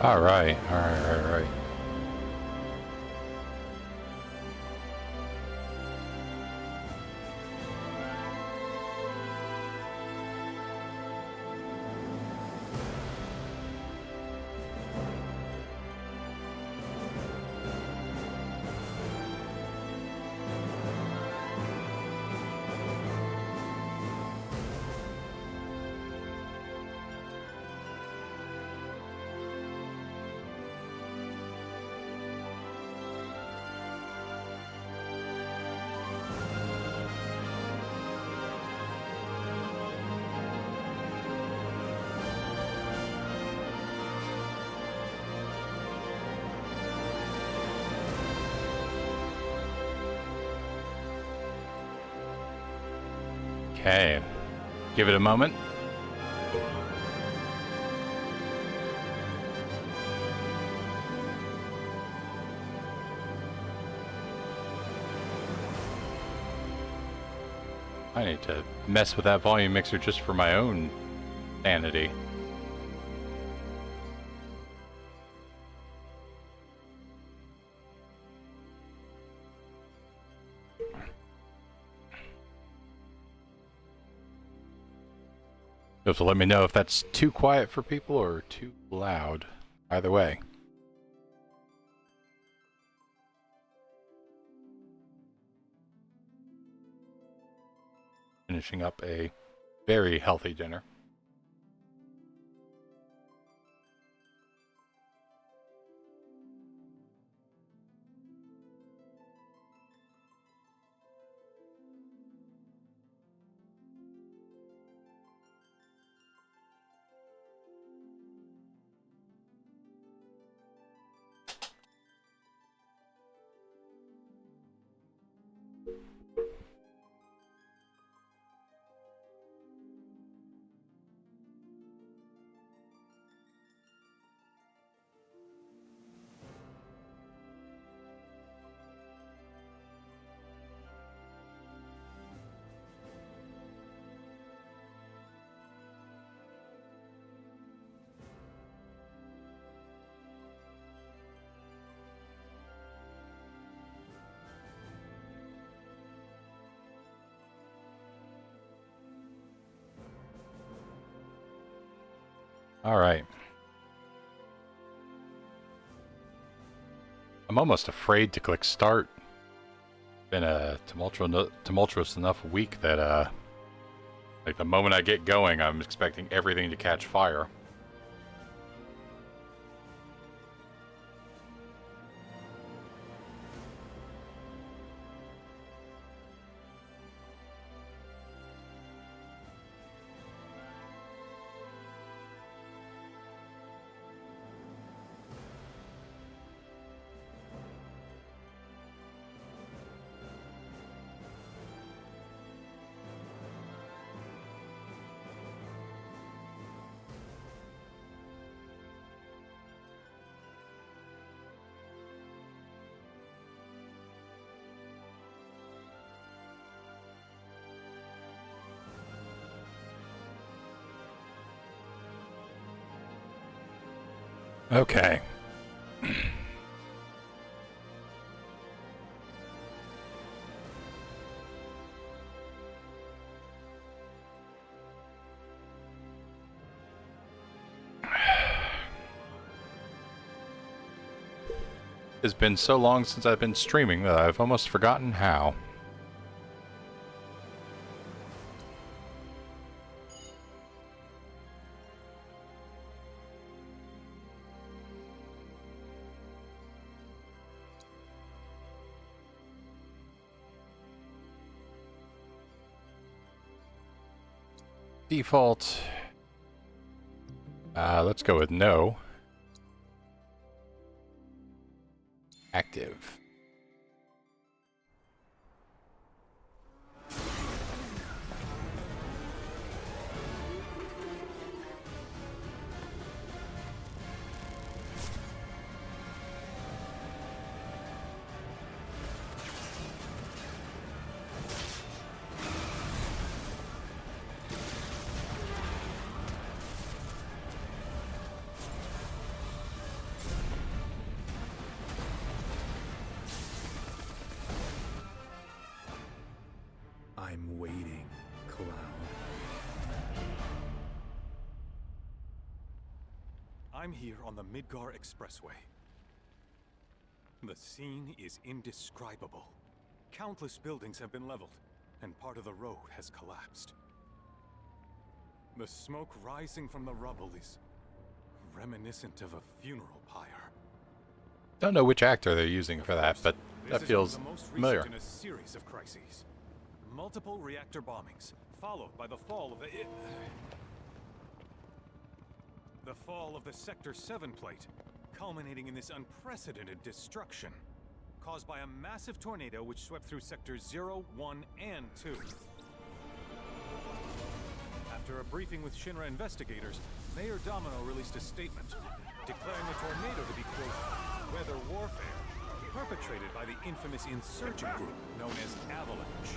All right. Okay. Give it a moment. I need to mess with that volume mixer just for my own sanity. You'll have to let me know if that's too quiet for people or too loud. Either way. Finishing up a very healthy dinner. All right. I'm almost afraid to click start. Been a tumultuous enough week that like the moment I get going, I'm expecting everything to catch fire. Okay. It's been so long since I've been streaming that I've almost forgotten how. Default. Let's go with no. Active. I'm waiting, Cloud. I'm here on the Midgar Expressway. The scene is indescribable. Countless buildings have been leveled, and part of the road has collapsed. The smoke rising from the rubble is reminiscent of a funeral pyre. Don't know which actor they're using for that, but that feels familiar. In a series of crises. Multiple reactor bombings, followed by the fall of the Sector 7 plate, culminating in this unprecedented destruction, caused by a massive tornado which swept through Sectors 0, 1, and 2. After a briefing with Shinra investigators, Mayor Domino released a statement, declaring the tornado to be, quote, weather warfare, perpetrated by the infamous insurgent group known as Avalanche.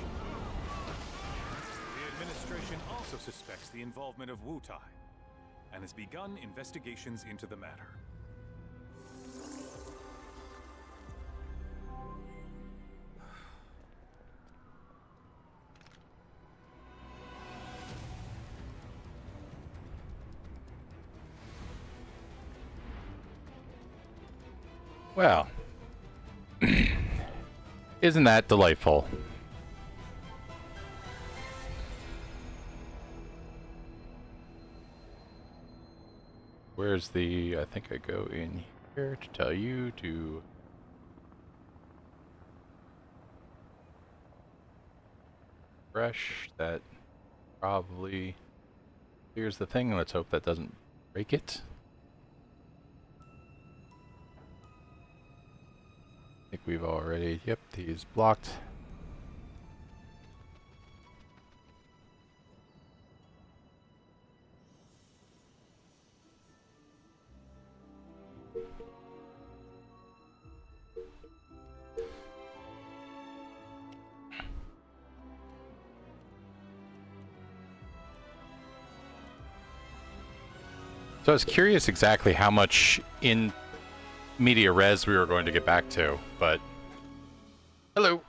The administration also suspects the involvement of Wutai, and has begun investigations into the matter. Well, isn't that delightful? Where's the... I think I go in here to tell you to... refresh. That probably clears the thing. Let's hope that doesn't break it. I think we've already... Yep, he's blocked. So I was curious exactly how much in media res we were going to get back to, but... Hello!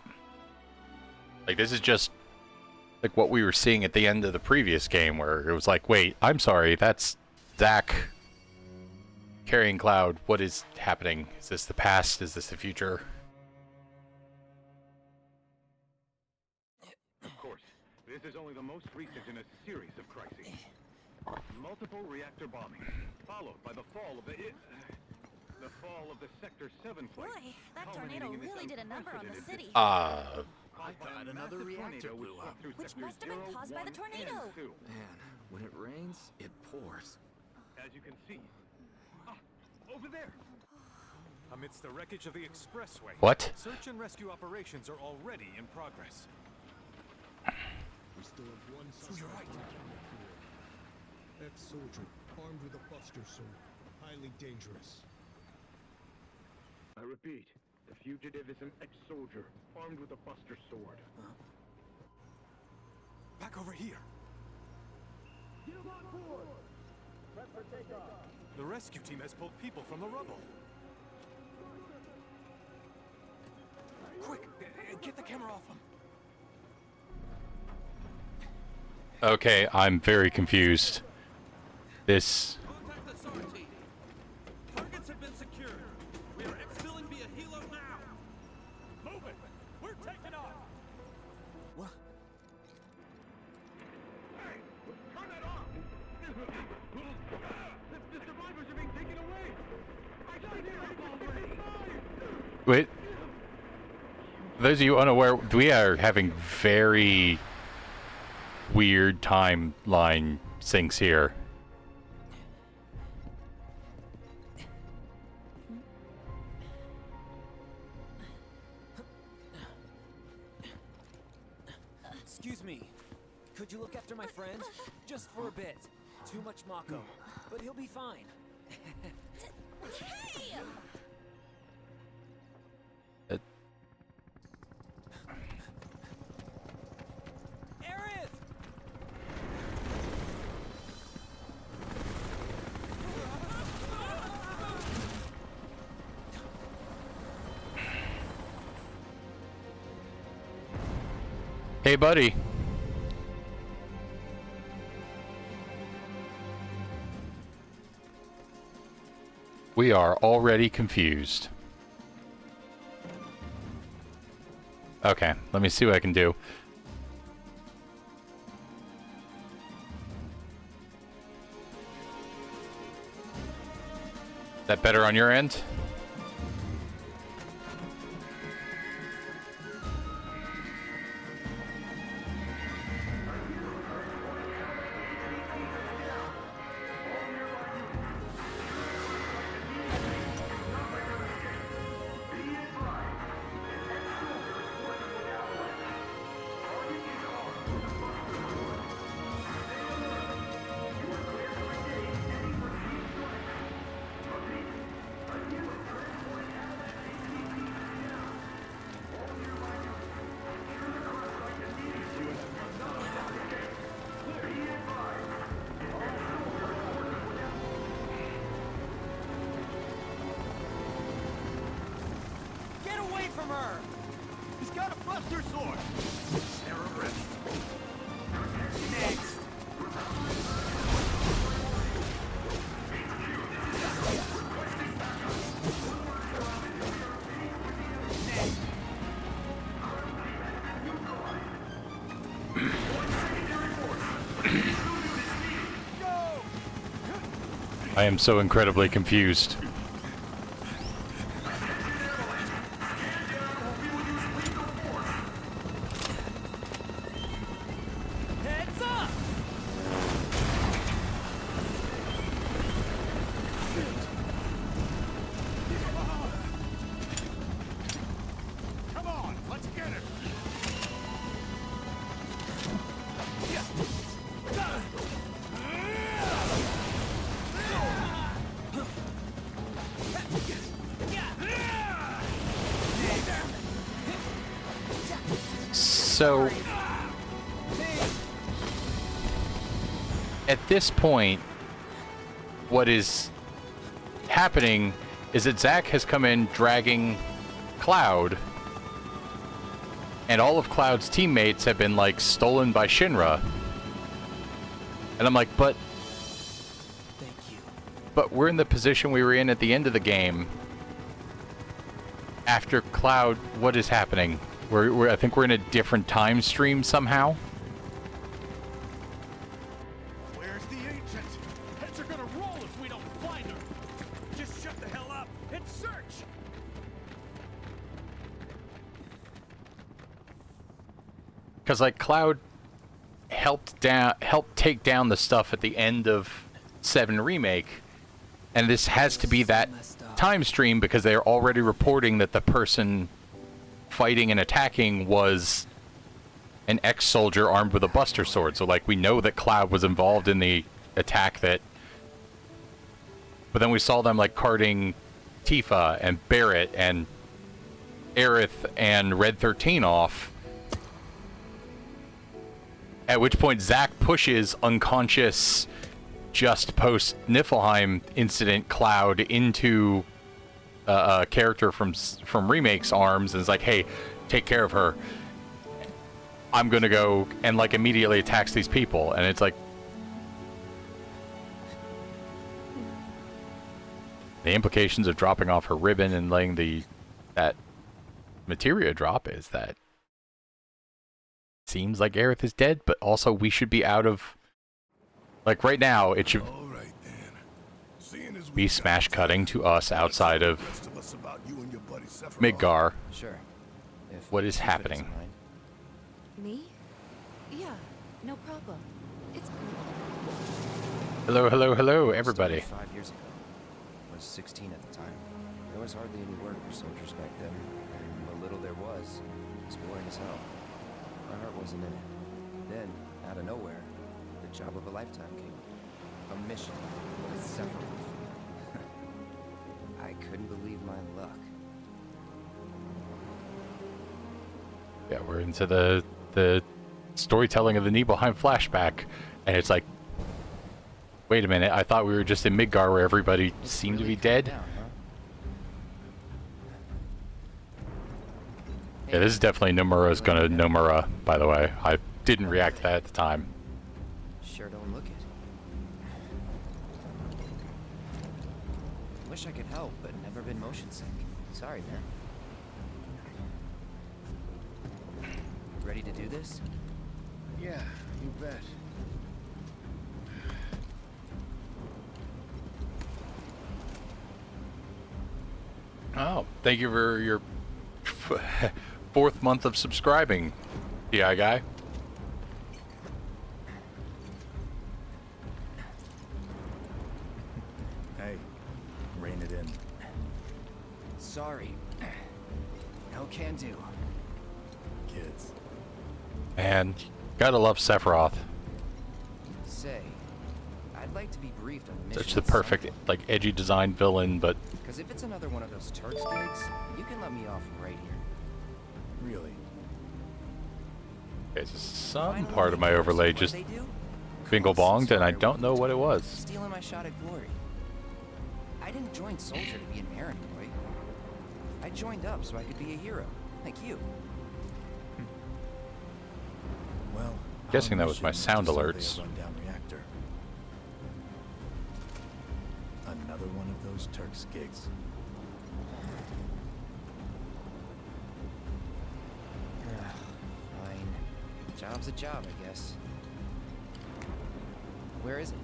Like, this is just like what we were seeing at the end of the previous game, where it was like, wait, I'm sorry, that's Zack carrying Cloud. What is happening? Is this the past? Is this the future? Of course, this is only the most recent in a series of crises. Multiple reactor bombings, followed by the fall of the the Sector 7 plate. Boy, that tornado really did a number on the city. I thought another reactor blew up. Which must have been caused by the tornado. Man, when it rains, it pours. As you can see. Over there! Amidst the wreckage of the expressway, What? search and rescue operations are already in progress. We still have one suspect. You're right. Ex-soldier, armed with a buster sword. Highly dangerous. I repeat, the fugitive is an ex-soldier, armed with a buster sword. Back over here. Get him on board! Prep for takeoff. The rescue team has pulled people from the rubble. Quick, get the camera off them. Okay, I'm very confused. This... Contact the SAR team. Targets have been secured. We are exfilling via helo We're taking off! What? Hey! Turn that off! The survivors are being taken away! I can't hear already! Wait. For those of you unaware, we are having very weird timeline syncs here. Excuse me. Could you look after my friend? Just for a bit. Too much Mako. But he'll be fine. Hey! Aerith! Hey, buddy. We are already confused. Okay, let me see what I can do. Is that better on your end? Get away from her! He's got a buster sword! Terrorist! Next! I am so incredibly confused. Heads up! Come on, let's get it! So, at this point, what is happening is that Zack has come in dragging Cloud, and all of Cloud's teammates have been, like, stolen by Shinra. And I'm like, but Thank you. we're in the position we were in at the end of the game. After Cloud, what is happening? I think we're in a different time stream somehow. Where's the ancient? Heads are gonna roll if we don't find her! Just shut the hell up and search! Because, like, Cloud helped take down the stuff at the end of 7 Remake, and this has to be that time stream because they're already reporting that the person fighting and attacking was an ex-soldier armed with a buster sword. So, like, we know that Cloud was involved in the attack that... But then we saw them, like, carting Tifa and Barrett and Aerith and Red 13 off. At which point Zack pushes unconscious, just post-Niflheim incident Cloud into a character from Remake's arms and is like, hey, take care of her. I'm gonna go, and, like, immediately attacks these people. And it's like, the implications of dropping off her ribbon and laying that materia drop is that seems like Aerith is dead, but also we should be out of, like, right now it should All right, then. Seeing as be we've smash got cutting to us outside the of rest of us about you and your buddy Sephiroth. Midgar. Sure. If What is Tifa happening? doesn't mind. Me? Yeah, no problem. It's cool. Hello, hello, hello, everybody. Started 5 years ago. I was 16 at the time. There was hardly any work for soldiers back then, and what little there was boring as hell. My heart wasn't in it. Then, out of nowhere, the job of a lifetime came. A mission with Sephiroth. I couldn't believe my luck. Yeah, we're into the storytelling of the Nibelheim flashback, and it's like, wait a minute, I thought we were just in Midgar where everybody It's seemed really to be calmed dead. down, huh? Yeah, this is definitely Nomura's gonna Nomura, by the way. I didn't react to that at the time. Sure don't look it. Wish I could help, but never been motion sick. Sorry, man. Ready to do this? Yeah, you bet. Oh, thank you for your 4th month of subscribing, TI guy. Hey, rein it in. Sorry. No can do. Kids. And gotta love Sephiroth. Say, I'd like to be briefed on the mission. Such the perfect, like, edgy design villain, but Because if it's another one of those Turks gigs, you can let me off right here. Really? okay, so some Finally, part of my what overlay do just they do? bingo bonged, and I Cross don't know what it was. Stealing my shot at glory. I didn't join Soldier to be an errand boy. I joined up so I could be a hero, like you. Well, Guessing that our was my mission sound is to survey a alerts. rundown reactor. Another one of those Turks gigs. Fine. Job's a job, I guess. Where is it?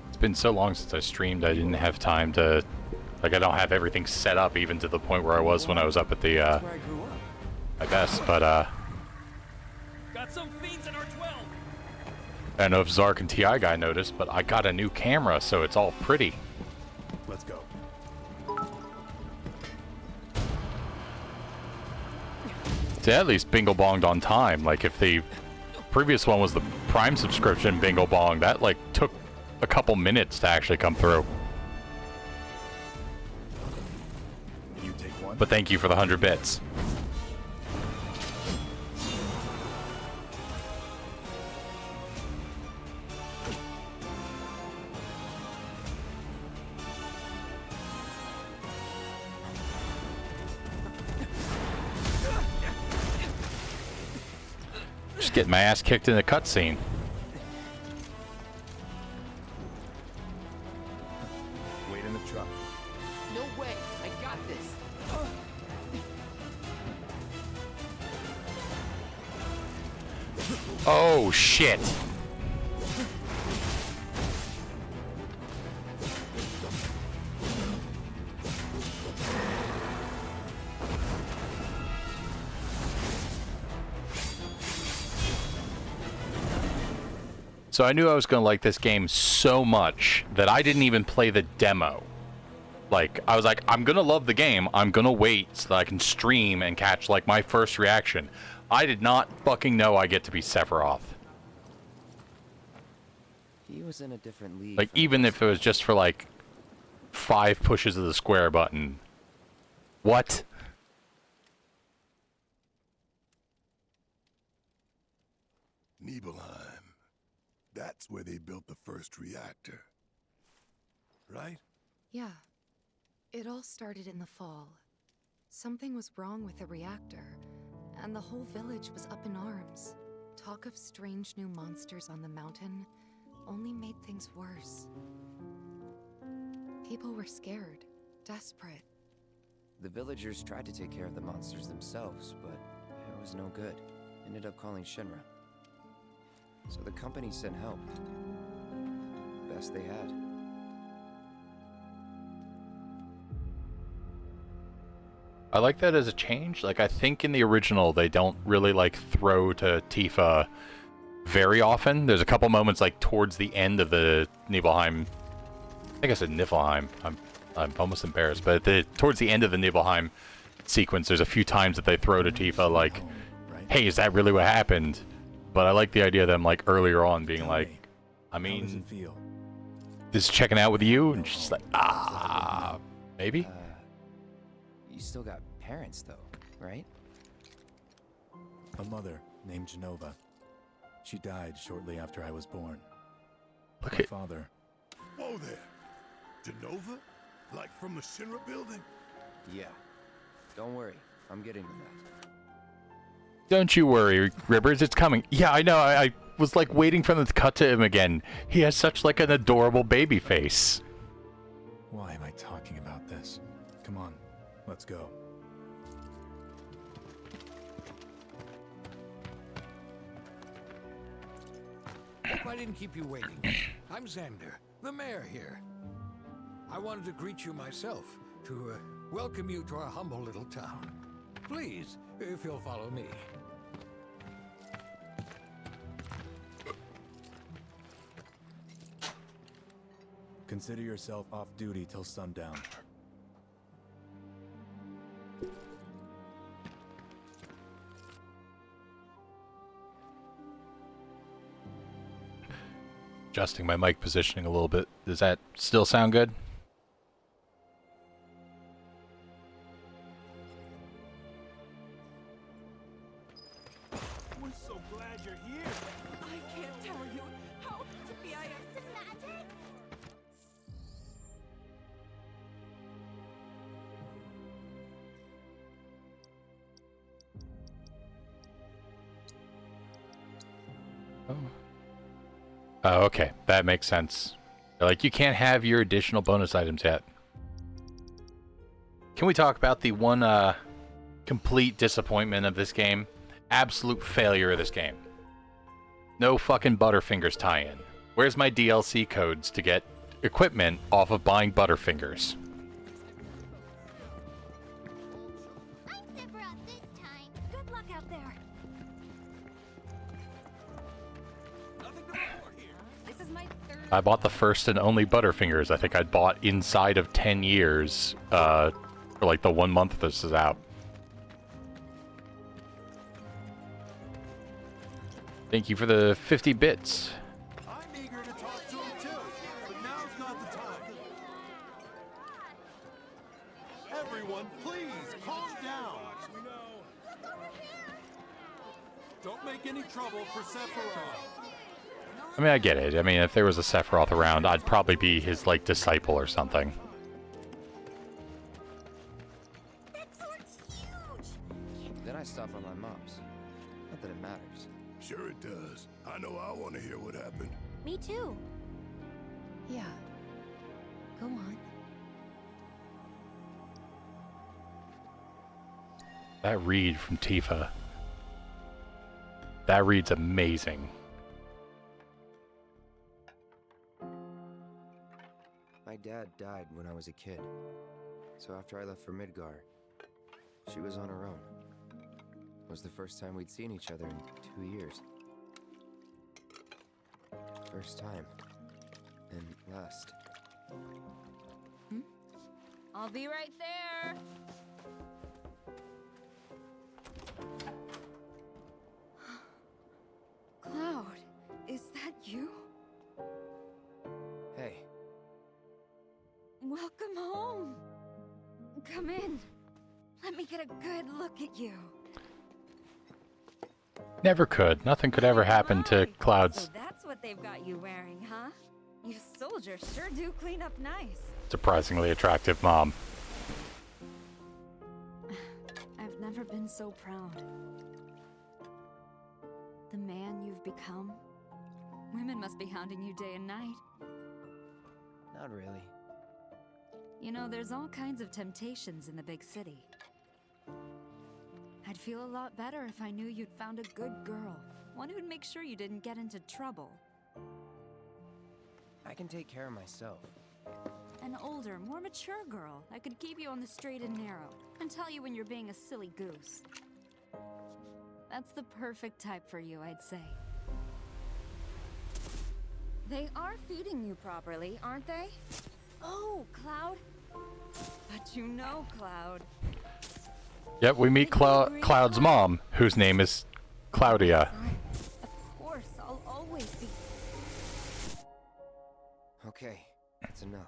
It's been so long since I streamed, I didn't have time to, like, I don't have everything set up even to the point where I was when I was up at the, That's where I grew up. my best, but, Got some fiends in R12. I don't know if Zark and TI guy noticed, but I got a new camera, so it's all pretty. Let's go. It's at least bingo bonged on time. Like, if the previous one was the Prime subscription bingo bong, that, like, took a couple minutes to actually come through. You take one. But thank you for the 100 bits. Just getting my ass kicked in the cutscene. Wait in the truck. No way! I got this! Oh, shit. So I knew I was going to like this game so much that I didn't even play the demo. Like, I was like, I'm going to love the game. I'm going to wait so that I can stream and catch, like, my first reaction. I did not fucking know I get to be Sephiroth. He was in a different league. Like, from the even rest if it was just for, like, 5 pushes of the square button. What? Nibelheim. That's where they built the first reactor. Right? Yeah. It all started in the fall. Something was wrong with the reactor, and the whole village was up in arms. Talk of strange new monsters on the mountain only made things worse. People were scared, desperate. The villagers tried to take care of the monsters themselves, but it was no good. Ended up calling Shinra. So the company sent help. Best they had. I like that as a change. Like, I think in the original, they don't really, like, throw to Tifa very often. There's a couple moments, like, towards the end of the Nibelheim. I think I said Niflheim. I'm almost embarrassed. But towards the end of the Nibelheim sequence, there's a few times that they throw to Tifa, like, hey, is that really what happened? But I like the idea of them, like, earlier on being like, I mean, this is checking out with you? And she's like, maybe? You still got parents, though, right? A mother named Genova. She died shortly after I was born. Look My at father. Whoa there. Genova? Like from the Shinra building? Yeah. Don't worry. I'm getting to that. Don't you worry, Ribbers, it's coming. Yeah, I know. I was like waiting for them to cut to him again. He has such like an adorable baby face. Why am I talking about this? Come on, let's go. Hope I didn't keep you waiting. I'm Xander, the mayor here. I wanted to greet you myself, to welcome you to our humble little town. Please, if you'll follow me. Consider yourself off duty till sundown. Adjusting my mic positioning a little bit. Does that still sound good? We're so glad you're here. I can't tell you how FFVII magic. Oh, okay. That makes sense. They're like, you can't have your additional bonus items yet. Can we talk about the one complete disappointment of this game? Absolute failure of this game. No fucking Butterfingers tie-in. Where's my DLC codes to get equipment off of buying Butterfingers? I'm Sephiroth this time. Good luck out there. This is my third. I bought the first and only Butterfingers I think I'd bought inside of 10 years, for like the 1 month this is out. Thank you for the 50 bits. I'm eager to talk to him too, but now's not the time. Everyone, please calm down. Don't make any trouble for Sephiroth. I mean, I get it. I mean, if there was a Sephiroth around, I'd probably be his, like, disciple or something. That sword's huge. Then I stop on my mom's. Not that it matters. Sure it does. I know I want to hear what happened. Me too. Yeah. Go on. That read from Tifa. That read's amazing. My dad died when I was a kid. So after I left for Midgar, she was on her own. It was the first time we'd seen each other in 2 years. First time. And last. I'll be right there. Cloud, is that you? Hey, Welcome home. Come in. Let me get a good look at you. Never could. Nothing could ever happen to Cloud's So that's what they've got you wearing, huh? You soldiers sure do clean up nice. surprisingly attractive mom. I've never been so proud. The man you've become. Women must be hounding you day and night. not really. You know, there's all kinds of temptations in the big city. I'd feel a lot better if I knew you'd found a good girl. One who'd make sure you didn't get into trouble. I can take care of myself. An older, more mature girl that could keep you on the straight and narrow and tell you when you're being a silly goose. That's the perfect type for you, I'd say. They are feeding you properly, aren't they? Oh, Cloud. But you know Cloud. Yep, we meet Cloud's mom, whose name is Claudia. Of course, I'll always be... Okay, that's enough.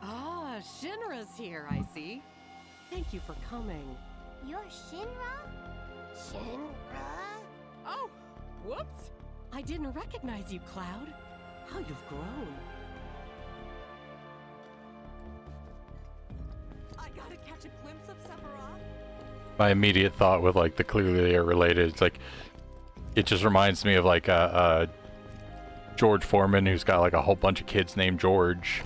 Ah, Shinra's here, I see. Thank you for coming. You're Shinra? Shinra? Oh, whoops! I didn't recognize you, Cloud. How you've grown. I gotta catch a glimpse of Sephiroth. My immediate thought with like the clearly they are related, it's like it just reminds me of like George Foreman, who's got like a whole bunch of kids named George,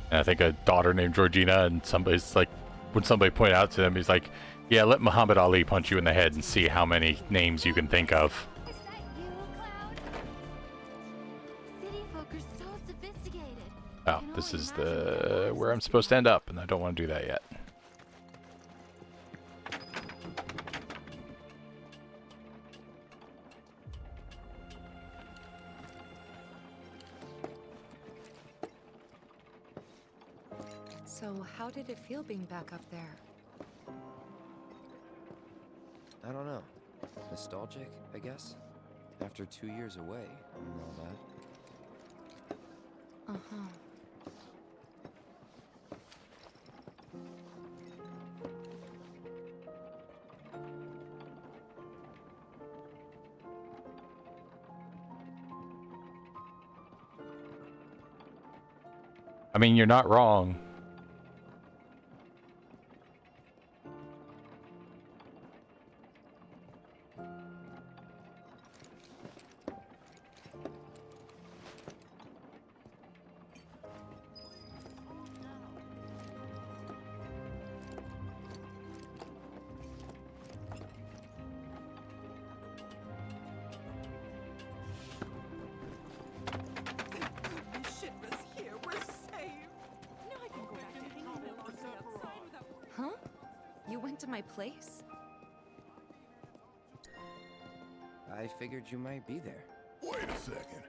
and I think a daughter named Georgina, and somebody's like, when somebody pointed out to them, he's like, yeah, let Muhammad Ali punch you in the head and see how many names you can think of. Is that you, Cloud? City folk are so sophisticated. Oh, this is the where I'm supposed to end up, and I don't want to do that yet. So, how did it feel being back up there? I don't know. Nostalgic, I guess? After 2 years away and all that. Uh-huh. I mean, you're not wrong. Shinra's here. We're safe. Now I can go back to hanging out on the outside without... Huh? You went to my place? I figured you might be there. Wait a second.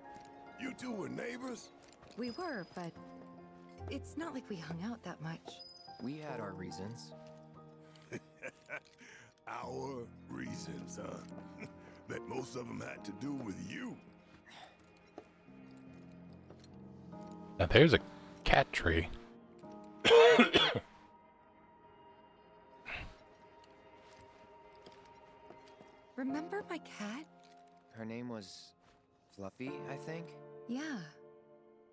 You two were neighbors? We were, but it's not like we hung out that much. We had our reasons. Our reasons, huh? Bet most of them had to do with you. Now there's a cat tree. Remember my cat? Her name was Fluffy, I think? Yeah.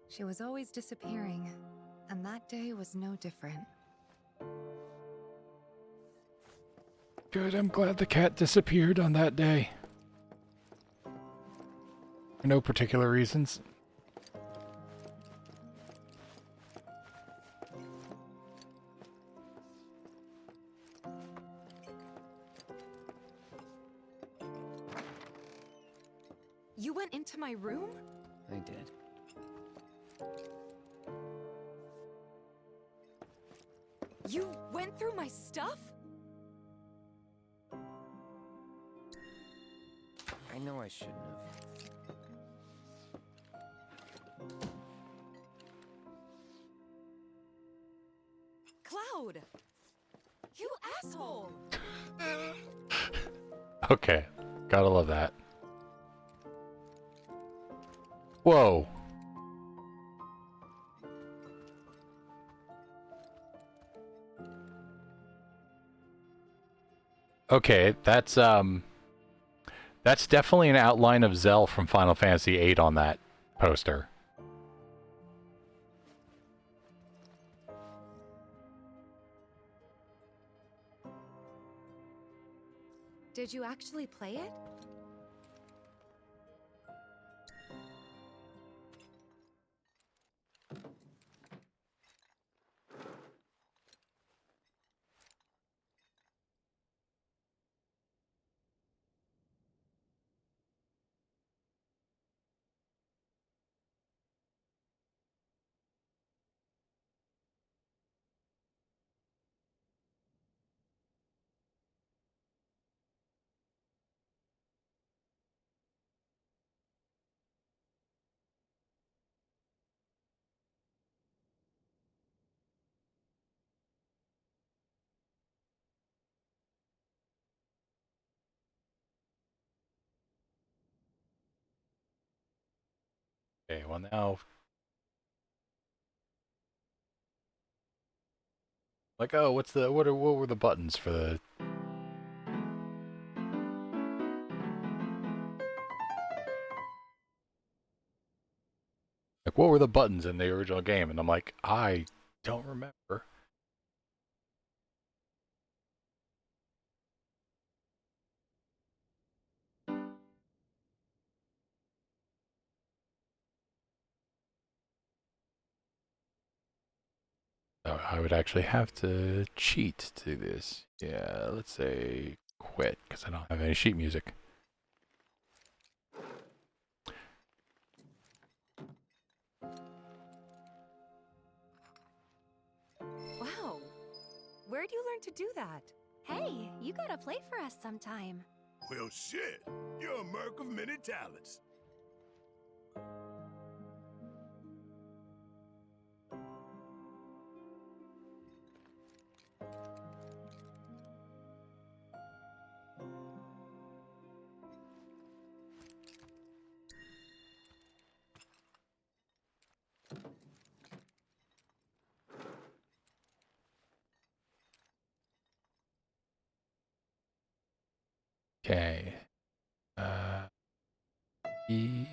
She was always disappearing, and that day was no different. Good, I'm glad the cat disappeared on that day. For no particular reasons. You went into my room? I did. You went through my stuff? I know I shouldn't have. Cloud! You asshole! Okay, gotta love that. Whoa. Okay, that's That's definitely an outline of Zell from Final Fantasy VIII on that poster. Did you actually play it? Okay, well now... Like, oh, what were the buttons for the... Like, what were the buttons in the original game? And I'm like, I don't remember. So I would actually have to cheat to this. Yeah, let's say quit, because I don't have any sheet music. Wow. Where'd you learn to do that? Hey, you gotta play for us sometime. Well, shit. You're a merc of many talents. Okay. E.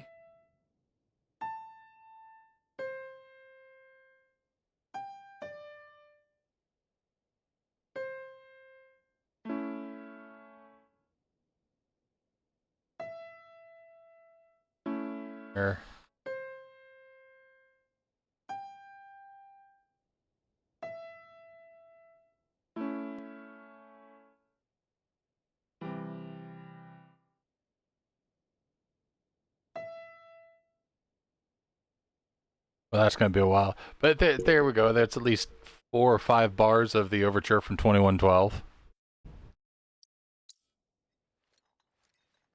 Er. Well, that's going to be a while. But there we go. That's at least 4 or 5 bars of the overture from 2112.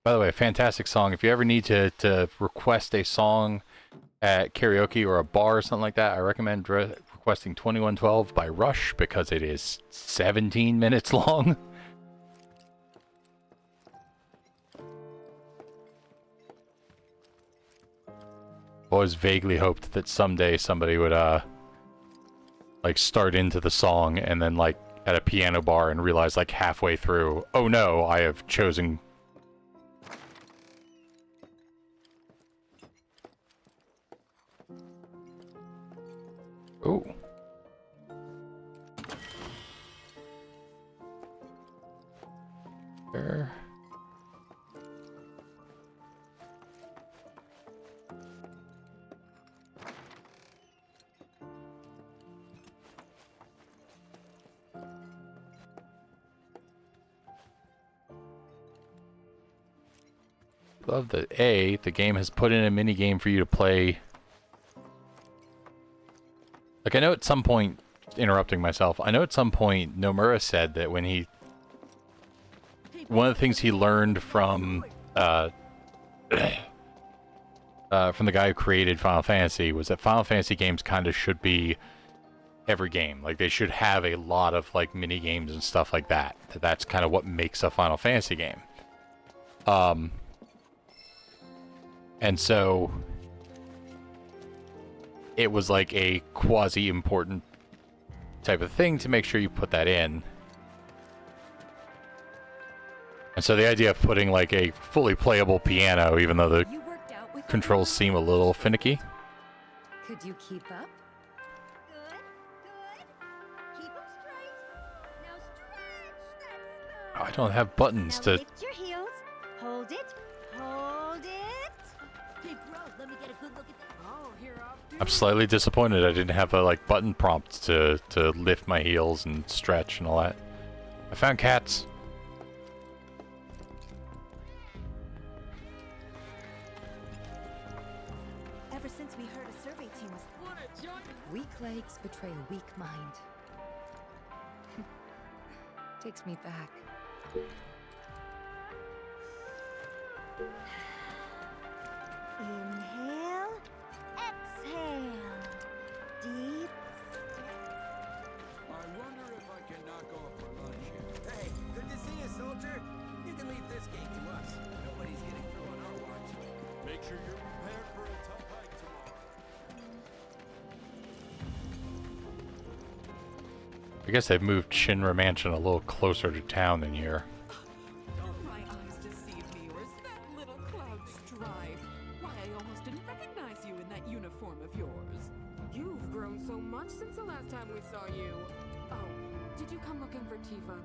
By the way, a fantastic song. If you ever need to request a song at karaoke or a bar or something like that, I recommend requesting 2112 by Rush, because it is 17 minutes long. Always vaguely hoped that someday somebody would like start into the song and then like at a piano bar and realize like halfway through, oh no, I have chosen... Ooh. There. Love that the game has put in a mini game for you to play. Like, I know at some point, interrupting myself, I know at some point Nomura said that when he... One of the things he learned from the guy who created Final Fantasy was that Final Fantasy games kind of should be every game. Like, they should have a lot of, like, mini games and stuff like that. That's kind of what makes a Final Fantasy game. And so it was like a quasi-important type of thing to make sure you put that in. And so the idea of putting like a fully playable piano, even though the controls seem a little finicky. Could you keep up? I don't have buttons to. Lift your heels. Hold it. Hold it. Hey, bro, let me get a good look at that. Oh, here off. I'm slightly disappointed I didn't have a like button prompt to lift my heels and stretch and all that. I found cats. Ever since we heard a survey team was Weak legs betray a weak mind. Takes me back. inhale, exhale. Deep. I wonder if I can knock off for lunch here. Hey, good to see you, soldier. You can leave this gate to us. Nobody's getting through on our watch. Make sure you're prepared for a tough hike tomorrow. I guess they've moved Shinra Mansion a little closer to town than here. Don't my eyes deceive me, or is that little cloud strive? Why, I almost didn't recognize you in that uniform of yours. You've grown so much since the last time we saw you. Oh, did you come looking for Tifa?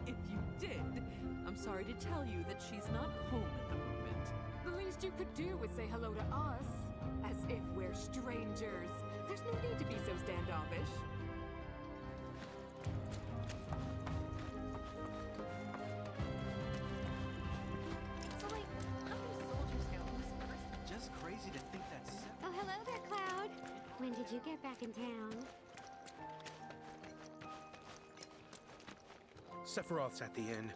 If you did, I'm sorry to tell you that she's not home at the moment. The least you could do was say hello to us, as if we're strangers. There's no need to be so standoffish. So like, how do soldiers go? Who's first? Just crazy to think that's... Oh, hello there, Cloud. When did you get back in town? Sephiroth's at the inn.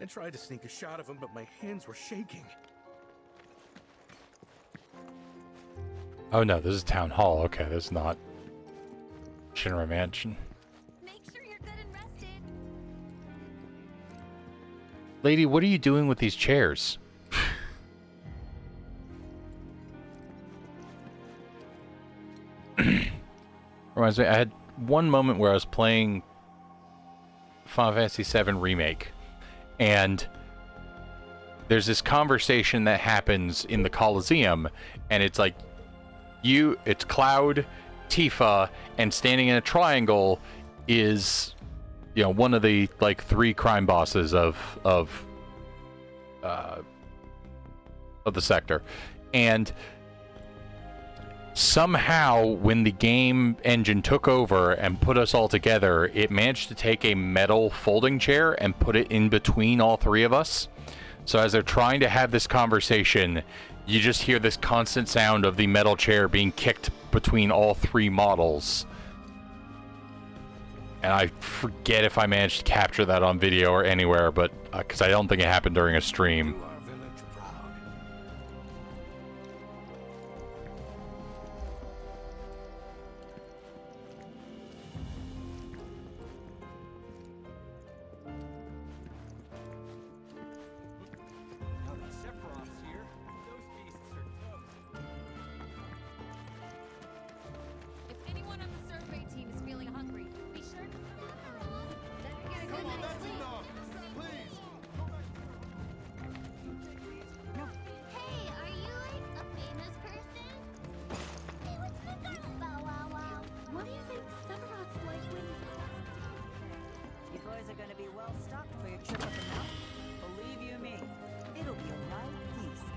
I tried to sneak a shot of him, but my hands were shaking. Oh no, this is Town Hall. Okay, this is not Shinra Mansion. Make sure you're good and rested. Lady, what are you doing with these chairs? Reminds me, I had one moment where I was playing Final Fantasy VII Remake, and there's this conversation that happens in the Coliseum, and it's like it's Cloud, Tifa, and standing in a triangle is, you know, one of the like 3 crime bosses of the sector. And somehow when the game engine took over and put us all together, it managed to take a metal folding chair and put it in between all 3 of us. So as they're trying to have this conversation, you just hear this constant sound of the metal chair being kicked between all 3 models. And I forget if I managed to capture that on video or anywhere, but because I don't think it happened during a stream. Now that Sephiroth's here, those beasts are toast. If anyone on the survey team is feeling hungry, be sure to get a good night's sleep. Hey, are you like a famous person? Hey, what's been going on? Bow wow wow. What do you think Sephiroth's like when You boys are gonna be well stocked for your trip up the mountain. Believe you me, it'll be a right feast.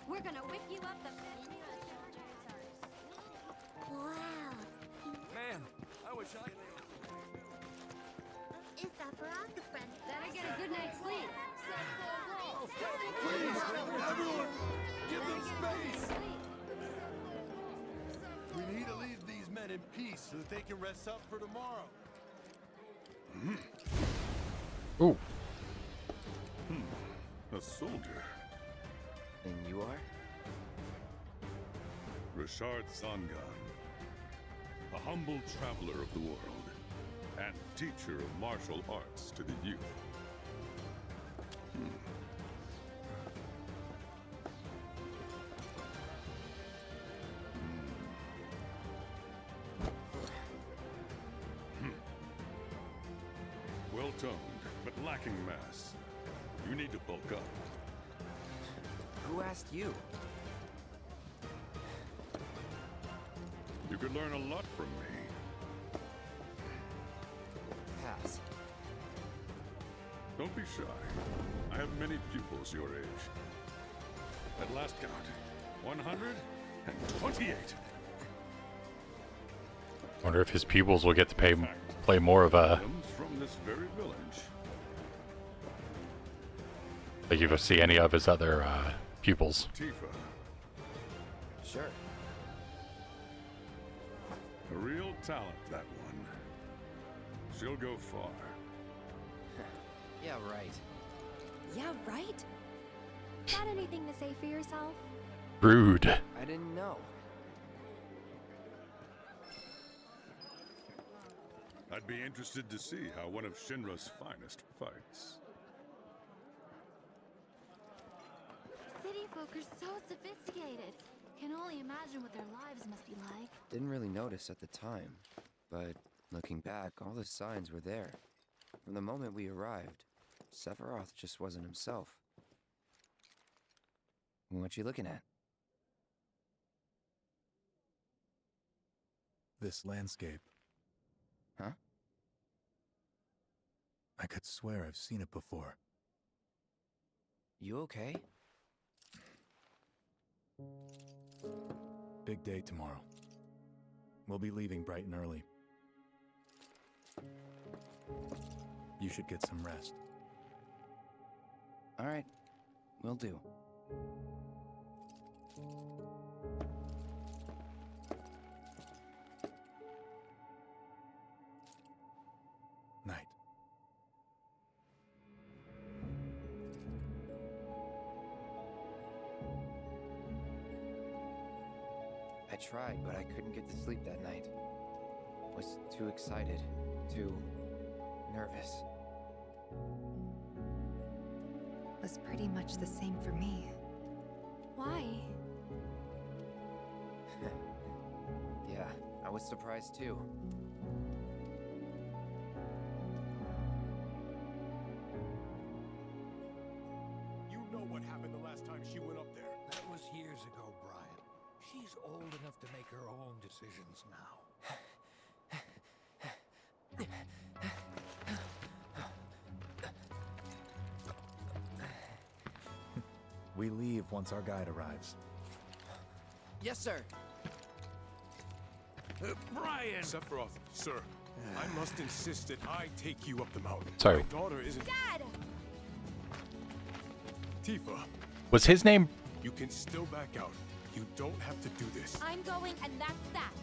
We're gonna whip you up the Wow. Man, I wish I... Is Sephiroth the friend? Better get a good night's sleep. Please, everyone, give them space. We need to leave these men in peace so that they can rest up for tomorrow. Ooh. A soldier. And you are? Richard Zangan. A humble traveler of the world. And teacher of martial arts to the youth. lacking mass. You need to bulk up. Who asked you? You could learn a lot from me. Pass. Don't be shy. I have many pupils your age. At last count, 128. Wonder if his pupils will get to play more of a. Comes from this very village. Like if you see any of his other pupils. Tifa. Sure. A real talent, that one. She'll go far. Yeah, right. Yeah, right? Got anything to say for yourself? Rude. I didn't know. I'd be interested to see how one of Shinra's finest fights. City folk are so sophisticated. Can only imagine what their lives must be like. Didn't really notice at the time, but looking back, all the signs were there. From the moment we arrived, Sephiroth just wasn't himself. What you looking at? This landscape. Huh? I could swear I've seen it before. You okay? Big day tomorrow. We'll be leaving bright and early. You should get some rest. All right, will do. Night. I tried, but I couldn't get to sleep that night. Was too excited, too nervous. Was pretty much the same for me. Why? Yeah, I was surprised too. You know what happened the last time she went up there. That was years ago, Brian. She's old enough to make her own decisions now. We leave once our guide arrives. Yes, sir. Brian! Sephiroth, sir, I must insist that I take you up the mountain. Sorry. My daughter isn't... Dad! Tifa, Was his name? you can still back out. You don't have to do this. I'm going, and that's that.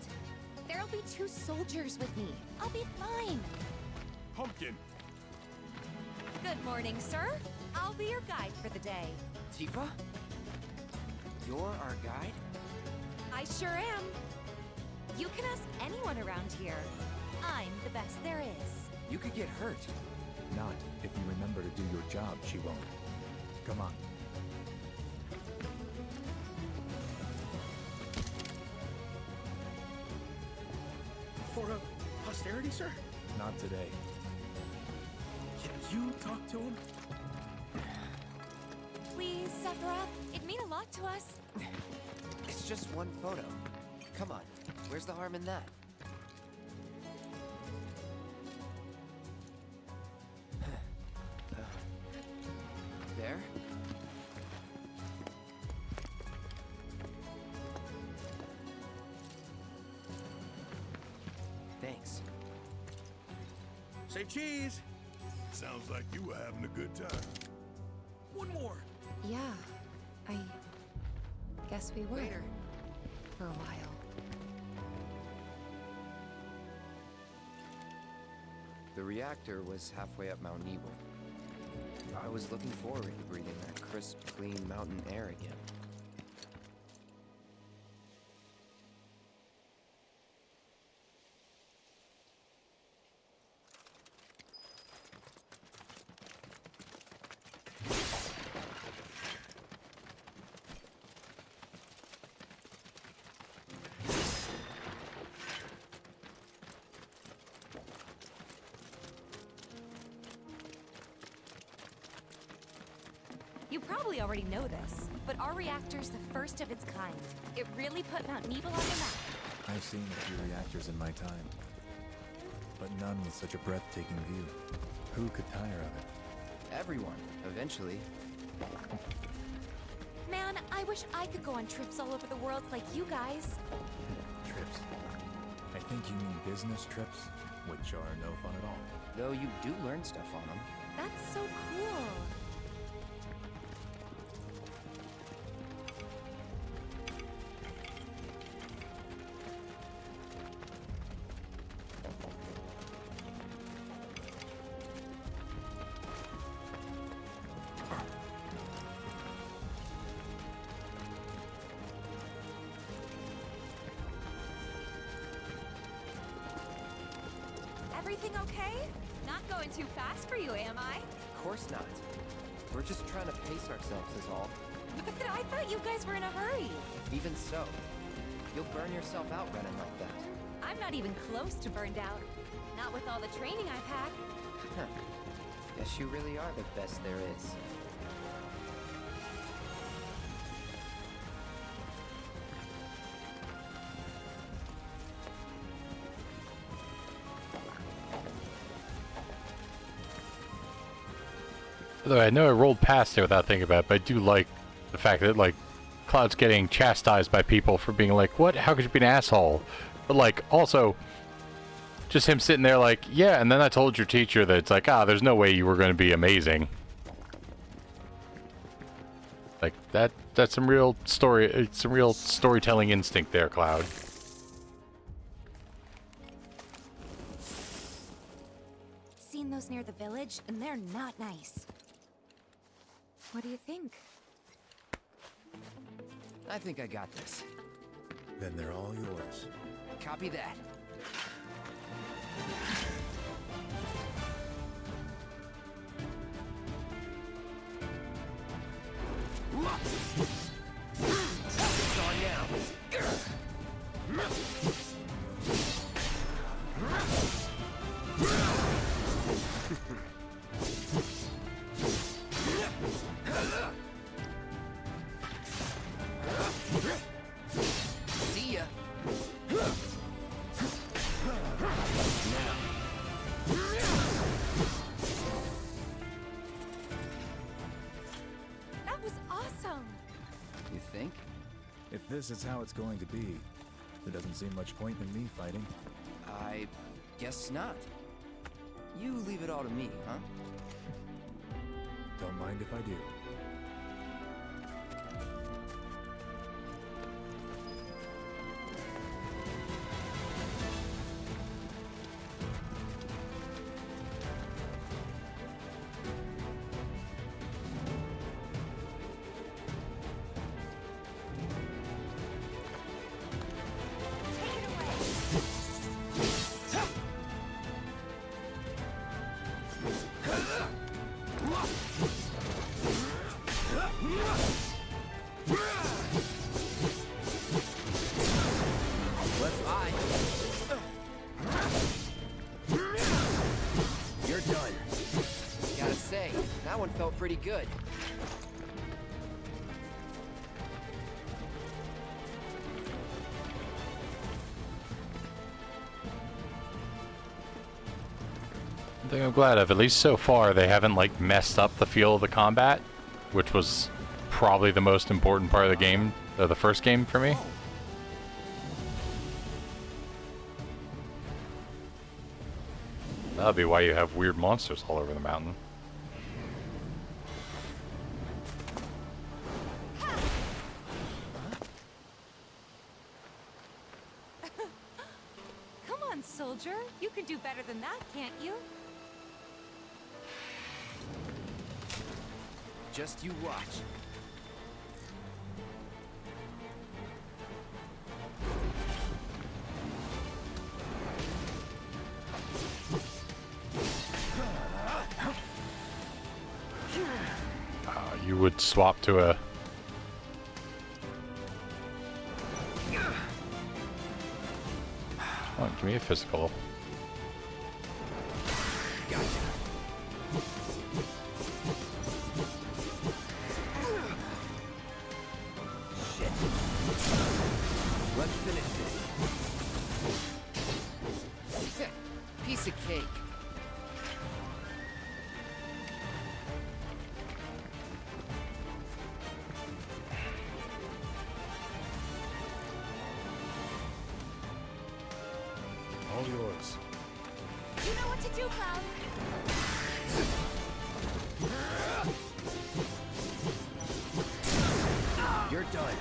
There'll be 2 soldiers with me. I'll be fine. Pumpkin! Good morning, sir. I'll be your guide for the day. Tifa? You're our guide? I sure am. You can ask anyone around here. I'm the best there is. You could get hurt. Not if you remember to do your job, she won't. Come on. For a posterity, sir? Not today. Can you talk to him? Please, Sephiroth. It'd mean a lot to us. It's just one photo. Come on, where's the harm in that? There? Thanks. Say cheese! Sounds like you were having a good time. One more! Yeah, I guess we were. Later. For a while. The reactor was halfway up Mount Nebel. I was looking forward to breathing that crisp, clean mountain air again. You probably already know this, but our reactor's the first of its kind. It really put Mount Nebel on the map. I've seen a few reactors in my time, but none with such a breathtaking view. Who could tire of it? Everyone, eventually. Man, I wish I could go on trips all over the world like you guys. Trips. I think you mean business trips, which are no fun at all. Though you do learn stuff on them. That's so cool. Everything okay? Not going too fast for you, am I? Of course not. We're just trying to pace ourselves is all. But I thought you guys were in a hurry. Even so, you'll burn yourself out running like that. I'm not even close to burned out. Not with all the training I've had. Guess you really are the best there is. Although I know I rolled past it without thinking about it, but I do like the fact that, like, Cloud's getting chastised by people for being like, what? How could you be an asshole? But, like, also, just him sitting there like, yeah, and then I told your teacher that it's like, there's no way you were going to be amazing. Like, that's some real storytelling instinct there, Cloud. Seen those near the village, and they're not nice. What do you think? I think I got this. Then they're all yours. Copy that. It's on now. See ya. That was awesome. You think? If this is how it's going to be, there doesn't seem much point in me fighting. I guess not. You leave it all to me, huh? Don't mind if I do. You're done. Gotta say, that one felt pretty good. I think I'm glad of, at least so far, they haven't, like, messed up the feel of the combat, which was probably the most important part of the game, the first game for me. That'll be why you have weird monsters all over the mountain. Come on, soldier. You can do better than that, can't you? Just you watch. You would swap to a... Oh, give me a physical. Cloud. You're done.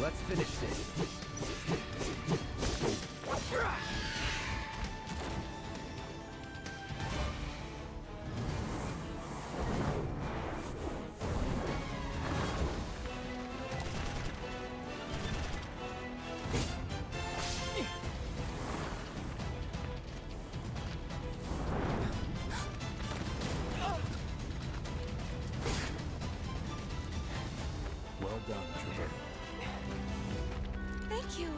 Let's finish this. Well done, Trooper. Thank you.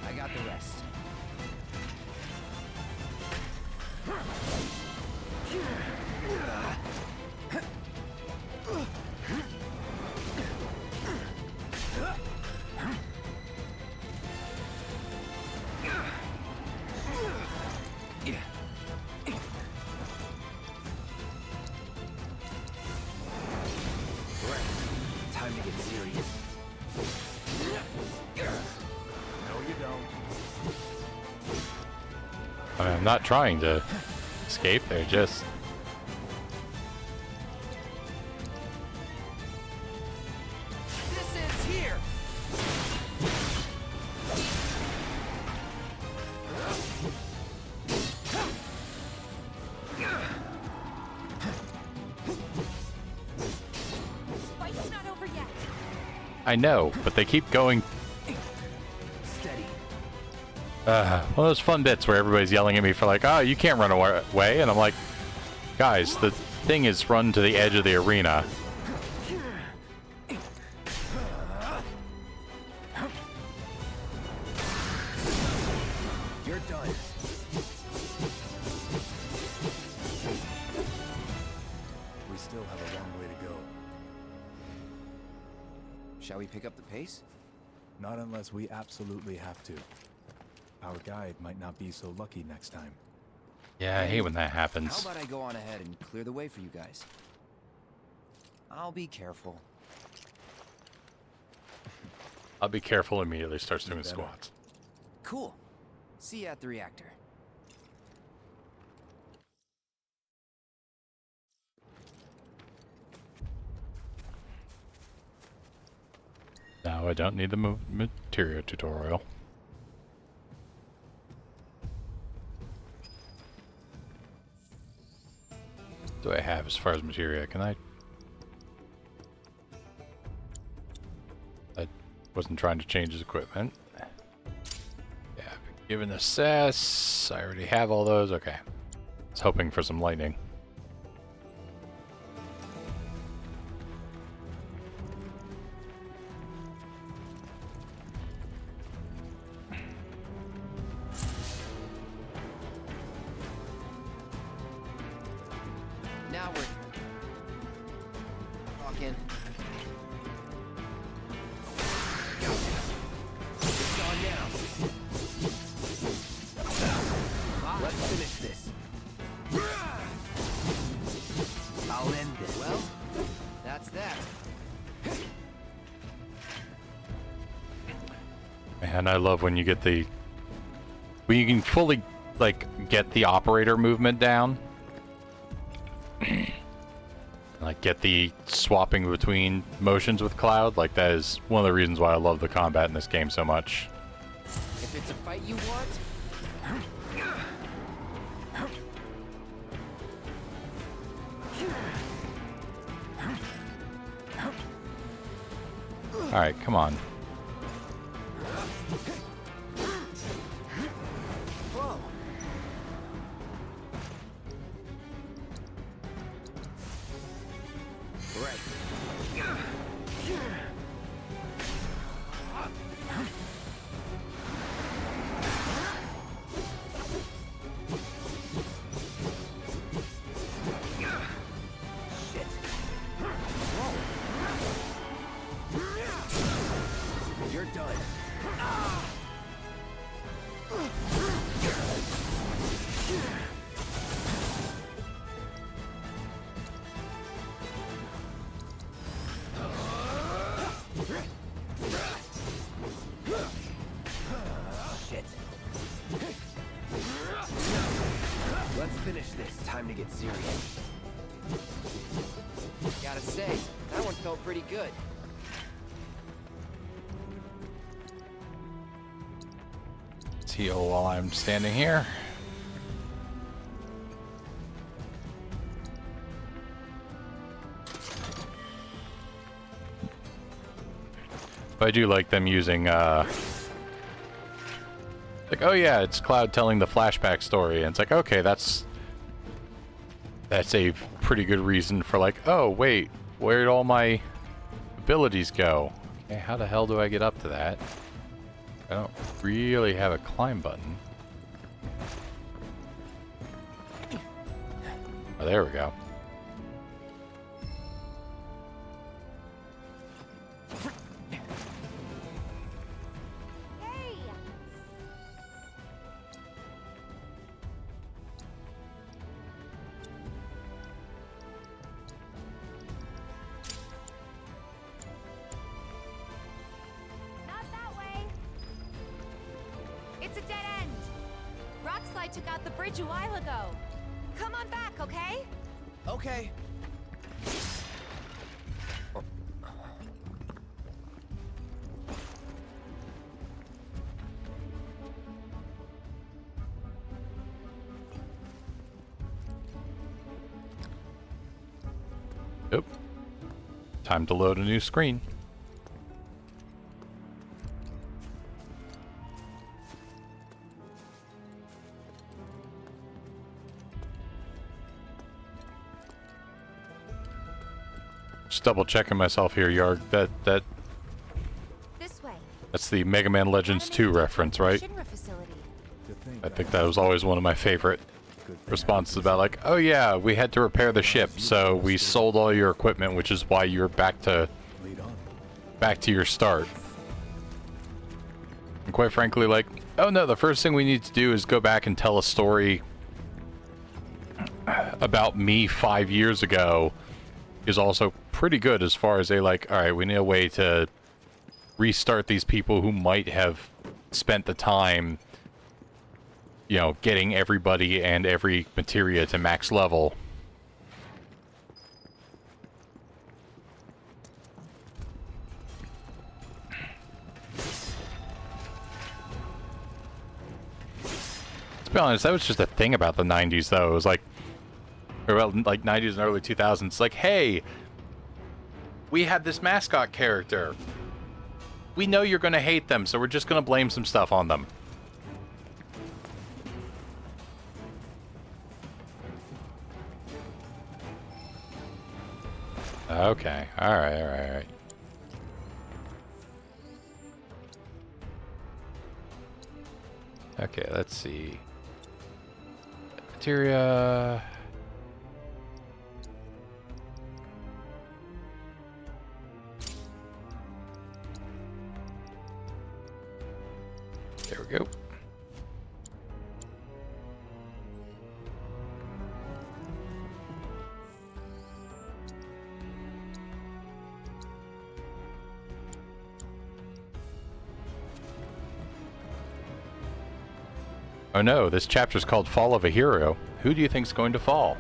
I got the rest. Time to get serious. No, you don't. I mean, I'm not trying to escape, they're just... This ends here. Fight's not over yet. I know, but they keep going. Steady. One of those fun bits where everybody's yelling at me for like, oh, you can't run away, and I'm like, guys, the thing is run to the edge of the arena. You're done. We still have a long way to go. Shall we pick up the pace? Not unless we absolutely have to. Our guide might not be so lucky next time. Yeah, I hate when that happens. How about I go on ahead and clear the way for you guys? I'll be careful. I'll be careful immediately starts doing better. squats. Cool. See you at the reactor. Now I don't need the materia tutorial. What do I have as far as materia? Can I wasn't trying to change his equipment. Yeah, I've been given assess. I already have all those. Okay. I was hoping for some lightning. Now we're talking. It's on now. Let's finish this. I'll end this. Well, that's that. Man, I love when you get the... when you can fully, like, get the operator movement down. Like, get the swapping between motions with Cloud. Like, that is one of the reasons why I love the combat in this game so much. If it's a fight you want, Alright, come on. whoa. Right. you're done. Shit. Let's finish this. Time to get serious. Gotta say, that one felt pretty good. Let's heal while I'm standing here. But I do like them using, like, oh yeah, it's Cloud telling the flashback story, and it's like, okay, that's a pretty good reason for like, oh wait, where'd all my abilities go? Okay, how the hell do I get up to that? I don't really have a climb button. Oh, there we go. It's a dead end. Rockslide took out the bridge a while ago. Come on back, okay? Okay. Yep. Time to load a new screen. Just double checking myself here, Yarg. This way. That's the Mega Man Legends 2 reference, right? I think that was always one of my favorite responses about like, oh yeah, we had to repair the ship, so we sold all your equipment, which is why you're back to your start. And quite frankly, like, oh no, the first thing we need to do is go back and tell a story about me 5 years ago is also pretty good as far as they like, alright, we need a way to restart these people who might have spent the time, you know, getting everybody and every materia to max level. To be honest, that was just a thing about the 90s, though. It was like, or about like 90s and early 2000s. It's like, hey, we had this mascot character. We know you're going to hate them, so we're just going to blame some stuff on them. Okay, alright. Okay, let's see. Materia. There we go. Oh no, this chapter's called Fall of a Hero. Who do you think's going to fall?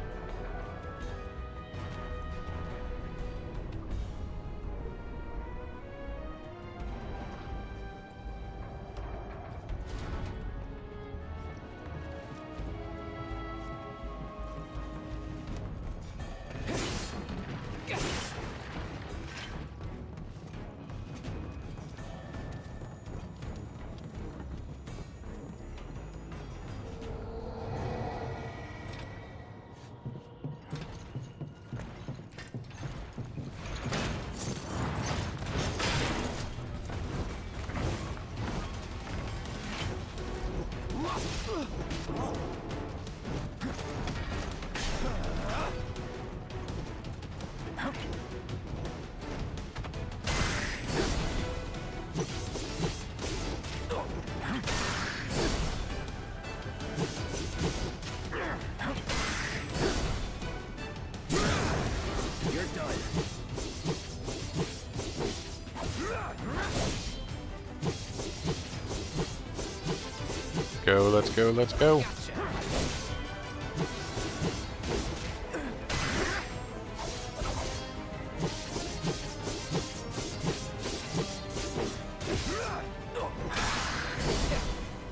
go, let's go, let's go.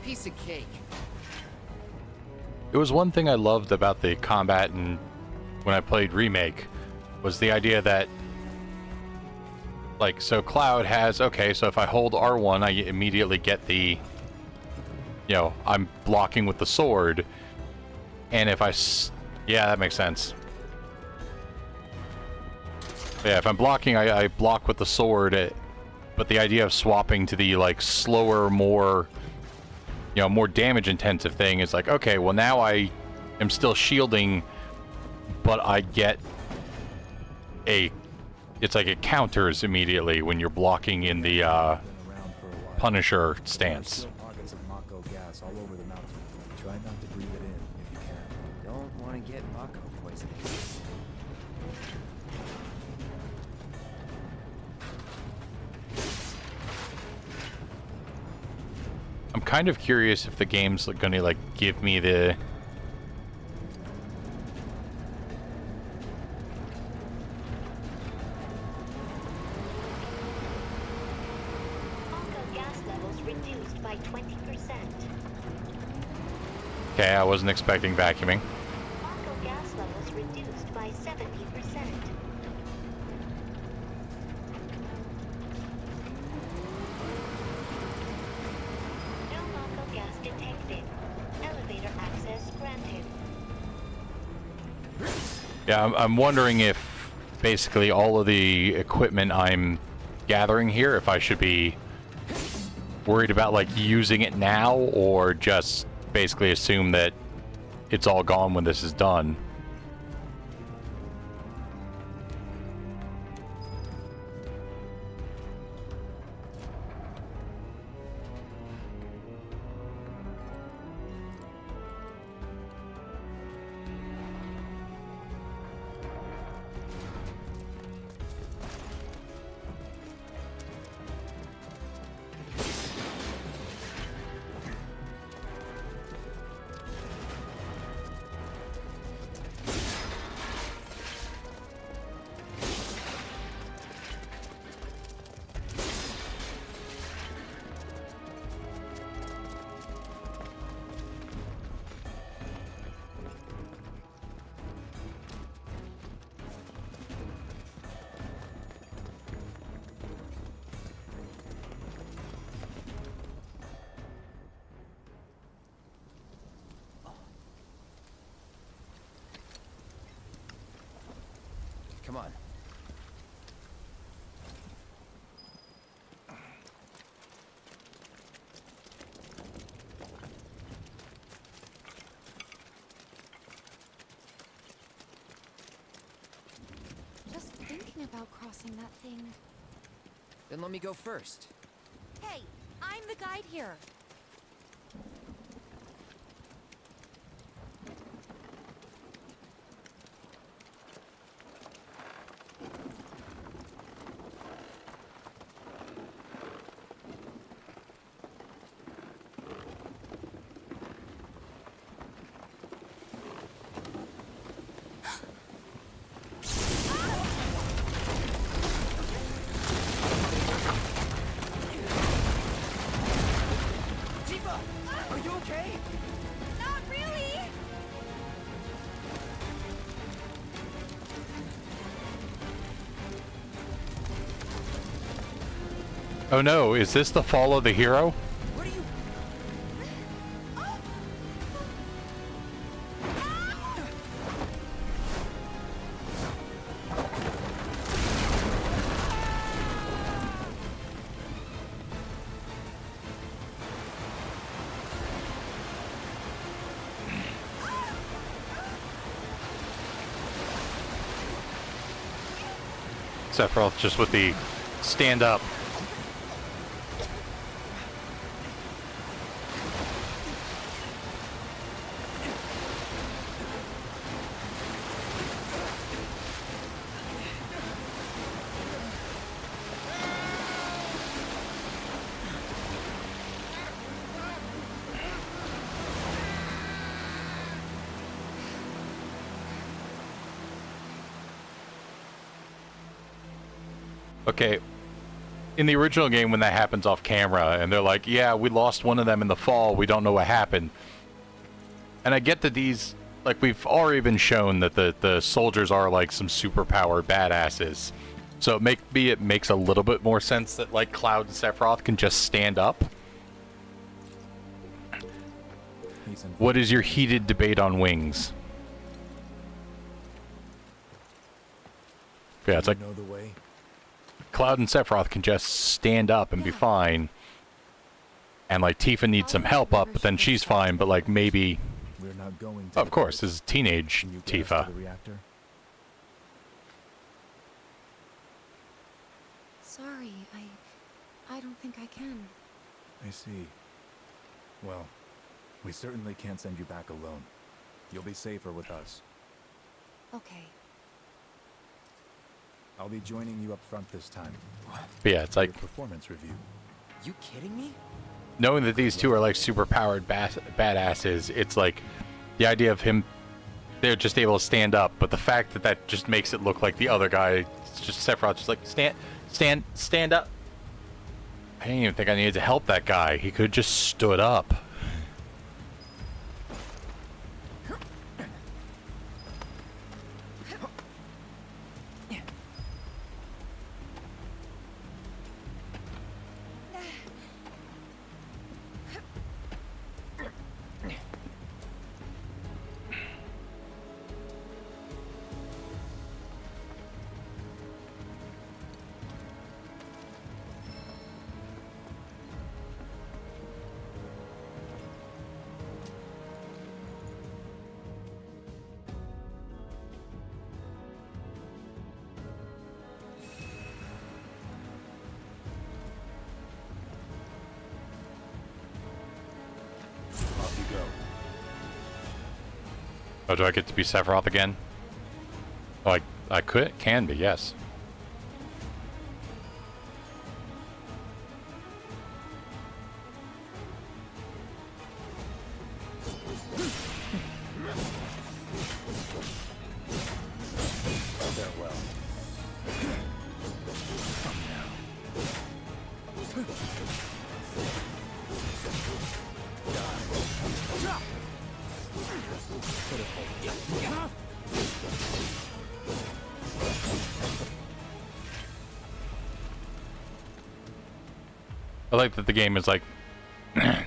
Piece of cake. It was one thing I loved about the combat and when I played Remake was the idea that, like, so Cloud has, okay, so if I hold R1, I immediately get the, you know, I'm blocking with the sword, and if yeah, that makes sense. Yeah, if I'm blocking, I block with the sword, but the idea of swapping to the, like, slower, more, you know, more damage-intensive thing is like, okay, well, now I am still shielding, but I get it's like it counters immediately when you're blocking in the Punisher stance. Pockets of Mako gas all over the mountain. Try not to breathe it in if you can. Don't want to get Mako poisoning. I'm kind of curious if the game's gonna, like, give me the... Okay, I wasn't expecting vacuuming. Mako gas levels reduced by 70%. No Mako gas detected. Elevator access granted. Yeah, I'm wondering if basically all of the equipment I'm gathering here, if I should be worried about, like, using it now, or just basically assume that it's all gone when this is done. Come on. Just thinking about crossing that thing. Then let me go first. Hey, I'm the guide here. Are you okay? Not really! Oh no, is this the fall of the hero? What are you... Sephiroth just with the stand up. Okay, in the original game when that happens off camera, and they're like, yeah, we lost one of them in the fall, we don't know what happened. And I get that these, like, we've already been shown that the soldiers are, like, some super-powered badasses. So maybe it makes a little bit more sense that, like, Cloud and Sephiroth can just stand up. What is your heated debate on wings? Yeah, it's like know the way. Cloud and Sephiroth can just stand up and be fine. And, like, Tifa needs some help up, but then she's fine, but, like, maybe... We're not going to Of course, this is teenage Tifa. Sorry, I don't think I can. I see. Well, we certainly can't send you back alone. You'll be safer with us. Okay. I'll be joining you up front this time. But yeah, it's like... performance review. You kidding me? Knowing that these two are, like, super-powered badasses, it's like... The idea of him... They're just able to stand up, but the fact that that just makes it look like the other guy... It's just Sephiroth just like, stand up. I didn't even think I needed to help that guy. He could have just stood up. Oh, do I get to be Sephiroth again? Oh, I can be, yes. Farewell. Come I like that the game is like... yeah,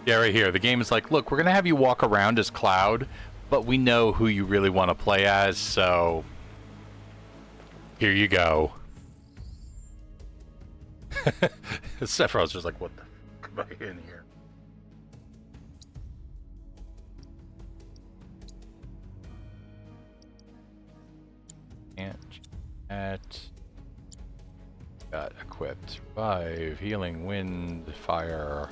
right here. The game is like, look, we're going to have you walk around as Cloud, but we know who you really want to play as, so... Here you go. Sephiroth's just like, what the fuck am I in here? At got equipped. Revive, healing, wind, fire.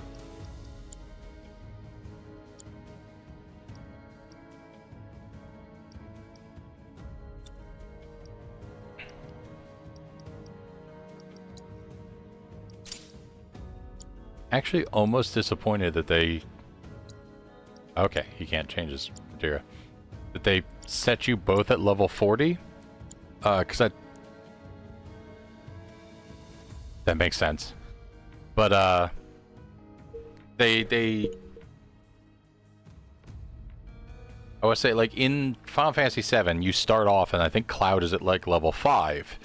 Actually, almost disappointed that they... Okay, he can't change his material. That they set you both at level 40? Because that makes sense. But, I would say, like, in Final Fantasy VII, you start off, and I think Cloud is at, like, level 5.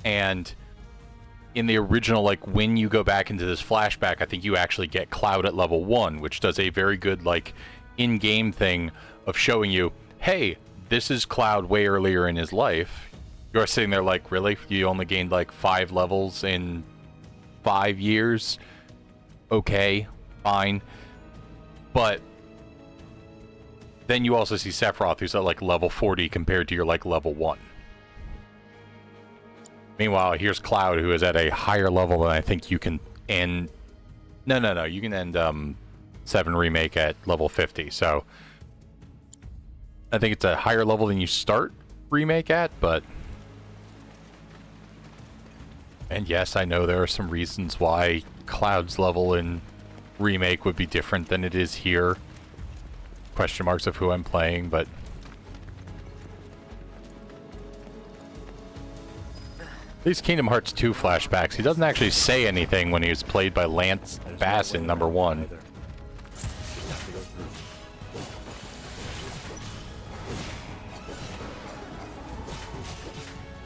And in the original, like, when you go back into this flashback, I think you actually get Cloud at level 1, which does a very good, like, in-game thing of showing you, hey, this is Cloud way earlier in his life. You're sitting there like, really? You only gained, like, 5 levels in 5 years? Okay, fine. But then you also see Sephiroth, who's at, like, level 40 compared to your, like, level 1. Meanwhile, here's Cloud, who is at a higher level than I think you can end... No. You can end 7 Remake at level 50, so... I think it's a higher level than you start Remake at, but... And yes, I know there are some reasons why Cloud's level in Remake would be different than it is here. Question marks of who I'm playing, but... These Kingdom Hearts 2 flashbacks, he doesn't actually say anything when he was played by Lance Bass in number 1.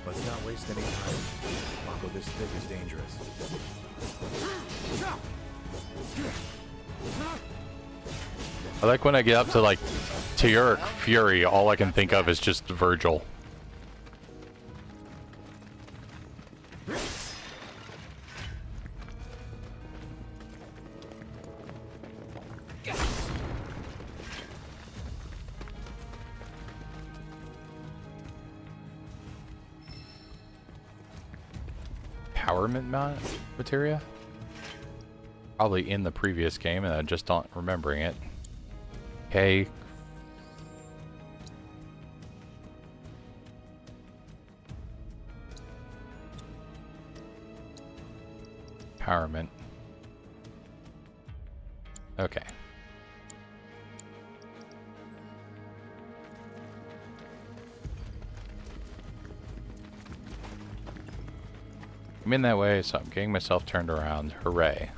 Let's not waste any time. Mako this thick is dangerous. I like when I get up to like Teuric Fury, all I can think of is just Virgil. Empowerment materia? Probably in the previous game and I just don't remembering it. Okay. Empowerment. Okay. I'm in that way, so I'm getting myself turned around. Hooray.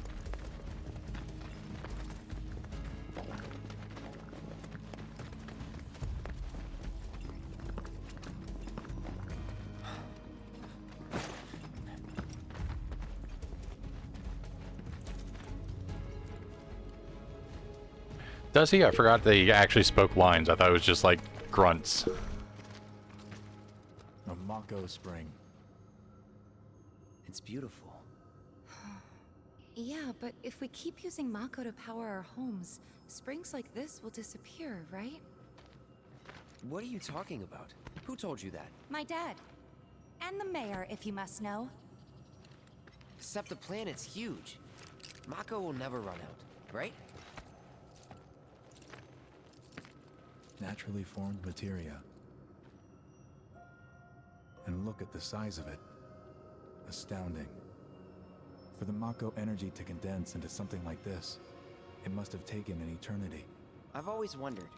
Does he? I forgot that he actually spoke lines. I thought it was just like grunts. A Mako spring. It's beautiful. Yeah, but if we keep using Mako to power our homes, springs like this will disappear, right? What are you talking about? Who told you that? My dad. And the mayor, if you must know. Except the planet's huge. Mako will never run out, right? Naturally formed materia. And look at the size of it. Astounding. For the Mako energy to condense into something like this, it must have taken an eternity. I've always wondered,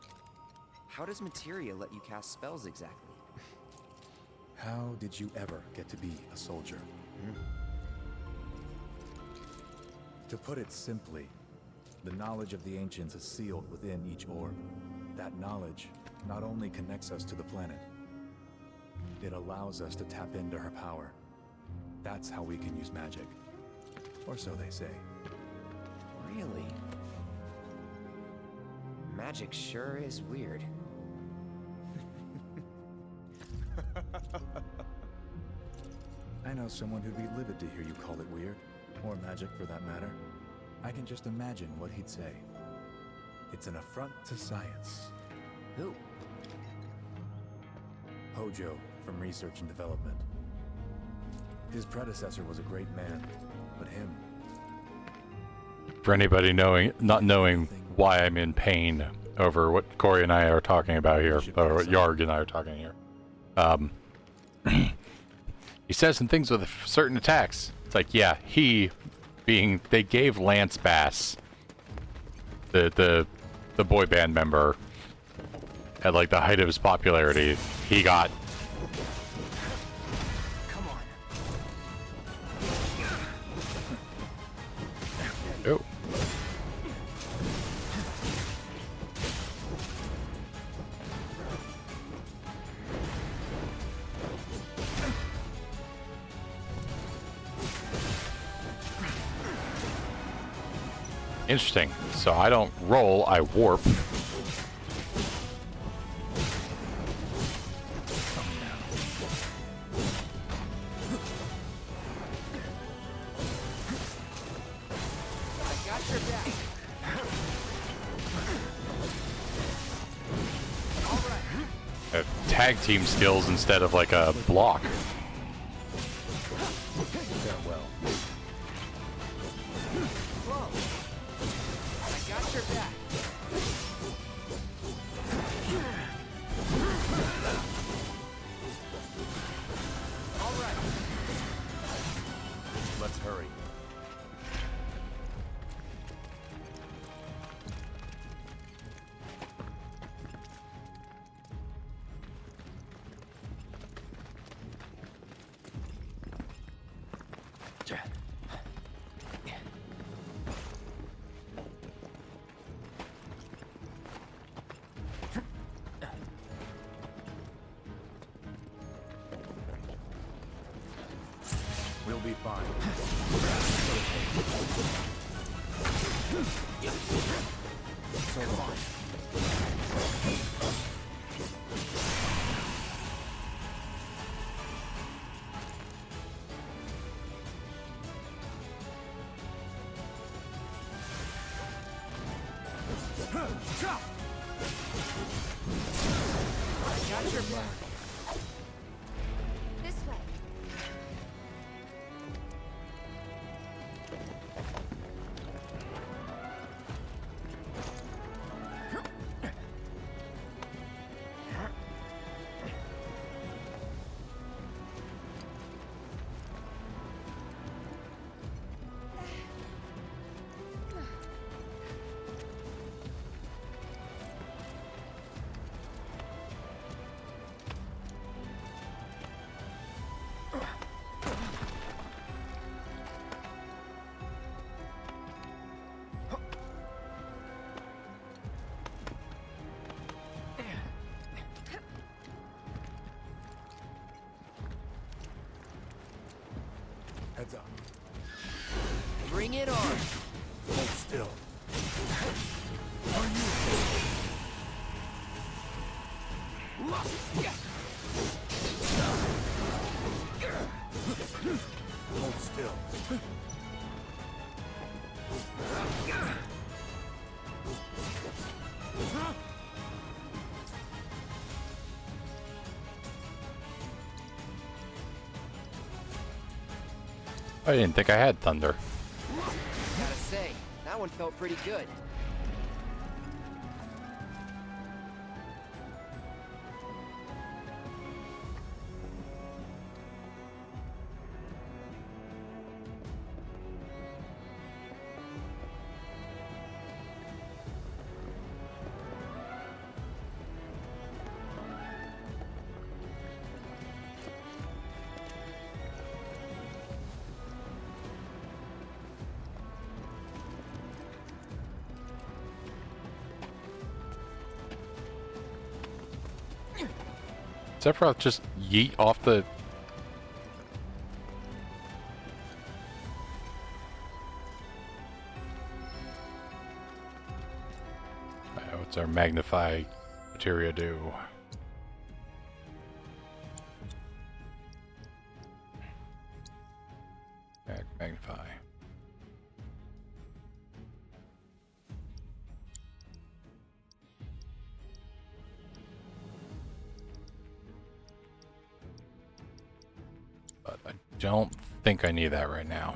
how does materia let you cast spells exactly? How did you ever get to be a soldier? To put it simply, the knowledge of the ancients is sealed within each orb. That knowledge not only connects us to the planet, it allows us to tap into her power. That's how we can use magic. Or so they say. Really? Magic sure is weird. I know someone who'd be livid to hear you call it weird, or magic for that matter. I can just imagine what he'd say. It's an affront to science. Who? Hojo, from Research and Development. His predecessor was a great man, but him... For anybody not knowing why I'm in pain over what Corey and I are talking about here, or what Yarg and I are talking here. He says some things with certain attacks. It's like, yeah, they gave Lance Bass, the boy band member, at like the height of his popularity, he got... Come on. Oh. Interesting. So I don't roll, I warp. Tag team skills instead of like a block. Farewell. I got your back. All right. Let's hurry. be fine. So long. I got your back. This way. Heads up. Bring it on. Hold still. Hold still. I didn't think I had thunder. Gotta say, that one felt pretty good. Sephiroth just yeet off the... What's our magnify materia do? Magnify. But I don't think I need that right now.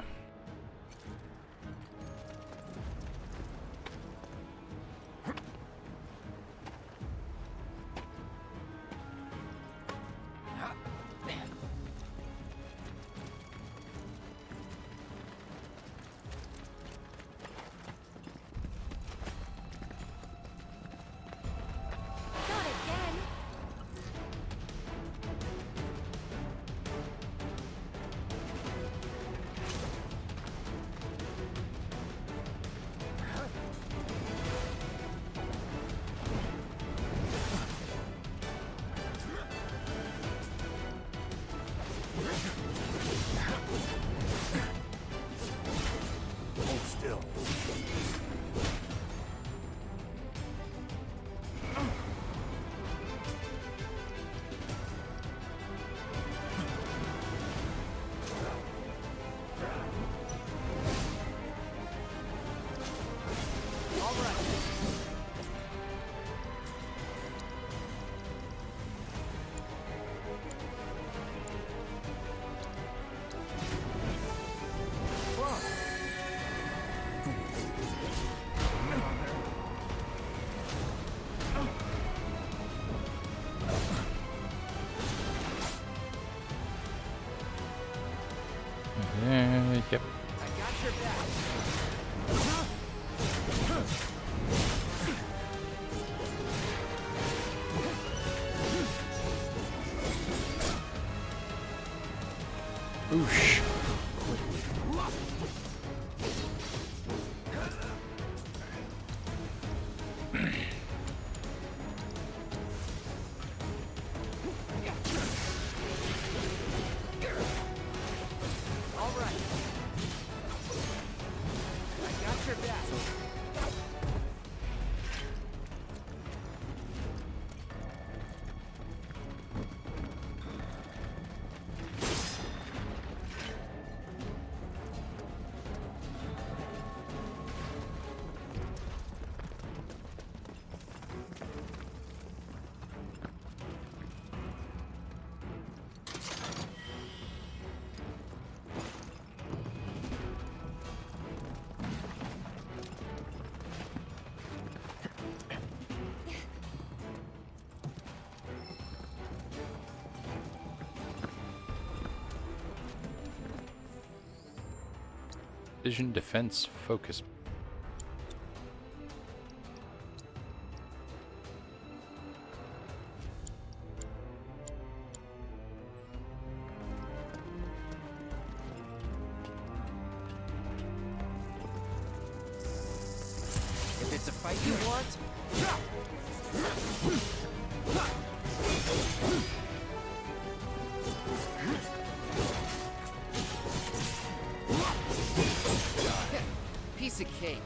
Not again. Hold still. All right. Yep. I got your back. Oosh. All right. Vision defense focus. If it's a fight you want, piece of cake.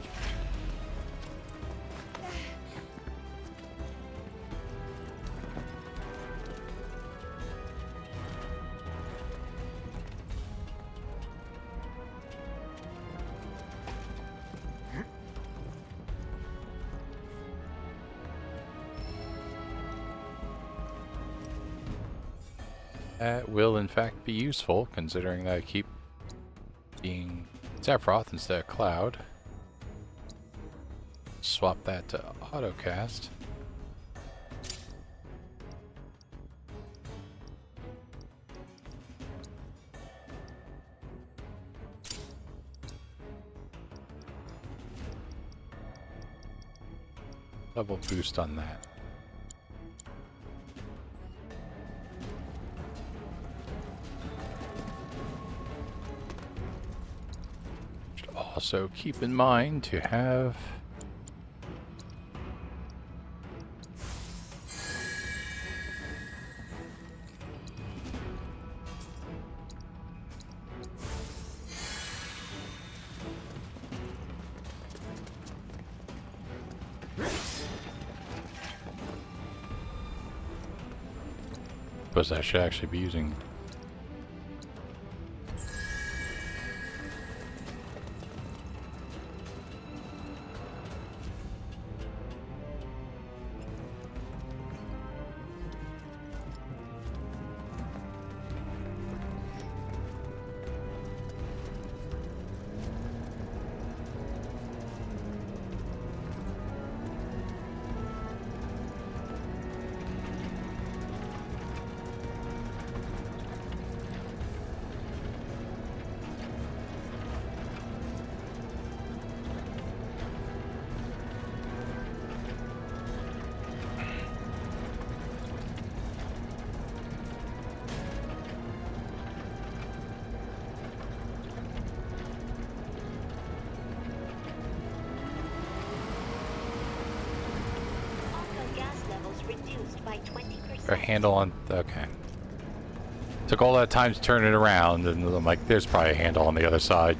That will in fact be useful, considering that I keep being Sephiroth instead of Cloud. Swap that to autocast. Double boost on that. Should also keep in mind to have suppose I should actually be using a handle on. Okay. Took all that time to turn it around, and I'm like, there's probably a handle on the other side.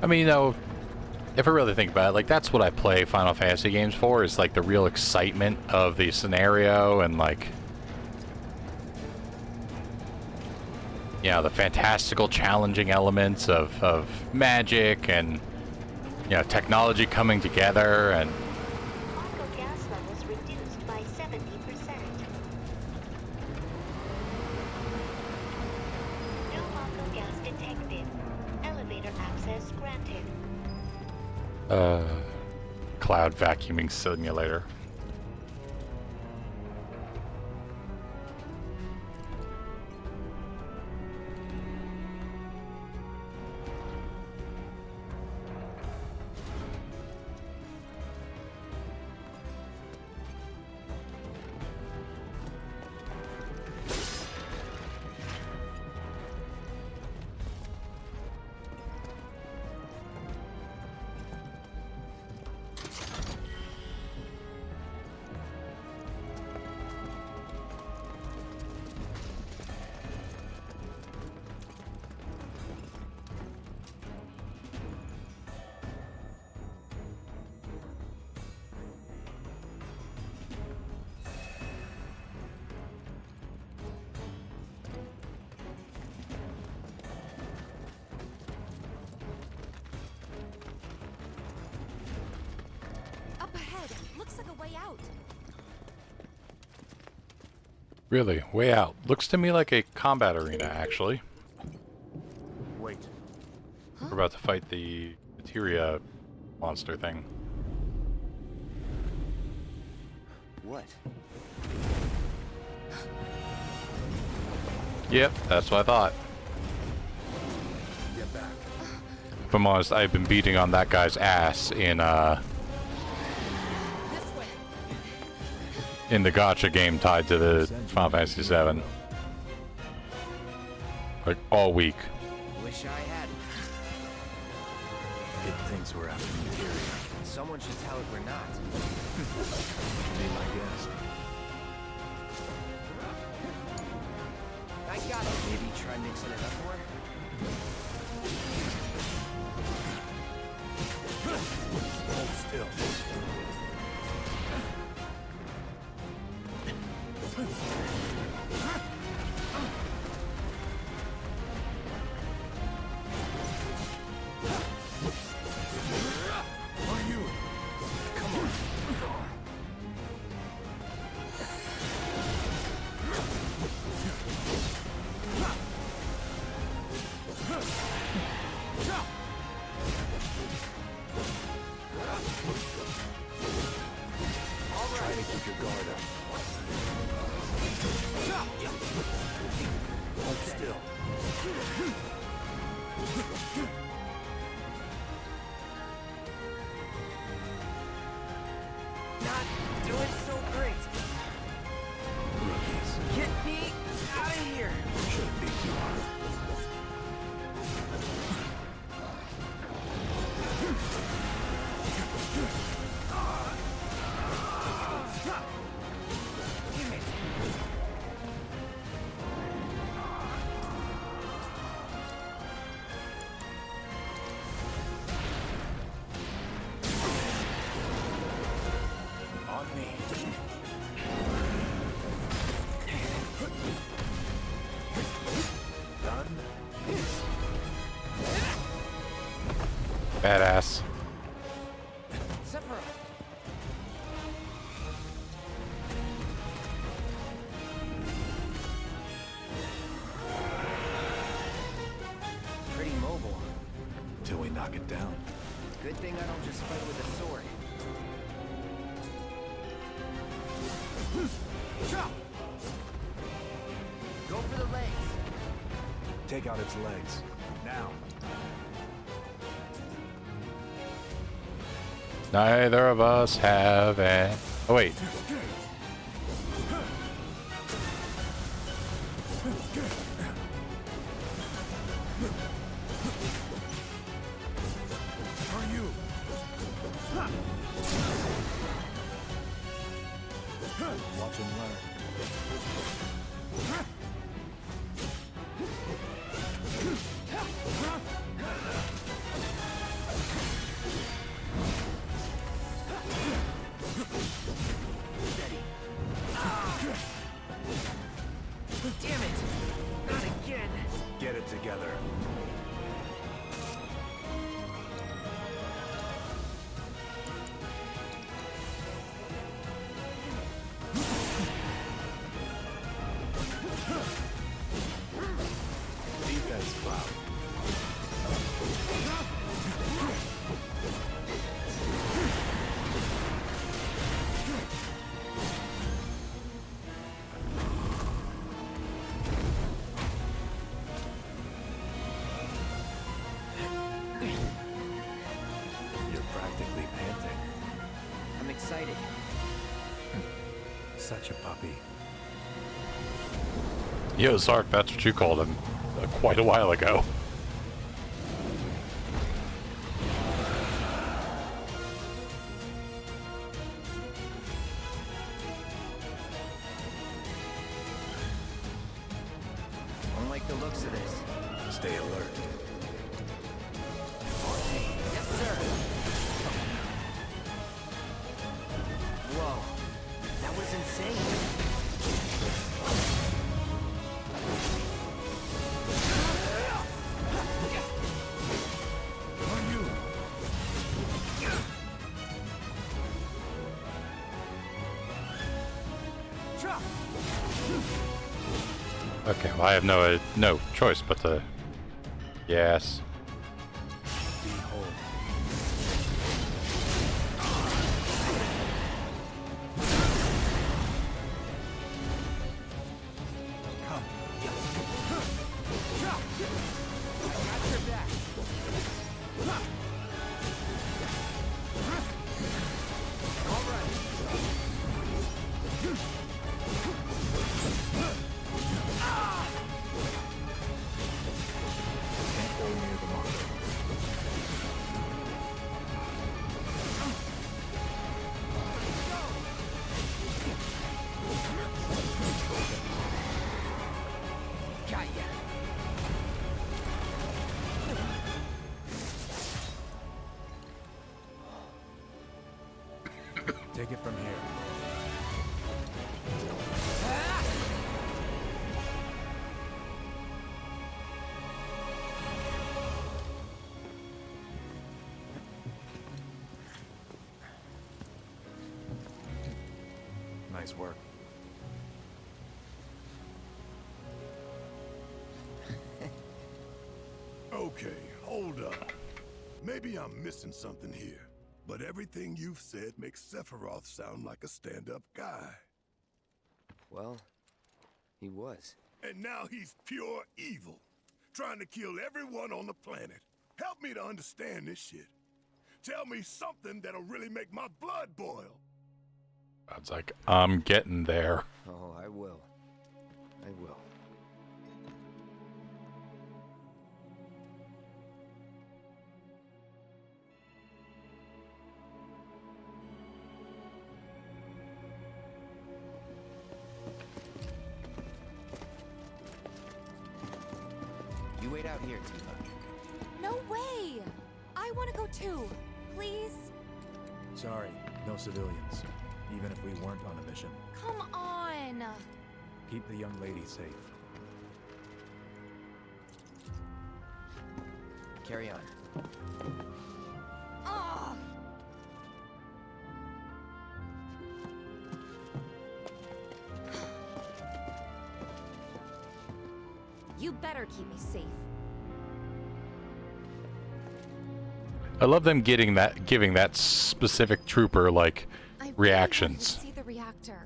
I mean, you know, if I really think about it, like, that's what I play Final Fantasy games for, is, like, the real excitement of the scenario and, like, you know, the fantastical, challenging elements of magic and, you know, technology coming together and... Gas levels reduced by 70%. No Mako gas detected. Elevator access granted. Cloud vacuuming simulator. way out. Really? Way out. Looks to me like a combat arena, actually. Wait. We're about to fight the materia monster thing. What? Yep, that's what I thought. Get back. If I'm honest, I've been beating on that guy's ass in the gacha game tied to the Final Fantasy VII. Like, all week. Wish I had it. It thinks we're after materia. Someone should tell it we're not. Be my guest. I got it. Maybe try mixing it up more? Hold still. On you. Come on. Try to keep your guard up. Hold still. Not doing so great. Rookies. Get me out of here. Shouldn't be too hard. On me. Done. Badass. Sephiroth. Pretty mobile. Till we knock it down. Good thing I don't just fight with a sword. Go for the legs. Take out its legs. Now. Neither of us have a... Oh, wait. Are you? Watch and learn. Damn it! Not again! Get it together. Defense cloud. You're practically panting. I'm excited. Such a puppy. Yo, Zark, that's what you called him quite a while ago. I don't like the looks of this. Stay alert. Yes, sir. Whoa. That was insane. On you. Okay, well I have no choice but to... Yes. Behold. Take it from here. Nice work. Okay, hold up. Maybe I'm missing something here. But everything you've said makes Sephiroth sound like a stand-up guy. Well, he was. And now he's pure evil, trying to kill everyone on the planet. Help me to understand this shit. Tell me something that'll really make my blood boil. God's like, I'm getting there. Oh, I will. I will. You wait out here, Tifa. No way! I want to go too. Please? Sorry, no civilians. Even if we weren't on a mission. Come on! Keep the young lady safe. Carry on. Ugh! You better keep me safe. I love them giving that specific trooper like reactions. See the reactor.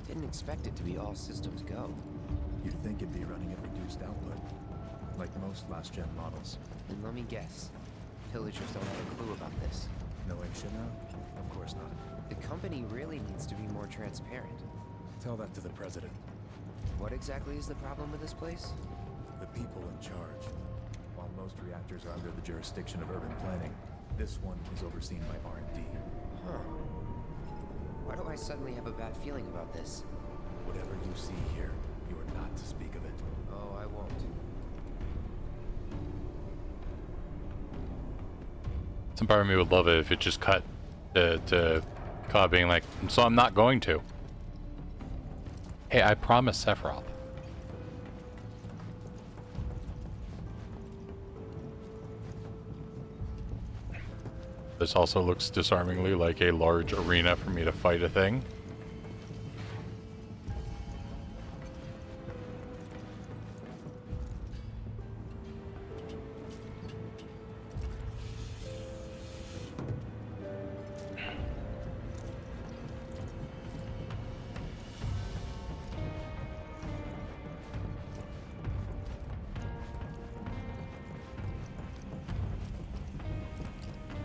Didn't expect it to be all systems go. You'd think it'd be running at reduced output, like most last-gen models. And let me guess, villagers don't have a clue about this. No Shina? Of course not. The company really needs to be more transparent. Tell that to the president. What exactly is the problem with this place? The people in charge. While most reactors are under the jurisdiction of urban planning, this one is overseen by R&D. Huh. Why do I suddenly have a bad feeling about this? Whatever you see here, you are not to speak of it. Oh, I won't. Some part of me would love it if it just cut to Cobb being like, so I'm not going to. Hey, I promised Sephiroth. This also looks disarmingly like a large arena for me to fight a thing.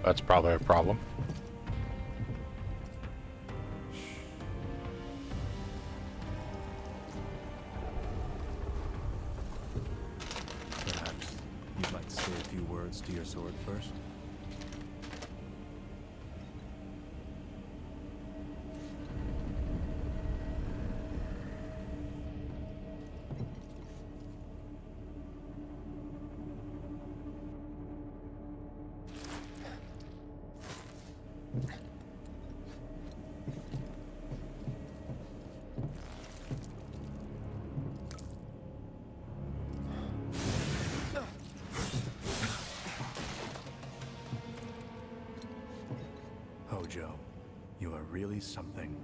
That's probably a problem. Perhaps you'd like to say a few words to your sword first? release something.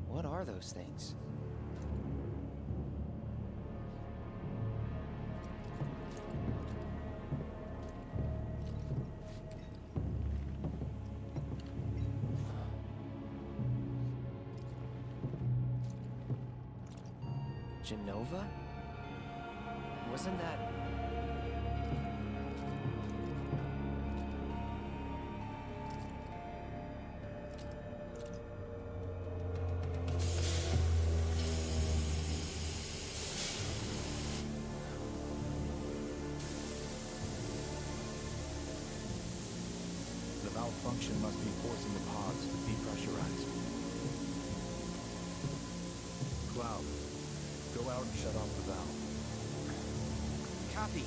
What are those things? Genova? Wasn't that... The malfunction must be forcing the pods to depressurize. Cloud, go out and shut off the valve. Copy.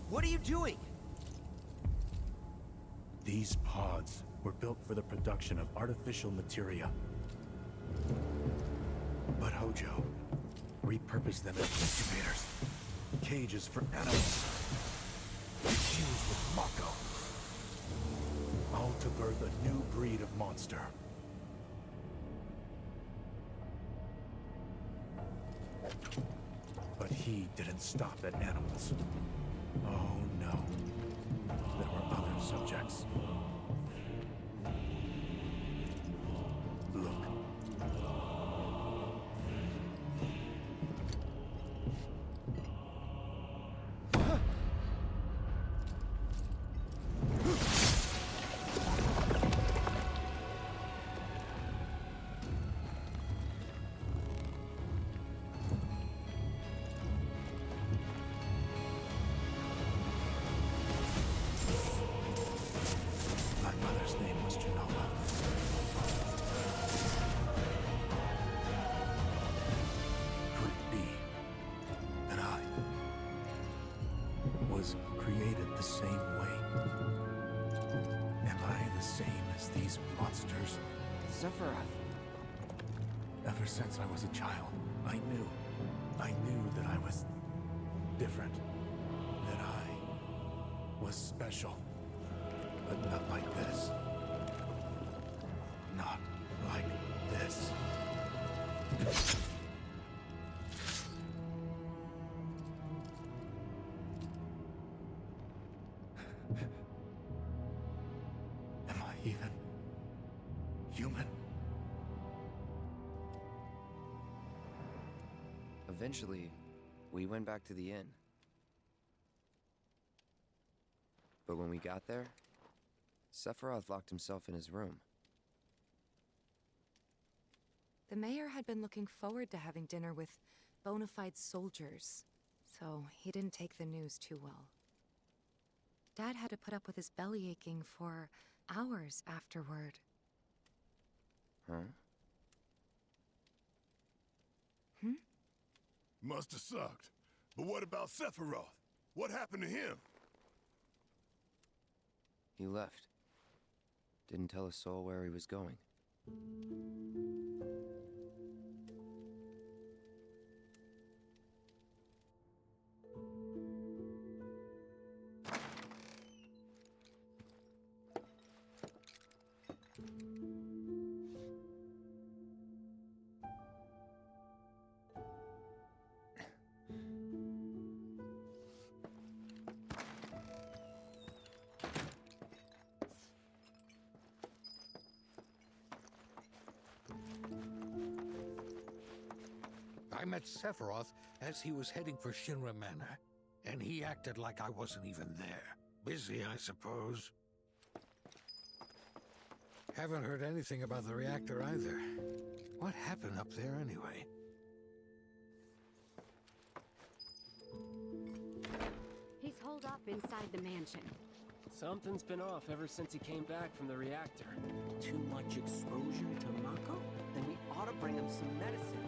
What are you doing? These pods were built for the production of artificial materia. But Hojo repurposed them as incubators, cages for animals, infused with Mako, all to birth a new breed of monster. But he didn't stop at animals. Oh no. There were other subjects. Look. My mother's name was Genova. Could it be that I was created the same way? Am I the same as these monsters? Sephiroth. Ever since I was a child, I knew that I was different, that I was special, but not like this. Not like this. Am I even human? Eventually, we went back to the inn. But when we got there, Sephiroth locked himself in his room. The mayor had been looking forward to having dinner with bona fide soldiers, so he didn't take the news too well. Dad had to put up with his belly aching for hours afterward. Huh? Must have sucked. But what about Sephiroth? What happened to him? He left. Didn't tell a soul where he was going. I met Sephiroth as he was heading for Shinra Manor, and he acted like I wasn't even there. Busy, I suppose. Haven't heard anything about the reactor either. What happened up there anyway? He's holed up inside the mansion. Something's been off ever since he came back from the reactor. Too much exposure to Mako? Then we ought to bring him some medicine.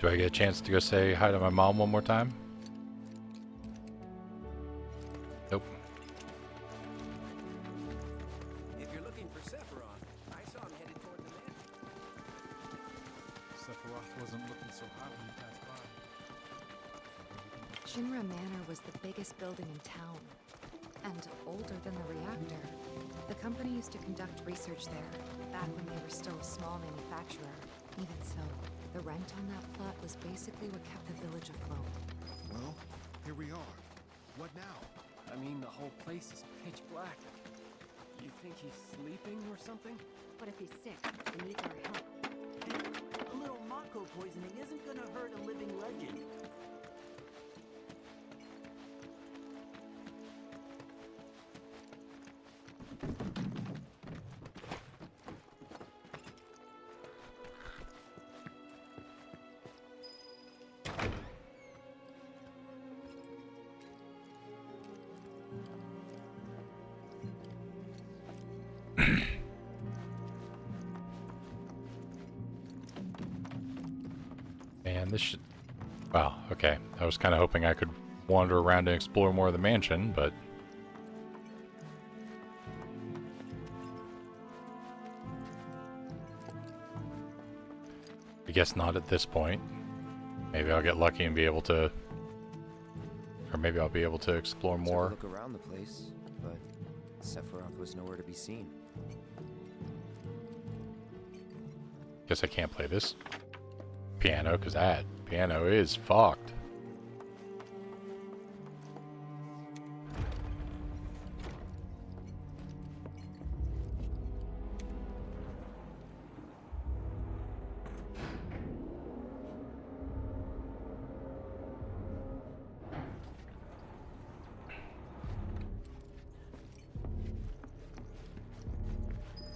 Do I get a chance to go say hi to my mom one more time? Nope. If you're looking for Sephiroth, I saw him headed toward the mansion. Sephiroth wasn't looking so hot when he passed by. Shinra Manor was the biggest building in town, and older than the reactor. The company used to conduct research there, back when they were still a small manufacturer. Even so, the rent on that plot was basically what kept the village afloat. Well, here we are. What now? I mean, the whole place is pitch black. You think he's sleeping or something? What if he's sick and needs our help? A little Mako poisoning isn't gonna hurt a living legend. Man, this should... Wow, okay. I was kind of hoping I could wander around and explore more of the mansion, but... I guess not at this point. Maybe I'll get lucky and be able to... Or maybe I'll be able to explore more. Look around the place, but Sephiroth was nowhere to be seen. Guess I can't play this piano, because that piano is fucked.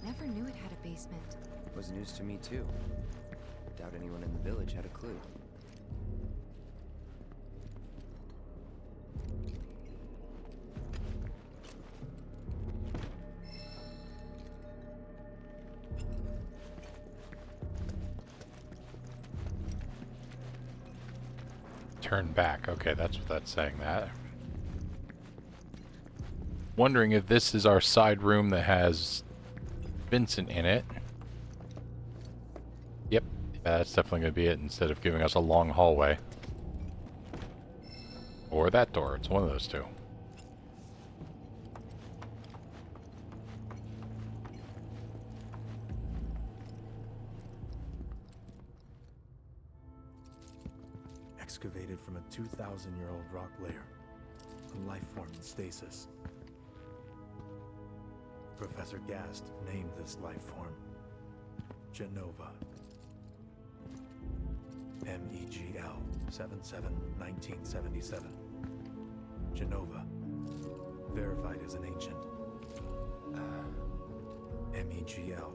Never knew it had a basement. Was news to me too. Doubt anyone in the village had a clue. Turn back. Okay, that's what that's saying, that. Wondering if this is our side room that has Vincent in it. Yep, that's definitely going to be it, instead of giving us a long hallway. Or that door, it's one of those two. Excavated from a 2,000-year-old rock layer, a life form in stasis. Professor Gast named this life form Genova. MEGL 77-1977. Genova. Verified as an ancient. MEGL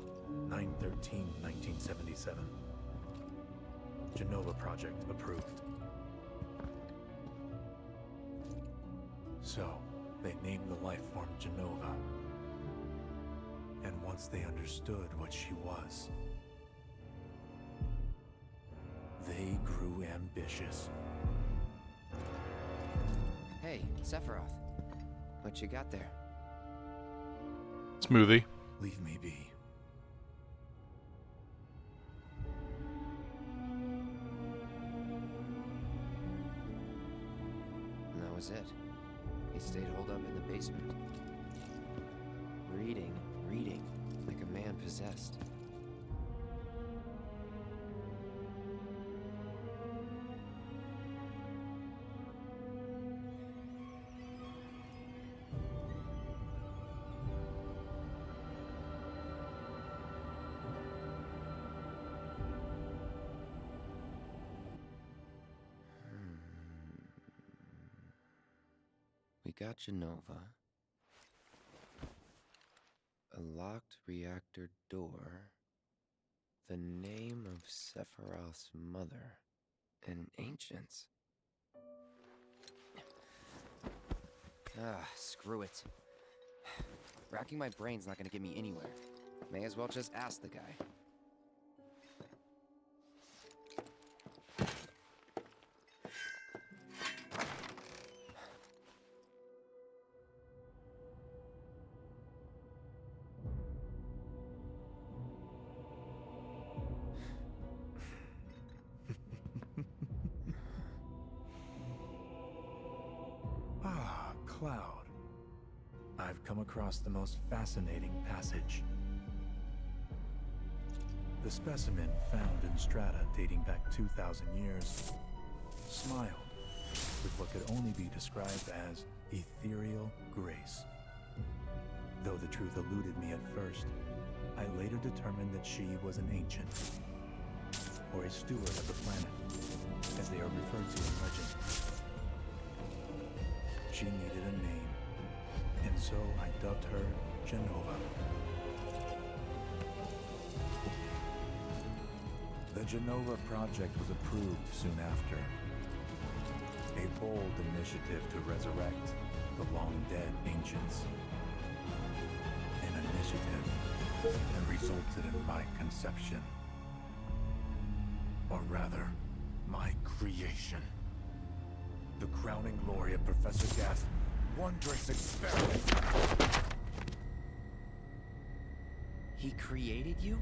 9/13/1977. Genova project approved. So, they named the life form Genova. And once they understood what she was, they grew ambitious. Hey, Sephiroth. What you got there? Smoothie. Leave me be. And that was it. He stayed holed up in the basement. Reading, like a man possessed. We got Genova. A locked reactor door. The name of Sephiroth's mother. And ancients. Screw it. Racking my brain's not gonna get me anywhere. May as well just ask the guy. Cloud. I've come across the most fascinating passage. The specimen found in strata dating back 2,000 years smiled with what could only be described as ethereal grace. Though the truth eluded me at first, I later determined that she was an ancient, or a steward of the planet, as they are referred to in legend. She needed a name, and so I dubbed her Genova. The Genova project was approved soon after. A bold initiative to resurrect the long-dead ancients. An initiative that resulted in my conception. Or rather, my creation. The crowning glory of Professor Gasp's wondrous experiment. He created you?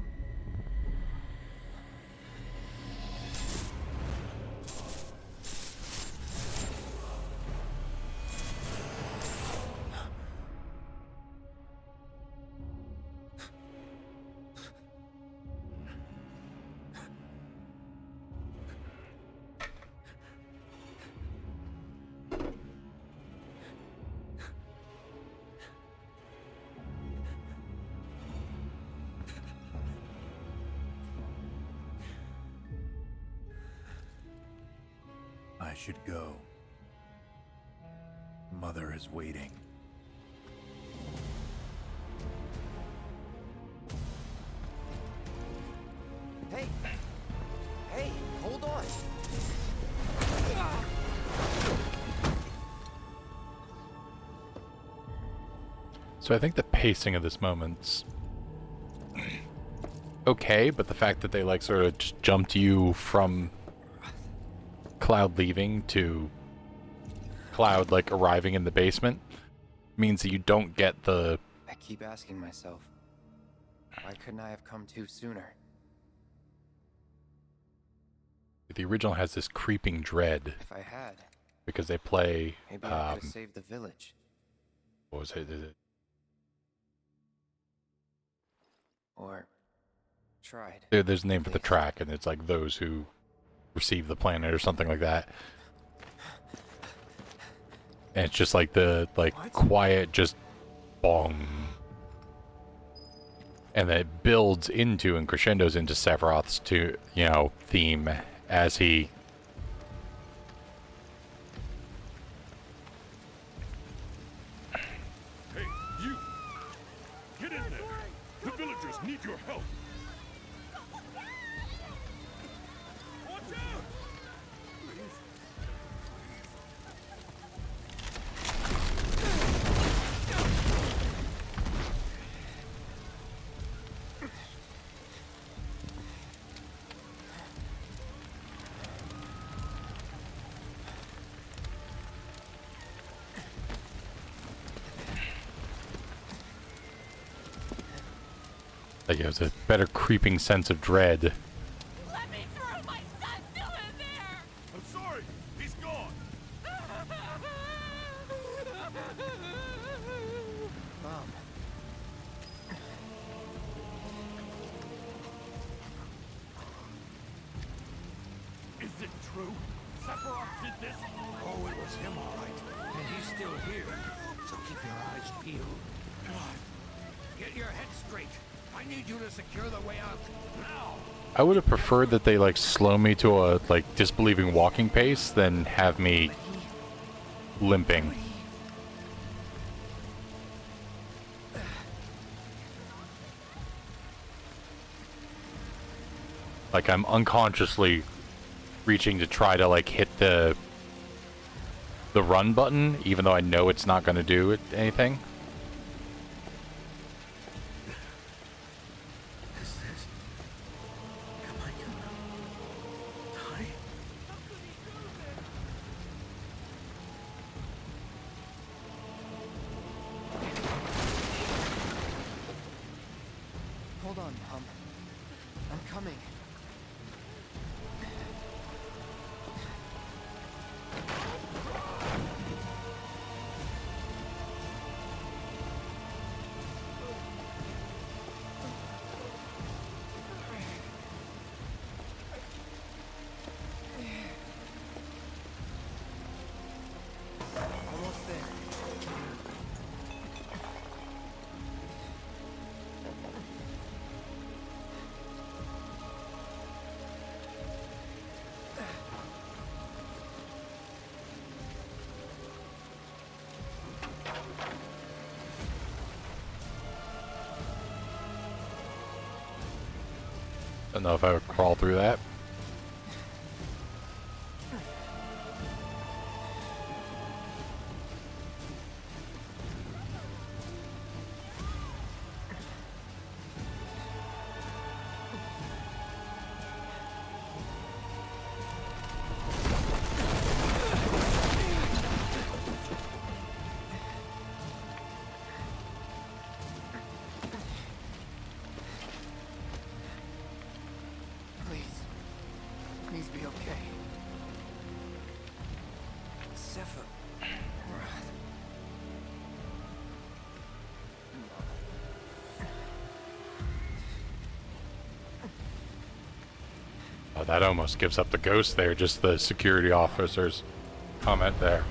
I should go. Mother is waiting. Hey! Hey, hold on! So I think the pacing of this moment's okay, but the fact that they like sort of just jumped you from Cloud leaving to Cloud like arriving in the basement means that you don't get the... I keep asking myself, why couldn't I have come to sooner? The original has this creeping dread. If I had, because they play... maybe I could have saved the village. What was it? Is it? Or tried. There's a name for the track, and it's like those who receive the planet or something like that. And it's just like the quiet just bong. And then it builds into and crescendos into Sephiroth's theme as he Hey, you! Get in there! The villagers need your help! Watch out! like it was a better creeping sense of dread. Let me through! My son's still in there! I'm sorry! He's gone! Mom. Is it true? Sephiroth did this? Oh, it was him, all right. And he's still here. So keep your eyes peeled. Get your head straight. I need you to secure the way out. Now! I would have preferred that they like slow me to a like disbelieving walking pace than have me limping. Like I'm unconsciously reaching to try to like hit the run button, even though I know it's not going to do anything. Hold on, Mom. I'm coming. Almost there. Don't know if I would crawl through that. Please be okay. Sephiroth. Oh, that almost gives up the ghost there, just the security officer's comment there.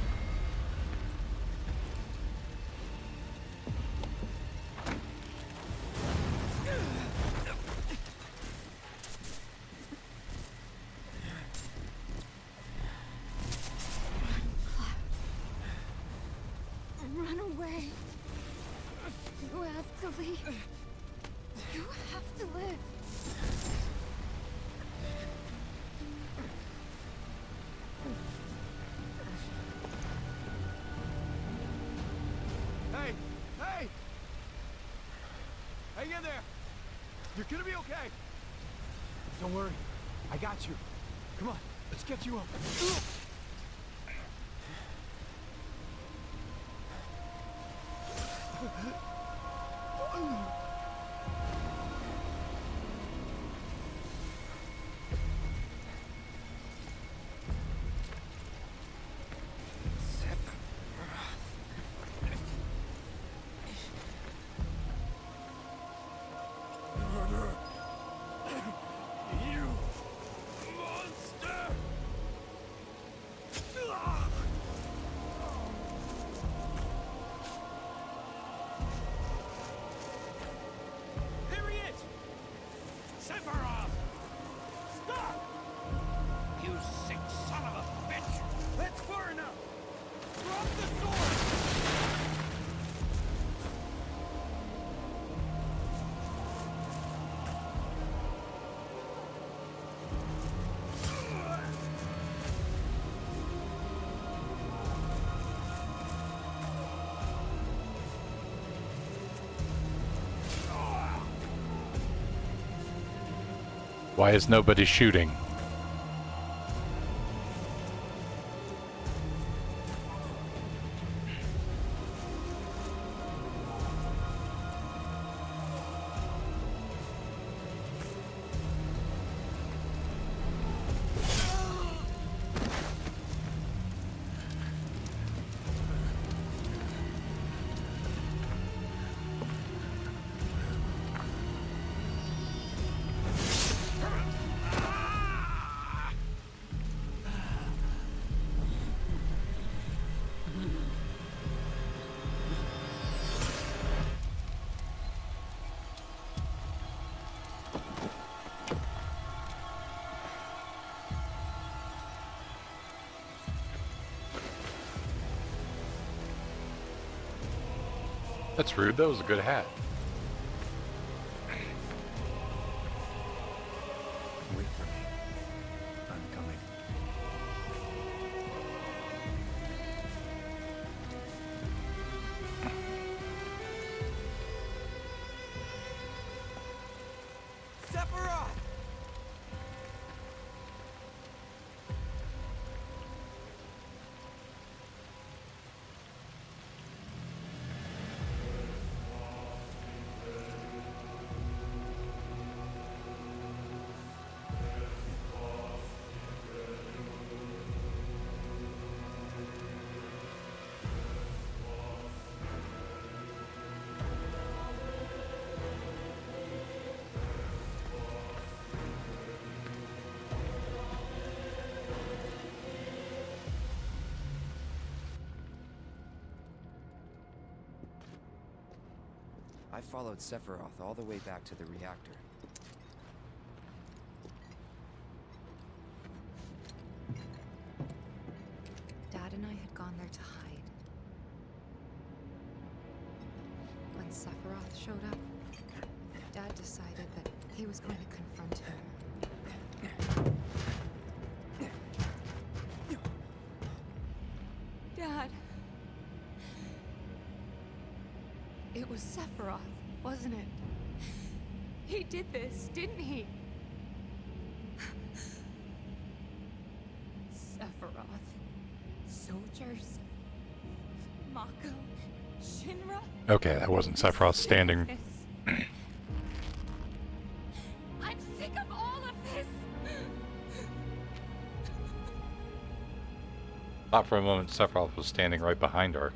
Run away. You have to leave. You have to live. Hey! Hey! Hang in there! You're gonna be okay! Don't worry. I got you. Come on, let's get you up. Here he is! Sephiroth! Stop! You sick son of a bitch! That's far enough! Drop the sword! Why is nobody shooting? That's rude. That was a good hat. Wait I followed Sephiroth all the way back to the reactor. Dad and I had gone there to hide. When Sephiroth showed up, Dad decided that he was going to confront him. Dad! It was Sephiroth, wasn't it? He did this, didn't he? Sephiroth. Soldiers. Mako. Shinra. Okay, that wasn't Sephiroth standing. I'm sick of all of this! Thought for a moment Sephiroth was standing right behind her.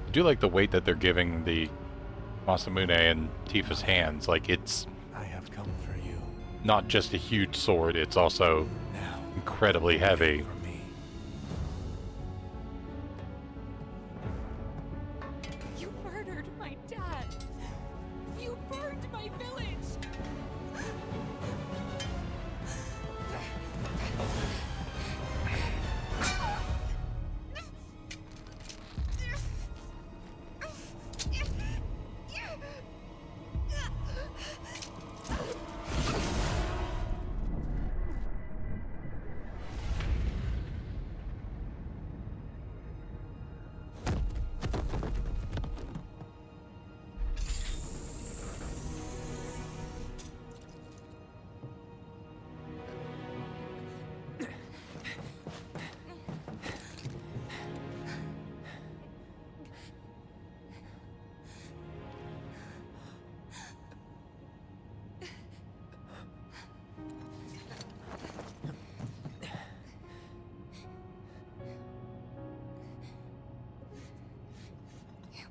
I do like the weight that they're giving the Masamune and Tifa's hands. Like, it's I have come for you. Not just a huge sword, it's also incredibly heavy. You murdered my dad! You burned my village!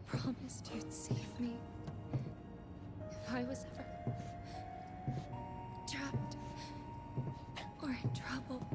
Promised you'd save me if I was ever trapped or in trouble.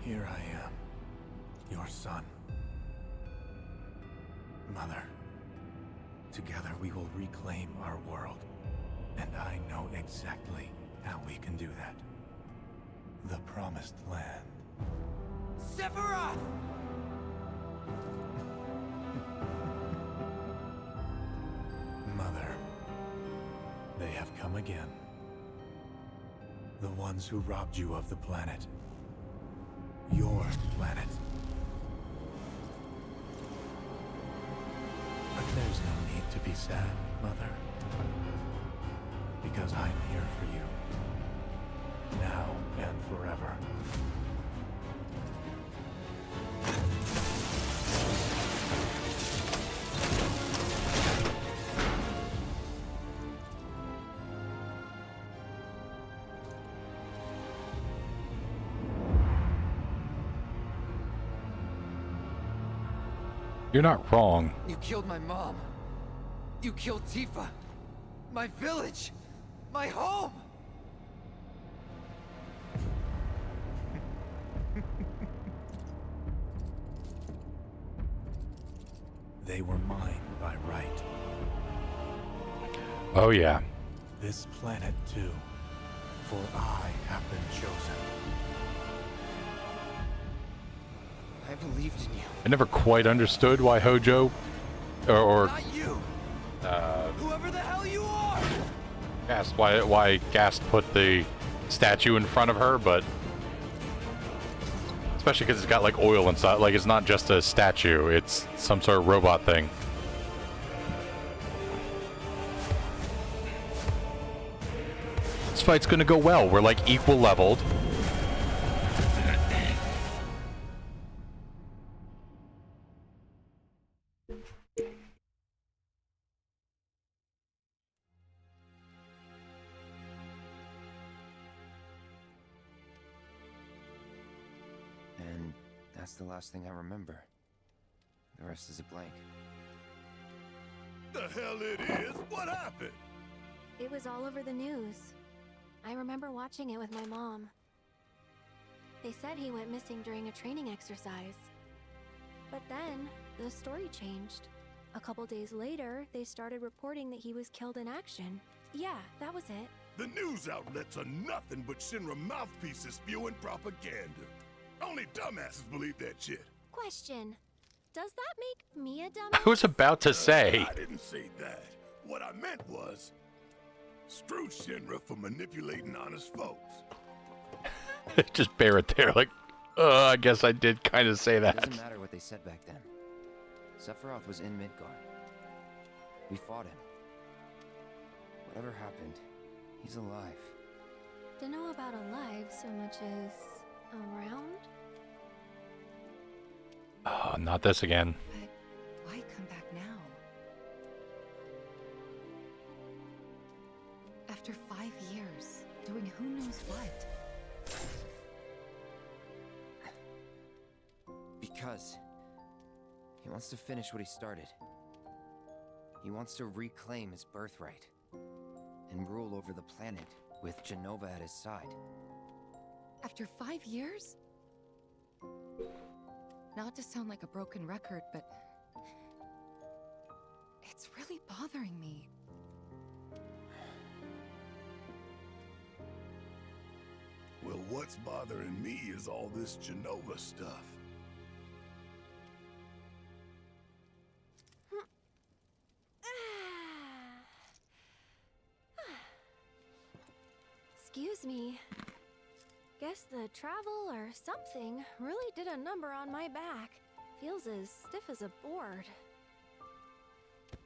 Here I am, your son. Mother, together we will reclaim our world. And I know exactly how we can do that. The Promised Land. Sephiroth! Mother, they have come again. The ones who robbed you of the planet. Your planet. But there's no need to be sad, Mother. Because I'm here for you. Now and forever. You're not wrong. You killed my mom. You killed Tifa. My village. My home. They were mine by right. Oh yeah. This planet too. For I have been chosen. I believed in you. I never quite understood why Hojo, or Not you. Whoever the hell you Gast, why Gast put the statue in front of her, but especially because it's got like oil inside. Like it's not just a statue; it's some sort of robot thing. This fight's gonna go well. We're like equal leveled. And that's the last thing I remember. The rest is a blank. The hell it is? What happened? It was all over the news. I remember watching it with my mom. They said he went missing during a training exercise. But then, the story changed. A couple days later, they started reporting that he was killed in action. Yeah, that was it. The news outlets are nothing but Shinra mouthpieces spewing propaganda. Only dumbasses believe that shit. Question. Does that make me a dumbass? I was about to say. I didn't say that. What I meant was, screw Shinra for manipulating honest folks. Just bear it there, like, I guess I did kind of say that. It doesn't matter what they said back then. Sephiroth was in Midgar. We fought him. Whatever happened, he's alive. Don't know about alive so much as around? Oh, not this again. But why come back now? After 5 years, doing who knows what? Because he wants to finish what he started. He wants to reclaim his birthright and rule over the planet with Jenova at his side. After 5 years? Not to sound like a broken record, but it's really bothering me. Well, what's bothering me is all this Jenova stuff. Excuse me. Guess the travel or something really did a number on my back. Feels as stiff as a board.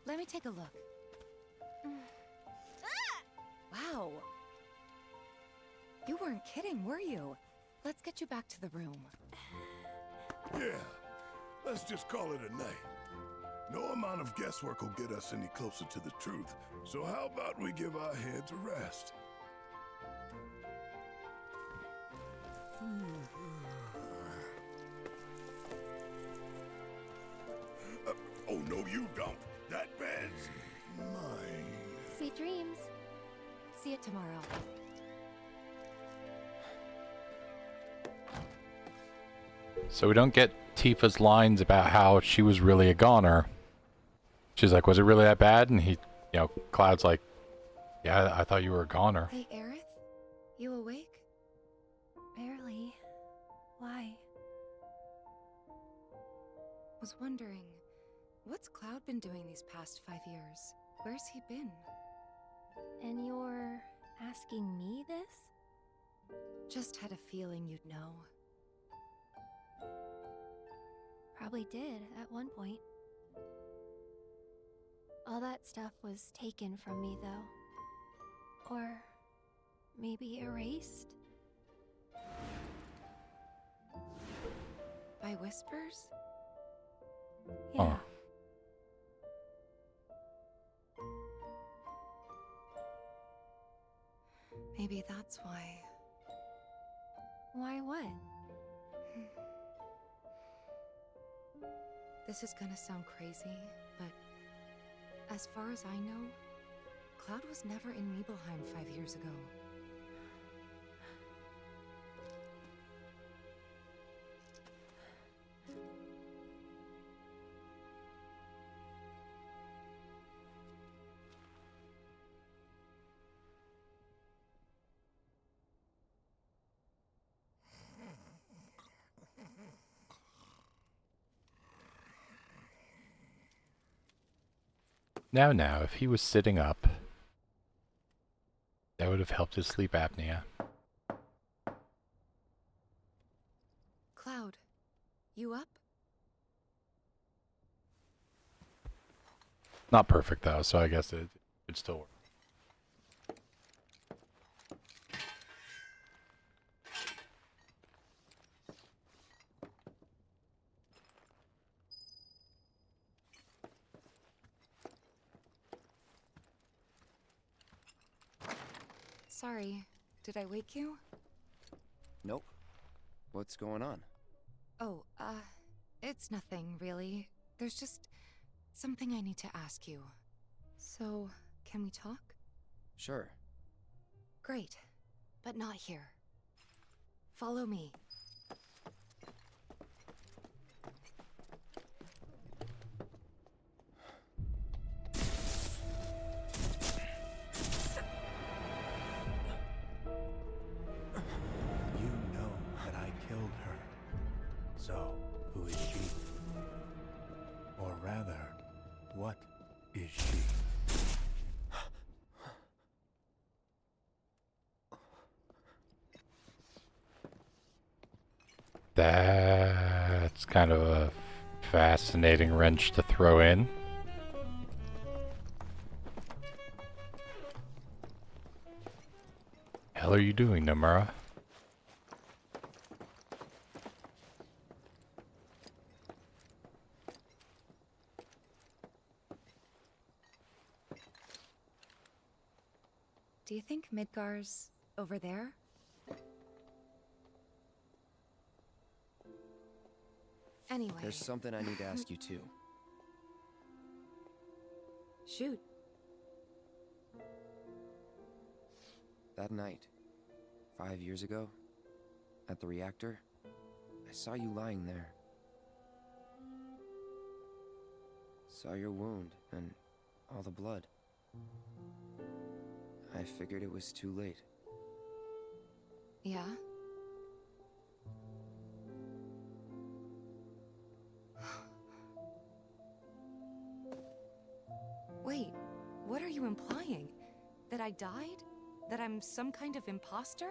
Let me take a look. Wow. You weren't kidding, were you? Let's get you back to the room. Yeah, let's just call it a night. No amount of guesswork will get us any closer to the truth, so how about we give our heads a rest? Oh, no, you don't. That bed's mine. Sweet dreams. See you tomorrow. So we don't get Tifa's lines about how she was really a goner. She's like, was it really that bad? And he, you know, Cloud's like, yeah, I thought you were a goner. Hey, Aerith? You awake? Barely. Why? Was wondering, what's Cloud been doing these past 5 years? Where's he been? And you're asking me this? Just had a feeling you'd know. Probably did at one point. All that stuff was taken from me, though. Or maybe erased? By whispers? Yeah. Oh. Maybe that's why. Why what? This is gonna sound crazy, but as far as I know, Cloud was never in Nibelheim 5 years ago. Now, if he was sitting up. That would have helped his sleep apnea. Cloud, you up? Not perfect though, so I guess it still work. Sorry, did I wake you? Nope. What's going on? Oh, it's nothing, really. There's just something I need to ask you. So, can we talk? Sure. Great, but not here. Follow me. You know that I killed her. So, who is she? Or rather, what is she? That's kind of a fascinating wrench to throw in. Hell are you doing, Nomura? Do you think Midgar's over there? Anyway. There's something I need to ask you too. Shoot. That night, 5 years ago, at the reactor, I saw you lying there. Saw your wound and all the blood. I figured it was too late. Yeah? Wait, what are you implying? That I died? That I'm some kind of imposter?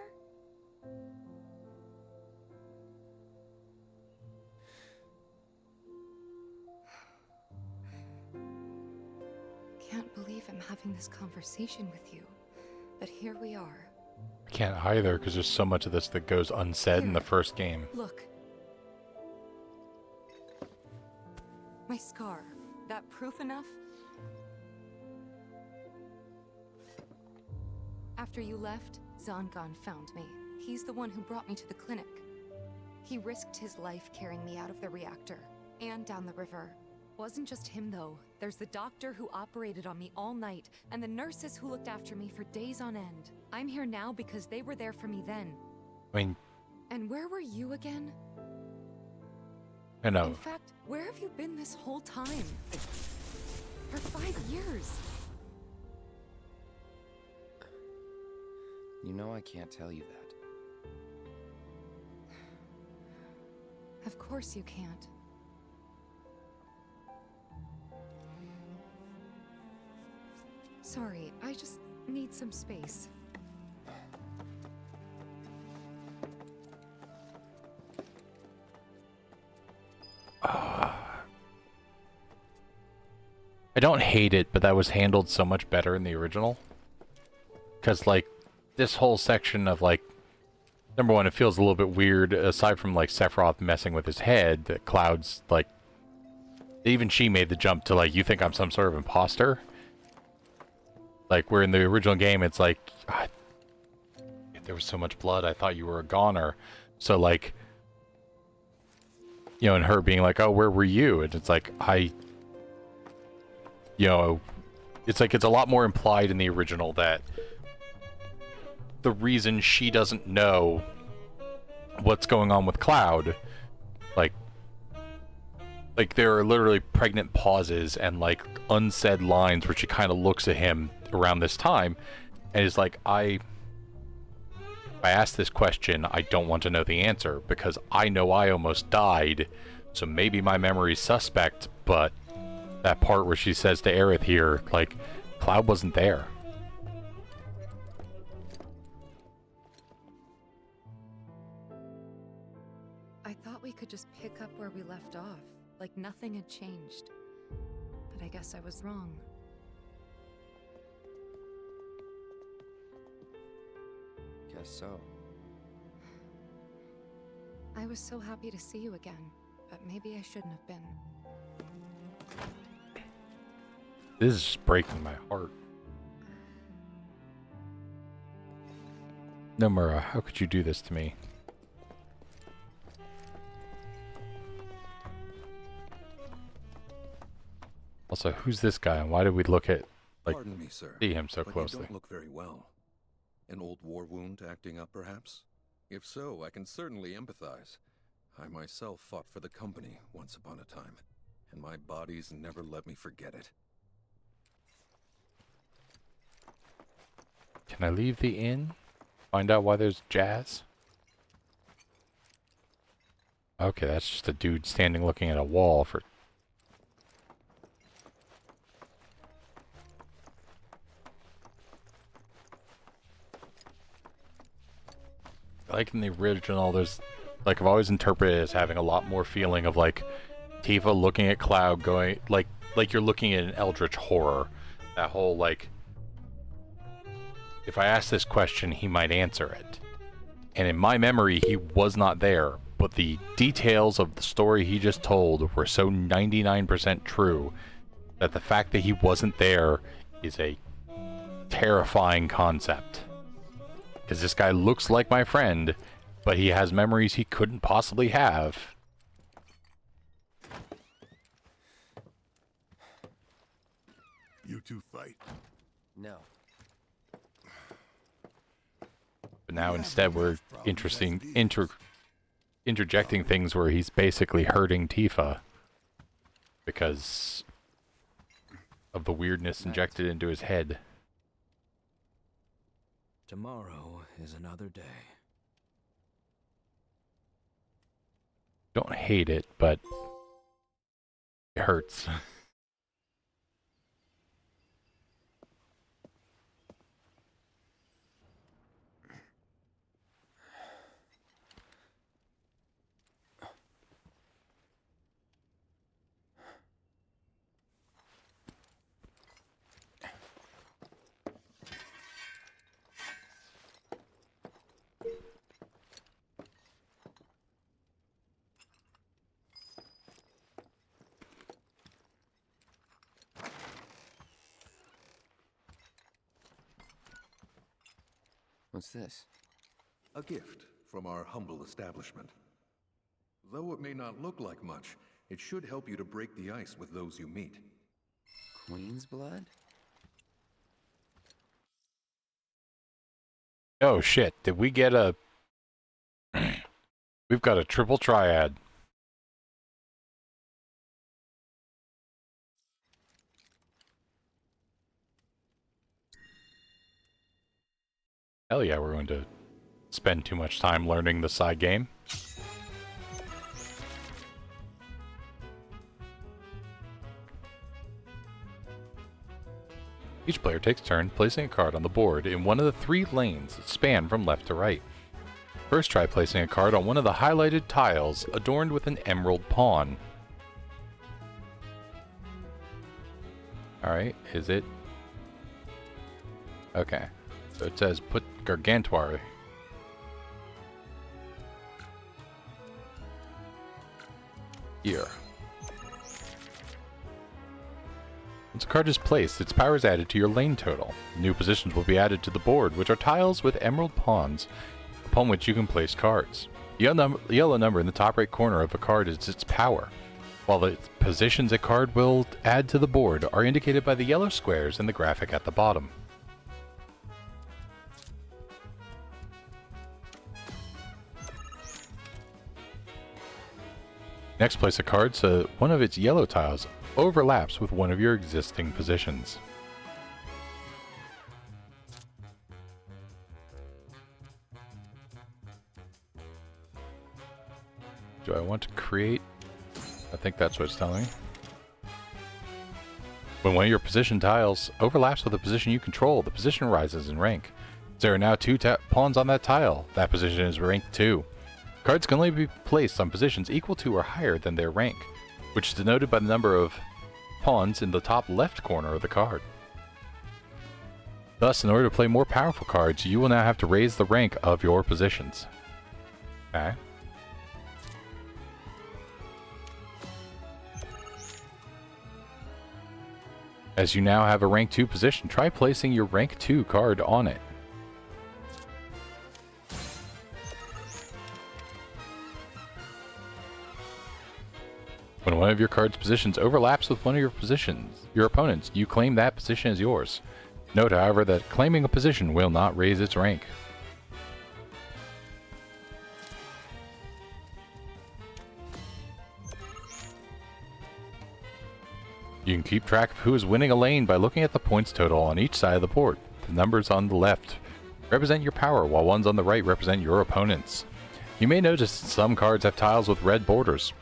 Can't believe I'm having this conversation with you, but here we are. I can't either, because there's so much of this that goes unsaid in the first game. Look. My scar. That proof enough? After you left, Zangan found me. He's the one who brought me to the clinic. He risked his life carrying me out of the reactor and down the river. Wasn't just him, though. There's the doctor who operated on me all night, and the nurses who looked after me for days on end. I'm here now because they were there for me then. I mean... And where were you again? I know. In fact, where have you been this whole time? For 5 years. You know I can't tell you that. Of course you can't. Sorry, I just need some space. I don't hate it, but that was handled so much better in the original. Because, like, this whole section of, like, number one, it feels a little bit weird, aside from, like, Sephiroth messing with his head, that Cloud's, like, even she made the jump to, like, you think I'm some sort of imposter? Like, where in the original game, it's like, there was so much blood, I thought you were a goner. So, like, you know, and her being like, oh, where were you? And it's like, you know, it's like, it's a lot more implied in the original that the reason she doesn't know what's going on with Cloud, like there are literally pregnant pauses and, like, unsaid lines where she kind of looks at him around this time and is like, if I ask this question, I don't want to know the answer because I know I almost died, so maybe my memory's suspect, but that part where she says to Aerith here, like, Cloud wasn't there. where we left off, like nothing had changed. But I guess I was wrong. Guess so. I was so happy to see you again, but maybe I shouldn't have been. This is just breaking my heart. Nomura, how could you do this to me? Also, who's this guy and why did we look at, like, Pardon me, sir, see him so but closely? You don't look very well. An old war wound acting up, perhaps? If so, I can certainly empathize. I myself fought for the company once upon a time, and my body's never let me forget it. Can I leave the inn? Find out why there's jazz? Okay, that's just a dude standing looking at a wall for... Like in the original, there's... Like, I've always interpreted it as having a lot more feeling of, like, Tifa looking at Cloud going... Like you're looking at an eldritch horror. That whole, like... If I ask this question, he might answer it. And in my memory, he was not there. But the details of the story he just told were so 99% true that the fact that he wasn't there is a terrifying concept. Because this guy looks like my friend, but he has memories he couldn't possibly have. You two fight? No. But now instead we're interjecting things where he's basically hurting Tifa because of the weirdness injected into his head. Tomorrow is another day. Don't hate it, but it hurts. What's this? A gift from our humble establishment. Though it may not look like much, it should help you to break the ice with those you meet. Queen's blood? Oh shit, did we get a... We've got a triple triad. Hell yeah, we're going to spend too much time learning the side game. Each player takes a turn placing a card on the board in one of the 3 lanes that span from left to right. First, try placing a card on one of the highlighted tiles adorned with an emerald pawn. Alright, is it? Okay. So it says put Gargantuar. Here. Once a card is placed, its power is added to your lane total. New positions will be added to the board, which are tiles with emerald pawns, upon which you can place cards. The yellow number in the top right corner of a card is its power, while the positions a card will add to the board are indicated by the yellow squares in the graphic at the bottom. Next, place a card so one of its yellow tiles overlaps with one of your existing positions. Do I want to create? I think that's what it's telling me. When one of your position tiles overlaps with a position you control, the position rises in rank. There are now 2 pawns on that tile. That position is ranked 2. Cards can only be placed on positions equal to or higher than their rank, which is denoted by the number of pawns in the top left corner of the card. Thus, in order to play more powerful cards, you will now have to raise the rank of your positions. Okay. As you now have a rank 2 position, try placing your rank 2 card on it. When one of your card's positions overlaps with one of your opponent's, you claim that position as yours. Note, however, that claiming a position will not raise its rank. You can keep track of who is winning a lane by looking at the points total on each side of the board. The numbers on the left represent your power, while ones on the right represent your opponent's. You may notice that some cards have tiles with red borders.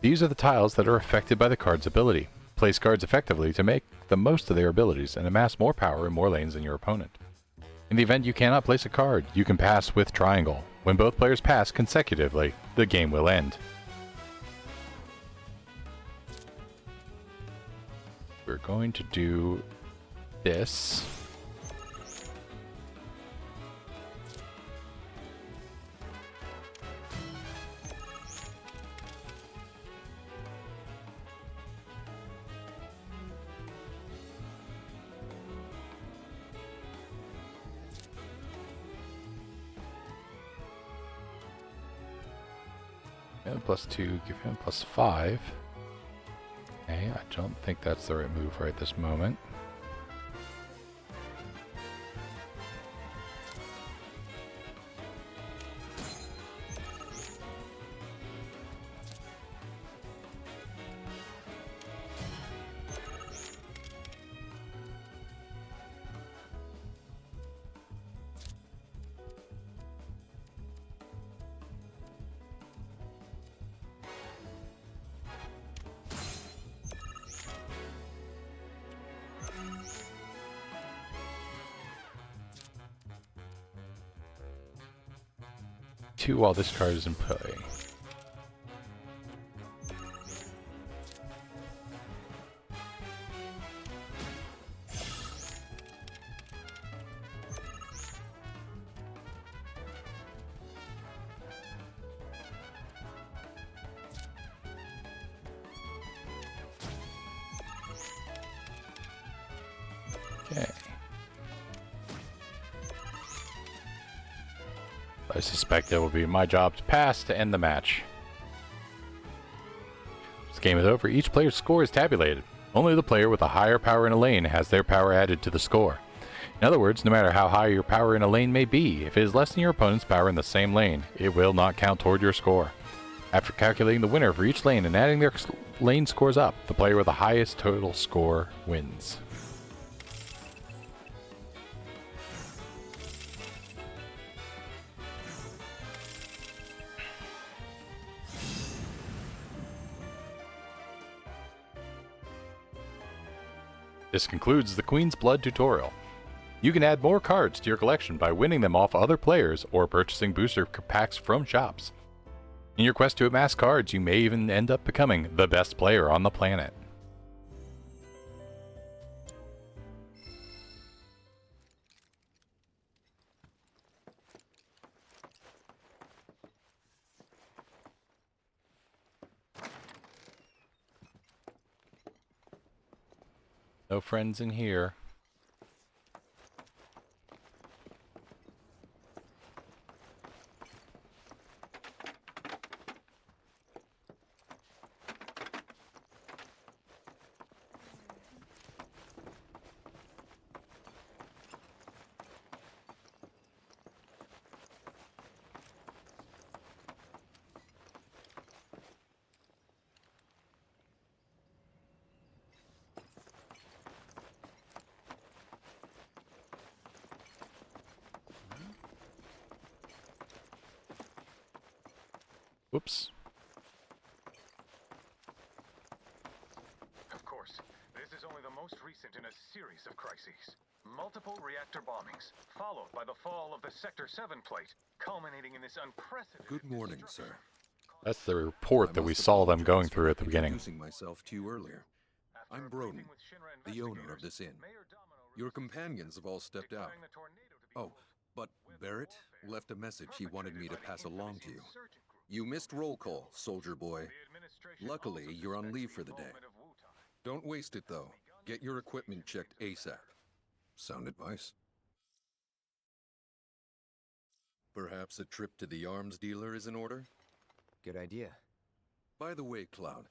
These are the tiles that are affected by the card's ability. Place cards effectively to make the most of their abilities and amass more power in more lanes than your opponent. In the event you cannot place a card, you can pass with triangle. When both players pass consecutively, the game will end. We're going to do this. +2, give him +5. Okay, I don't think that's the right move right this moment. Two while this card is in play. Okay. I suspect it will be my job to pass to end the match. This game is over. Each player's score is tabulated. Only the player with a higher power in a lane has their power added to the score. In other words, no matter how high your power in a lane may be, if it is less than your opponent's power in the same lane, it will not count toward your score. After calculating the winner for each lane and adding their lane scores up, the player with the highest total score wins. This concludes the Queen's Blood tutorial. You can add more cards to your collection by winning them off other players or purchasing booster packs from shops. In your quest to amass cards, you may even end up becoming the best player on the planet. No friends in here. Whoops. Of course, this is only the most recent in a series of crises. Multiple reactor bombings, followed by the fall of the Sector 7 plate, culminating in this unprecedented... Good morning, sir. That's the report that we saw them going through at the beginning. Introducing myself to you earlier. I'm Broden, the owner of this inn. Your companions have all stepped out. Oh, but Barrett left a message he wanted me to pass along to you. You missed roll call, soldier boy. Luckily, you're on leave for the day. Don't waste it, though. Get your equipment checked ASAP. Sound advice? Perhaps a trip to the arms dealer is in order? Good idea. By the way, Cloud,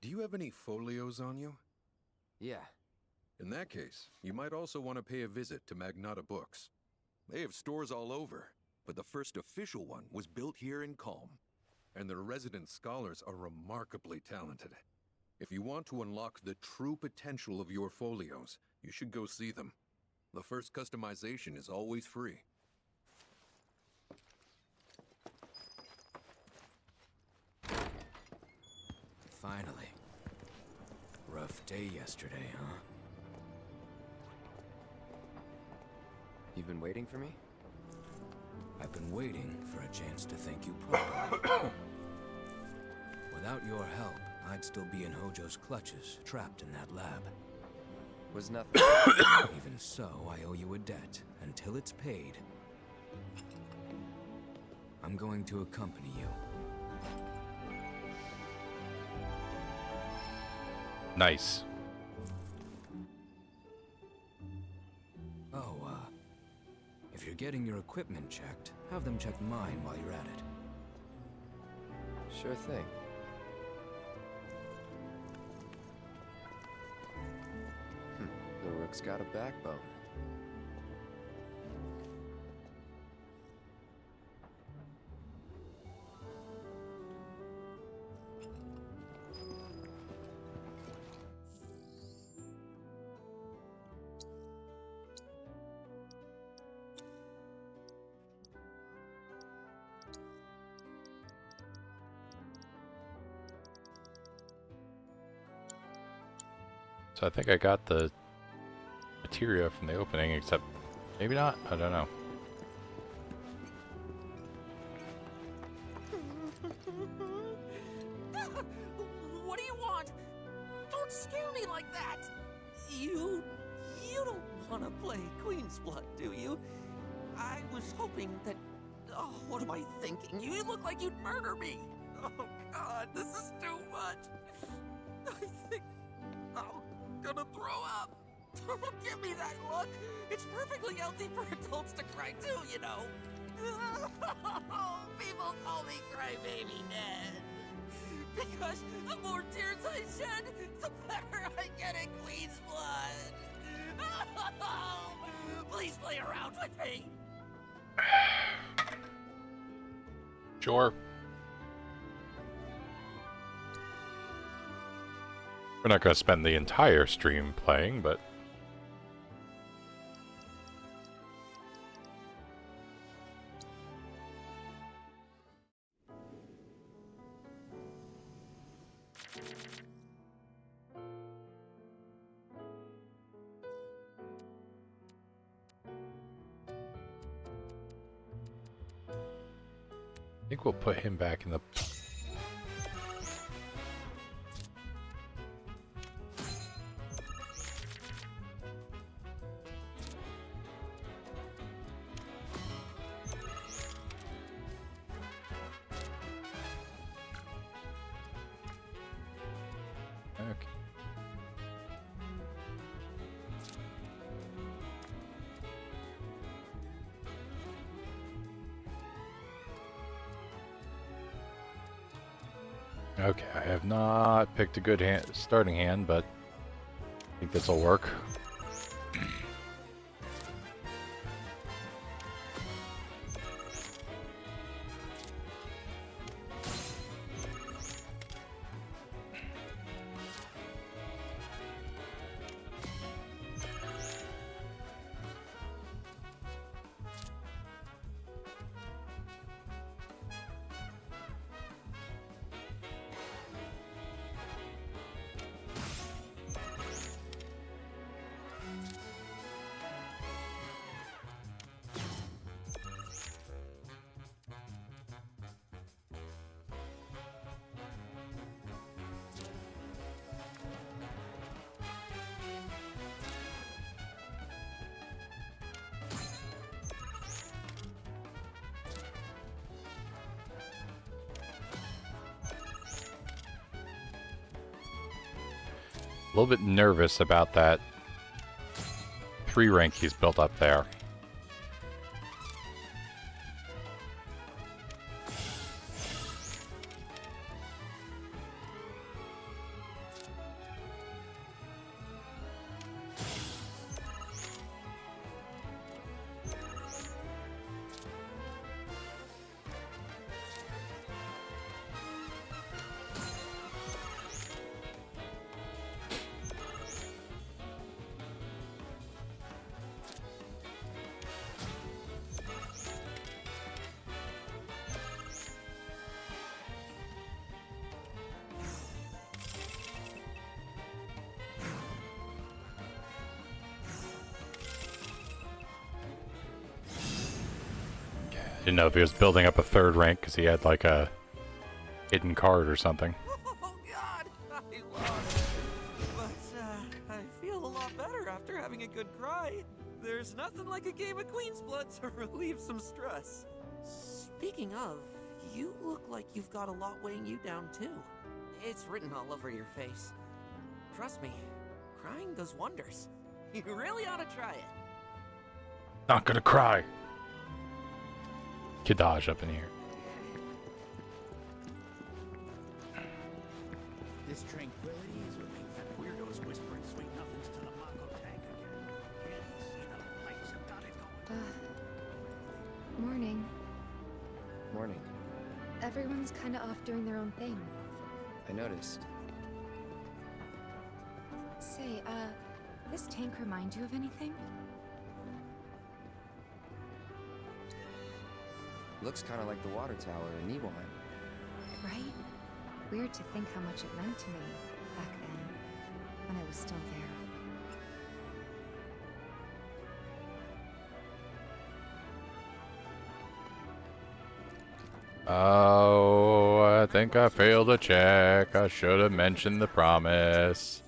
do you have any folios on you? Yeah. In that case, you might also want to pay a visit to Magnata Books. They have stores all over, but the first official one was built here in Calm. And their resident scholars are remarkably talented. If you want to unlock the true potential of your folios, you should go see them. The first customization is always free. Finally. Rough day yesterday, huh? You've been waiting for me? I've been waiting for a chance to thank you properly. Without your help, I'd still be in Hojo's clutches, trapped in that lab. Was nothing. Even so, I owe you a debt. Until it's paid, I'm going to accompany you. Nice. Oh, if you're getting your equipment checked, have them check mine while you're at it. Sure thing. The Rook's got a backbone. So I think I got the materia from the opening, except maybe not. I don't know. What do you want? Don't scare me like that! You don't want to play Queen's Blood, do you? I was hoping that... Oh, what am I thinking? You look like you'd murder me! Oh, God, this is too much! I think I'm gonna throw up! Don't give me that look! It's perfectly healthy for adults to cry too, you know! People call me Crybaby Ned! Because the more tears I shed, the better I get in Queen's Blood! Please play around with me! Sure. We're not going to spend the entire stream playing, but... I think we'll put him back in the... Okay. Okay, I have not picked a good starting hand, but I think this will work. little bit nervous about that 3 rank he's built up there. Didn't know if he was building up a 3rd rank because he had like a hidden card or something. Oh God, I lost. But I feel a lot better after having a good cry. There's nothing like a game of Queen's Blood to relieve some stress. Speaking of, you look like you've got a lot weighing you down too. It's written all over your face. Trust me, crying does wonders. You really ought to try it. Not gonna cry. Kidaj up in here. This tranquility is what makes that weirdos whispering sweet nothings to the Mako tank again. Can't you see the lights have got it going? Morning. Morning. Everyone's kind of off doing their own thing. I noticed. Say, this tank remind you of anything? Looks kind of like the water tower in Nibelheim. Right? Weird to think how much it meant to me back then, when I was still there. Oh, I think I failed to check. I should have mentioned the promise.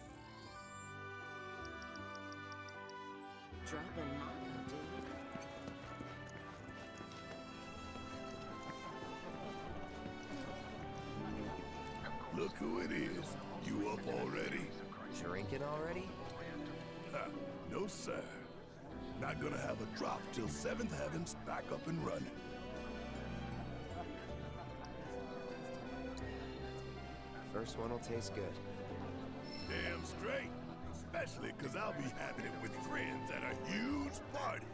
Look who it is. You up already? Drinking already? Ha, no sir. Not gonna have a drop till 7th Heaven's back up and running. First one will taste good. Damn straight. Especially because I'll be having it with friends at a huge party.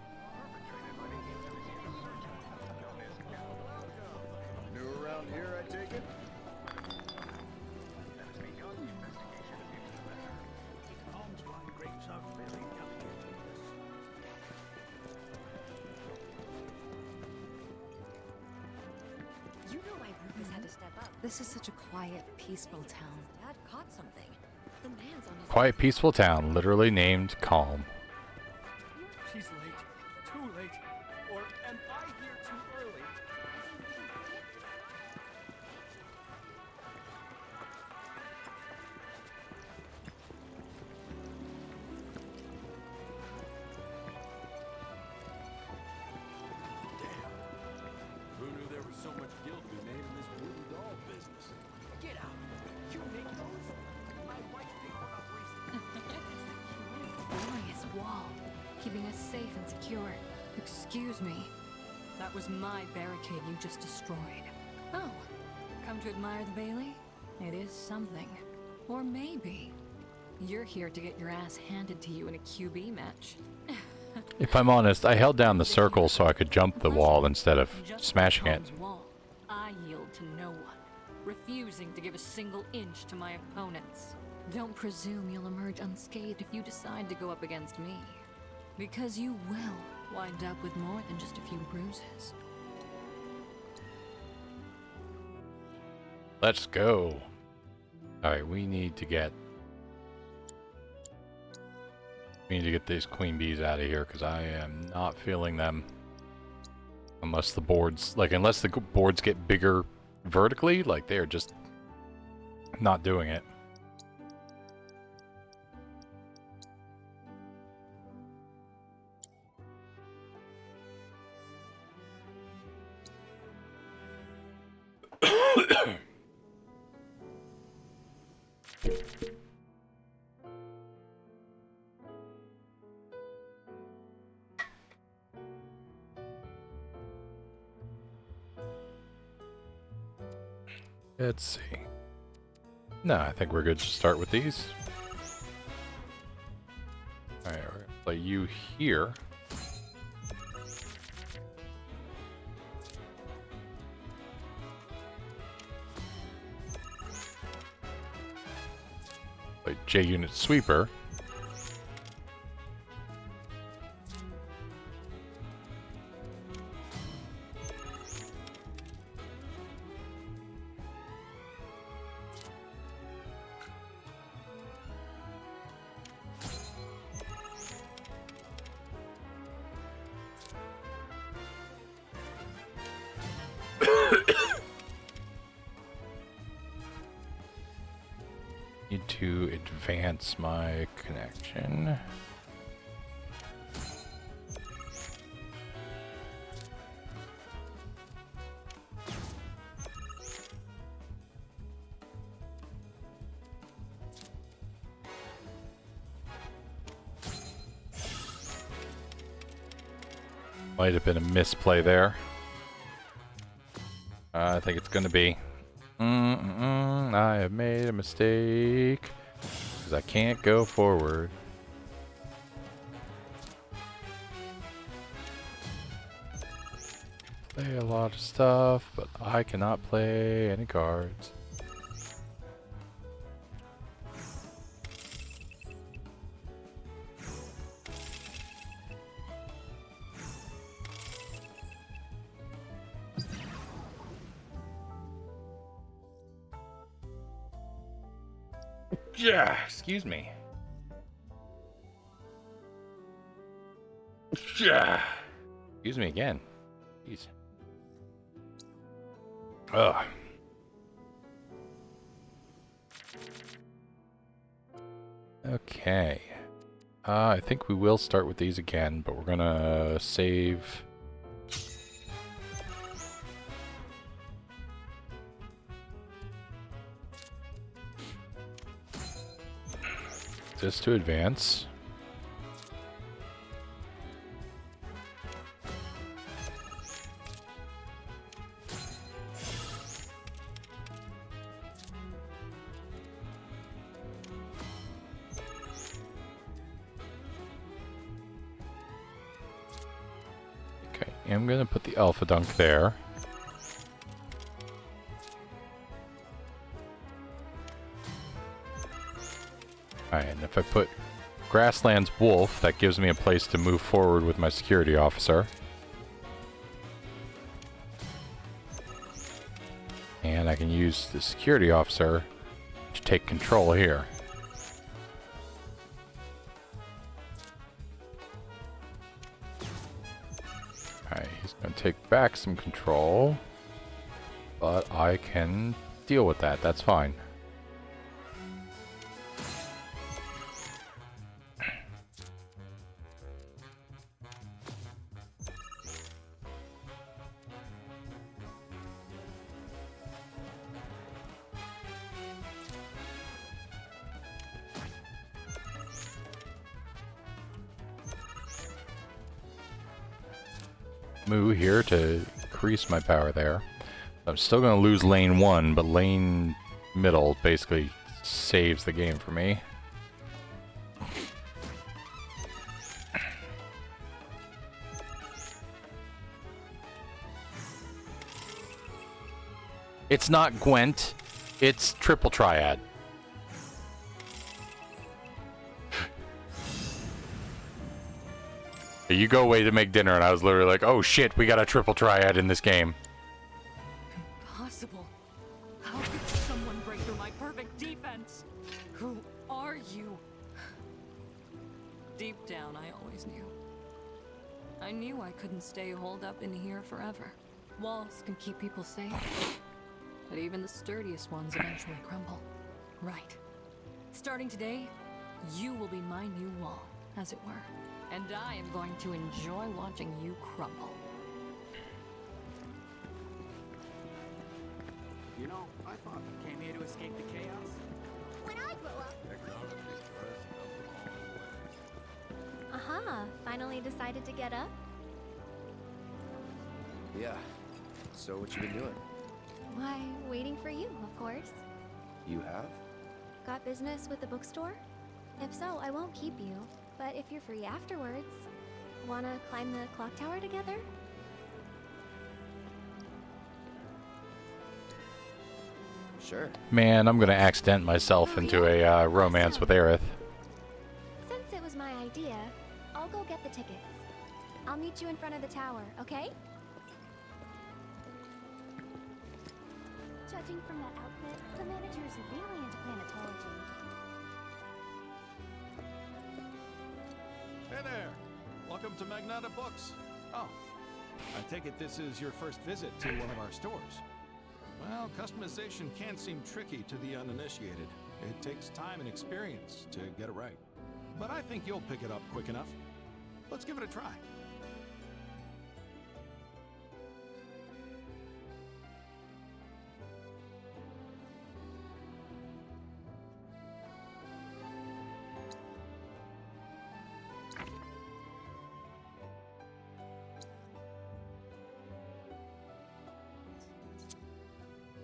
New around here, I take it? You know why Rufus had to step up. This is such a quiet, peaceful town. Dad caught something. The man's on his Quiet, peaceful town, literally named Calm. She's late. Too late. Or am I here too early? Who knew there was so much guilt to be made in this wooden doll business? Get out! You make those? My wife picked one up recently. Glorious wall, keeping us safe and secure. Excuse me. That was my barricade you just destroyed. Oh, come to admire the Bailey? It is something. Or maybe you're here to get your ass handed to you in a QB match. If I'm honest, I held down the circle so I could jump the wall instead of smashing it. Wall. I yield to no one, refusing to give a single inch to my opponents. Don't presume you'll emerge unscathed if you decide to go up against me. Because you will wind up with more than just a few bruises. Let's go. Alright, we need to get these queen bees out of here because I am not feeling them. Unless the boards, unless the boards get bigger vertically, they're just not doing it. Let's see. No, I think we're good to start with these. Alright, we're gonna play you here. Play J-Unit Sweeper. Need to advance my connection. Might have been a misplay there. I think it's gonna be. I have made a mistake because I can't go forward. Play a lot of stuff, but I cannot play any cards. Yeah, excuse me. Yeah. Excuse me again. Jeez. Ugh. Okay. I think we will start with these again, but we're gonna save. Just to advance. Okay, I'm going to put the Alpha Dunk there. Alright, and if I put Grasslands Wolf, that gives me a place to move forward with my security officer. And I can use the security officer to take control here. Alright, he's going to take back some control. But I can deal with that, that's fine. Move here to increase my power there. I'm still going to lose lane 1, but lane middle basically saves the game for me. It's not Gwent, it's Triple Triad. You go away to make dinner, and I was literally like, oh shit, we got a Triple Triad in this game. Impossible. How could someone break through my perfect defense? Who are you? Deep down, I always knew. I knew I couldn't stay holed up in here forever. Walls can keep people safe, but even the sturdiest ones eventually crumble. Right. Starting today, you will be my new wall, as it were. And I am going to enjoy watching you crumble. You know, I thought we came here to escape the chaos. When I grow up. Aha, finally decided to get up? Yeah. So what you been doing? Why, waiting for you, of course. You have? Got business with the bookstore? If so, I won't keep you. But if you're free afterwards, wanna climb the clock tower together? Sure. Man, I'm gonna accident myself into a romance with Aerith. Since it was my idea, I'll go get the tickets. I'll meet you in front of the tower, okay? Judging from that outfit, the manager's really into planetology. Hey there! Welcome to Magnata Books. Oh, I take it this is your first visit to one of our stores. Well, customization can seem tricky to the uninitiated. It takes time and experience to get it right. But I think you'll pick it up quick enough. Let's give it a try.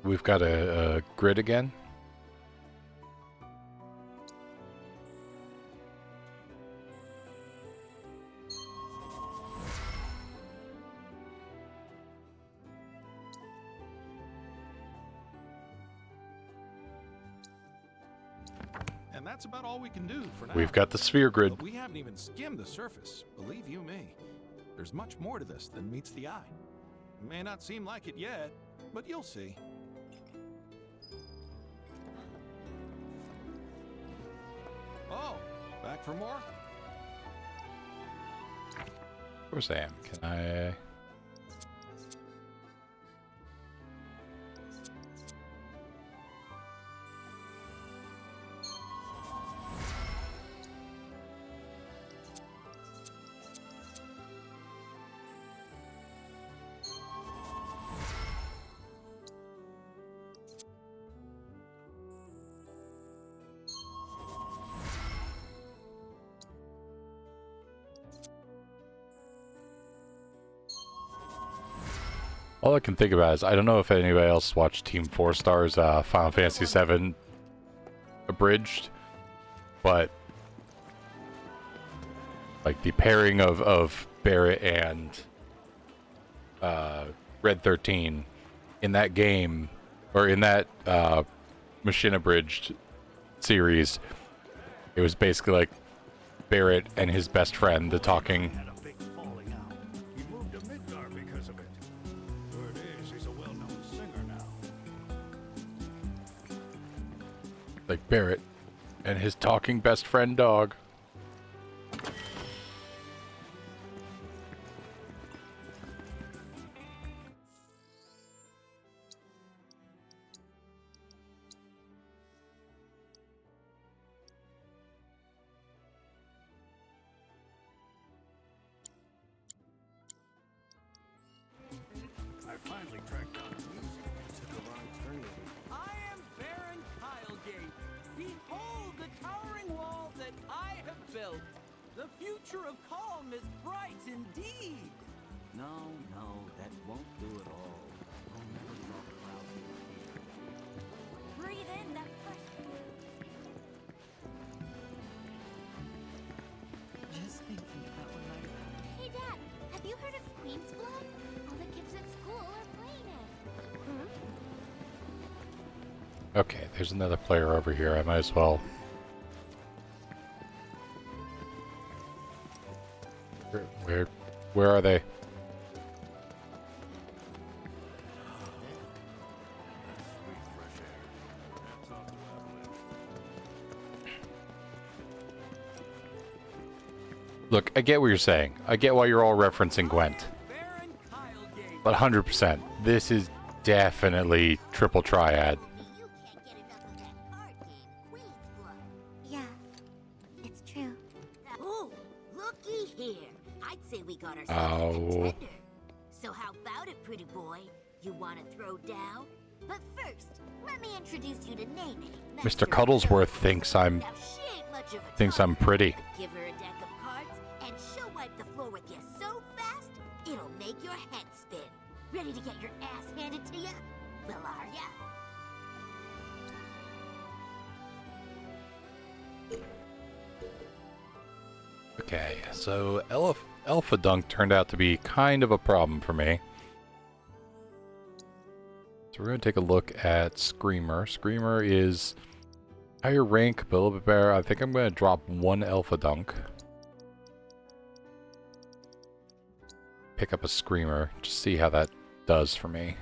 We've got a grid again. And that's about all we can do for now. We've got the sphere grid. But we haven't even skimmed the surface, believe you me. There's much more to this than meets the eye. May not seem like it yet, but you'll see. Oh, back for more? Of course I am. Can I... All I can think about is, I don't know if anybody else watched Team 4 Star's Final Fantasy VII Abridged, but like the pairing of Barrett and Red 13 in that game, or in that Machine Abridged series, it was basically like Barrett and his best friend, the talking... Like Barrett and his talking best friend dog. I finally tracked down the music. Took a wrong turn. I am Baron Kylegate. Behold the towering wall that I have built. The future of calm is bright indeed. No, that won't do it all. I'll never talk about it. Breathe in that fresh air. Just thinking about when I... Hey, Dad, have you heard of Queen's Blood? All the kids at school are playing it. Okay, there's another player over here. I might as well... Where are they? Look, I get what you're saying. I get why you're all referencing Gwent. But 100%, this is definitely triple triad. Yeah, it's true. Oh, looky here. I'd say we got ourselves a contender. So how about it, pretty boy? You want to throw down? But first, let me introduce you to Nene. Mr. Cuddlesworth thinks I'm pretty. Give her a deck of cards, and she'll wipe the floor with you so fast, it'll make your head spin. Ready to get your ass handed to you? Well, are ya? Okay, so Alpha Dunk turned out to be kind of a problem for me. So we're going to take a look at Screamer. Screamer is higher rank, but a little bit better. I think I'm going to drop one Alpha Dunk. Pick up a Screamer, just see how that does for me.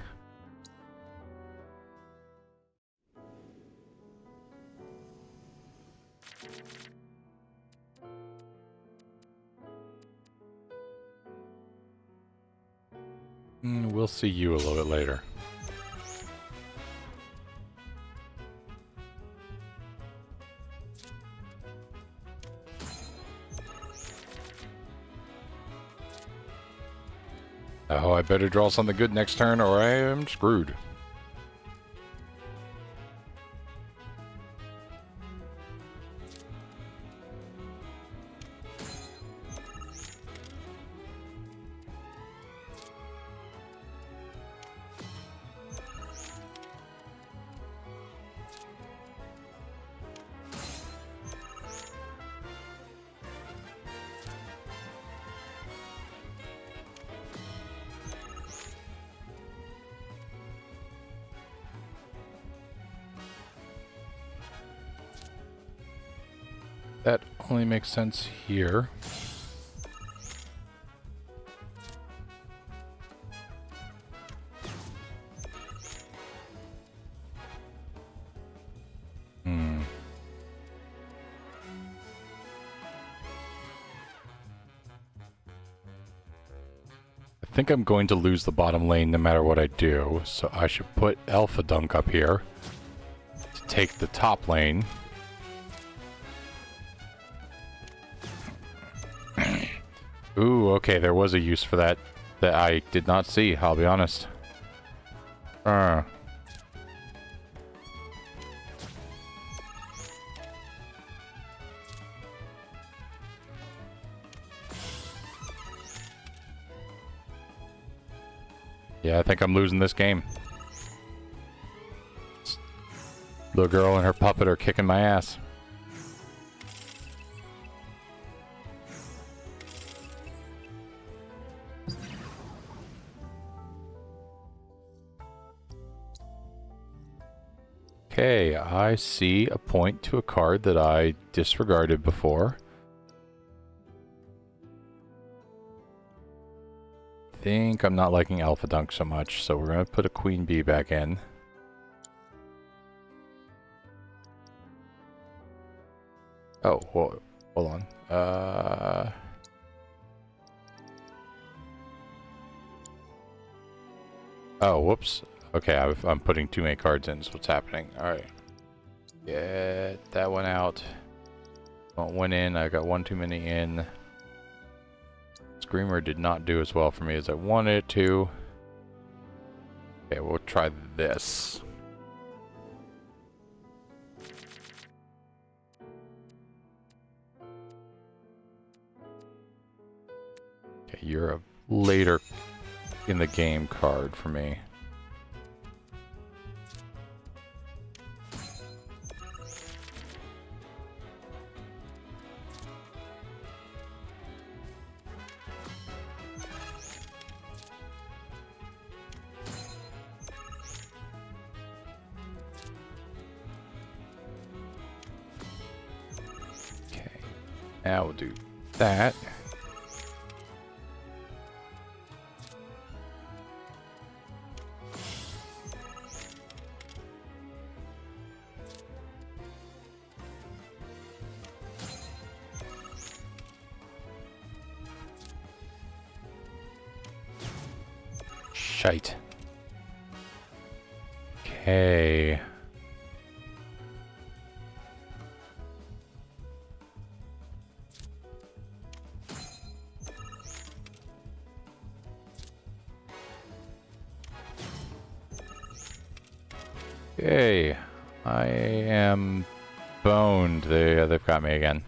We'll see you a little bit later. Oh, I better draw something good next turn or I am screwed. That only makes sense here. I think I'm going to lose the bottom lane no matter what I do, so I should put Alpha Dunk up here to take the top lane. Ooh, okay, there was a use for that that I did not see, I'll be honest. Yeah, I think I'm losing this game. Little girl and her puppet are kicking my ass. Okay, I see a point to a card that I disregarded before. Think I'm not liking Alpha Dunk so much, so we're going to put a Queen Bee back in. Oh, hold on. Oh, whoops. Okay, I'm putting too many cards in, is what's happening. Alright. Get that one out. Want one in, I got one too many in. Screamer did not do as well for me as I wanted it to. Okay, we'll try this. Okay, you're a later in the game card for me. Now we'll do that. Shite. Okay. Okay, I am boned. They've got me again.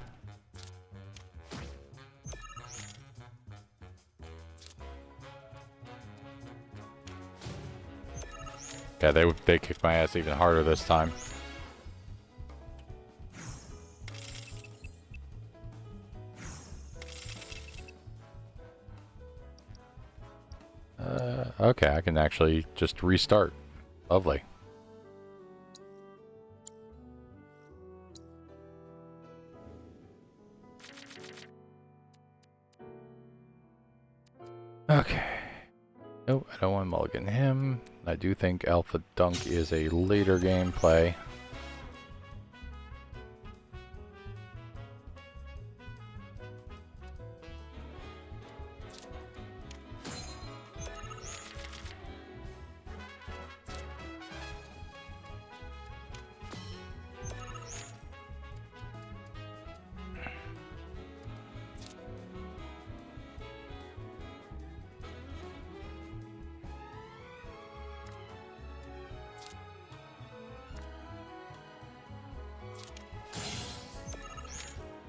Yeah, they kicked my ass even harder this time. Okay, I can actually just restart. Lovely. Okay. Nope, I don't want to mulligan him. I do think Alpha Dunk is a later gameplay.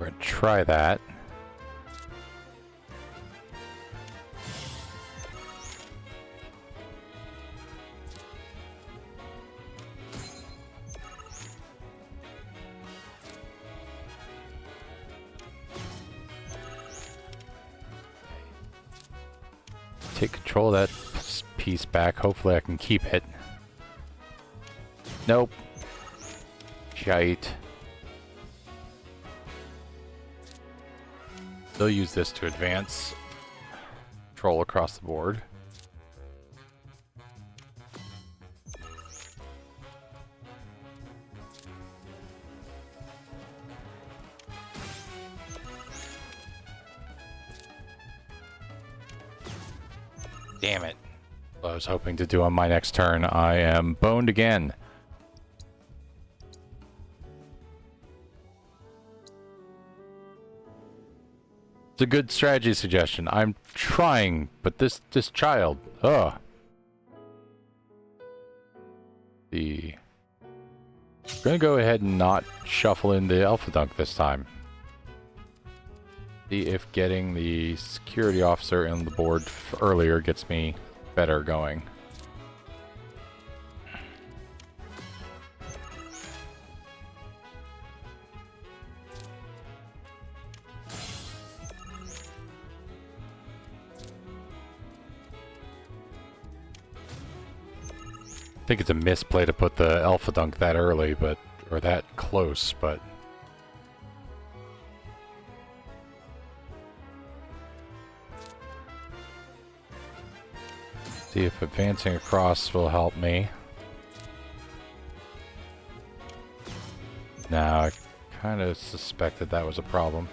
We're gonna try that. Take control of that piece back. Hopefully I can keep it. Nope. Shite. They'll use this to advance control across the board. Damn it. What I was hoping to do on my next turn. I am boned again. It's a good strategy suggestion. I'm trying, but this child, ugh. Gonna go ahead and not shuffle in the Alpha Dunk this time. See if getting the security officer on the board earlier gets me better going. I think it's a misplay to put the Alpha Dunk that early, but or that close, but see if advancing across will help me. Now, I kind of suspected that was a problem.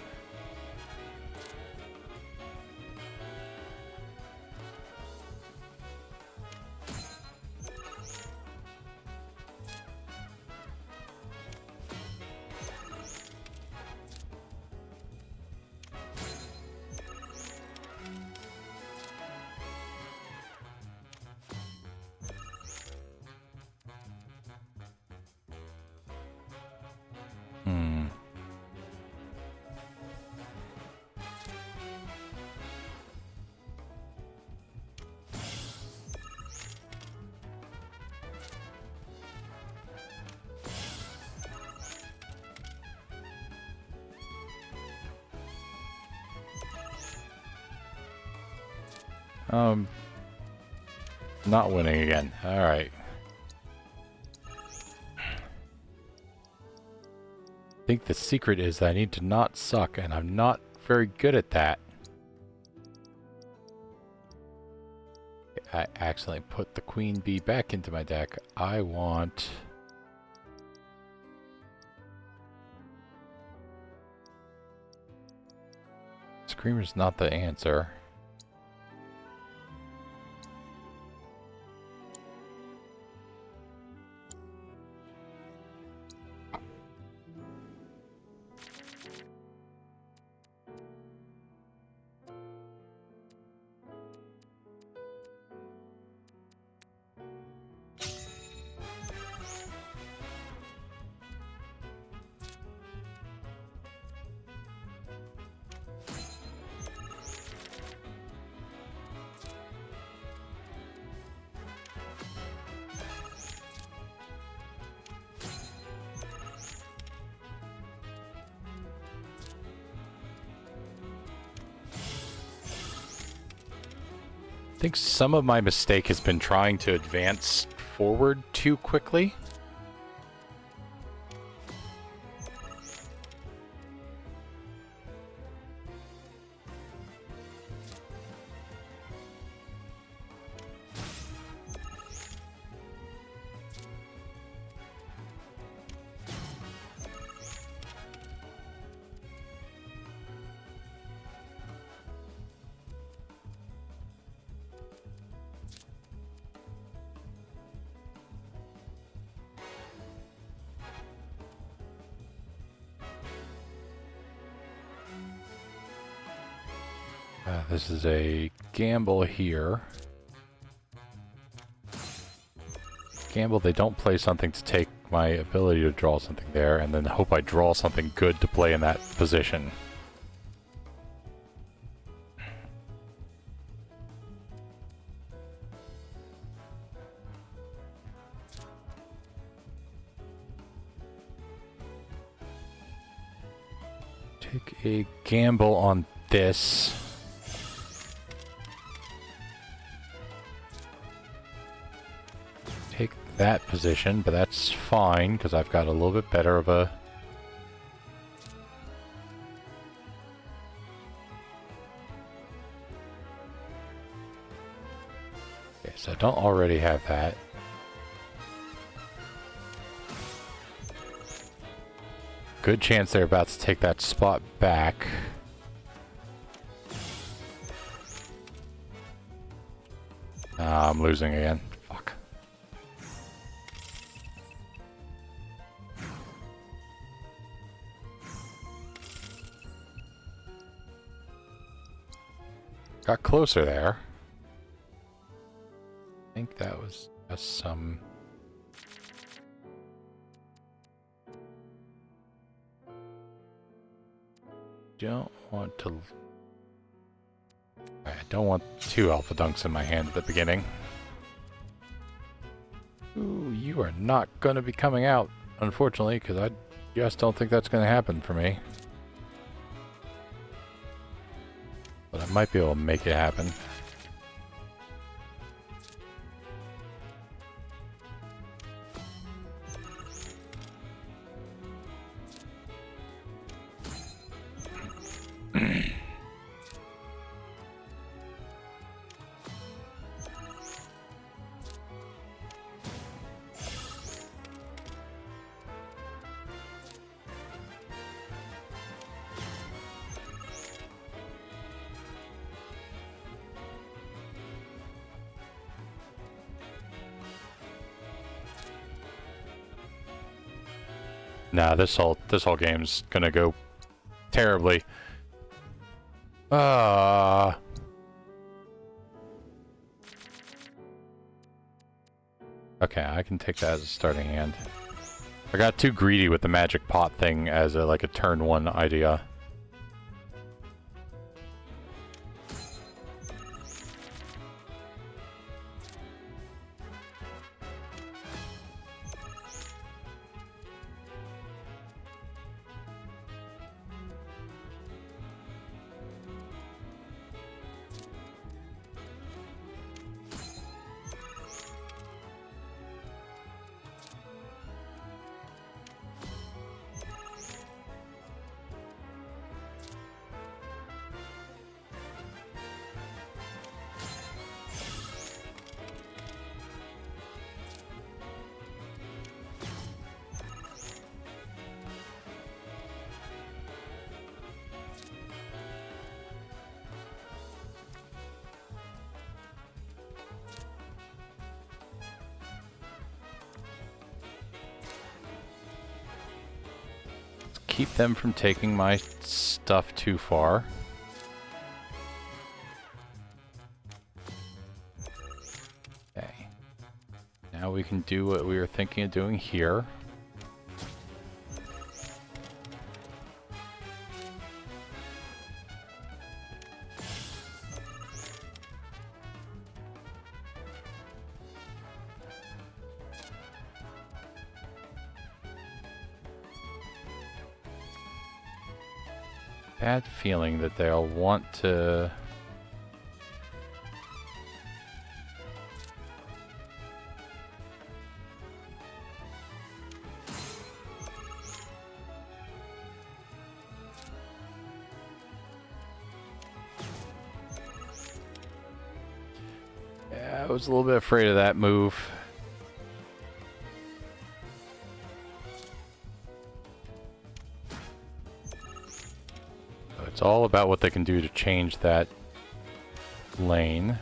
Not winning again. Alright. I think the secret is that I need to not suck, and I'm not very good at that. I accidentally put the Queen Bee back into my deck. I want... Screamer's not the answer. think some of my mistake has been trying to advance forward too quickly. This is a gamble here. Gamble, they don't play something to take my ability to draw something there, and then hope I draw something good to play in that position. Take a gamble on this. Take that position, but that's fine because I've got a little bit better of a... Okay, so I don't already have that. Good chance they're about to take that spot back. I'm losing again. Fuck. Got closer there. I think that was just some... Don't want to... I don't want 2 Alpha Dunks in my hand at the beginning. Ooh, you are not going to be coming out, unfortunately, because I just don't think that's going to happen for me. But I might be able to make it happen. Nah, this whole game's gonna go terribly. Okay, I can take that as a starting hand. I got too greedy with the magic pot thing as a, like a turn 1 idea. Keep them from taking my stuff too far. Okay. Now we can do what we were thinking of doing here. Bad feeling that they'll want to... I was a little bit afraid of that move. So it's all about what they can do to change that lane,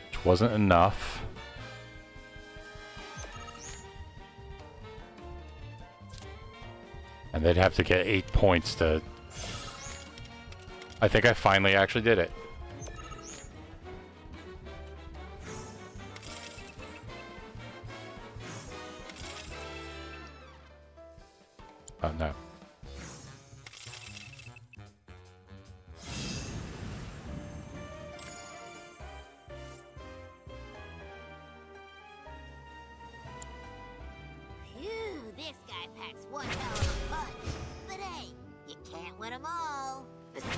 which wasn't enough. And they'd have to get 8 points to... I think I finally actually did it. Oh no. Phew, this guy packs one hell of a punch. But hey, you can't win them all. Besides,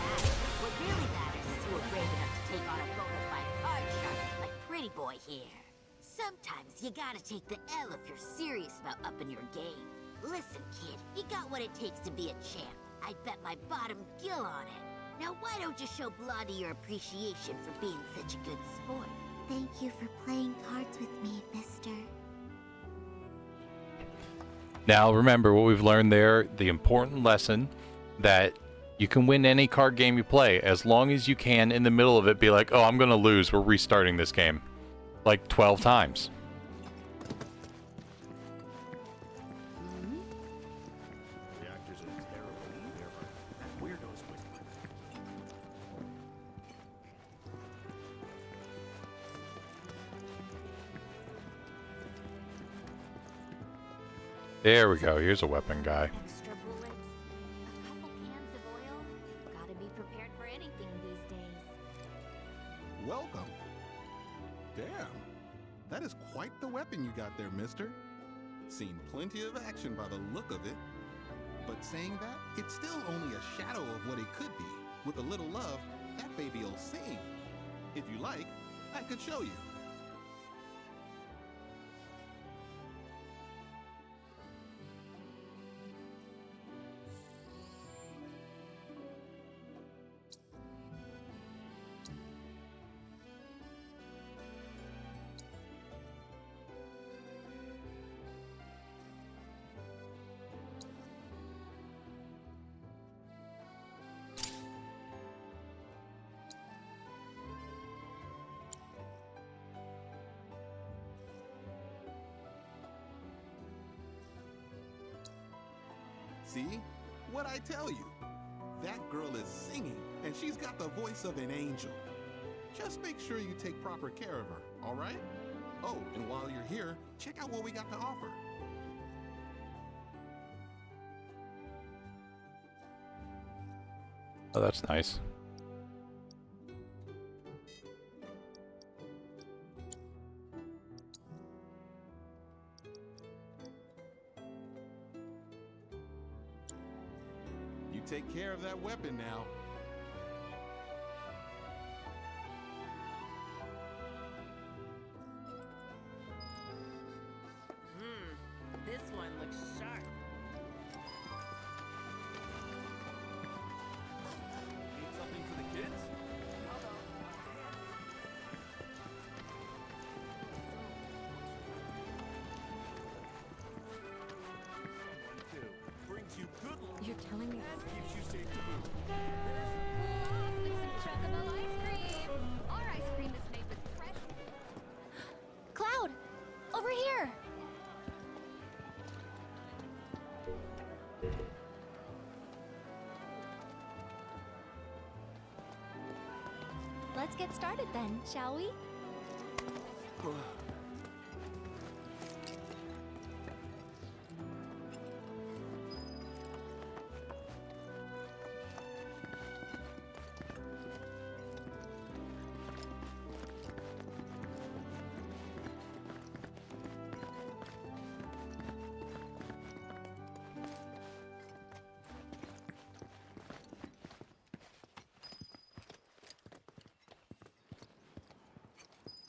what really matters is who are brave enough to take on a bona fide card shark like Pretty Boy here. Sometimes you gotta take the L if you're serious about upping your game. Listen, kid, you got what it takes to be a champ. I'd bet my bottom gill on it. Now why don't you show Blondie your appreciation for being such a good sport? Thank you for playing cards with me, mister. Now remember what we've learned there, the important lesson that you can win any card game you play as long as you can in the middle of it be like, oh, I'm gonna lose, we're restarting this game. Like 12 times. Reactors are terrible. There are weirdos whispering. There we go, here's a weapon guy. Extra bullets, a couple cans of oil. Gotta be prepared for anything these days. Welcome. Damn. That is quite the weapon you got there, mister. Seen plenty of action by the look of it. But saying that, it's still only a shadow of what it could be. With a little love, that baby'll sing. If you like, I could show you. See? What'd I tell you? That girl is singing, and she's got the voice of an angel. Just make sure you take proper care of her, all right? Oh, and while you're here, check out what we got to offer. Oh, that's nice. You take care of that weapon now. This one looks sharp. Need something for the kids? Brings you good luck. You're telling me And keeps you safe to move. Chocolate ice cream. Our ice cream is made with fresh. Cloud! Over here! Let's get started then, shall we?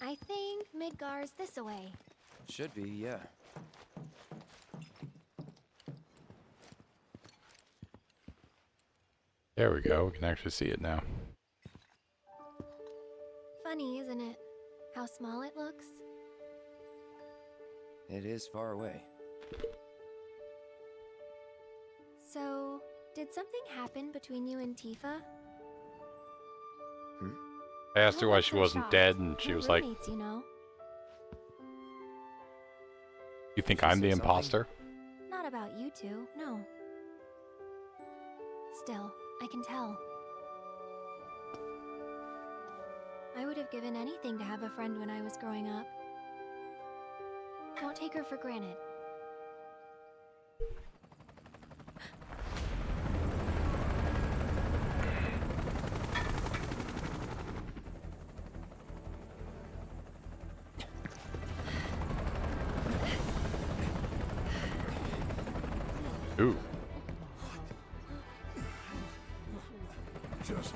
I think Midgar's this away. Should be, yeah. There we go, we can actually see it now. Funny, isn't it? How small it looks? It is far away. So, did something happen between you and Tifa? I asked her Don't why look she so wasn't shocked. dead, and she We're was like, roommates, you know. "You think Did you I'm the say something? imposter?" Not about you two, no. Still, I can tell. I would have given anything to have a friend when I was growing up. Don't take her for granted. Ooh. Just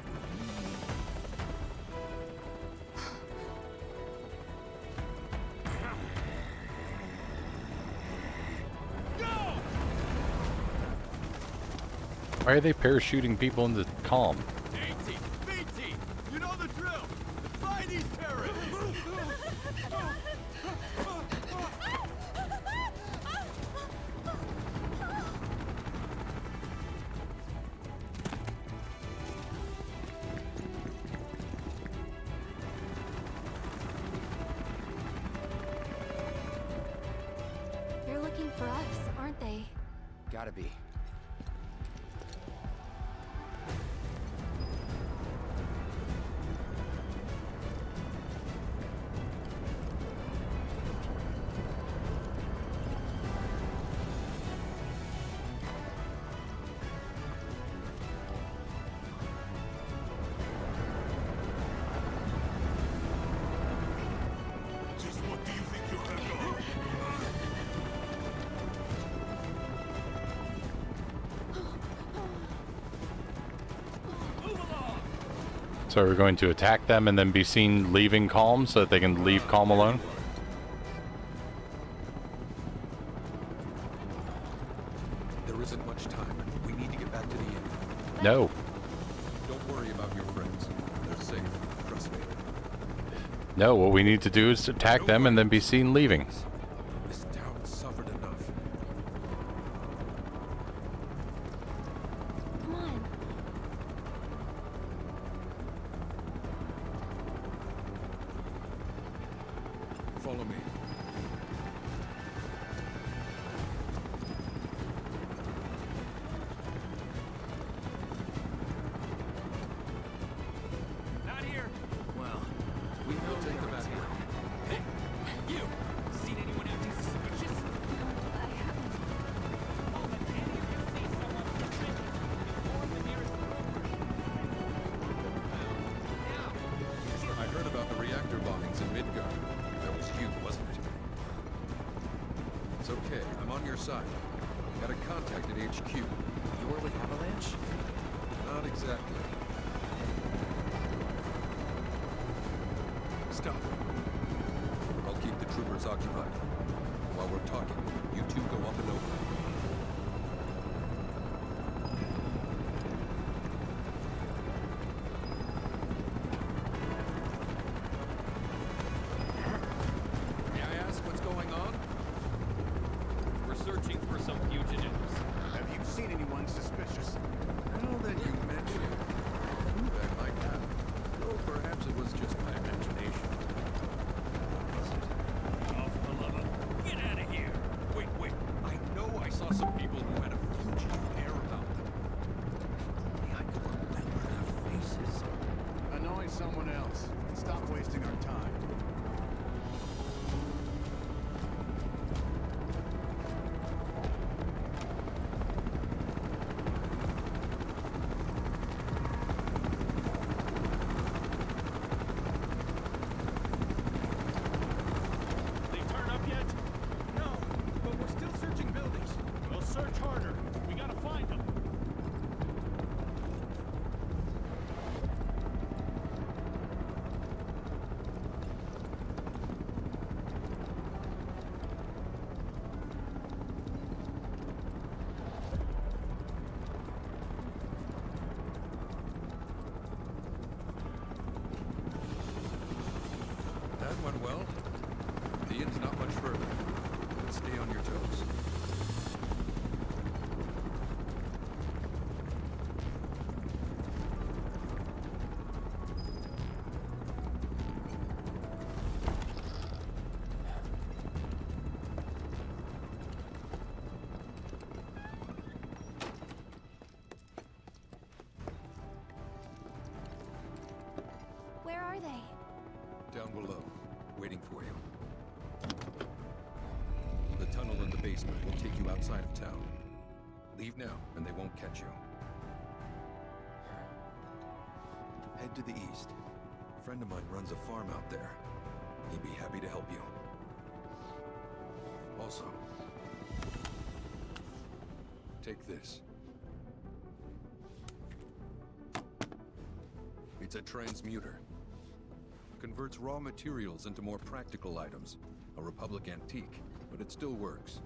Why are they parachuting people into calm? AT, BT, you know the drill. Find these terrorists. They're looking for us, aren't they? Gotta be. just what do you think you're gonna go? So we're going to attack them and then be seen leaving calm so that they can leave calm alone? There isn't much time. We need to get back to the inn. No. Don't worry about your friends. They're safe. Trust me. No, what we need to do is attack them and then be seen leaving. This town suffered enough. Come on. Follow me. Not here. Well, we know We'll take them where back it's here. at. Hey, you! Seen anyone acting suspicious? I haven't. Oh, but any of you see someone suspicious, inform the nearest broker. Now! I heard about the reactor bombings in Midgard. That was you, wasn't it? It's okay. I'm on your side. Got a contact at HQ. You were with Avalanche? Not exactly. Stop. I'll keep the troopers occupied. While we're talking, you two go up and over. May I ask what's going on? We're searching for some fugitives. Have you seen anyone suspicious? Now that you mention it, I think I might have. Though perhaps it was just my imagination. What was it? Oh, for the love of... Get out of here! Wait, wait. I know I saw some people who had a fugitive air about them. If only I could remember their faces. Annoy someone else. Stop wasting our time. They turn up yet? No, but we're still searching buildings. We'll search harder. We gotta find them. That went well. The inn's not much further. Stay on your toes. Where are they? Down below, waiting for you. The tunnel in the basement will take you outside of town. Leave now, and they won't catch you. Head to the east. A friend of mine runs a farm out there. He'd be happy to help you. Also, take this. It's a transmuter. Converts raw materials into more practical items. A Republic antique, but it still works.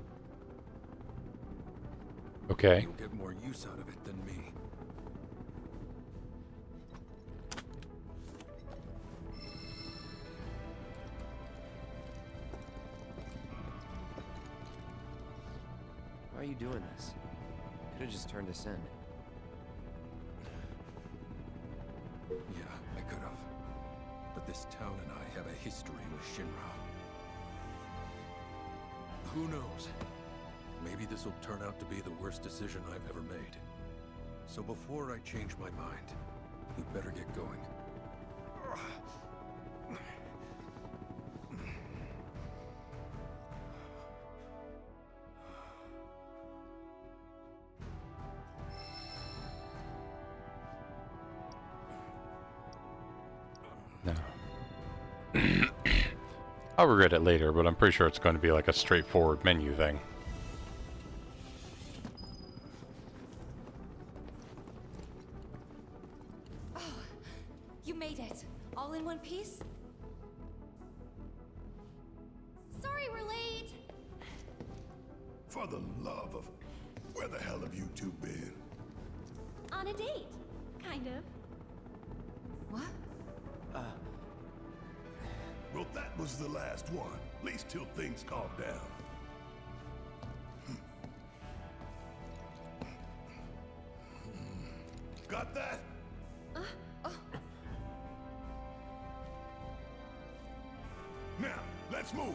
Okay. You'll get more use out of it than me. Why are you doing this? Could have just turned us in. Yeah, I could have. But this town and I have a history with Shinra. Who knows? Maybe this will turn out to be the worst decision I've ever made. So before I change my mind, you better get going. No. I'll regret it later, but I'm pretty sure it's going to be like a straightforward menu thing. Oh, you made it. All in one piece? Sorry we're late. For the love of... Where the hell have you two been? On a date, kind of. What? Well, that was the last one. At least till things calm down. Got that? Now, let's move.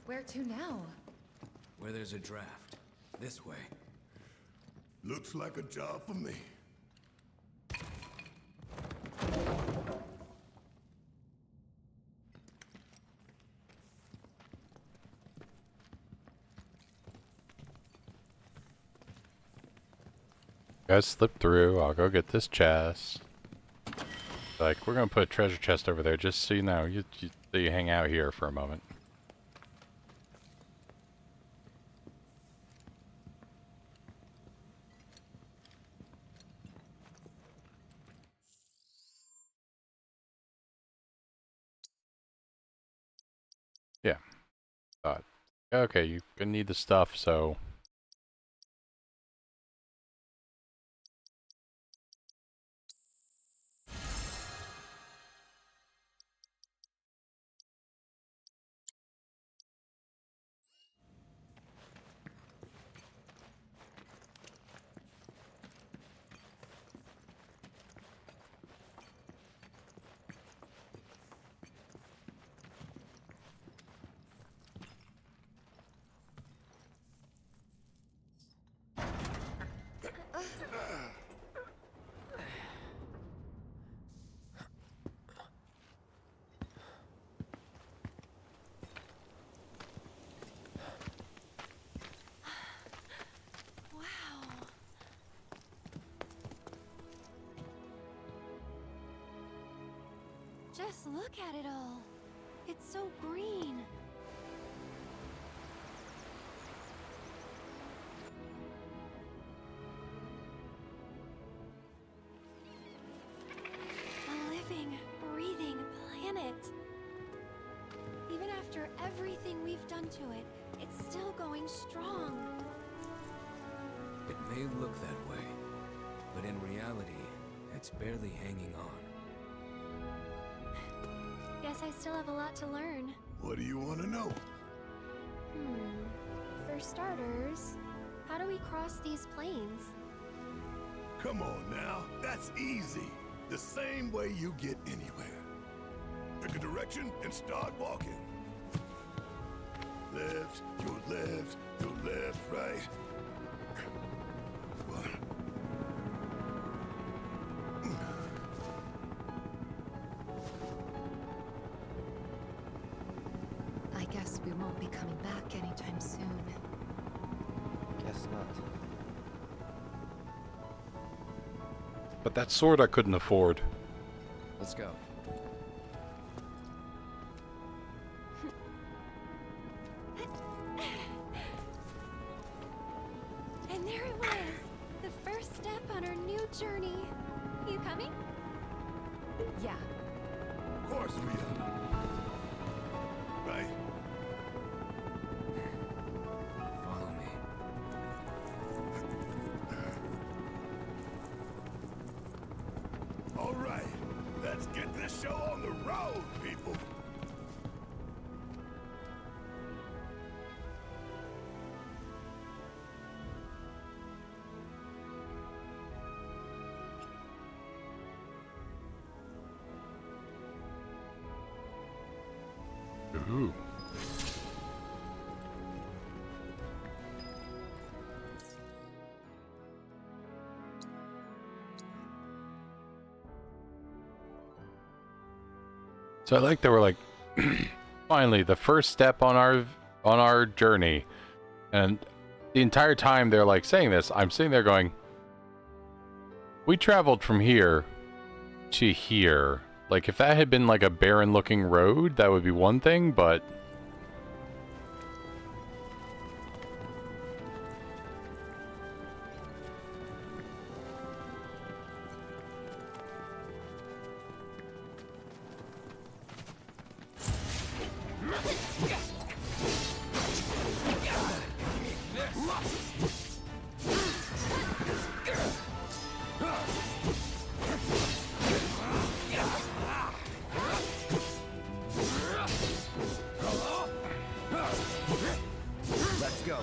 Where to now? Where there's a draft. This way. Looks like a job for me. Guys, slip through. I'll go get this chest. Like, we're gonna put a treasure chest over there, just so you know. You hang out here for a moment. Yeah. Thought. Okay, you're gonna need the stuff, so. Just look at it all. It's so green. to it, it's still going strong. It may look that way, but in reality, it's barely hanging on. Guess I still have a lot to learn. What do you want to know? For starters, how do we cross these plains? Come on now, that's easy. The same way you get anywhere. Pick a direction and start walking. Left, go left, right. I guess we won't be coming back anytime soon. Guess not. But that sword I couldn't afford. Let's go. And there it was, the first step on our new journey. You coming? Yeah. Of course we are. Right? Follow me. All right, let's get this show on the road, people. Ooh. So I like that we're like, finally, the first step on our journey, and the entire time they're like saying this, I'm sitting there going, we traveled from here to here. Like, if that had been like a barren-looking road, that would be one thing, but Let's go.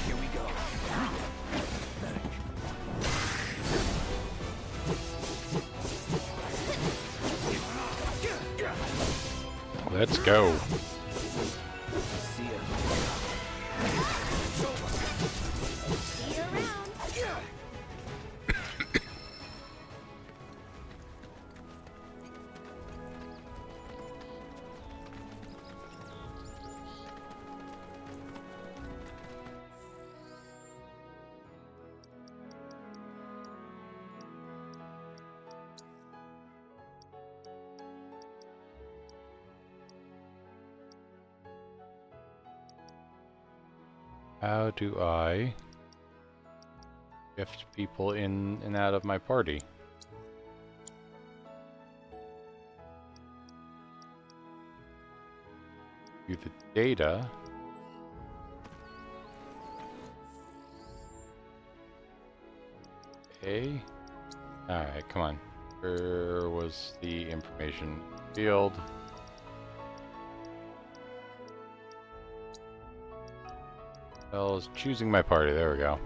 Here we go. let's go. See ya. See you around. How do I shift people in and out of my party? View the data. Okay. Alright, come on. Where was the information field? Well, it's choosing my party. There we go.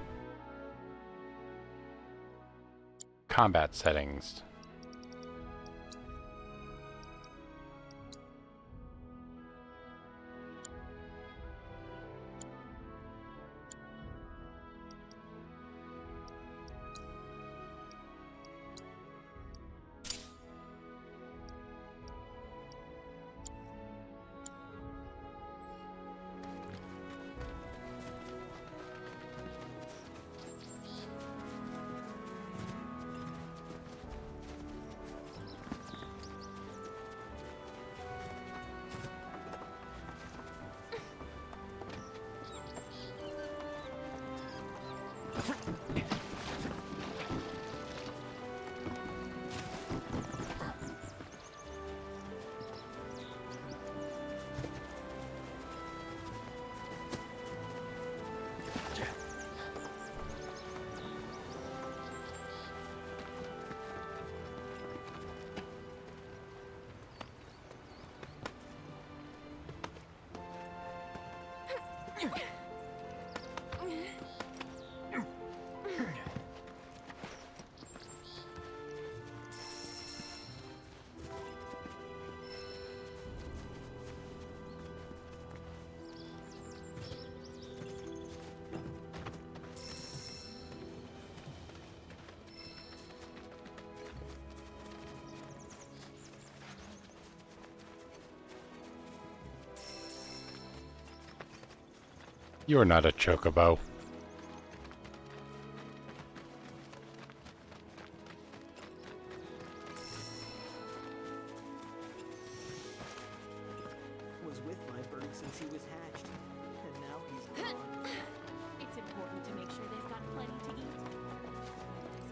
Combat settings. You're not a chocobo. Was with my bird since he was hatched, and now he's gone. It's important to make sure they've got plenty to eat.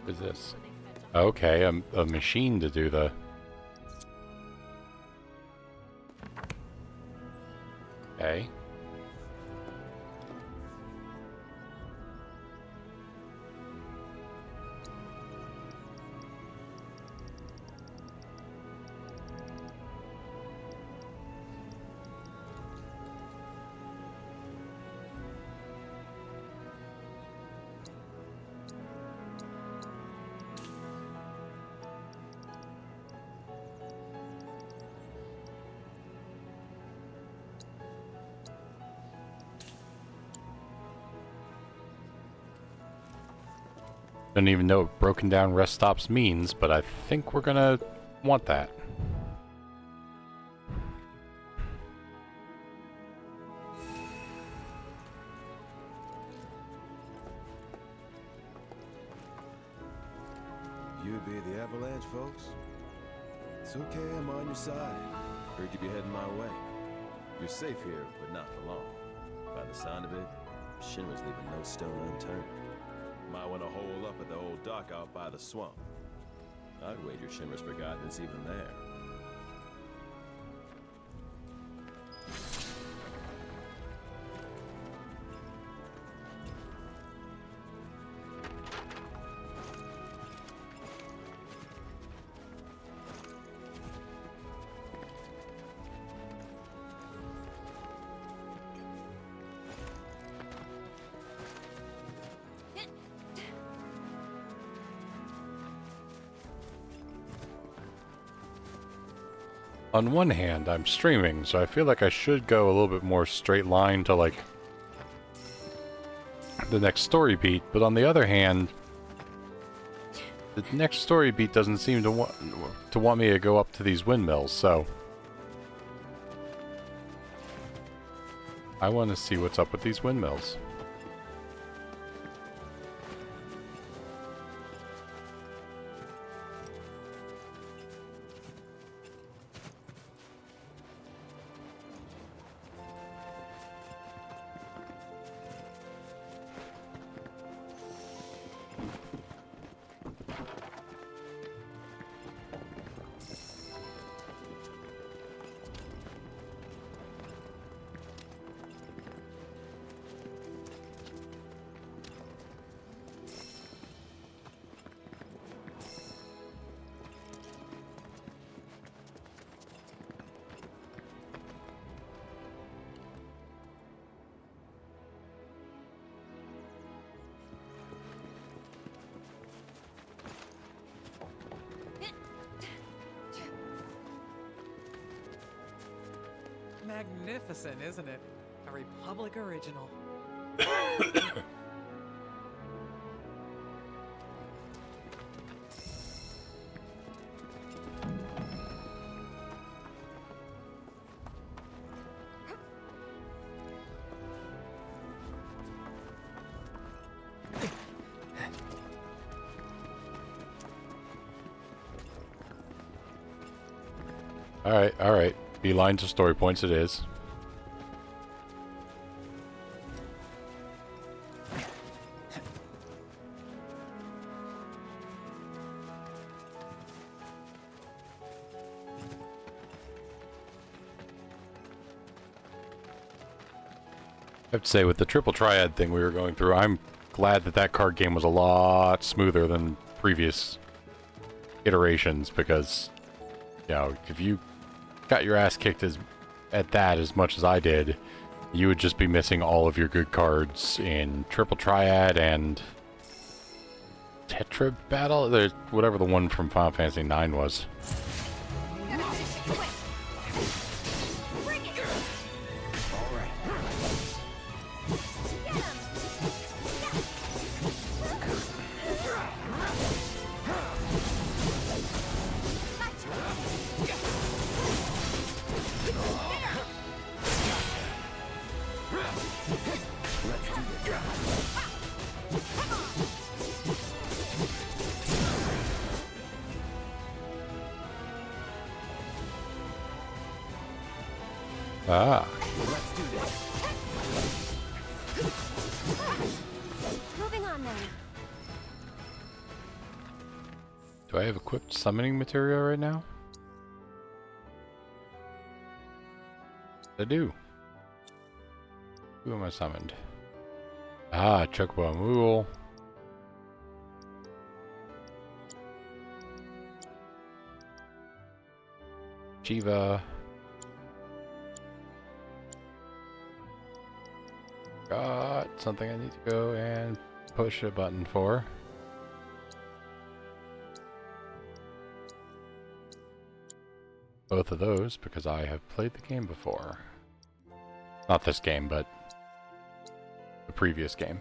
What is this? Okay, a machine to do the... Okay. Don't even know what broken down rest stops means, but I think we're gonna want that. You be the Avalanche, folks? It's okay, I'm on your side. Heard you be heading my way. You're safe here, but not for long. By the sound of it, Shinra's leaving no stone unturned. Might want to hole up at the old dock out by the swamp. I'd wager Shinra's forgotten it's even there. On one hand, I'm streaming, so I feel like I should go a little bit more straight line to, like, the next story beat, but on the other hand, the next story beat doesn't seem to want me to go up to these windmills, so I want to see what's up with these windmills. Magnificent, isn't it? A Republic original. Alright. Beeline to story points it is. have to say, with the triple triad thing we were going through, I'm glad that that card game was a lot smoother than previous iterations, because, you know, if you got your ass kicked at that as much as I did, you would just be missing all of your good cards in triple triad and Tetra Battle? There's whatever the one from Final Fantasy IX was. Ah. Moving on then. Do I have equipped summoning material right now? I do. Who am I summoned? Ah, Chocobo Mule. Shiva. Got something I need to go and push a button for. Both of those because I have played the game before. Not this game, but the previous game.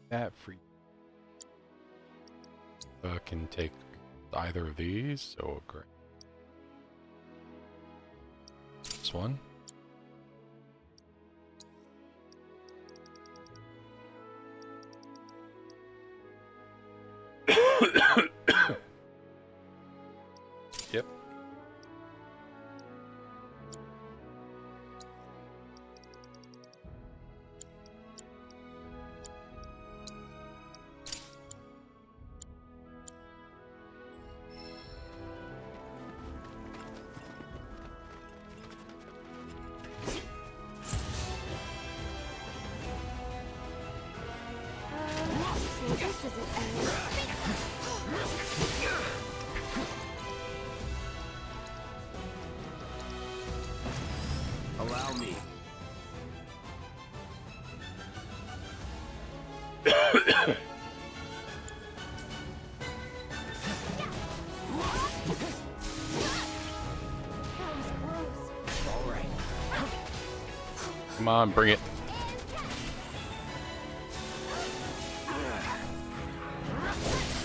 That free. I can take either of these, so great. This one. Yep. So this isn't good. Allow me. All right. Come on, bring it.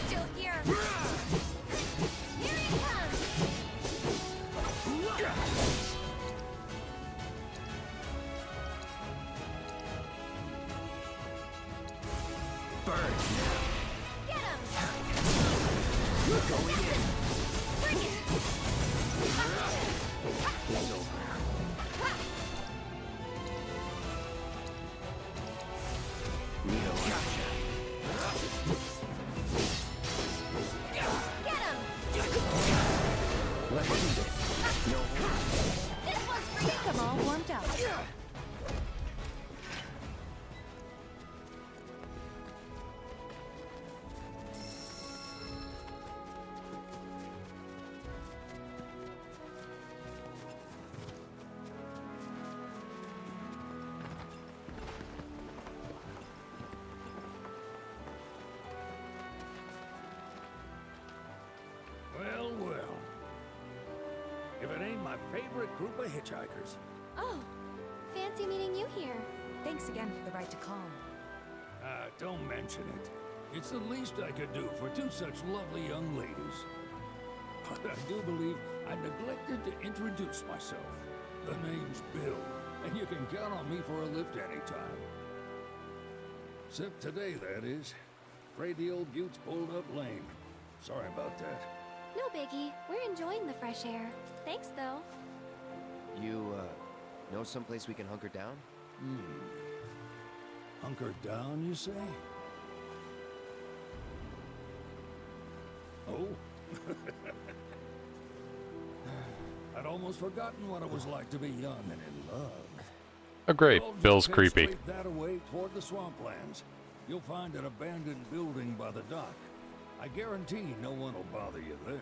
Still here. Here it comes. Burn. Get him. Going in. Bring it. It's over. Neo, gotcha. Get him. Let's do this. No. This one's for you. Come all warmed up. Well, well. If it ain't my favorite group of hitchhikers. Oh, fancy meeting you here. Thanks again for the right to calm. Don't mention it. It's the least I could do for two such lovely young ladies. But I do believe I neglected to introduce myself. The name's Bill, and you can count on me for a lift anytime. Except today, that is. Afraid the old Buttes pulled up lame. Sorry about that. No biggie. We're enjoying the fresh air. Thanks, though. You, know someplace we can hunker down? Hunker down, you say? Oh? I'd almost forgotten what it was like to be young and in love. Oh, great. Well, just Bill's head creepy. straight that away toward the swamplands. You'll find an abandoned building by the dock. I guarantee no one will bother you there.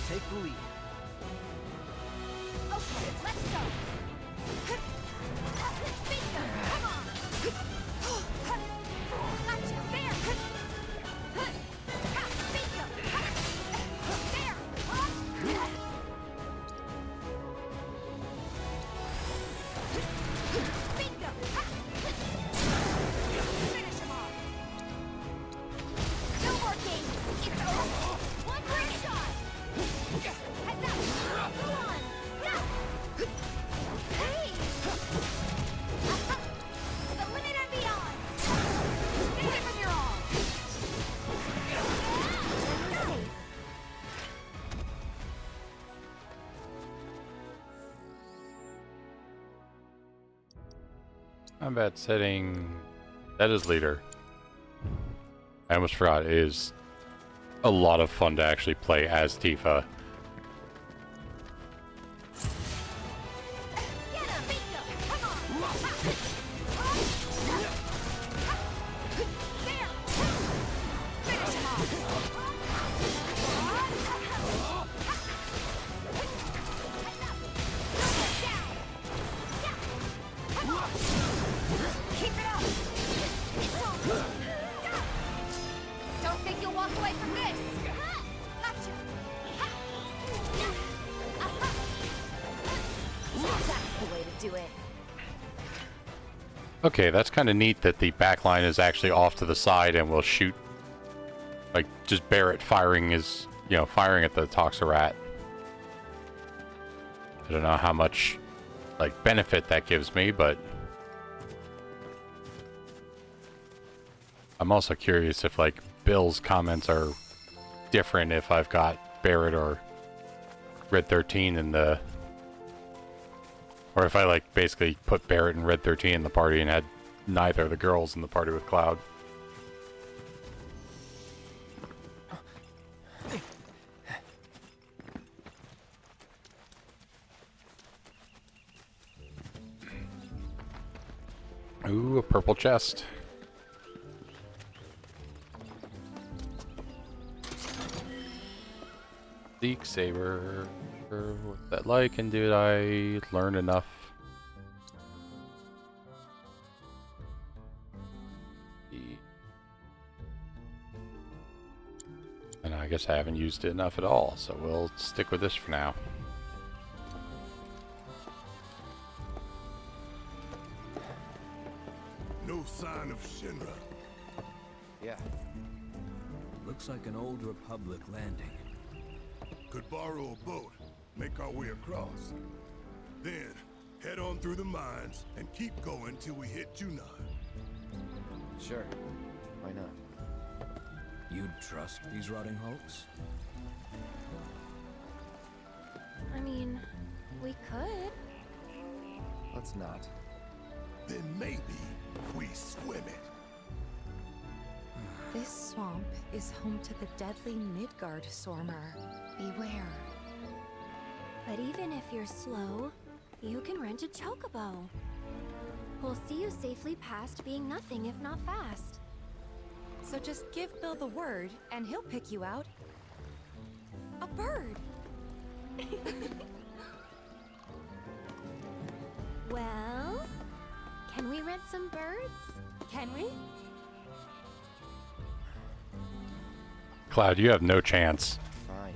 Take the lead. Okay, let's go. Bingo, come on. Gotcha, there. Bingo. There. Bingo. Finish him off. No more games. It's over. One more shot. Heads up. Go on. Now. Hey. To the limit and beyond. Give it your all. Safe. Combat setting. That is leader. I almost forgot. It is a lot of fun to actually play as Tifa. Keep it up. It's all good. Don't think you'll walk away from this. Gotcha. That's the way to do it. Okay, that's kind of neat that the back line is actually off to the side and will shoot, like, just Barrett firing his, firing at the Toxarat. I don't know how much, like, benefit that gives me, but I'm also curious if, like, Bill's comments are different if I've got Barrett or Red 13 in the... Or if I, like, basically put Barrett and Red 13 in the party and had neither of the girls in the party with Cloud. Ooh, a purple chest. Seek Saber. What's that like, and did I learn enough? And I guess I haven't used it enough at all, so we'll stick with this for now. No sign of Shinra. Yeah. Looks like an old Republic landing. Could borrow a boat, make our way across. Then, head on through the mines and keep going till we hit Junon. Sure. Why not? You'd trust these rotting hulks? I mean, we could. Let's not. Then maybe we swim it. This swamp is home to the deadly Midgard Sormer. Beware. But even if you're slow, you can rent a chocobo. We'll see you safely past being nothing if not fast. So just give Bill the word, and he'll pick you out. A bird. Well, can we rent some birds? Can we? Cloud, you have no chance. Fine.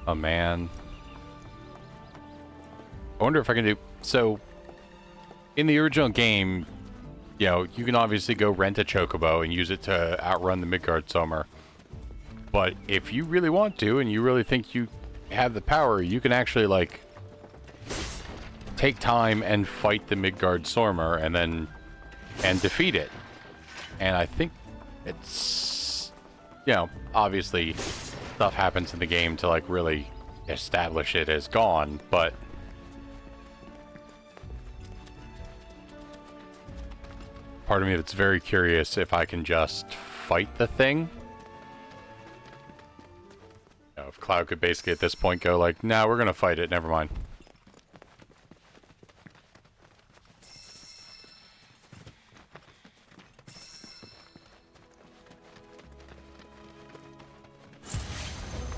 Oh man. I wonder if I can do... So, in the original game, you know, you can obviously go rent a chocobo and use it to outrun the Midgard Sommer. But if you really want to, and you really think you have the power, you can actually, like, take time and fight the Midgard Sommer and defeat it. And I think it's, you know, obviously stuff happens in the game to, like, really establish it as gone, but part of me that's very curious if I can just fight the thing. You know, if Cloud could basically at this point go like, nah, we're gonna fight it, never mind.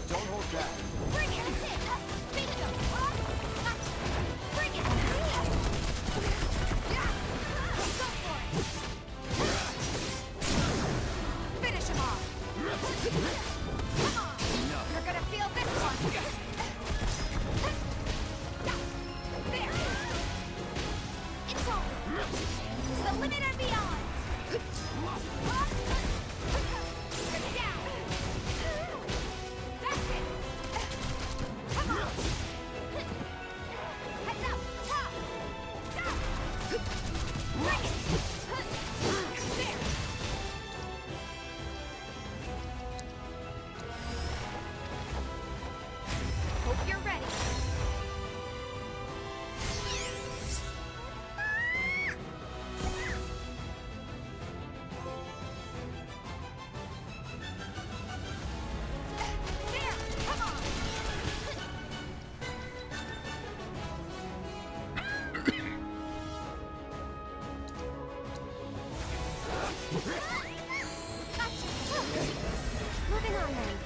Don't hold back. Bring it! Bingo! Bring it! Yeah! Go for it! Finish him off! Come on! You're gonna feel this one! There! It's over! To the limit and beyond! Down! That's it! Come on! Heads up! Top! Down! Bring it! There! Hope you're ready. There! Come on! Gotcha. Moving on then.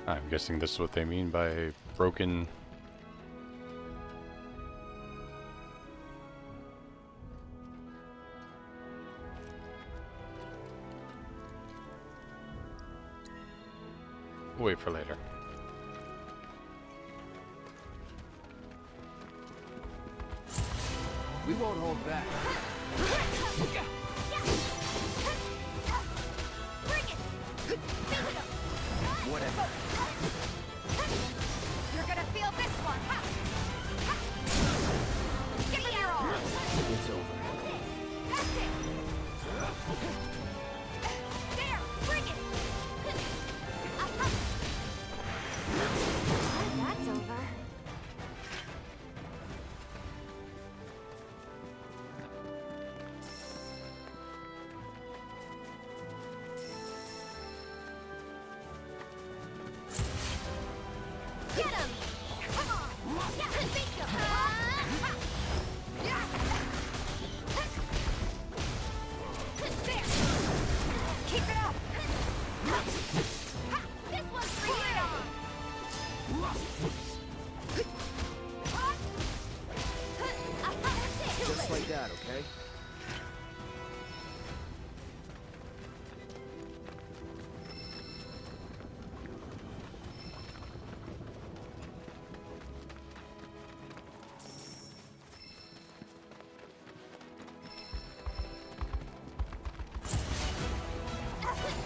I'm guessing this is what they mean by broken... Wait for later. We won't hold back. Whatever. You're gonna feel this one. Ha! Ha! Give it your all. It's over. That's it. There, bring it. That's over. Get him! Come on! Yeah, bingo! Yeah! There! Keep it up! Ha! This one's for you! That's it! Just like that, okay?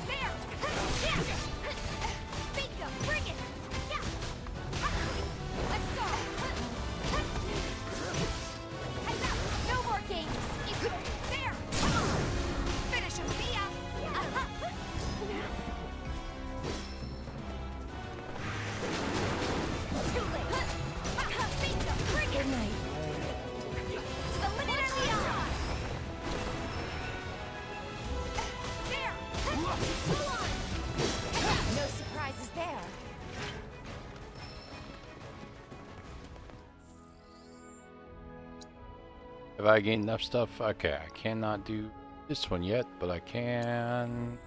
There! Yeah! Bingo! Bring it! Yeah! Let's go! Heads up! No more games! It's Have I gained enough stuff? Okay, I cannot do this one yet, but I can...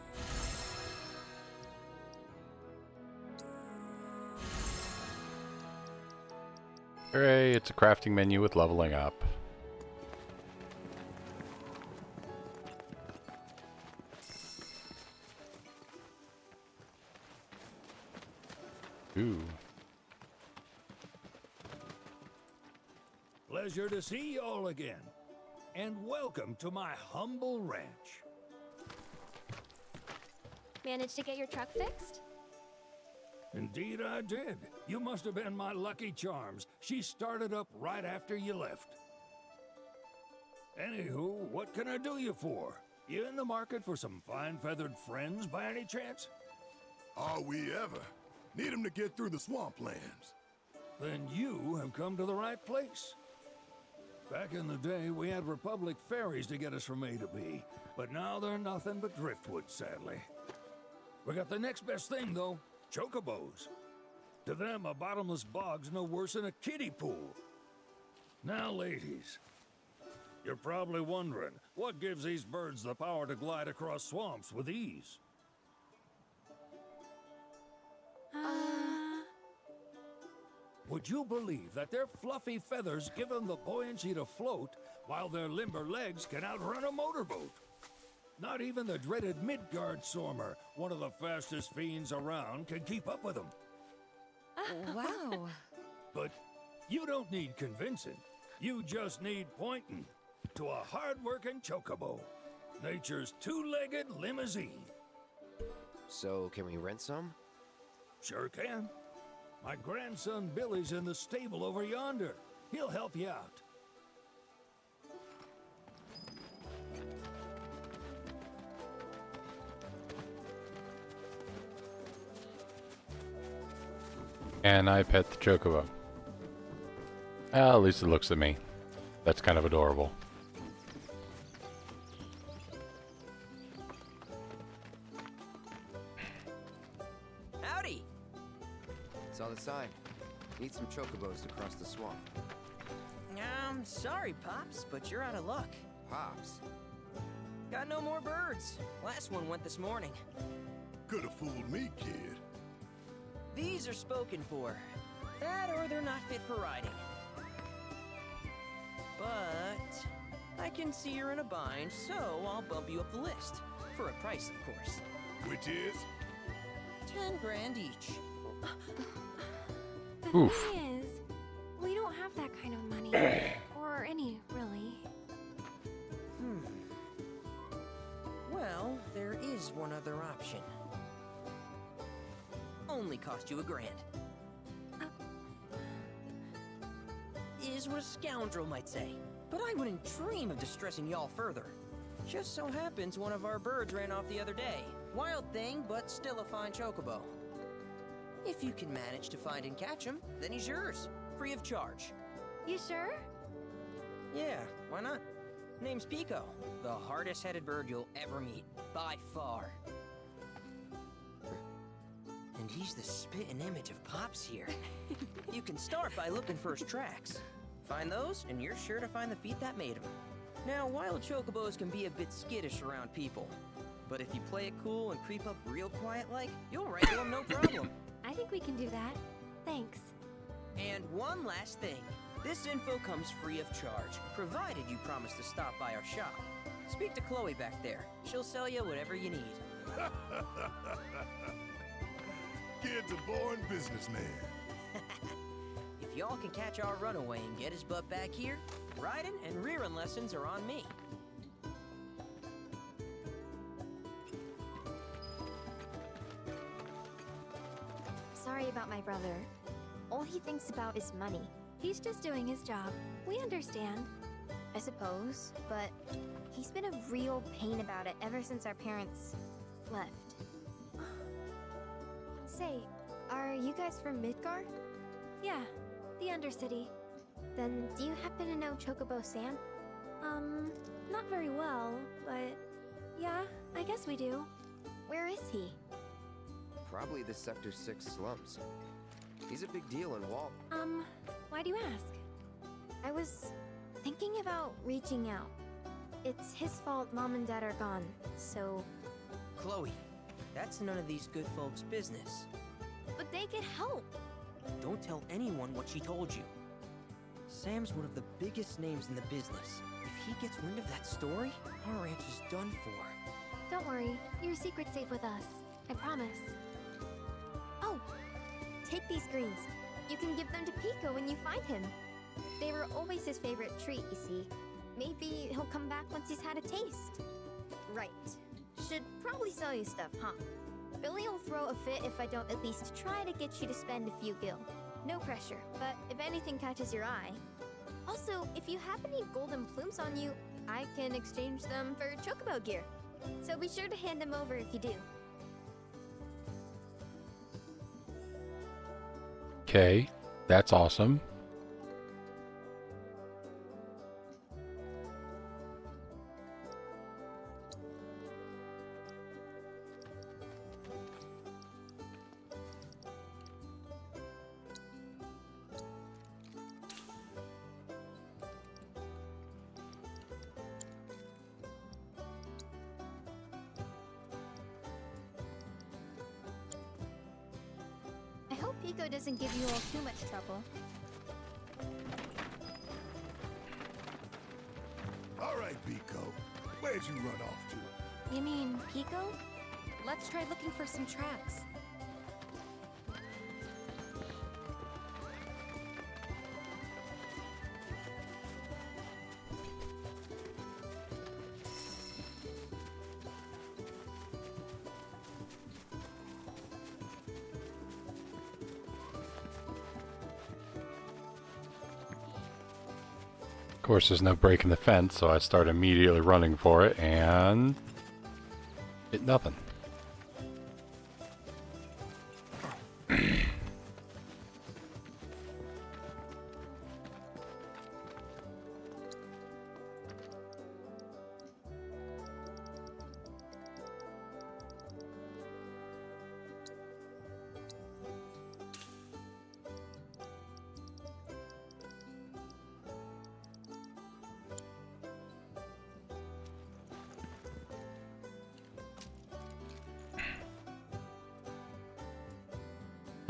Hooray, it's a crafting menu with leveling up. Ooh. Pleasure to see y'all again. And welcome to my humble ranch. Managed to get your truck fixed? Indeed I did. You must have been my lucky charms. She started up right after you left. Anywho, what can I do you for? You in the market for some fine feathered friends by any chance? Are we ever? Need 'em to get through the swamplands. Then you have come to the right place. Back in the day, we had Republic ferries to get us from A to B, but now they're nothing but driftwood, sadly. We got the next best thing, though, chocobos. To them, a bottomless bog's no worse than a kiddie pool. Now, ladies, you're probably wondering, what gives these birds the power to glide across swamps with ease? Would you believe that their fluffy feathers give them the buoyancy to float, while their limber legs can outrun a motorboat? Not even the dreaded Midgard Sormer, one of the fastest fiends around, can keep up with them. Wow. But you don't need convincing. You just need pointing to a hard-working chocobo. Nature's two-legged limousine. So, can we rent some? Sure can. My grandson Billy's in the stable over yonder. He'll help you out. And I pet the chocobo. Well, at least it looks at me. That's kind of adorable. Howdy! Saw the sign. Need some chocobos to cross the swamp. Sorry, Pops, but you're out of luck. Pops? Got no more birds. Last one went this morning. Could have fooled me, kid. These are spoken for. That or they're not fit for riding. But I can see you're in a bind, so I'll bump you up the list. For a price, of course. Which is? 10 grand each. The thing is, we don't have that kind of money. Or any, really. Well, there is one other option. Only cost you $1 grand. Is what a scoundrel might say. But I wouldn't dream of distressing y'all further. Just so happens one of our birds ran off the other day. Wild thing, but still a fine chocobo. If you can manage to find and catch him, then he's yours. Free of charge. You sure? Yeah, why not? Name's Pico. The hardest-headed bird you'll ever meet. By far. And he's the spitting image of Pops here. You can start by looking for his tracks. Find those, and you're sure to find the feet that made him. Now, wild chocobos can be a bit skittish around people. But if you play it cool and creep up real quiet-like, you'll wrangle them no problem. I think we can do that. Thanks. And one last thing. This info comes free of charge, provided you promise to stop by our shop. Speak to Chloe back there. She'll sell you whatever you need. Kid's a born businessman. If y'all can catch our runaway and get his butt back here, riding and rearing lessons are on me. Sorry about my brother. All he thinks about is money. He's just doing his job. We understand. I suppose, but he's been a real pain about it ever since our parents left. Say, are you guys from Midgard? Yeah, the Undercity. Then do you happen to know Chocobo Sam? Not very well, but yeah, I guess we do. Where is he? Probably the Sector 6 slums. He's a big deal in Wall. Why do you ask? I was thinking about reaching out. It's his fault Mom and Dad are gone, so... Chloe, that's none of these good folks' business. But they could help. Don't tell anyone what she told you. Sam's one of the biggest names in the business. If he gets wind of that story, our ranch is done for. Don't worry, your secret's safe with us. I promise. Oh, take these greens. You can give them to Pico when you find him. They were always his favorite treat, you see. Maybe he'll come back once he's had a taste. Right. Should probably sell you stuff, huh? Billy will throw a fit if I don't at least try to get you to spend a few gil. No pressure, but if anything catches your eye. Also, if you have any golden plumes on you, I can exchange them for chocobo gear. So be sure to hand them over if you do. Okay, that's awesome. I hope Pico doesn't give you all too much trouble. All right, Pico. Where'd you run off to? You mean Pico? Let's try looking for some tracks. Of course, there's no break in the fence, so I start immediately running for it and hit nothing.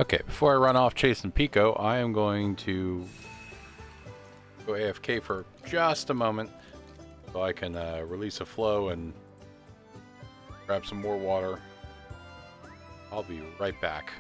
Okay, before I run off chasing Pico, I am going to go AFK for just a moment so I can release a flow and grab some more water. I'll be right back.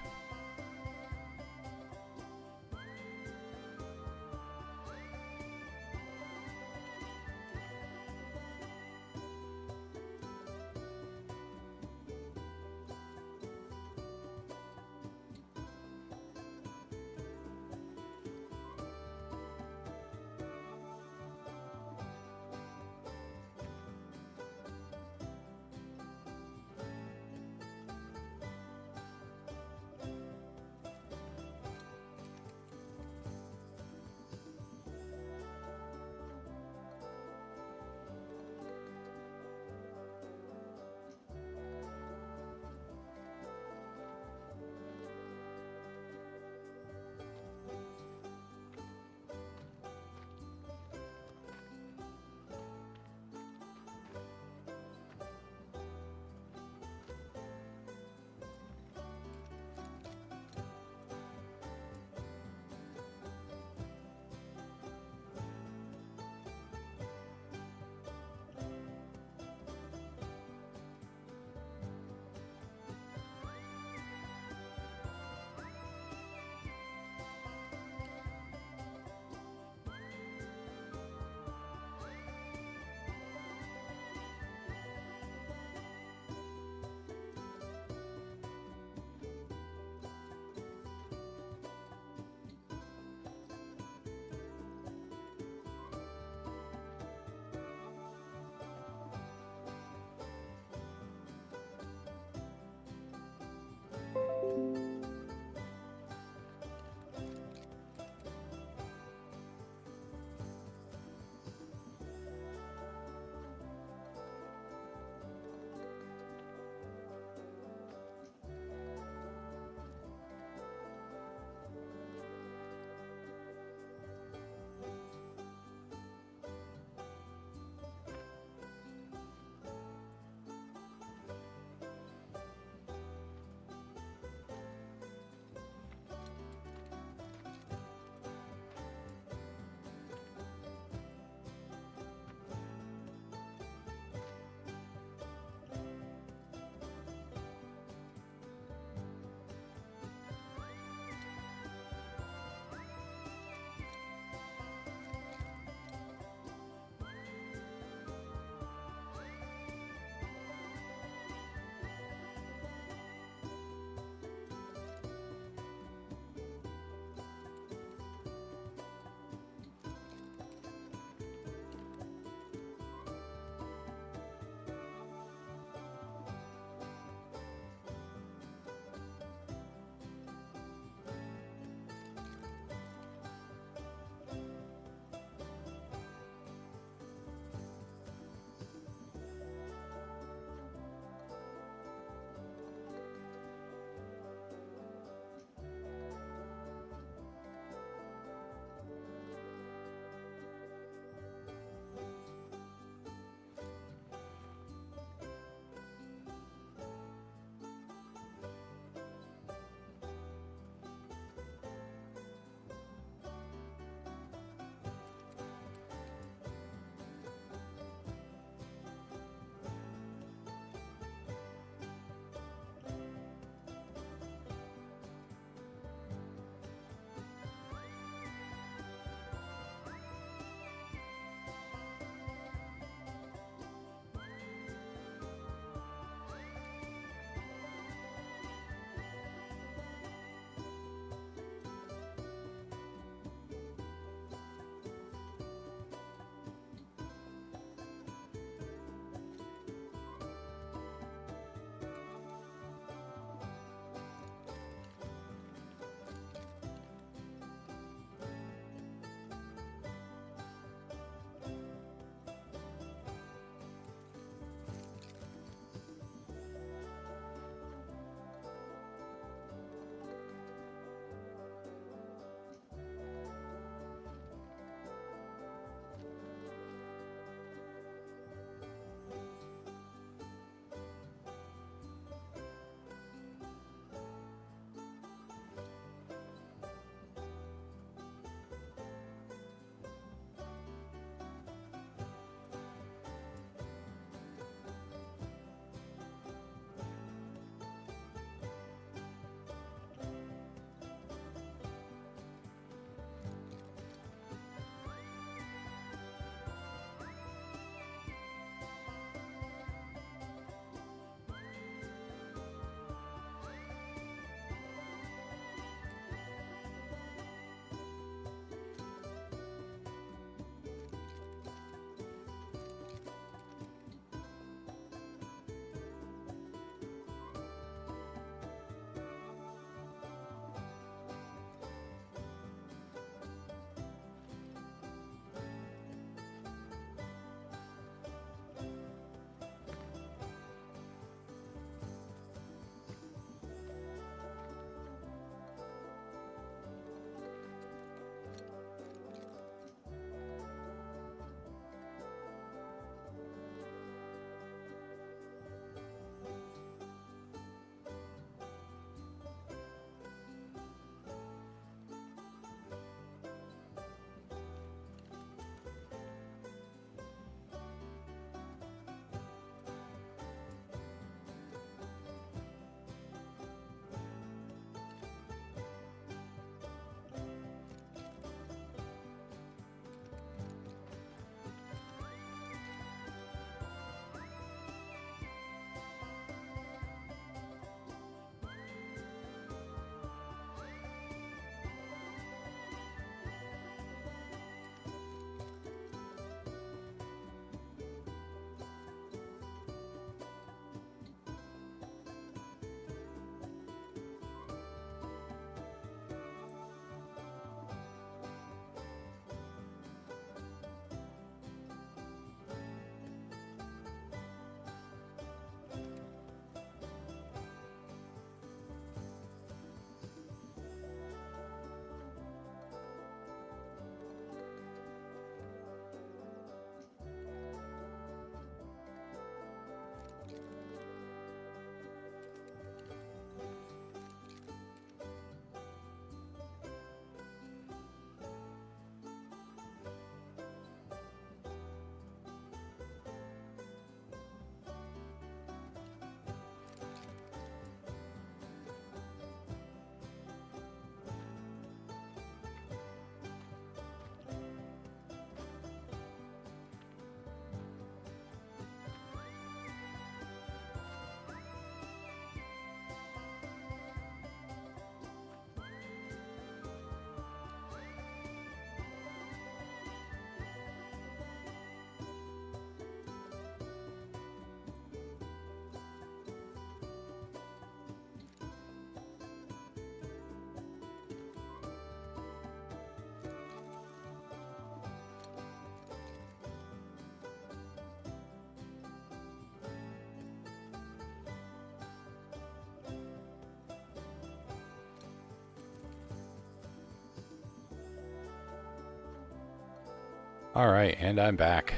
Alright, and I'm back.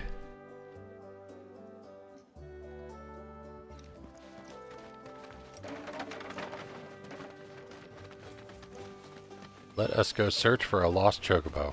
Let us go search for a lost chocobo.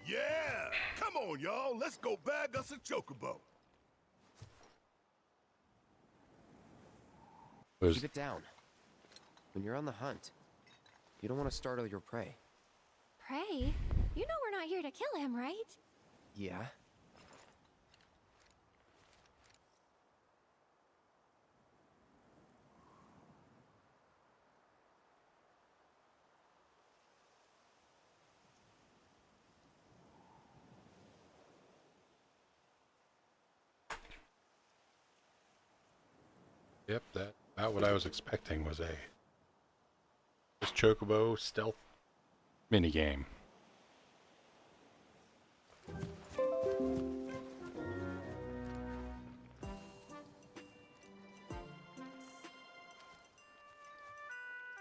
Yeah! Come on, y'all. Let's go bag us a chocobo. Keep it down. When you're on the hunt, you don't want to startle your prey. Prey? You know we're not here to kill him, right? Yeah? Yep, that about what I was expecting was a this chocobo stealth minigame.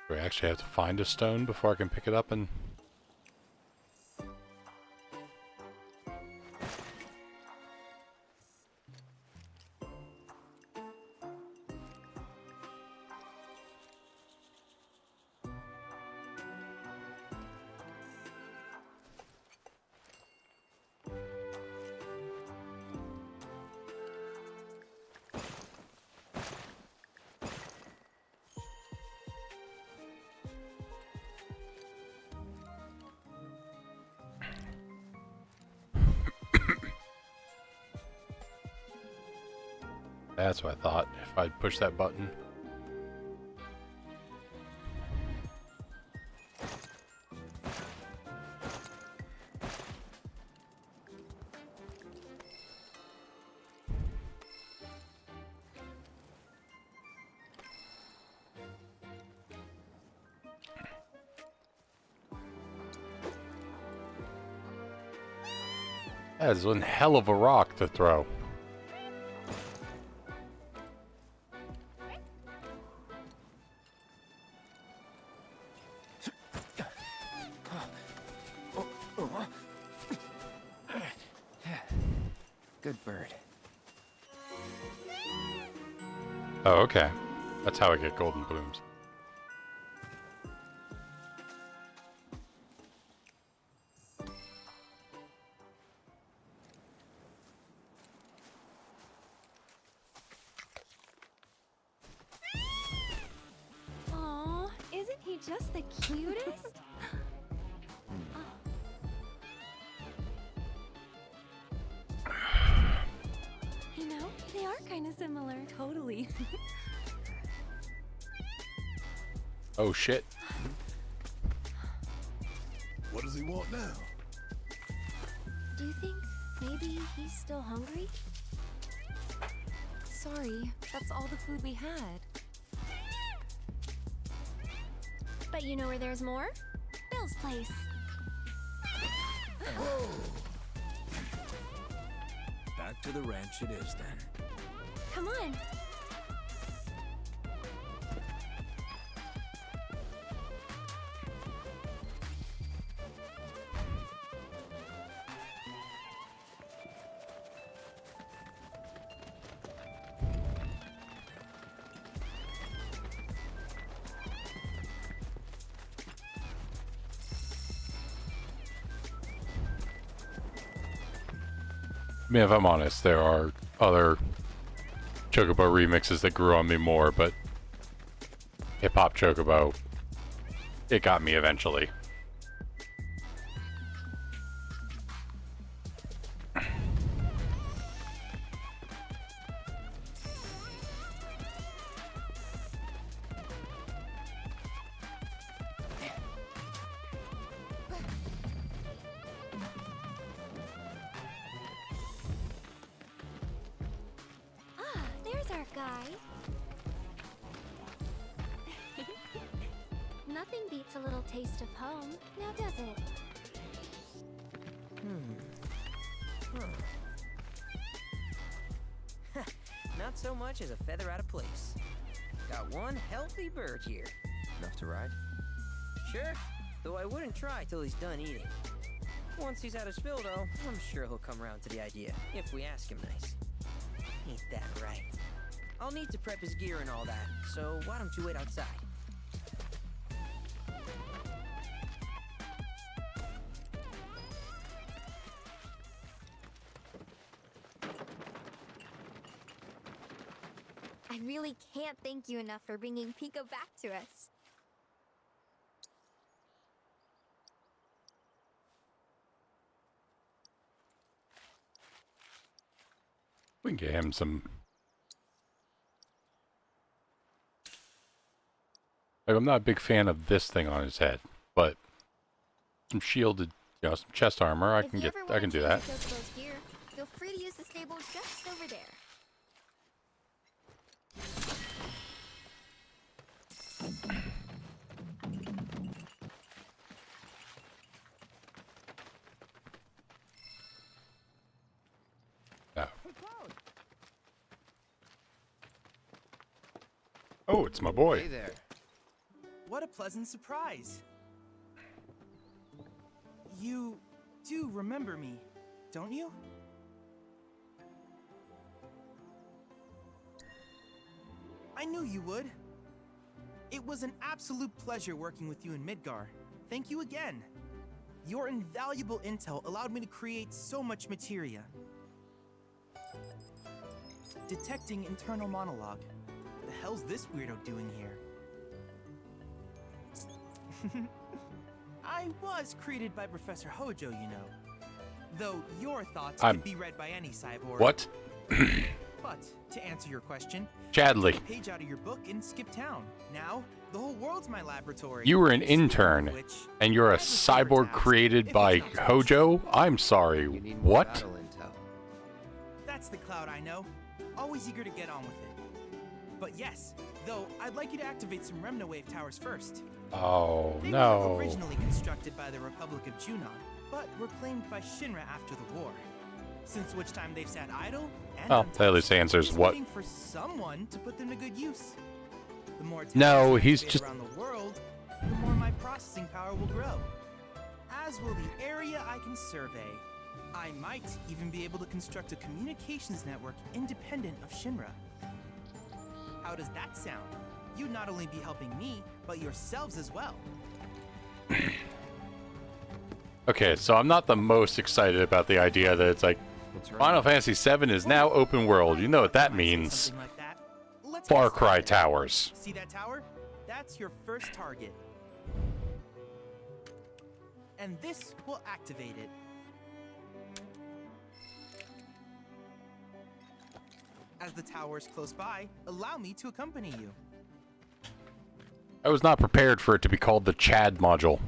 Do I actually have to find a stone before I can pick it up and... That's what I thought, if I'd push that button. That is one hell of a rock to throw. Good bird. Oh, okay. That's how I get golden blooms. Aw, isn't he just the cutest? You know, they are kind of similar. Totally. Oh shit. What does he want now? Do you think maybe he's still hungry? Sorry, that's all the food we had. But you know where there's more? Bill's place. Whoa! Back to the ranch it is then. Come on. I mean, if I'm honest, there are other Chocobo remixes that grew on me more, but Hip Hop Chocobo, it got me eventually. smart guy. Nothing beats a little taste of home, now does it? Not so much as a feather out of place. Got one healthy bird here. Enough to ride? Sure, though I wouldn't try till he's done eating. Once he's had his fill, though, I'm sure he'll come around to the idea, if we ask him nice. Ain't that right? I'll need to prep his gear and all that, so why don't you wait outside? I really can't thank you enough for bringing Pico back to us. We can get him some. Like, I'm not a big fan of this thing on his head, but some shielded, you know, some chest armor. I can do that. Gear, feel free to use the stable just over there. No. Oh, it's my boy. Hey there. What a pleasant surprise. You do remember me, don't you? I knew you would. It was an absolute pleasure working with you in Midgar. Thank you again. Your invaluable intel allowed me to create so much materia. Detecting internal monologue. The hell's this weirdo doing here? I was created by Professor Hojo, you know. Though your thoughts could be read by any cyborg. What? But to answer your question, Chadley. take a page out of your book and skip town. Now, the whole world's my laboratory. You were an intern, and you're a cyborg created by Hojo? I'm sorry, what? That's the Cloud I know. Always eager to get on with it. But yes, though, I'd like you to activate some Remna Wave towers first. Oh, They no. were originally constructed by the Republic of Junon, but were claimed by Shinra after the war. Since which time they've sat idle and Well, that at least answers just what. waiting for someone to put them to good use. The more No, towers I he's activate just. around the world, the more my processing power will grow. As will the area I can survey. I might even be able to construct a communications network independent of Shinra. How does that sound? You'd not only be helping me, but yourselves as well. Okay, so I'm not the most excited about the idea that it's like Final Fantasy VII is now open world. You know what that means. Far Cry towers. See that tower? That's your first target. And this will activate it. As the tower's close by, allow me to accompany you. I was not prepared for it to be called the Chad module.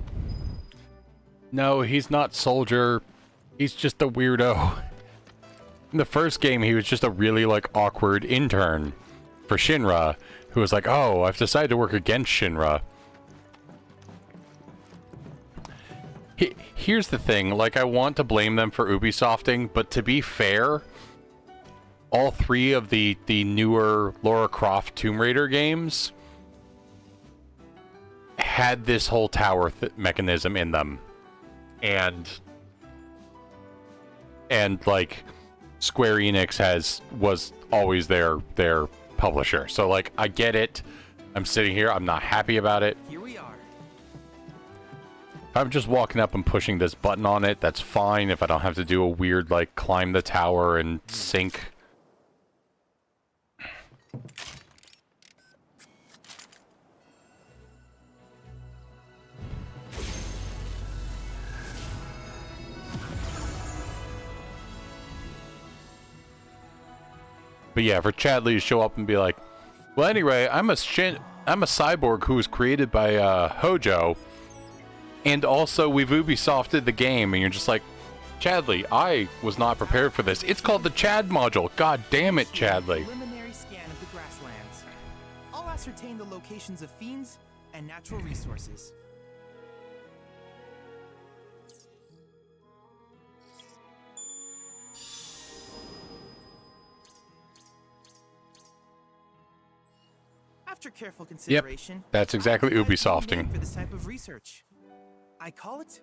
No, he's not soldier. He's just a weirdo. In the first game, he was just a really, like, awkward intern for Shinra, who was like, oh, I've decided to work against Shinra. Here's the thing, like, I want to blame them for Ubisofting, but to be fair, all three of the newer Lara Croft Tomb Raider games had this whole tower mechanism in them. And like Square Enix was always their publisher. So like I get it. I'm sitting here, I'm not happy about it. Here we are. If I'm just walking up and pushing this button on it, that's fine. If I don't have to do a weird like climb the tower and sink. But yeah, for Chadley to show up and be like, well, anyway, I'm a cyborg who was created by Hojo, and also we've Ubisofted the game, and you're just like, Chadley, I was not prepared for this. It's called the Chad module. God damn it, Chadley. Preliminary scan of the ascertain the locations of fiends and natural resources. After careful consideration, that's exactly I decided to Ubisofting. name for this type of research. I call it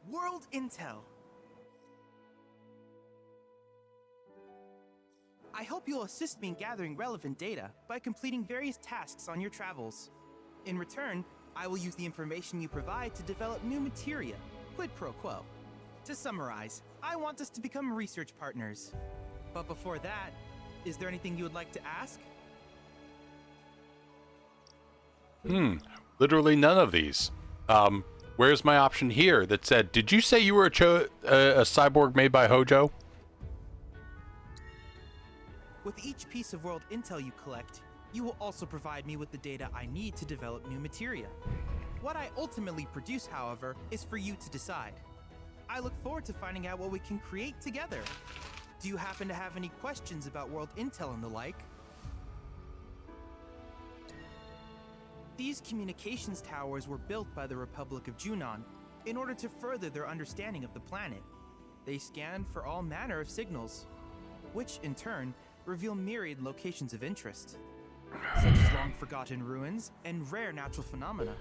World Intel. I hope you'll assist me in gathering relevant data by completing various tasks on your travels. In return, I will use the information you provide to develop new materia, quid pro quo. To summarize, I want us to become research partners. But before that, is there anything you would like to ask? Literally none of these. Where's my option here that said, did you say you were a cyborg made by Hojo? With each piece of world intel you collect, you will also provide me with the data I need to develop new materia. What I ultimately produce, however, is for you to decide. I look forward to finding out what we can create together. Do you happen to have any questions about world intel and the like? These communications towers were built by the Republic of Junon in order to further their understanding of the planet. They scan for all manner of signals, which in turn reveal myriad locations of interest, such as long-forgotten ruins and rare natural phenomena.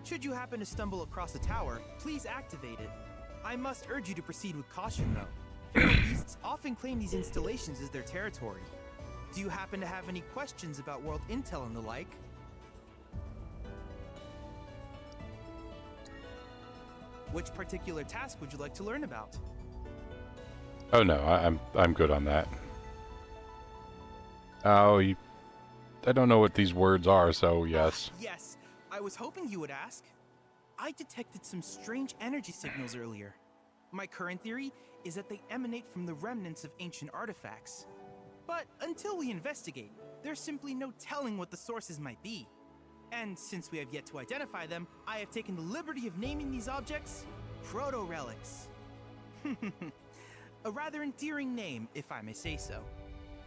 Should you happen to stumble across a tower, please activate it. I must urge you to proceed with caution, though. Feral beasts often claim these installations as their territory. Do you happen to have any questions about world intel and the like? Which particular task would you like to learn about? Oh no, I'm good on that. Oh, I don't know what these words are, so yes. Yes, I was hoping you would ask. I detected some strange energy signals earlier. My current theory is that they emanate from the remnants of ancient artifacts. But until we investigate, there's simply no telling what the sources might be. And since we have yet to identify them, I have taken the liberty of naming these objects proto-relics. A rather endearing name, if I may say so.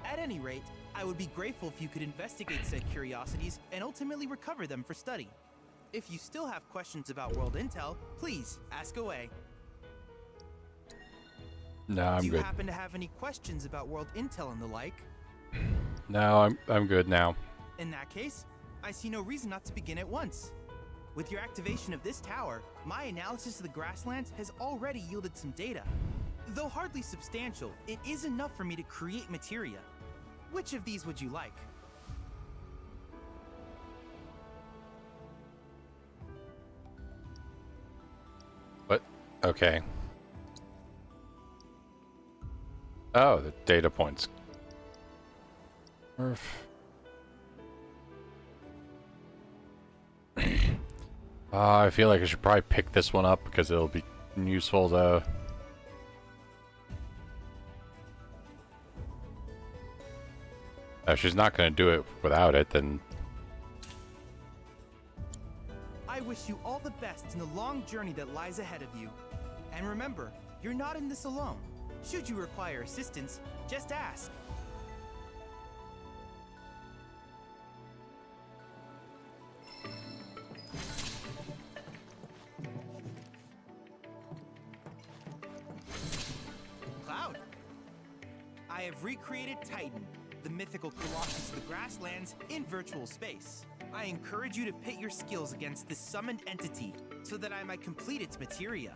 At any rate, I would be grateful if you could investigate said curiosities and ultimately recover them for study. If you still have questions about world intel, please ask away. No, I'm Do you good. happen to have any questions about world intel and the like? No, I'm good now. In that case, I see no reason not to begin at once. With your activation of this tower, my analysis of the grasslands has already yielded some data. Though hardly substantial, it is enough for me to create materia. Which of these would you like? What? Okay. Oh, the data points. I feel like I should probably pick this one up because it'll be useful to... If she's not going to do it without it, then... I wish you all the best in the long journey that lies ahead of you. And remember, you're not in this alone. Should you require assistance, just ask. Cloud. I have recreated Titan, the mythical colossus of the grasslands, in virtual space. I encourage you to pit your skills against this summoned entity so that I might complete its materia.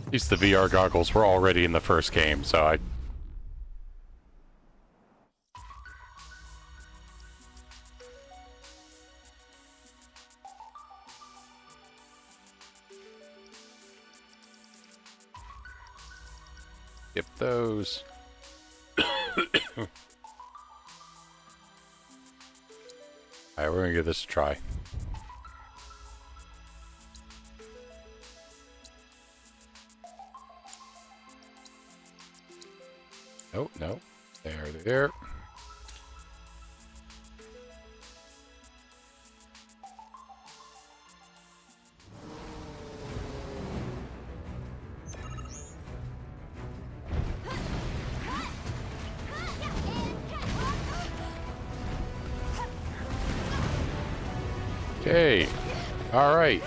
At least the VR goggles were already in the first game, so I... Skip those. Alright, we're gonna give this a try. Oh, no. There. Okay. All right.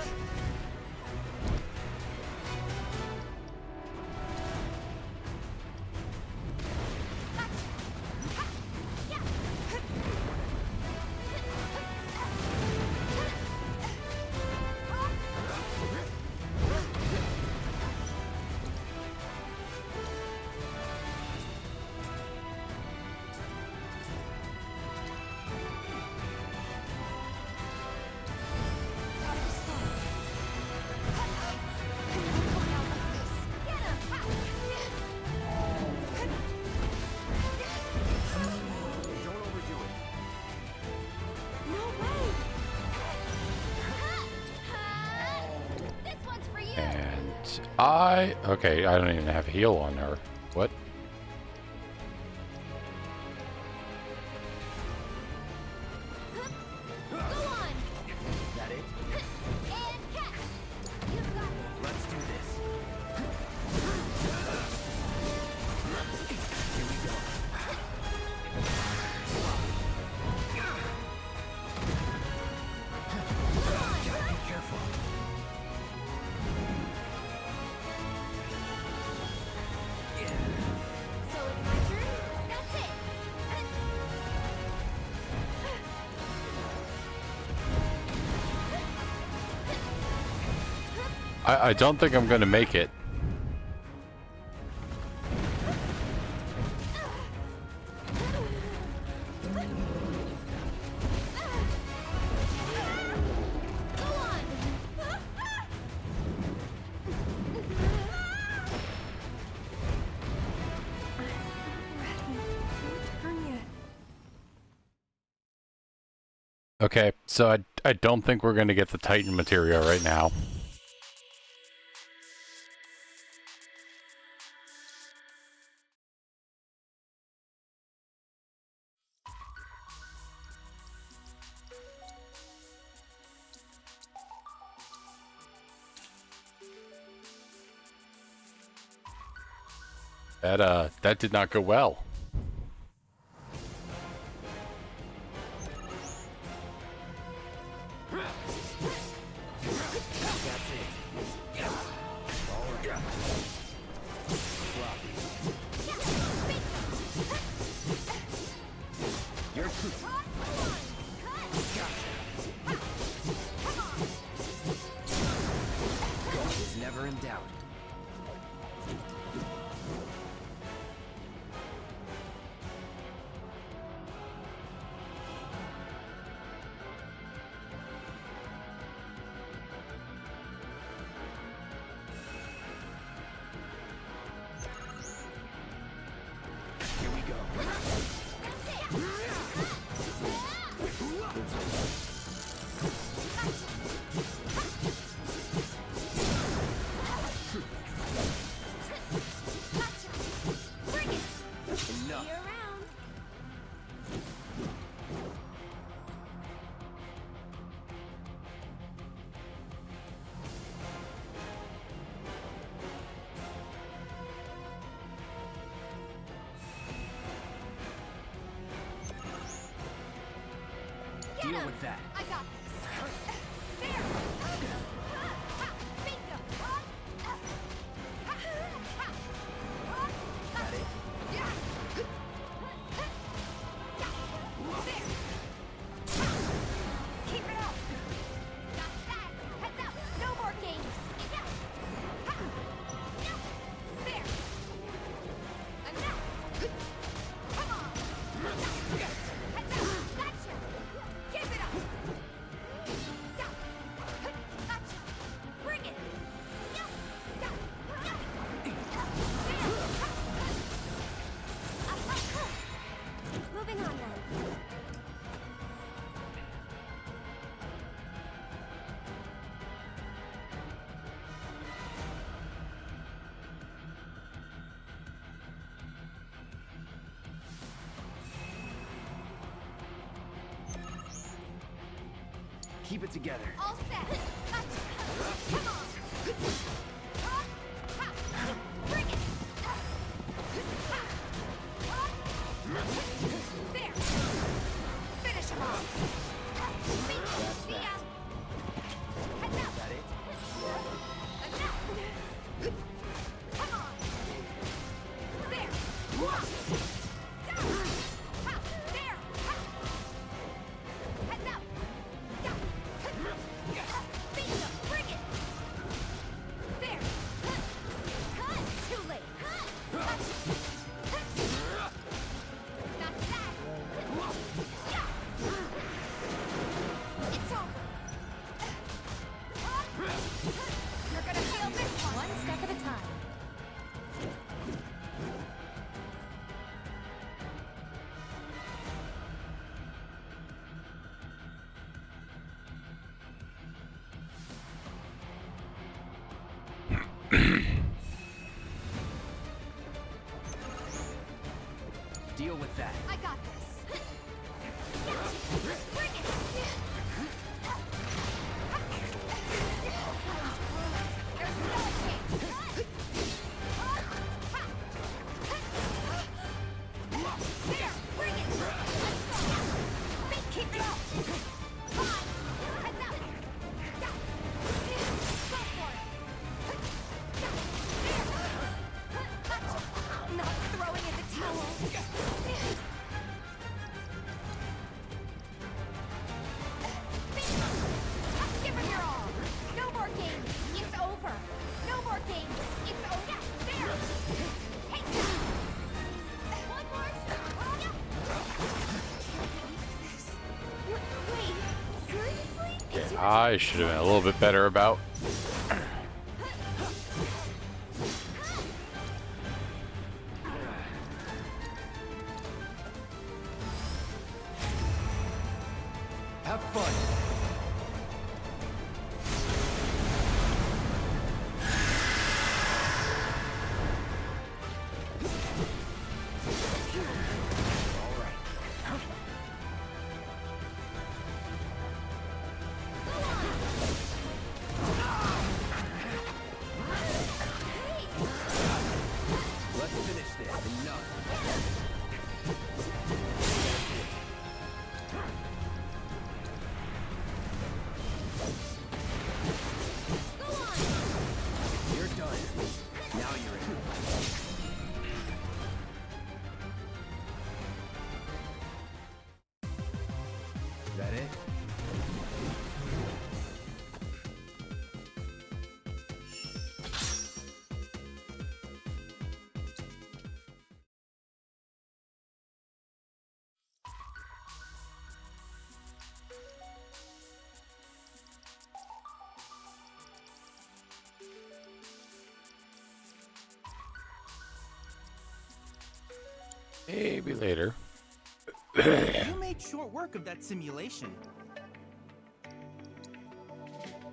Okay, I don't even have heal on her. What? I don't think I'm going to make it. Okay, so I don't think we're going to get the Titan material right now. That did not go well. Never in doubt. Here we go. Deal with that. I got this. There. Bingo. Got it. There. Keep it up. Got that. Heads up. No more games. There. Enough. Come on. Heads up. Gotcha. Keep it up. Gotcha. Bring it. Moving on then. Keep it together. All set. Come on. Bring it. There. Finish him off. See ya. that. I got this. Bring it. There's no escape. There, bring it. Let's go. Keep it up. Fine. Heads up. Go for it. I'm not throwing in the towel. Give her your all. No more games. It's over. No more games. It's over. Yeah, there. Take that. One more shot. Wait, seriously? Okay, I should have been a little bit better about. Have fun. Let's finish this. Enough. You're done. Now you're in. Is that it? Maybe later. You made short work of that simulation.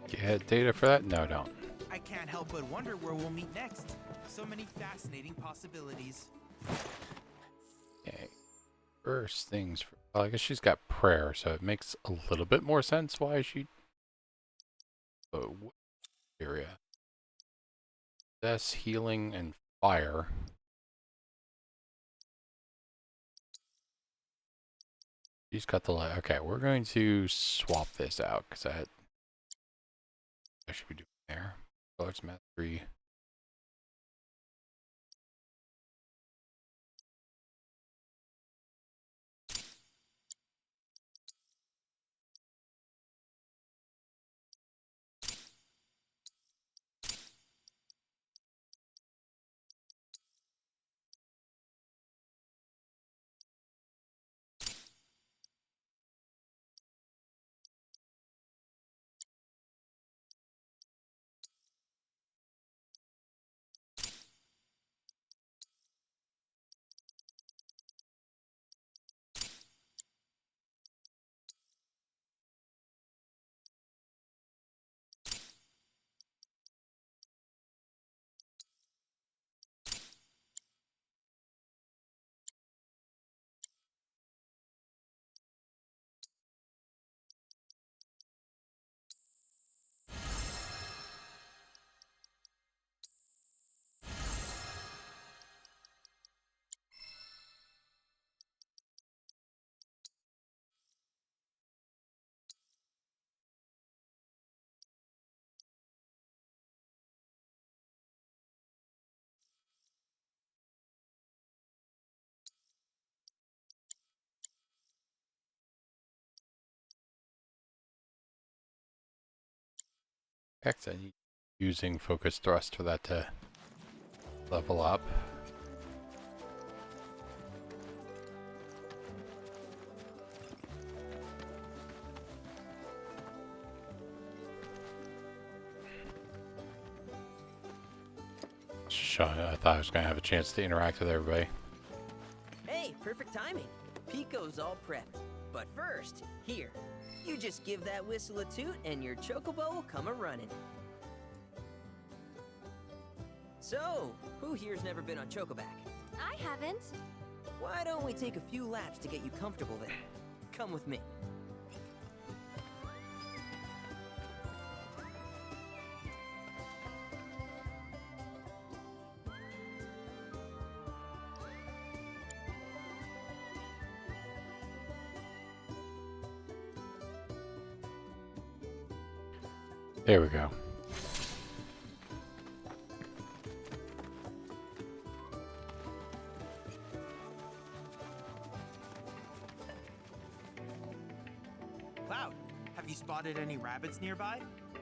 Get data for that? No, don't. I can't help but wonder where we'll meet next. So many fascinating possibilities. Okay. First things. Well, I guess she's got prayer, so it makes a little bit more sense why she. Oh, what area? That's healing and fire. She's got the light. Okay, we're going to swap this out because I should be doing there. Colors mastery. Heck, I need using focus thrust for that to level up. I thought I was going to have a chance to interact with everybody. Hey, perfect timing. Pico's all prepped. But first, here, you just give that whistle a toot and your chocobo will come a-running. So, who here's never been on Chocoback? I haven't. Why don't we take a few laps to get you comfortable then? Come with me. There we go. Cloud, have you spotted any rabbits nearby?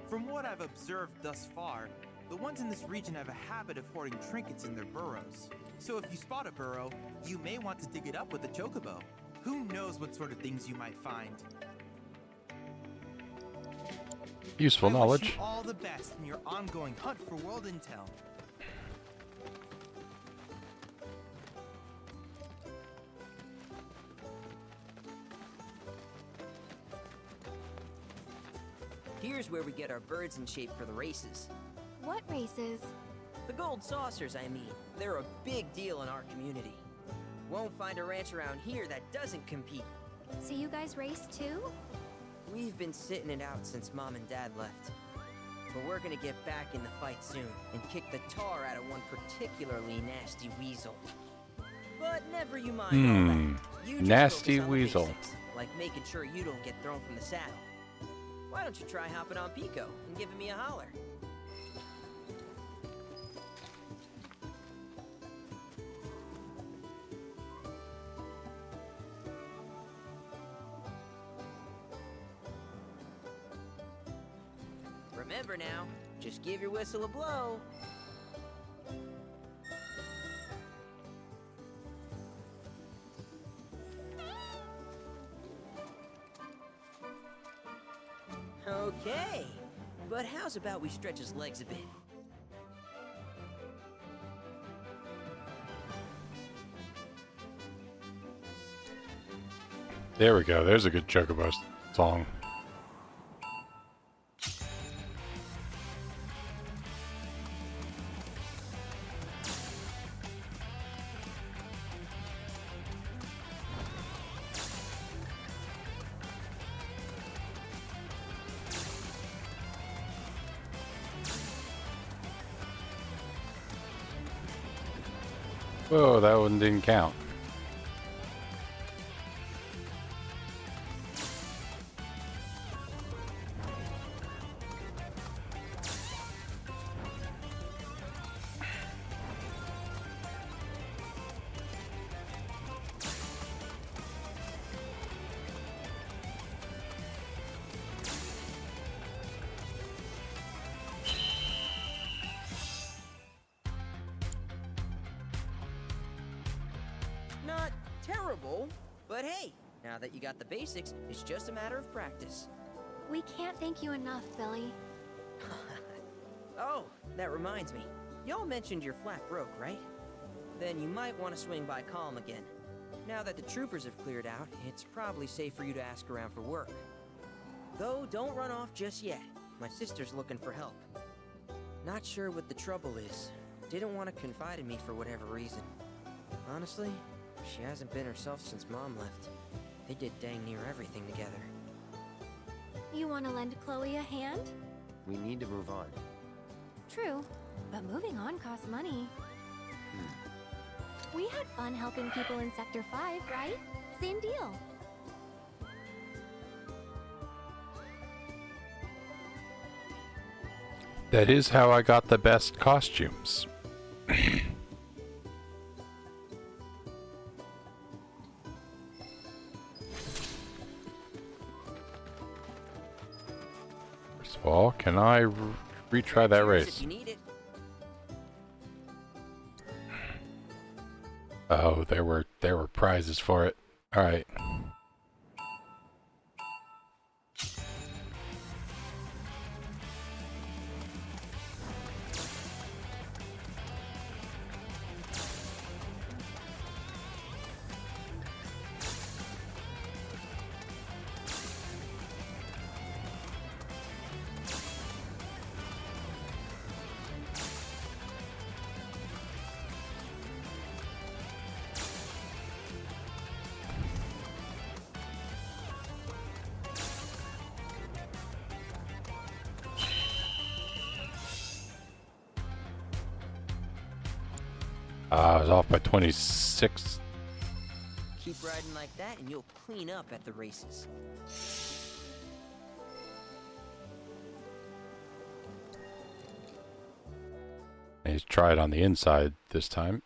From what I've observed thus far, the ones in this region have a habit of hoarding trinkets in their burrows. So if you spot a burrow, you may want to dig it up with a chocobo. Who knows what sort of things you might find? Useful knowledge. Wish you all the best in your ongoing hunt for world intel. Here's where we get our birds in shape for the races. What races? The gold saucers, I mean. They're a big deal in our community. Won't find a ranch around here that doesn't compete. So you guys race too? We've been sitting it out since Mom and Dad left. But we're gonna get back in the fight soon and kick the tar out of one particularly nasty weasel. But never you mind all that. You just Nasty focus on the weasel. basics, like making sure you don't get thrown from the saddle. Why don't you try hopping on Pico and giving me a holler? Remember now, just give your whistle a blow. Okay, but how's about we stretch his legs a bit? There we go. There's a good chocobo song. Whoa, that one didn't count. Not terrible, but hey, now that you got the basics, it's just a matter of practice. We can't thank you enough, Billy. Oh, that reminds me. Y'all mentioned your flat broke, right? Then you might want to swing by Calm again. Now that the troopers have cleared out, it's probably safe for you to ask around for work. Though, don't run off just yet. My sister's looking for help. Not sure what the trouble is. Didn't want to confide in me for whatever reason. Honestly, she hasn't been herself since Mom left. They did dang near everything together. You want to lend Chloe a hand? We need to move on. True, but moving on costs money. We had fun helping people in Sector 5, right? Same deal. That is how I got the best costumes. First of all, can I retry that race? Oh, there were prizes for it. All right. I was off by 26. Keep riding like that and you'll clean up at the races. He's tried on the inside this time.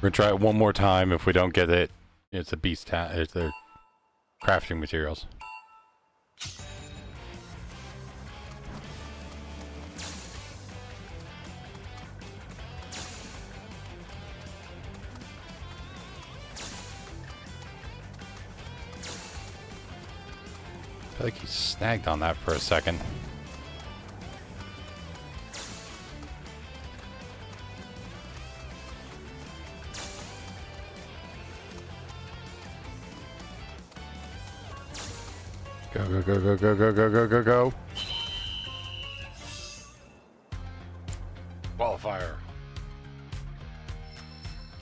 We're gonna try it one more time. If we don't get it, it's a beast. It's the crafting materials. I feel like he snagged on that for a second. Go, go, go, go, go, go, go, go, go, go. Qualifier.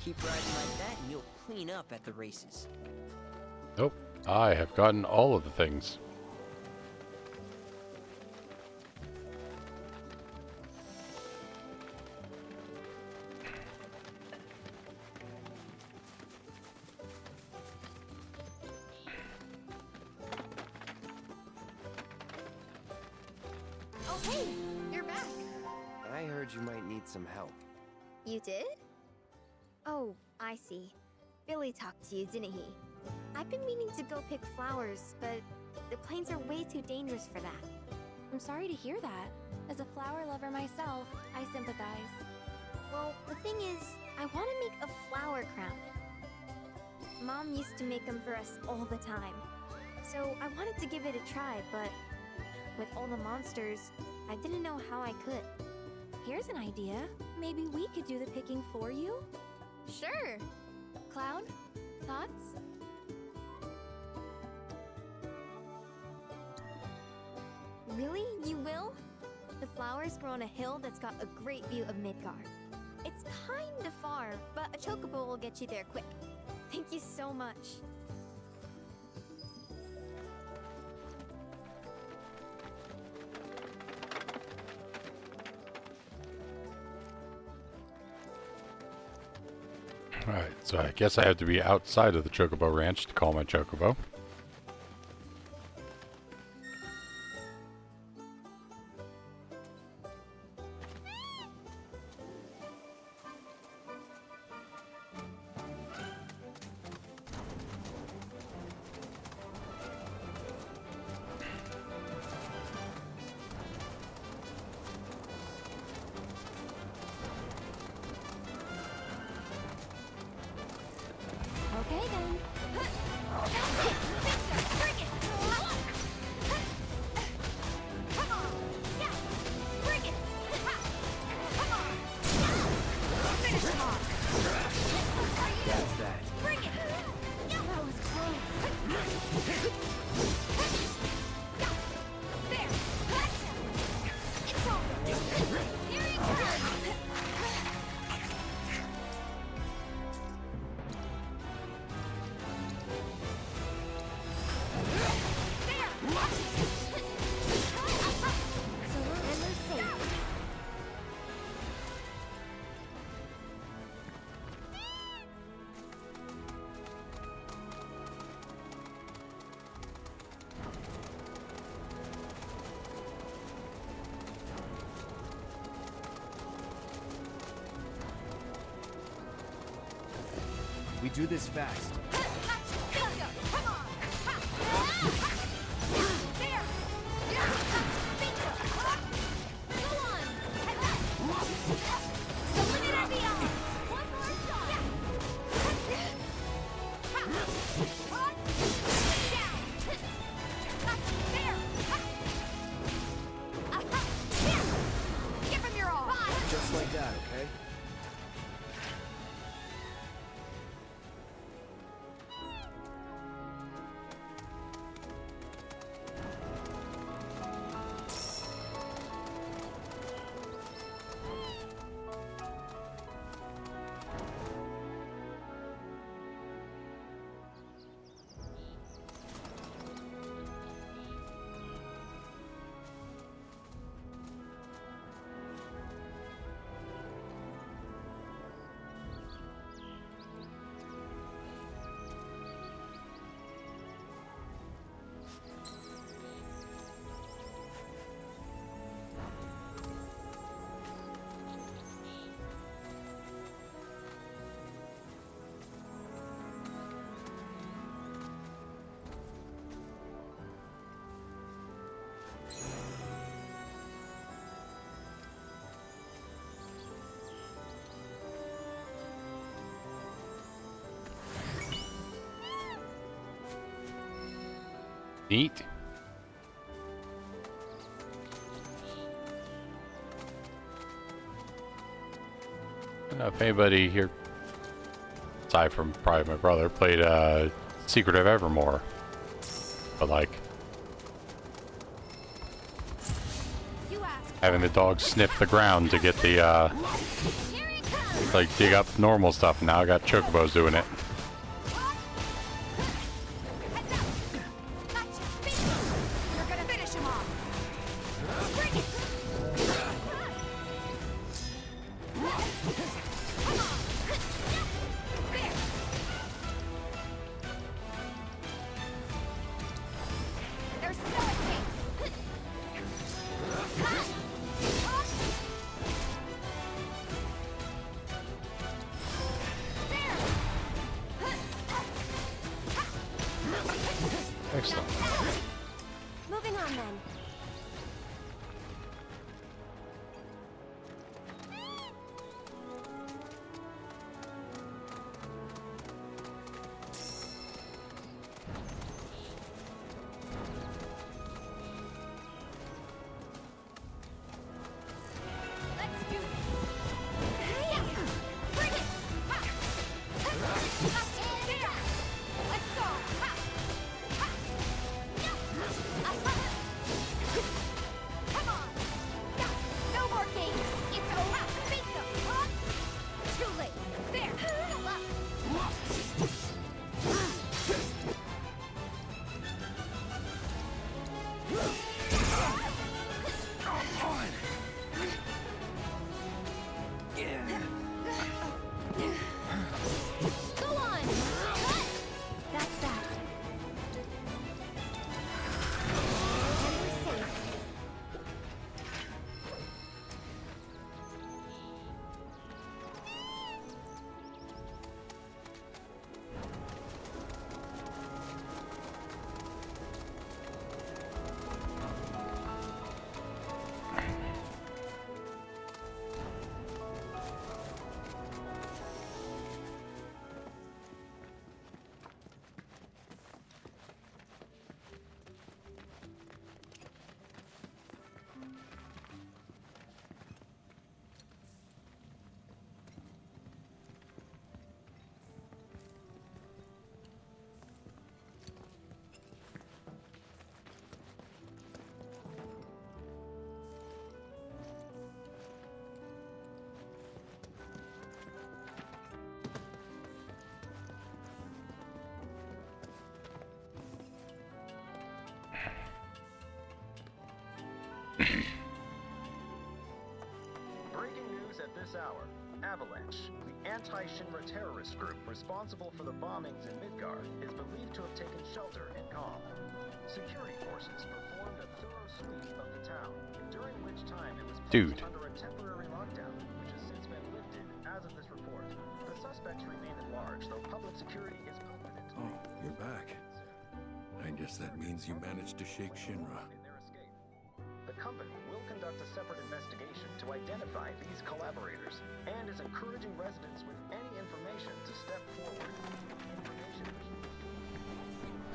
Keep riding like that and you'll clean up at the races. Nope. I have gotten all of the things. Oh, hey! You're back! I heard you might need some help. You did? Oh, I see. Billy talked to you, didn't he? I've been meaning to go pick flowers, but the plains are way too dangerous for that. I'm sorry to hear that. As a flower lover myself, I sympathize. Well, the thing is, I want to make a flower crown. Mom used to make them for us all the time. So I wanted to give it a try, but with all the monsters, I didn't know how I could. Here's an idea. Maybe we could do the picking for you? Sure! Cloud, thoughts? Really? You will? The flowers grow on a hill that's got a great view of Midgar. It's kinda far, but a chocobo will get you there quick. Thank you so much. Alright, so I guess I have to be outside of the Chocobo Ranch to call my Chocobo. Okay then. That's that. That was close. It's over! Here he comes! We do this fast. Just like that, okay? Neat. I don't know if anybody here, aside from probably my brother, played Secret of Evermore. But like having the dog sniff the ground to get the like dig up normal stuff. Now I got chocobos doing it. Excellent. Moving on then. Breaking news at this hour. Avalanche, the anti-Shinra terrorist group responsible for the bombings in Midgar, is believed to have taken shelter in Calm. Security forces performed a thorough sweep of the town, during which time it was placed under a temporary lockdown, which has since been lifted as of this report. The suspects remain at large, though public security is confident. Oh, you're back. I guess that means you managed to shake Shinra. The company will conduct a separate investigation to identify these collaborators and is encouraging residents with any information to step forward.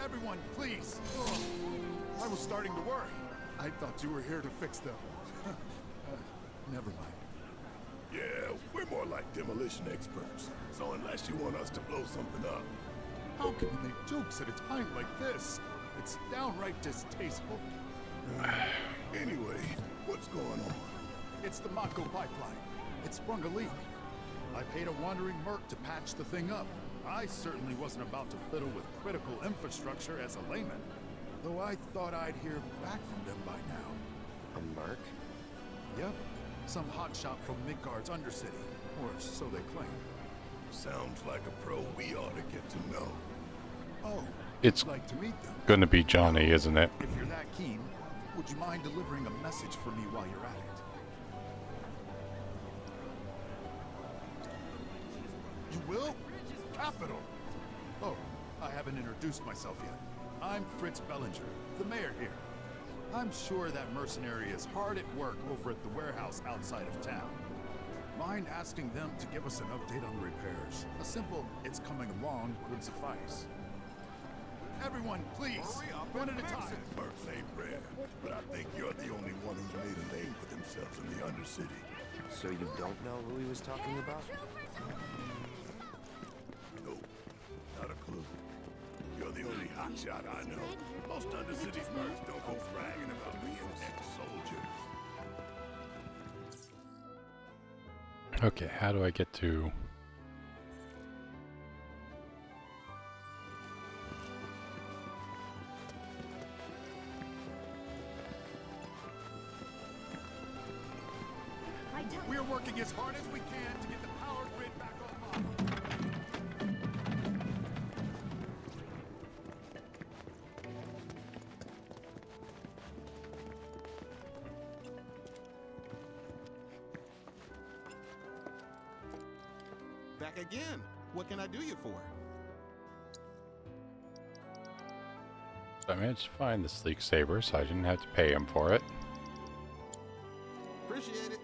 Everyone, please! I was starting to worry. I thought you were here to fix them. Never mind. Yeah, we're more like demolition experts. So unless you want us to blow something up. How can you make jokes at a time like this? It's downright distasteful. Anyway, what's going on? It's the Mako pipeline. It sprung a leak. I paid a wandering merc to patch the thing up. I certainly wasn't about to fiddle with critical infrastructure as a layman. Though I thought I'd hear back from them by now. A merc? Yep. Some hotshot from Midgard's Undercity. Or so they claim. Sounds like a pro we ought to get to know. Oh, It's I'd like to meet them. gonna be Johnny, isn't it? If you're that keen, would you mind delivering a message for me while you're at it? You will? Capital! Oh, I haven't introduced myself yet. I'm Fritz Bellinger, the mayor here. I'm sure that mercenary is hard at work over at the warehouse outside of town. Mind asking them to give us an update on the repairs? A simple, it's coming along, would suffice. Everyone, please, one at a time. Mercs ain't rare, but I think you're the only one who's made a name for themselves in the Undercity. So you don't know who he was talking about? Nope, not a clue. You're the only hotshot I know. Most Undercity mercs don't go bragging about being ex-soldiers. Okay, how do I get to... We're working as hard as we can to get the power grid back online. Back again. What can I do you for? So I managed to find the sleek saber, so I didn't have to pay him for it. Appreciate it.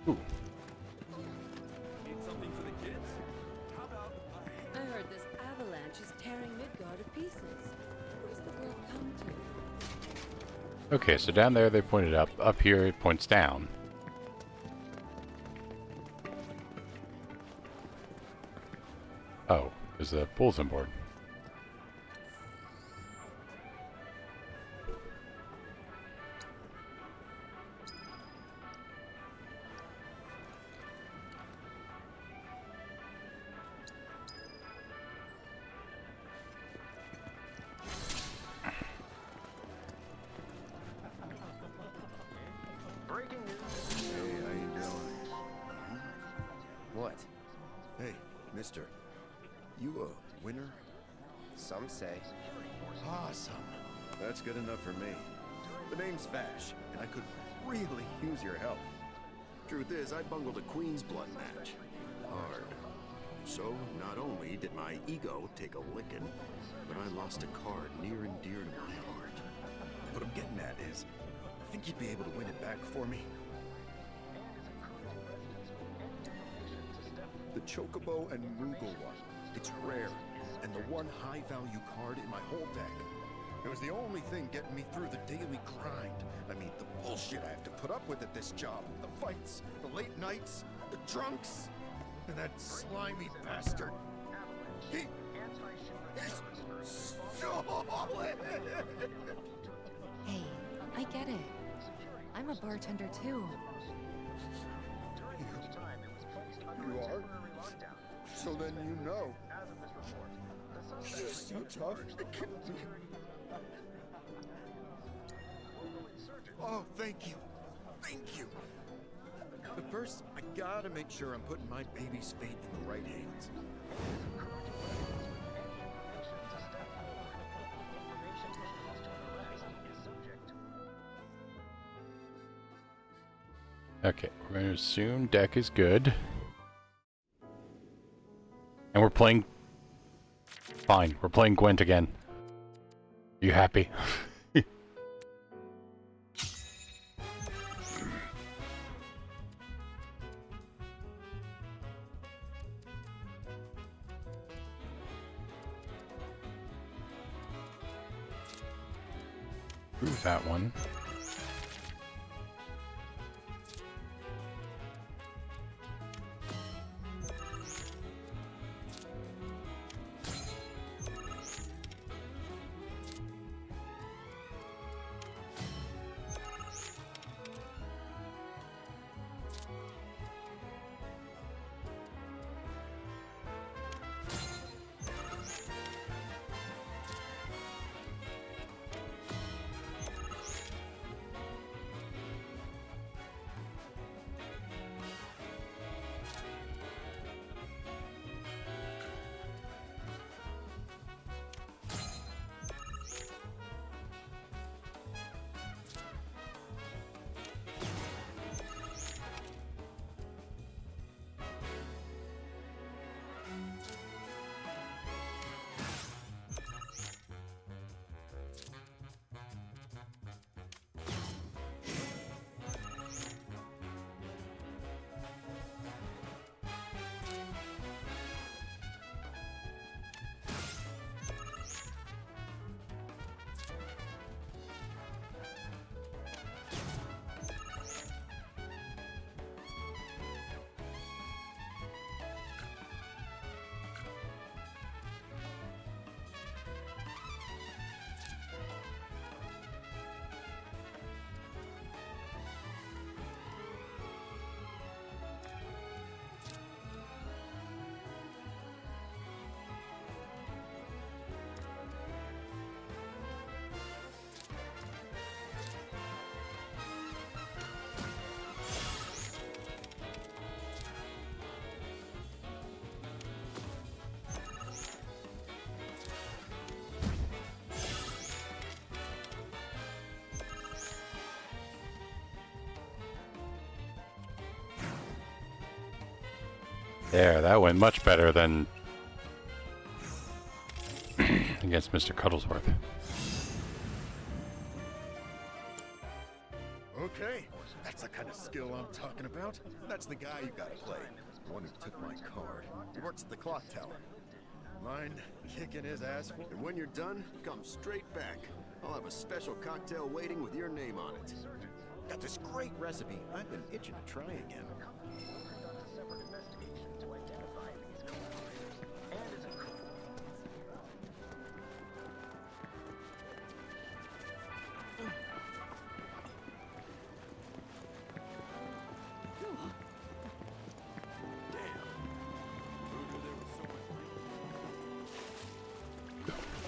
Ooh. Need something for the kids? How about I heard this avalanche is tearing Midgard to pieces. What does the world come to? Okay, so down there they pointed up. Up here it points down. Oh, there's a bulletin board. Breaking news. Hey, how you doing? What? Hey, mister. You a winner? Some say. Awesome. That's good enough for me. The name's Vash, and I could really use your help. Truth is, I bungled a Queen's Blood match. Hard. So, not only did my ego take a licking, but I lost a card near and dear to my heart. What I'm getting at is, I think you'd be able to win it back for me. The Chocobo and Moogle one. It's rare, and the one high-value card in my whole deck. It was the only thing getting me through the daily grind. I mean, the bullshit I have to put up with at this job. The fights, the late nights, the drunks, and that slimy bastard. He's solid! Hey, I get it. I'm a bartender too. You are? So then you know. You're so tough. Oh, thank you. Thank you. But first, I gotta make sure I'm putting my baby's fate in the right hands. Okay, we're going to assume deck is good. And we're playing... Fine, we're playing Gwent again. You happy? Prove that one. There, that went much better than against Mr. Cuddlesworth. Okay, that's the kind of skill I'm talking about. That's the guy you gotta play. The one who took my card. He works at the clock tower. Mind kicking his ass? And when you're done, come straight back. I'll have a special cocktail waiting with your name on it. Got this great recipe. I've been itching to try again.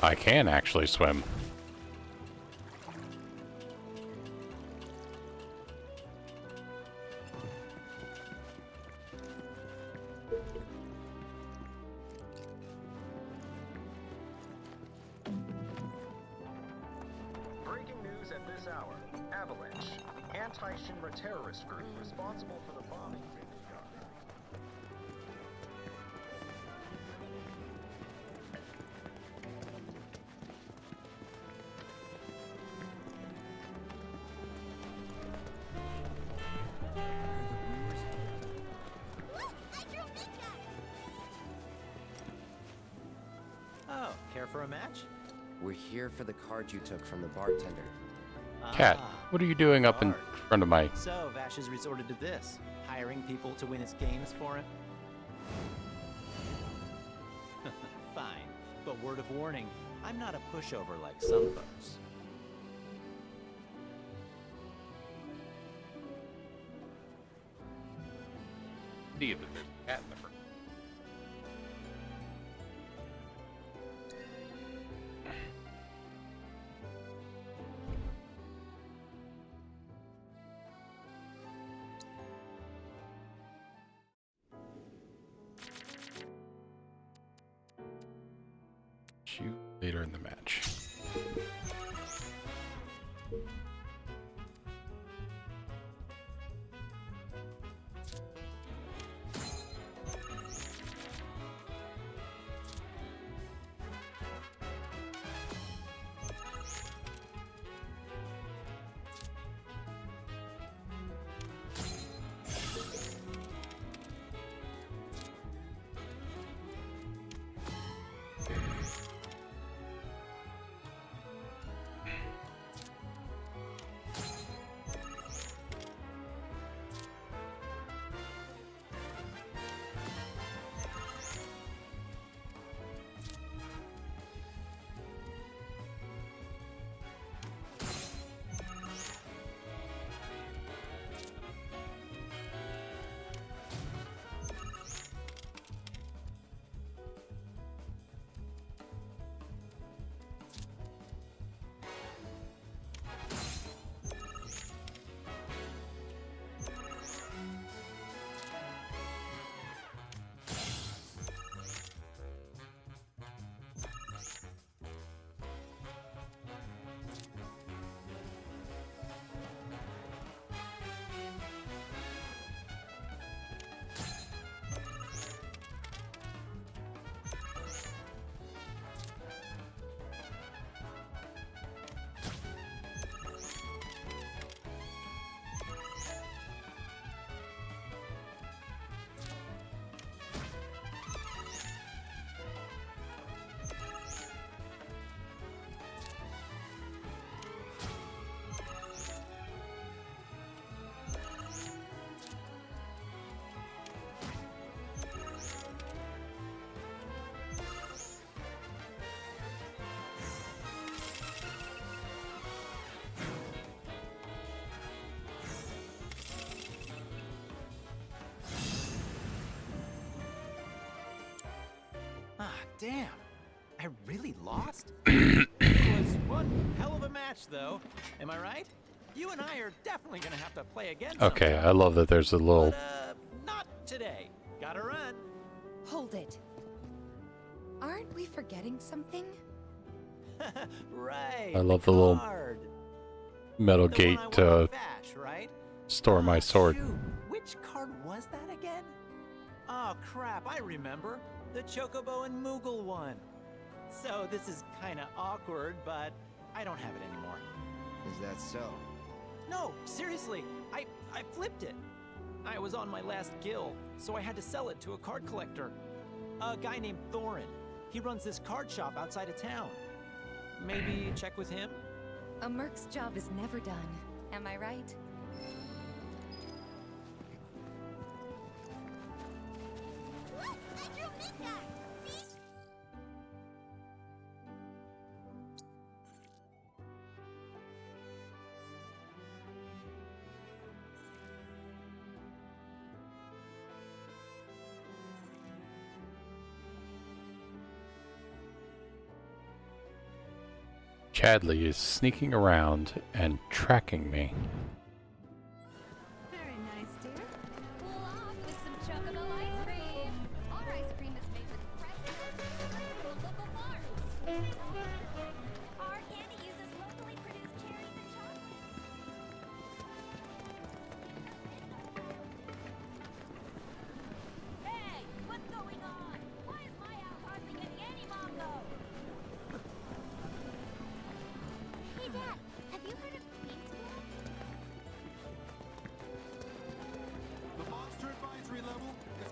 I can actually swim. Breaking news at this hour. Avalanche, the anti-Shinra terrorist group responsible for the bombings in Midgar. Oh, care for a match? We're here for the card you took from the bartender. Cat, what are you doing up in front of my... So, Vash has resorted to this, hiring people to win his games for him? Fine, but word of warning, I'm not a pushover like some folks. See that there's a cat in the front. You later in the match. Ah, damn. I really lost? It was one hell of a match, though. Am I right? You and I are definitely gonna have to play again Okay, sometime. I love that there's a little... Not today. Gotta run. Hold it. Aren't we forgetting something? Right. I love the little metal The gate one I to won with Vash, right? store my sword. Shoot, which card was that again? Oh crap, I remember. The Chocobo and Moogle one. So this is kinda awkward, but I don't have it anymore. Is that so? No, seriously, I flipped it. I was on my last gill, so I had to sell it to a card collector. A guy named Thorin. He runs this card shop outside of town. Maybe check with him? A merc's job is never done. Am I right? Look, I drew Midgar. See? Chadley is sneaking around and tracking me. Very nice, dear. Cool off with some chocobo ice cream. Our ice cream is made with fresh milk straight from the local farms. Our candy uses locally produced cherries and chocolate. Hey, what's going on? Why is my house hardly getting any bongo? Hey, Dad, have you heard of Queen's School? The monster advisory level is...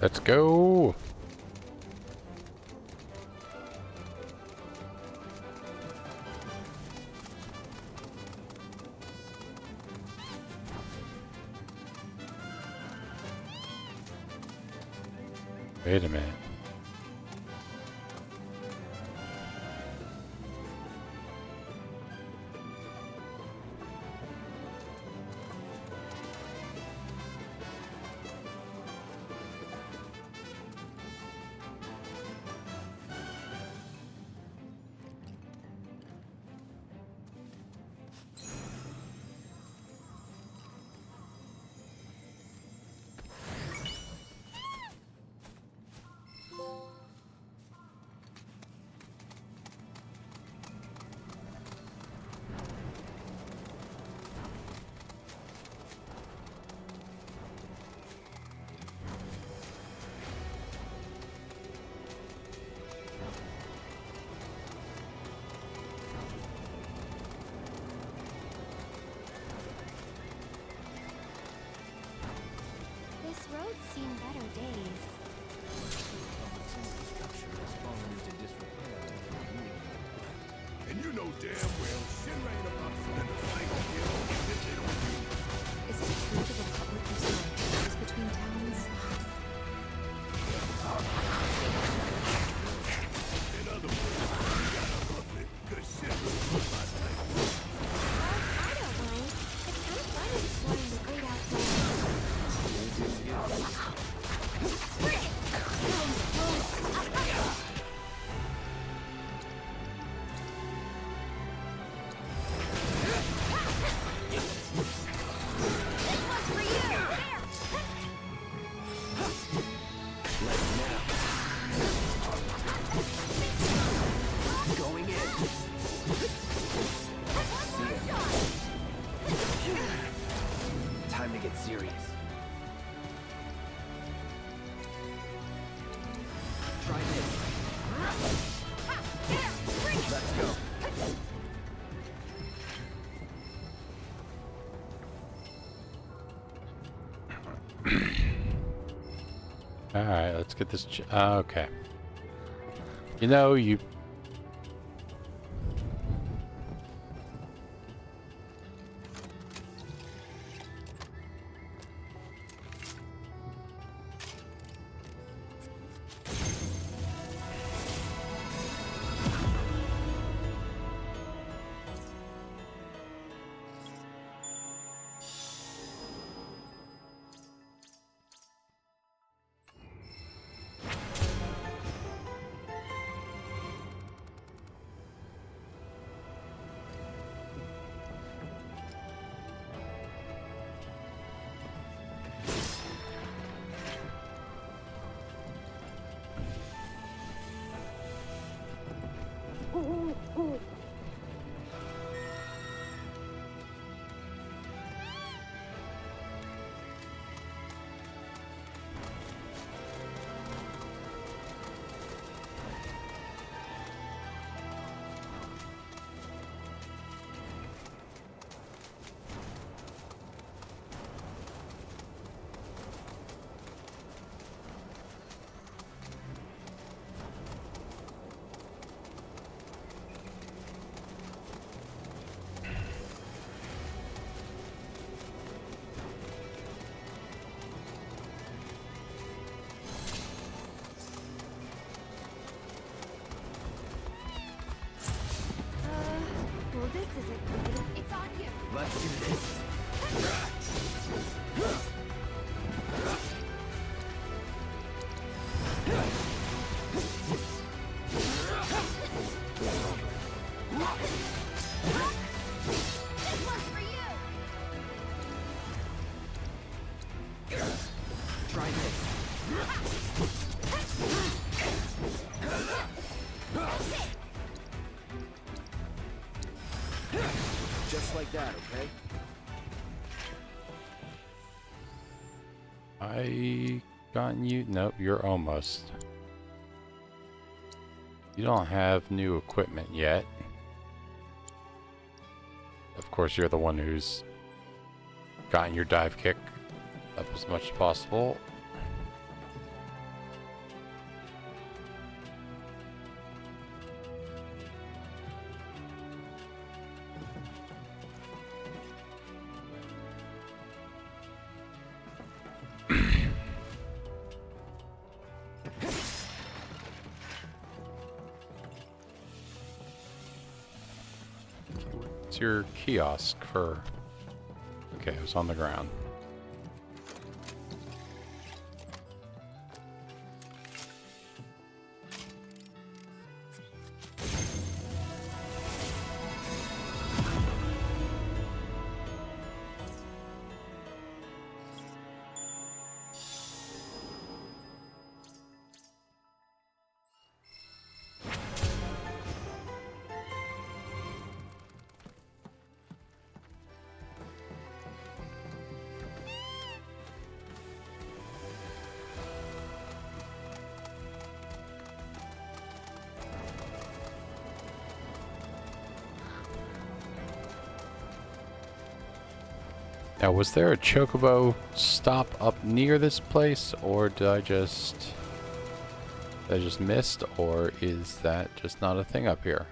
Let's go! Wait a minute. This road's seen better days. And you know damn well Shinra ain't about to spend a single year on shit they don't use. Is it true that the public used to run trains between towns? In other words, you gotta hoof it, cause Shinra's my thing. I don't know. It's kind of fun exploring the great outdoors. Going in. Time to get serious. Try this. Let's go. Alright, let's get this. Okay. You know, you. try this. Just like that, okay? I gotten you? Nope, you're almost. You don't have new equipment yet. Of course, you're the one who's gotten your dive kick up as much as possible. What's your kiosk for? Okay, it was on the ground. Now, was there a chocobo stop up near this place, or did I just missed, or is that just not a thing up here?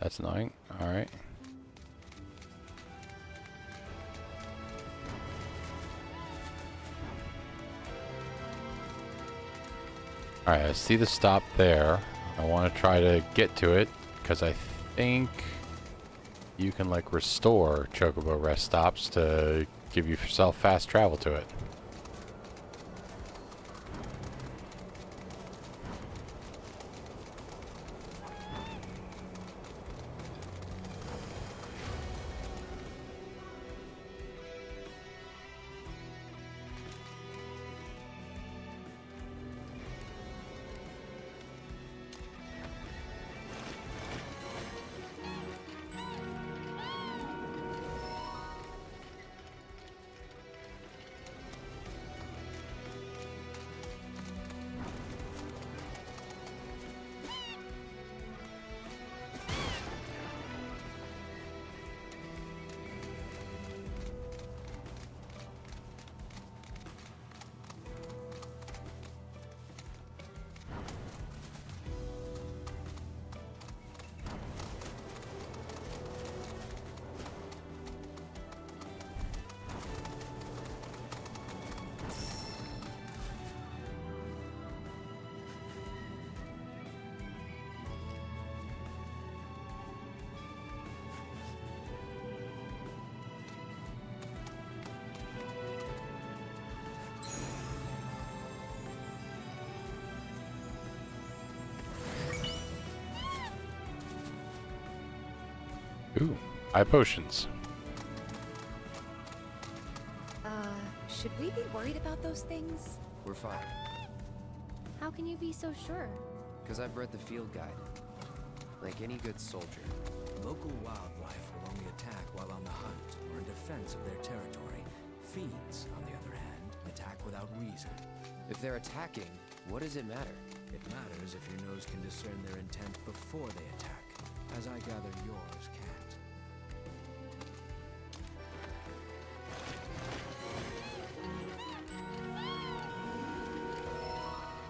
That's annoying. All right. All right, I see the stop there. I want to try to get to it because I think you can like restore chocobo rest stops to give yourself fast travel to it. Ooh, eye potions. Should we be worried about those things? We're fine. How can you be so sure? Because I've read the field guide. Like any good soldier. Local wildlife will only attack while on the hunt or in defense of their territory. Fiends, on the other hand, attack without reason. If they're attacking, what does it matter? It matters if your nose can discern their intent before they attack, as I gather yours can't.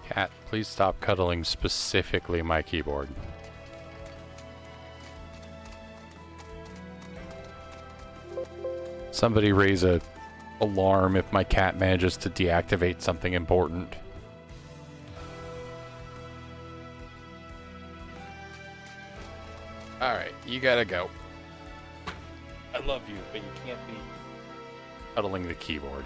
Cat, please stop cuddling specifically my keyboard. Somebody raise a alarm if my cat manages to deactivate something important. Alright, you gotta go. I love you, but you can't be cuddling the keyboard.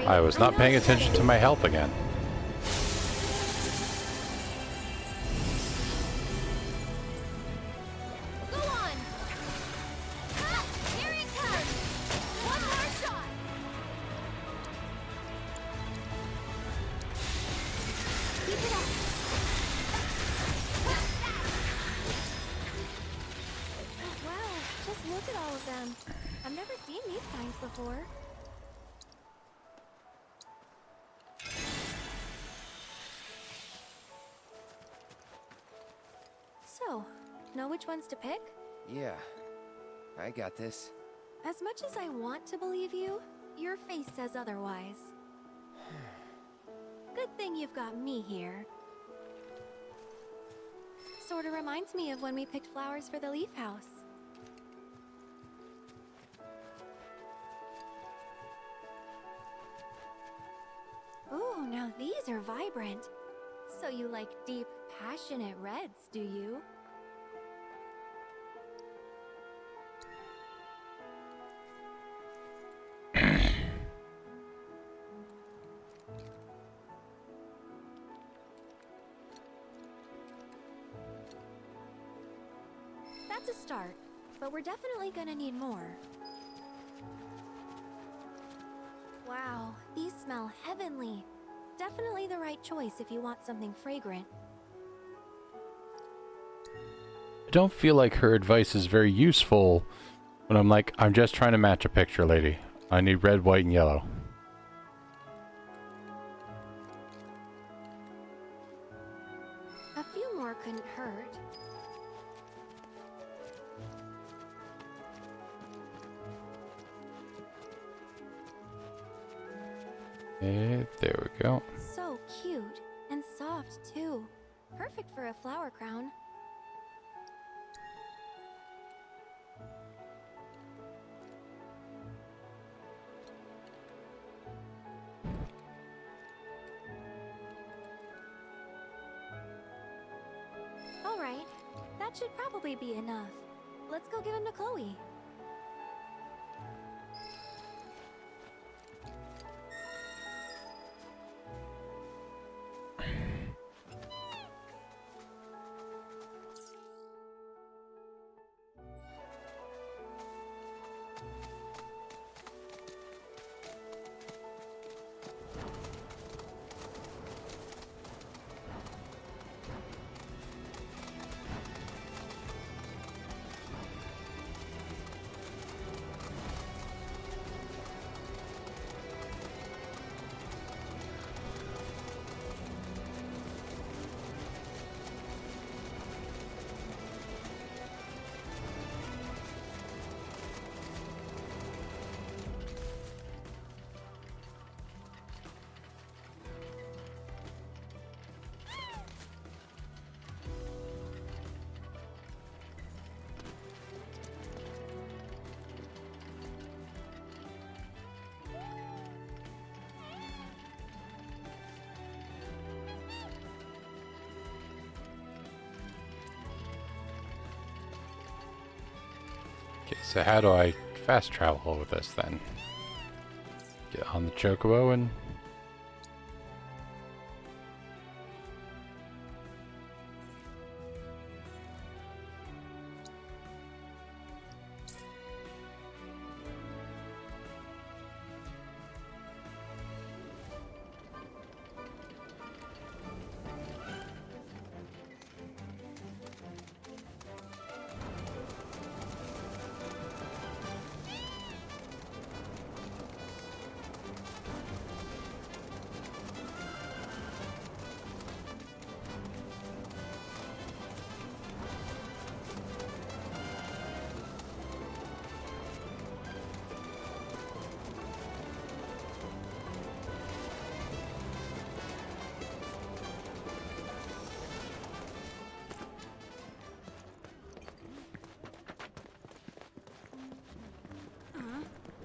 I was not paying attention to my health again. Go on! Ha! Here it comes! One more shot! Keep it up! Wow, just look at all of them. I've never seen these kinds before. So, know which ones to pick? Yeah, I got this. As much as I want to believe you, your face says otherwise. Good thing you've got me here. Sorta reminds me of when we picked flowers for the leaf house. Ooh, now these are vibrant. So you like deep, passionate reds, do you? That's a start, but we're definitely gonna need more. Wow, these smell heavenly. Definitely the right choice if you want something fragrant. I don't feel like her advice is very useful when I'm like, I'm just trying to match a picture, lady. I need red, white, and yellow. A few more couldn't hurt. Okay, there we go. So cute and soft too. Perfect for a flower crown. All right, that should probably be enough. Let's go give him to Chloe. Okay, so how do I fast travel with this then? Get on the chocobo and...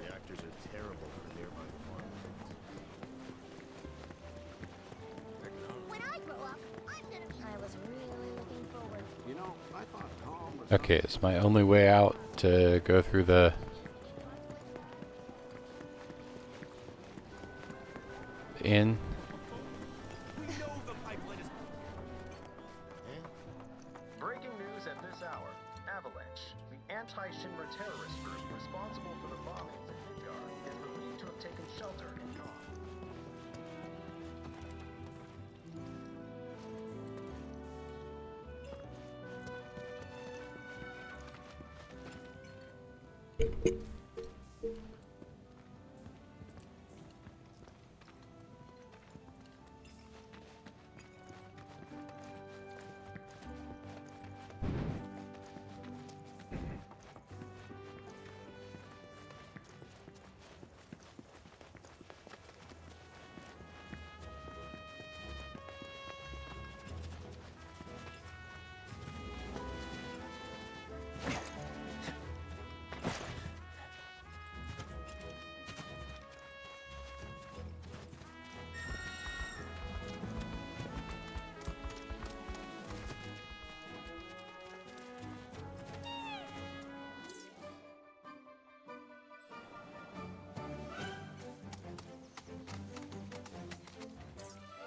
Reactors are terrible for nearby farmlands. When I grow up, I'm gonna be. I was really looking forward. You know, I thought calm was. Okay, is my only way out to go through the... in. Breaking news at this hour. Avalanche, the anti-Shinra terrorist group responsible for the bombings in Midgar, is believed to have taken shelter in Calm.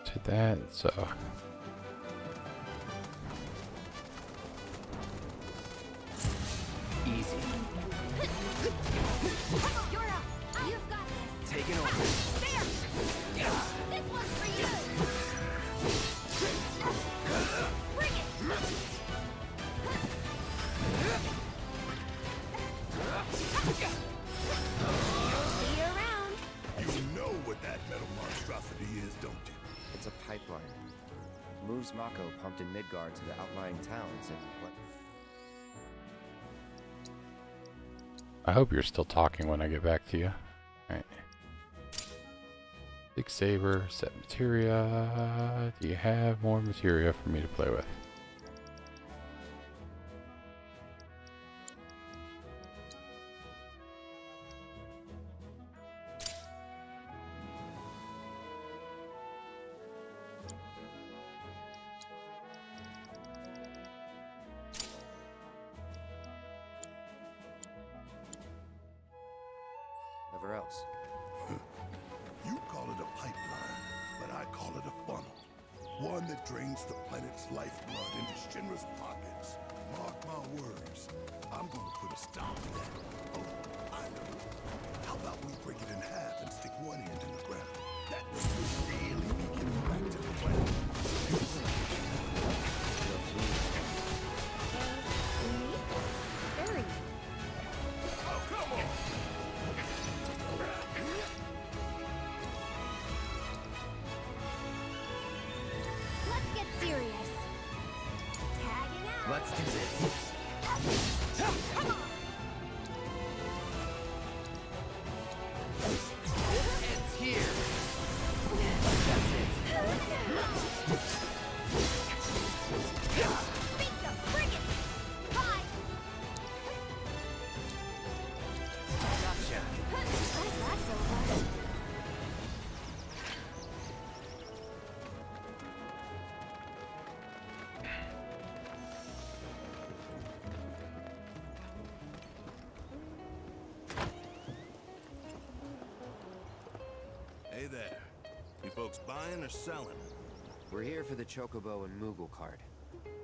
To that, so Easy. You're up. You've got this. Taking over. There. This one's for you. Bring it. See you around. You know what that metal monstrosity is, don't you? It's a pipeline. Moves Mako pumped in Midgard to the outlying towns and what? I hope you're still talking when I get back to you. Alright. Big saber, set materia. Do you have more materia for me to play with? Never else. You call it a pipeline, but I call it a funnel. One that drains the planet's lifeblood into Shinra's pockets. Mark my words. I'm gonna put a stop to that. Oh, I know. How about we break it in half and stick one end in the ground? That way we'll really be giving back to the planet. Very. Oh, come on! Let's get serious. Tagging out. Let's do this. Come on. It's here. That's it. Bingo, bring it. Bye. Gotcha. That's over. Hey there. You folks buying or selling? We're here for the Chocobo and Moogle card.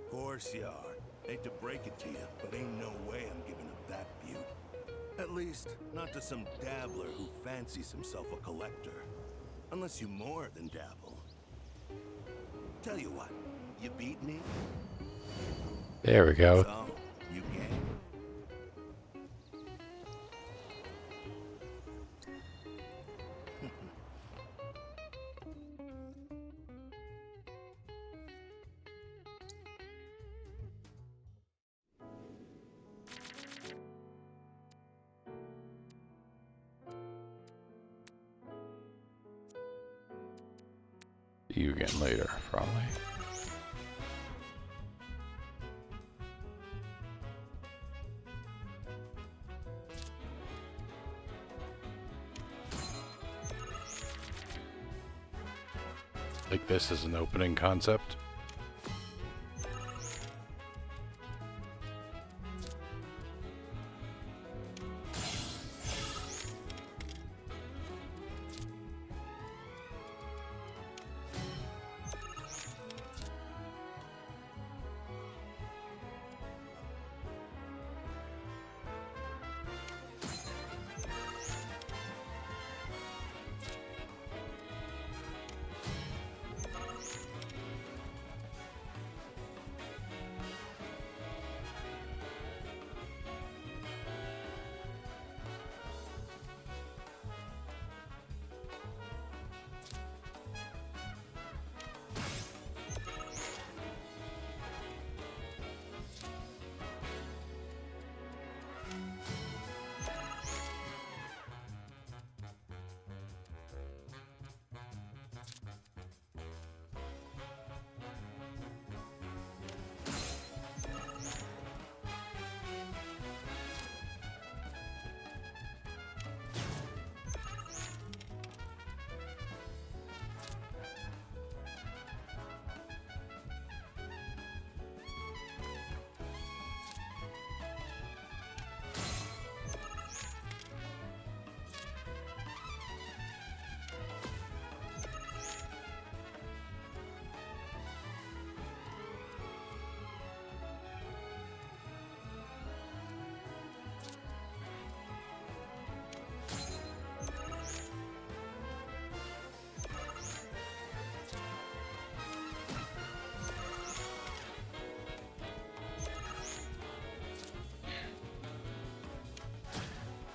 Course you are. Hate to break it to you, but ain't no way I'm giving up that beaut. At least, not to some dabbler who fancies himself a collector. Unless you more than dabble. Tell you what, you beat me? There we go. So, you game? See you again later, probably. Like this is an opening concept.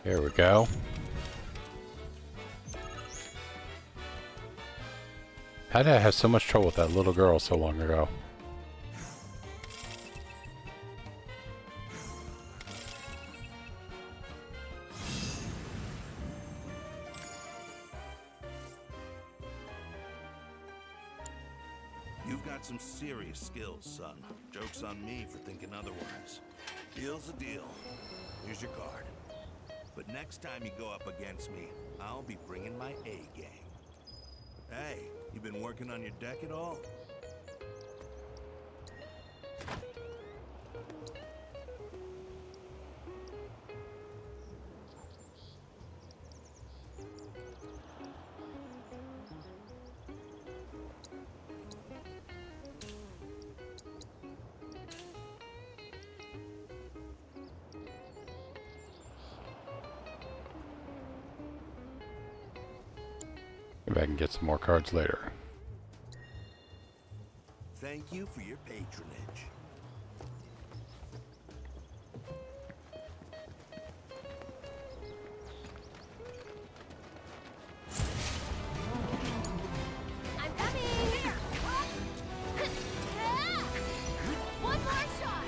There we go. How did I have so much trouble with that little girl so long ago? You've got some serious skills, son. Joke's on me for thinking otherwise. Deal's a deal. Here's your card. But next time you go up against me, I'll be bringing my A game. Hey, you been working on your deck at all? Maybe I can get some more cards later. Thank you for your patronage. I'm coming! One more shot!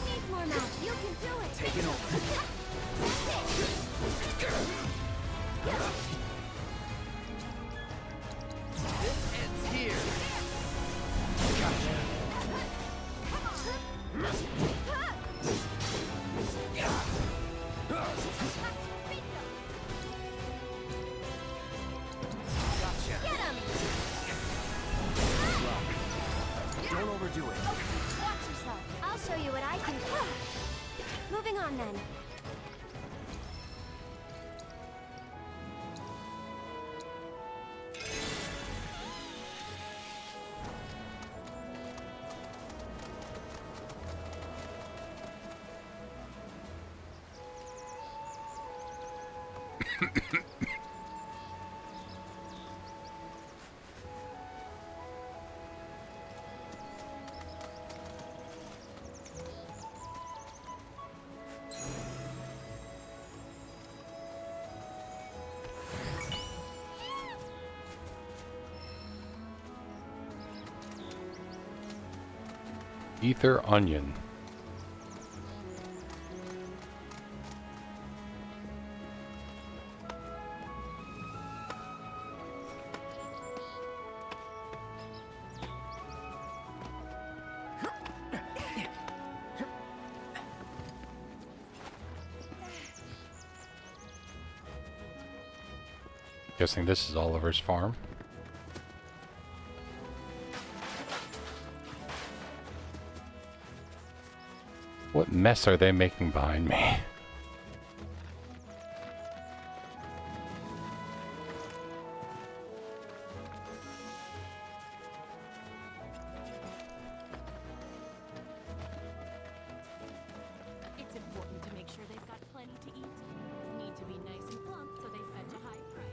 Needs more match. You can do it! Take it over. This ends here. Get him! Don't overdo it. Watch yourself. I'll show you what I can do. Moving on then. Ether Onion. Guessing this is Oliver's farm. What mess are they making behind me? It's important to make sure they've got plenty to eat. Need to be nice and plump so they fetch a high price.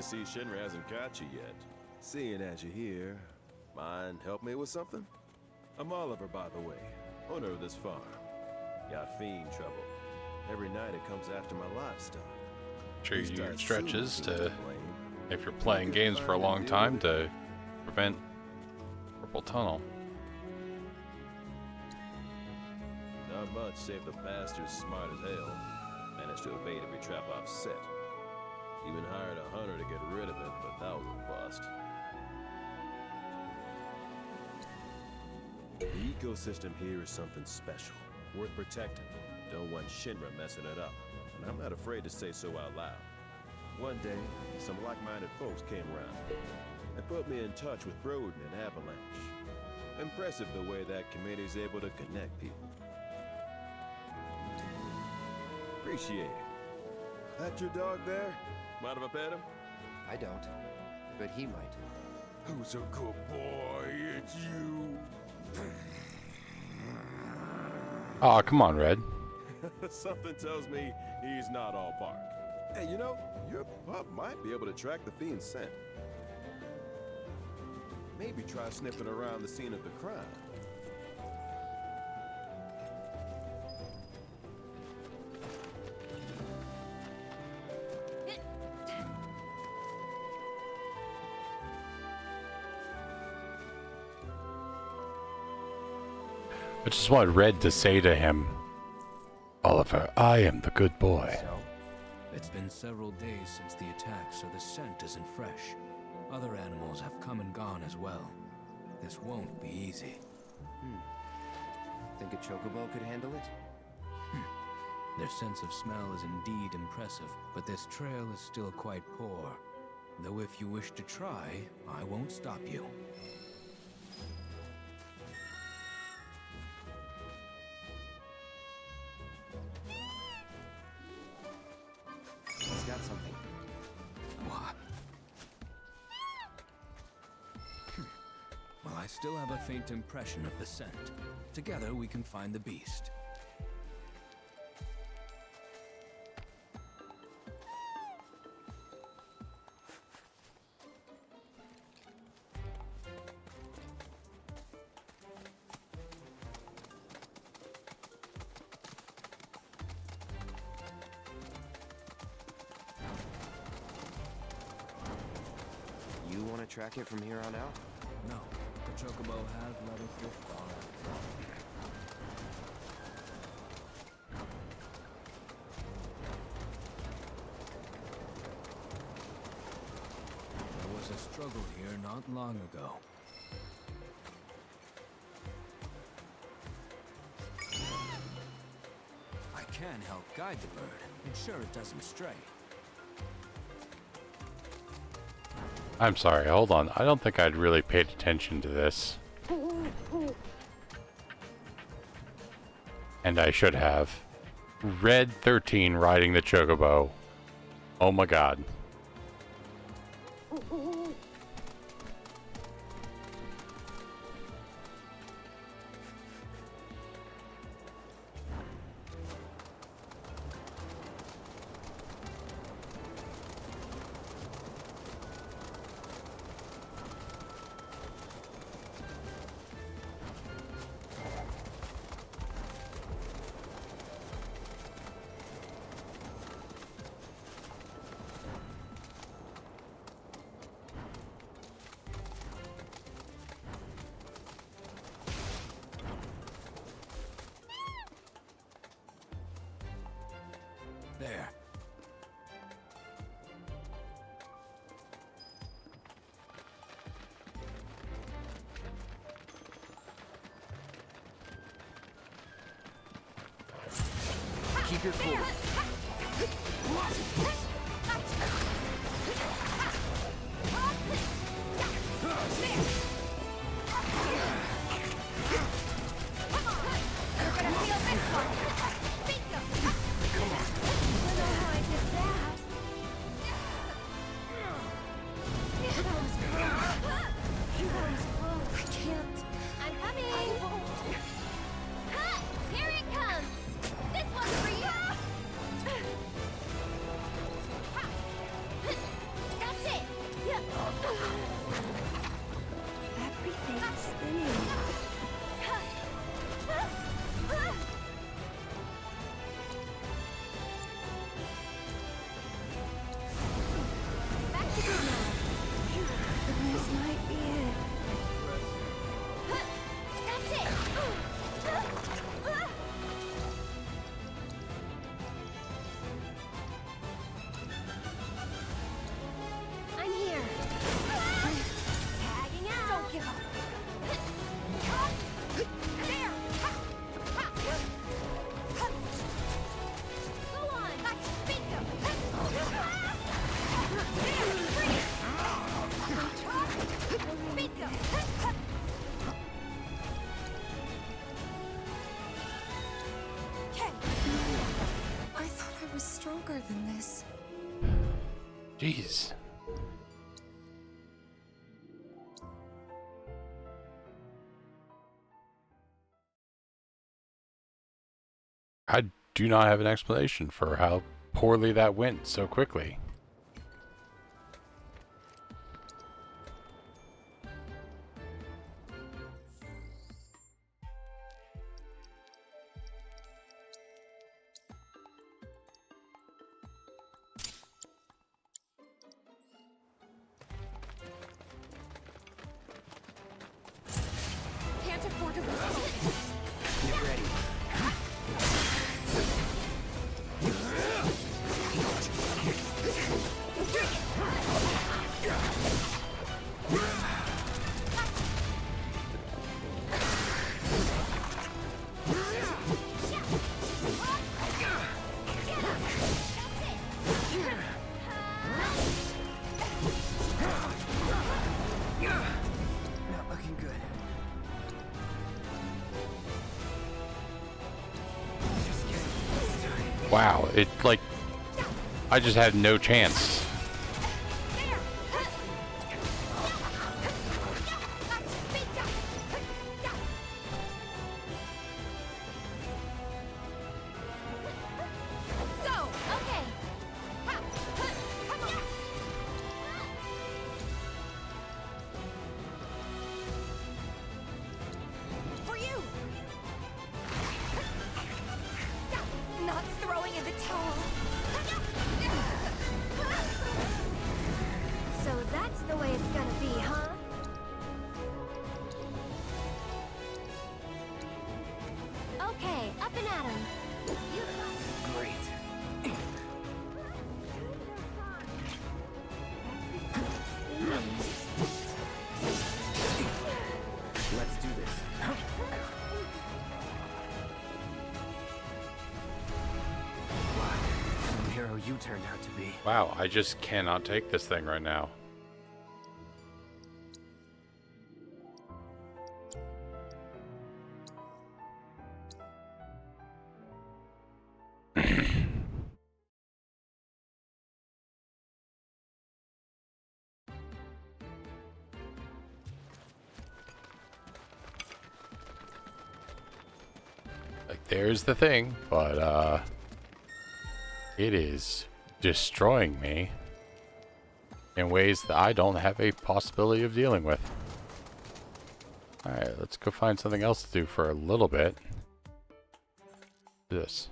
to see Shinra hasn't got you yet. Seeing as you're here, mind help me with something? I'm Oliver, by the way, owner of this farm. Got fiend trouble. Every night it comes after my livestock. Sure, These you types stretches soon to, blame. if you're playing games for a long time, to prevent purple tunnel. Not much, save the bastard's smart as hell. Managed to evade every trap I've set. Even hired a hunter to get rid of it, but that was a bust. The ecosystem here is something special, worth protecting. Don't want Shinra messing it up, and I'm not afraid to say so out loud. One day, some like-minded folks came around and put me in touch with Broden and Avalanche. Impressive the way that committee's able to connect people. Appreciate it. That your dog there? Mind if I pet him? I don't, but he might. Who's a good boy? It's you. Aw, come on, Red. Something tells me he's not all bark. Hey, you know, your pup might be able to track the fiend's scent. Maybe try sniffing around the scene of the crime. I just want Red to say to him, Oliver, I am the good boy. So, it's been several days since the attack, so the scent isn't fresh. Other animals have come and gone as well. This won't be easy. Think a chocobo could handle it? Their sense of smell is indeed impressive, but this trail is still quite poor. Though if you wish to try, I won't stop you. He's got something. What? Well, I still have a faint impression of the scent. Together we can find the beast. You want to track it from here on out? No, the chocobo has led us this far. There was a struggle here not long ago. I can help guide the bird, ensure it doesn't stray. I'm sorry, hold on. I don't think I'd really paid attention to this. And I should have. Red 13 riding the chocobo. Oh my god. There. Keep your cool. I'm coming! Ha! Here it comes! This one's for you! Everything's spinning. Back to good now. This might be it. That's it. I'm here. Tagging out. Don't give up. There. Go on. Bingo. Bingo. I thought I was stronger than this. Jeez. I do not have an explanation for how poorly that went so quickly. Can't afford to lose hope. Get ready. Not looking good. Just kidding. This time. Wow, it like I just had no chance. Go. Okay. Come on. For you. Not throwing in the towel. So that's the way it's gonna be, huh? Okay, up and at 'em. Great. Let's do this. Wow, some hero you turned out to be. Wow, I just cannot take this thing right now. Like, there's the thing, but it is destroying me in ways that I don't have a possibility of dealing with. Alright, let's go find something else to do for a little bit. This.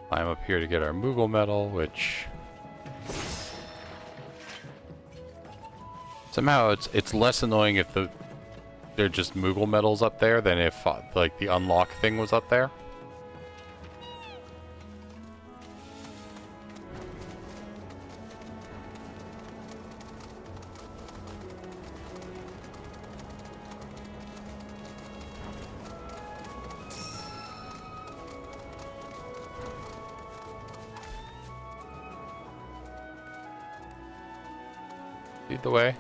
Climb up here to get our Moogle medal, which somehow it's less annoying if they're just Moogle medals up there than if like the unlock thing was up there. Lead the way.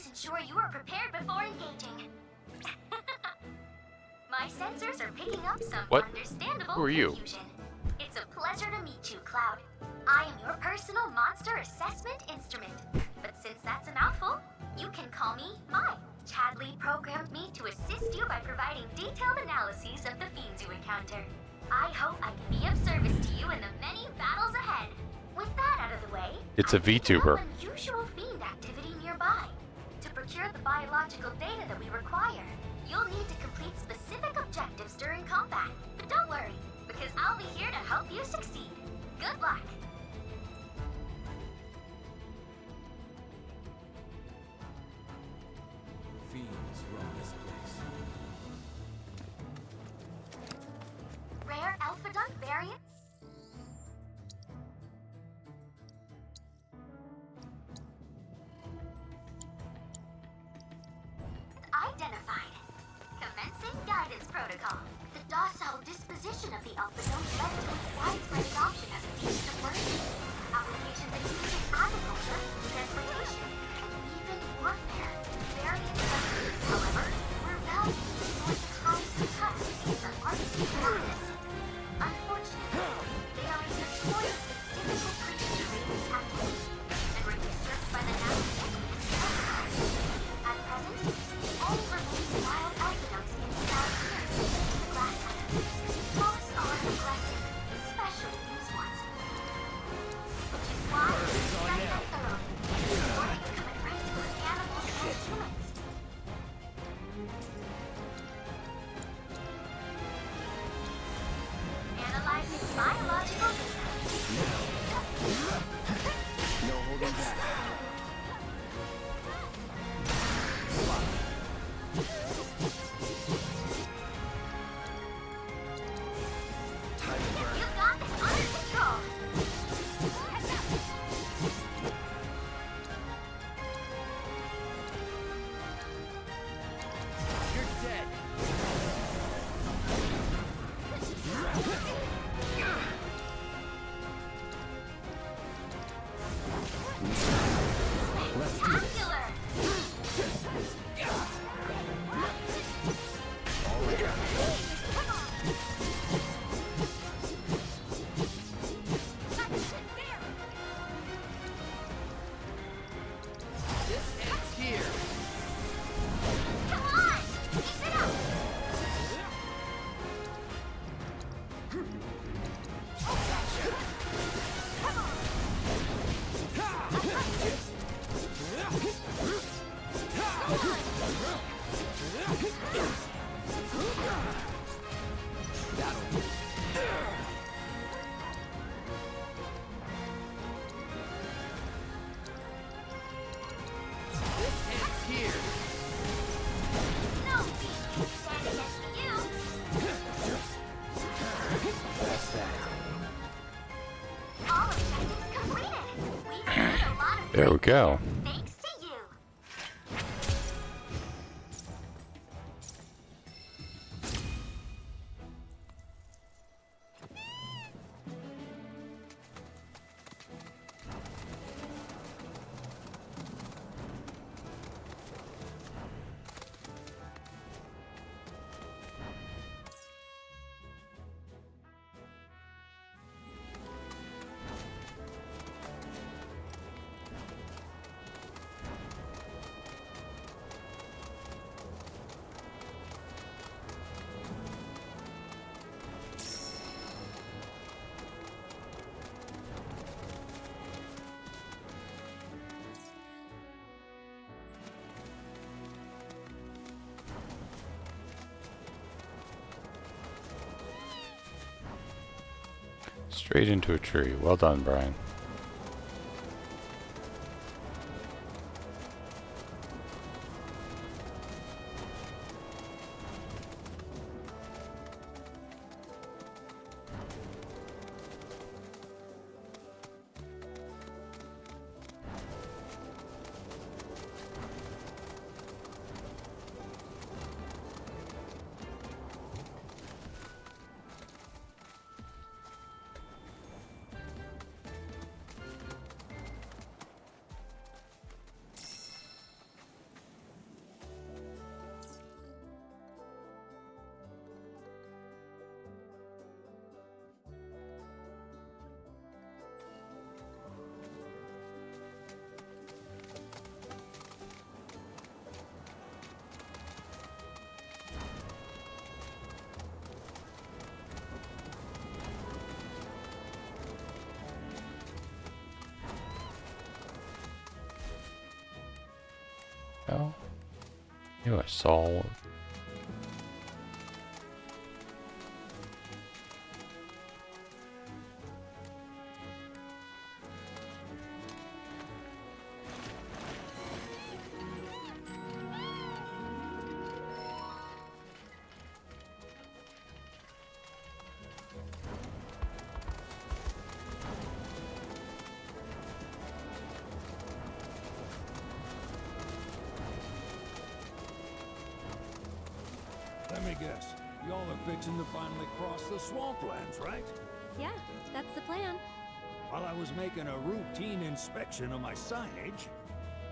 Ensure you are prepared before engaging. My sensors are picking up some understandable Who are you? confusion. It's a pleasure to meet you, Cloud. I am your personal monster assessment instrument. But since that's a mouthful, you can call me Mai. Chadley programmed me to assist you by providing detailed analyses of the fiends you encounter. I hope I can be of service to you in the many battles ahead. With that out of the way, It's a VTuber. unusual fiend activity nearby. To procure the biological data that we require, you'll need to complete specific objectives during combat. But don't worry, because I'll be here to help you succeed. Good luck. Fiends roam this place. Rare Alphadunk variants? Identified. Commencing guidance protocol. The docile disposition of the Alphadunk led to its widespread adoption as a means of learning. Applications including agriculture, transportation, and even warfare. Variants of these, however, were valued as a source of ties and customs for artistic practice. Unfortunately, they are as notoriously difficult creatures to raise and captivate, and were usurped by the national At present, the only remaining wild Alphadunks can be found here in the grasslands. Most are aggressive, especially these ones. here. No beat stand against you. That's that. All objectives completed. We did a lot of There we go. thanks to you. Straight into a tree. Well done, Brian. Oh, knew I saw. Let me guess. Y'all are fixing to finally cross the swamplands, right? Yeah, that's the plan. While I was making a routine inspection of my signage,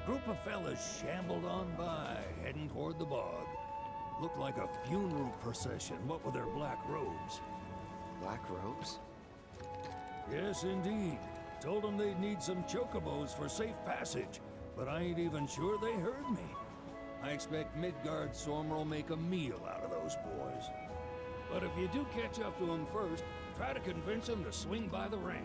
a group of fellas shambled on by, heading toward the bog. Looked like a funeral procession, what with their black robes. Black robes? Yes, indeed. Told them they'd need some chocobos for safe passage, but I ain't even sure they heard me. I expect Midgard Sormer will make a meal out of those boys. But if you do catch up to them first, try to convince them to swing by the ranch.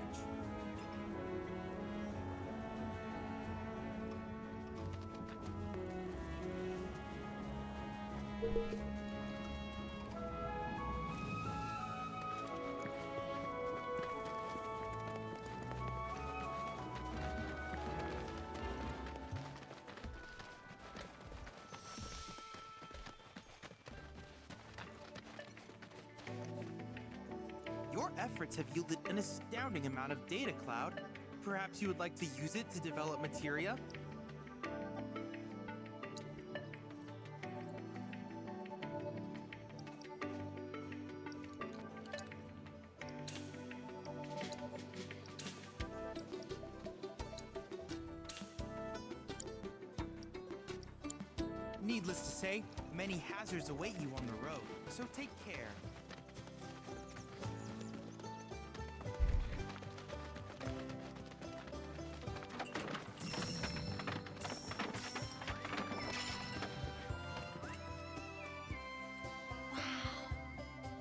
Your efforts have yielded an astounding amount of data, Cloud. Perhaps you would like to use it to develop materia? Needless to say, many hazards await you on the road, so take care.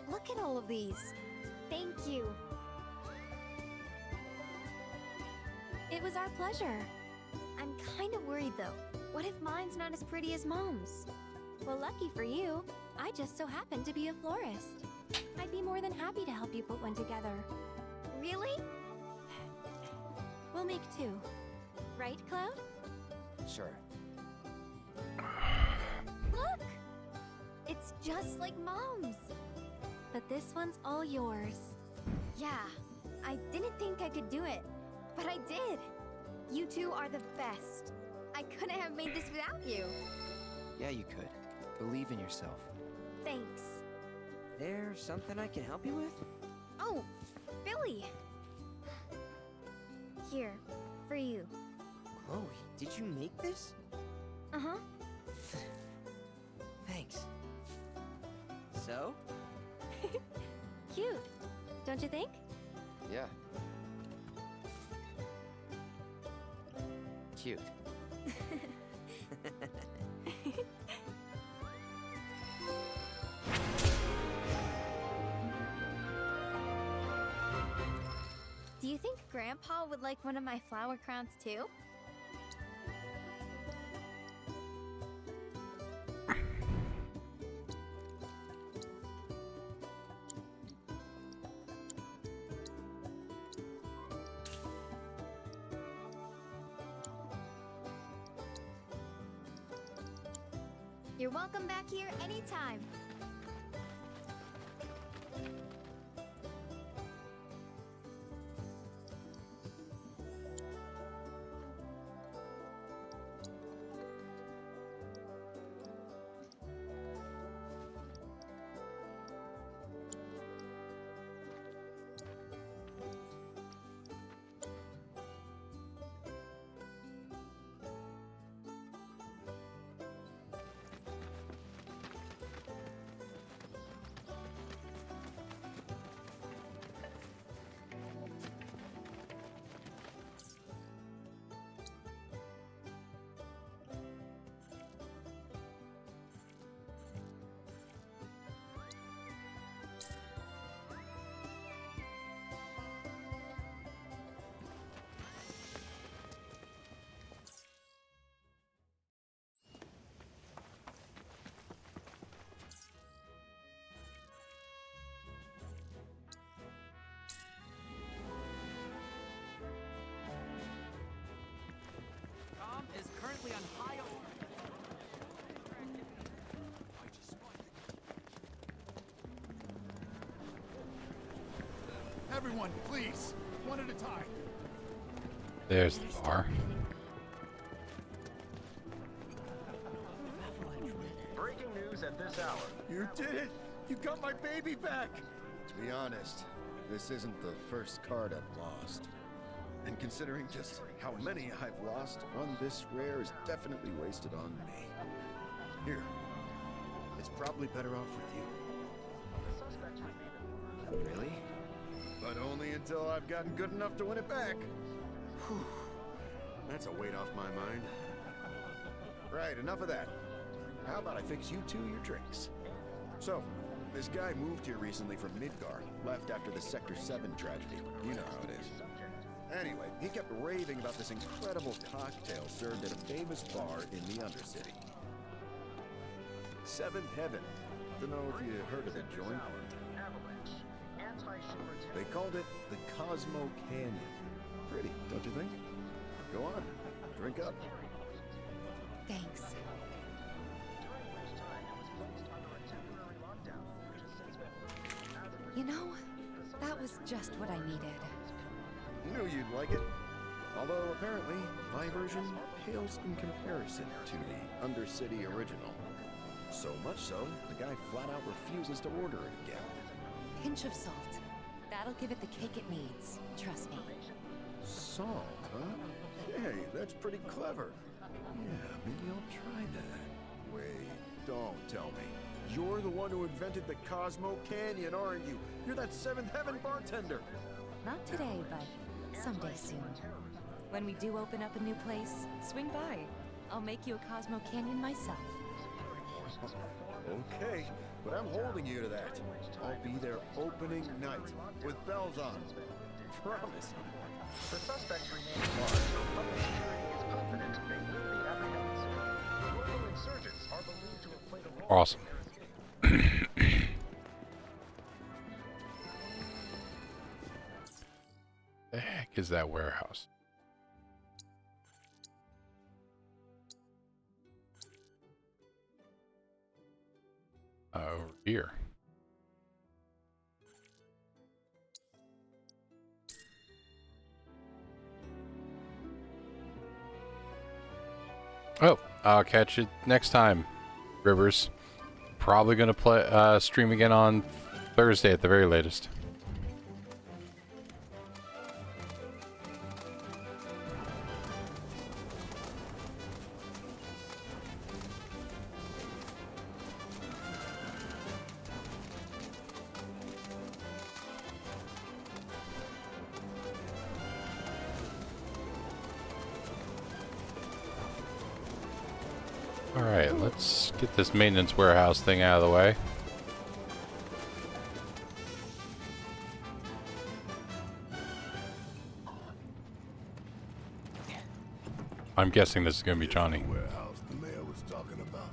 Look at all of these. Thank you. It was our pleasure. I'm kind of worried though. What if mine's not as pretty as Mom's? Well, lucky for you, I just so happen to be a florist. I'd be more than happy to help you put one together. Really? We'll make two. Right, Cloud? Sure. Look! It's just like Mom's. But this one's all yours. Yeah, I didn't think I could do it, but I did. You two are the best. I couldn't have made this without you. Yeah, you could. Believe in yourself. Thanks. There's something I can help you with? Oh, Billy. Here, for you. Chloe, did you make this? Uh-huh. Thanks. So? Cute, don't you think? Yeah. Cute. Do you think Grandpa would like one of my flower crowns too? You're welcome back here anytime. Tom is currently on high alert. Everyone, please. One at a time. There's the bar. Breaking news at this hour. You did it! You got my baby back! To be honest, this isn't the first card I've lost. And considering just how many I've lost, one this rare is definitely wasted on me. Here. It's probably better off with you. Really? But only until I've gotten good enough to win it back. Whew. That's a weight off my mind. Right, enough of that. How about I fix you two your drinks? So, this guy moved here recently from Midgar, left after the Sector 7 tragedy. You know how it is. Anyway, he kept raving about this incredible cocktail served at a famous bar in the Undercity. Seventh Heaven. Don't know if you heard of the joint. They called it the Cosmo Canyon. Pretty, don't you think? Go on, drink up. Thanks. You know, that was just what I needed. Knew you'd like it. Although apparently, my version pales in comparison to the Undercity original. So much so, the guy flat out refuses to order it again. Pinch of salt. That'll give it the kick it needs. Trust me. Salt, huh? Hey, that's pretty clever. Yeah, maybe I'll try that. Wait, don't tell me. You're the one who invented the Cosmo Canyon, aren't you? You're that Seventh Heaven bartender. Not today, but someday soon. When we do open up a new place, swing by. I'll make you a Cosmo Canyon myself. Okay, but I'm holding you to that. I'll be there opening night, with bells on. Promise. The suspects remain large, so public security is confident they will be apprehended soon. Local insurgents are believed to have played a role. Awesome. The heck is that warehouse? Over here. Oh, I'll catch it next time, Rivers. Probably gonna play stream again on Thursday at the very latest. Alright, let's get this maintenance warehouse thing out of the way. I'm guessing this is going to be Johnny. Warehouse the mayor was talking about.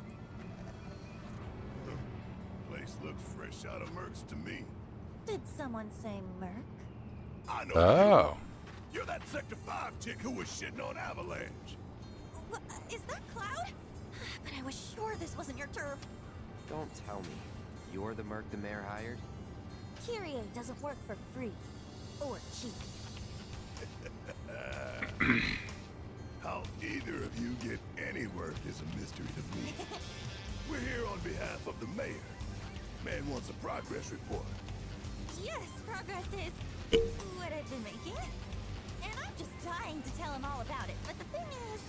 Place looks fresh out of Mercs to me. Did someone say Merc? I know Oh. you're that Sector 5 chick who was shitting on Avalanche. Is that Cloud? But I was sure this wasn't your turf. Don't tell me. You're the merc the mayor hired? Kyrie doesn't work for free. Or cheap. How either of you get any work is a mystery to me. We're here on behalf of the mayor. Man wants a progress report. Yes, progress is what I've been making. And I'm just dying to tell him all about it. But the thing is,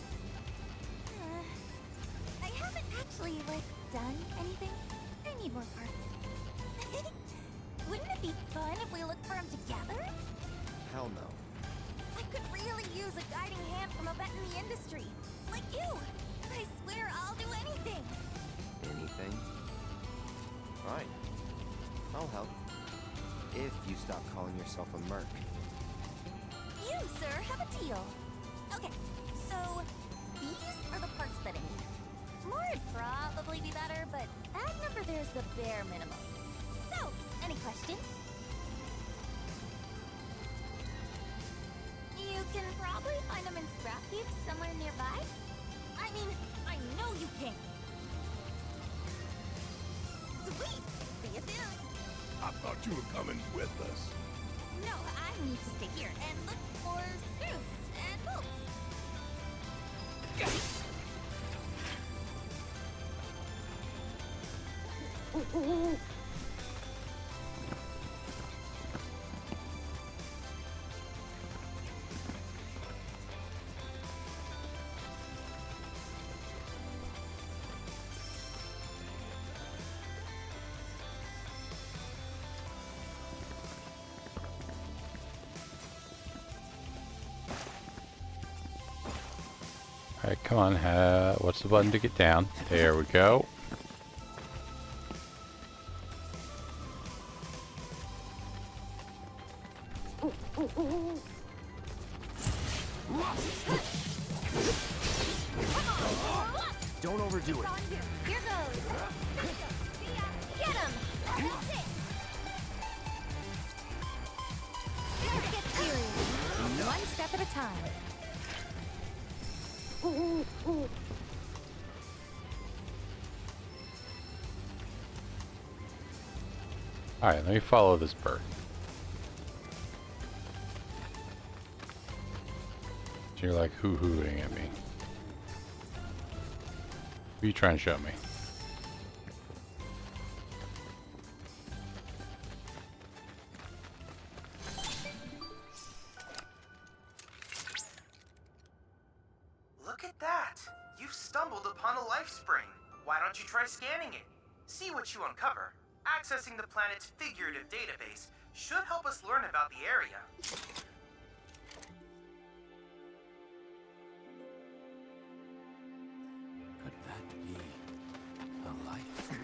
I haven't actually, done anything. I need more parts. Wouldn't it be fun if we looked for him together? Hell no. I could really use a guiding hand from a vet in the industry. Like you. I swear I'll do anything. Anything? Fine. I'll help. If you stop calling yourself a merc. You, sir, have a deal. Okay, so these are the parts that I need. More would probably be better, but that number there's the bare minimum. So, any questions? You can probably find them in scrap heaps somewhere nearby. I mean, I know you can. Sweet! See you soon! I thought you were coming with us. No, I need to stay here and look for screws and bolts. Alright, come on. What's the button to get down? There we go. Don't overdo it. Here goes. Get him. That's it. Let's get serious. One step at a time. Alright, let me follow this bird. So you're like hoo-hooing at me. What are you trying to show me? Look at that! You've stumbled upon a life spring. Why don't you try scanning it? See what you uncover. Accessing the planet's figurative database should help us learn about the area. Could that be a life stream?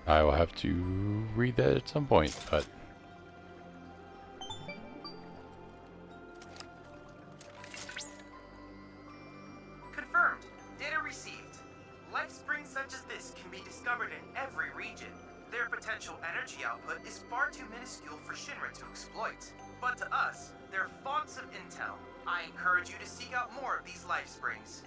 I will have to read that at some point, but... Confirmed. Data received. Life springs such as this can be discovered in every region. Their potential energy output is far too minuscule for Shinra to exploit. But to us, they're fonts of intel. I encourage you to seek out more of these life springs.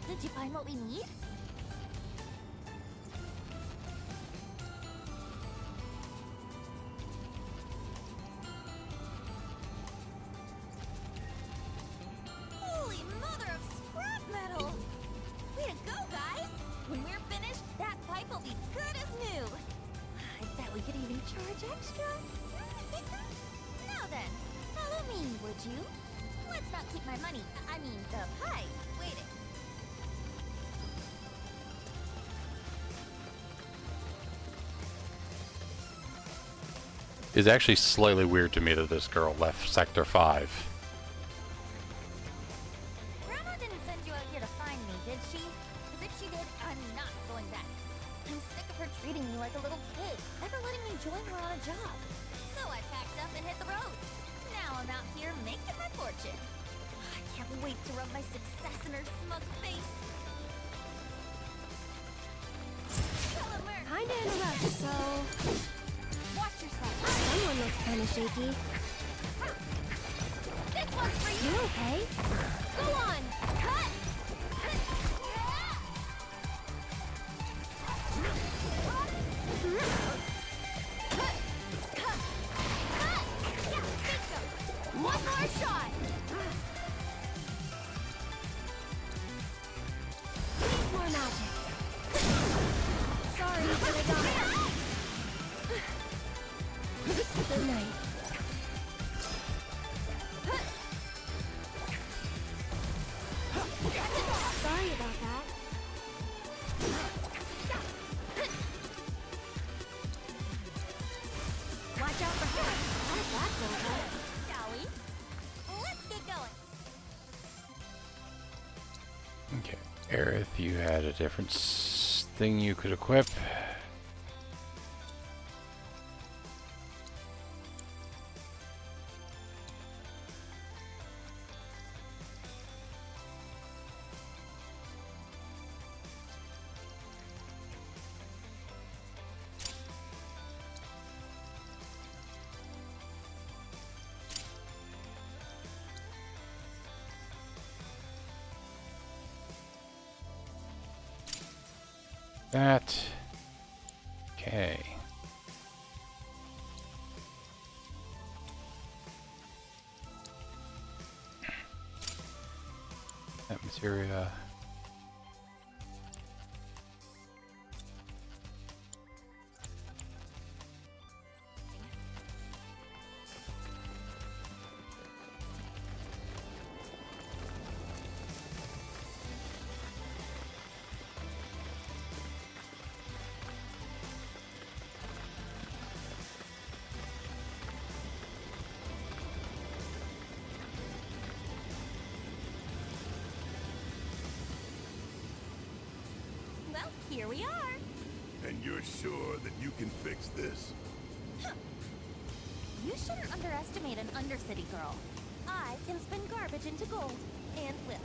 Did you find what we need? Holy mother of scrap metal! Way to go, guys! When we're finished, that pipe will be good as new. I bet we could even charge extra. Now then, follow me, would you? Let's not keep my money, I mean the pipe, waiting. It's actually slightly weird to me that this girl left Sector 5. Grandma didn't send you out here to find me, did she? Because if she did, I'm not going back. I'm sick of her treating me like a little kid, never letting me join her on a job. So I packed up and hit the road. Now I'm out here making my fortune. I can't wait to rub my success in her smug face. Kinda in a rush, so... Watch yourself. Someone looks kinda shaky. This one's for you. You okay? Go on. Cut. One more shot. Needs more magic. Sorry, but I got it. Good night. Sorry about that. Watch out for her. That's over. Shall we? Let's get going. Okay, Aerith, you had a different thing you could equip. That. Okay. That materia. Well, here we are. And you're sure that you can fix this? You shouldn't underestimate an Undercity girl. I can spin garbage into gold, and will.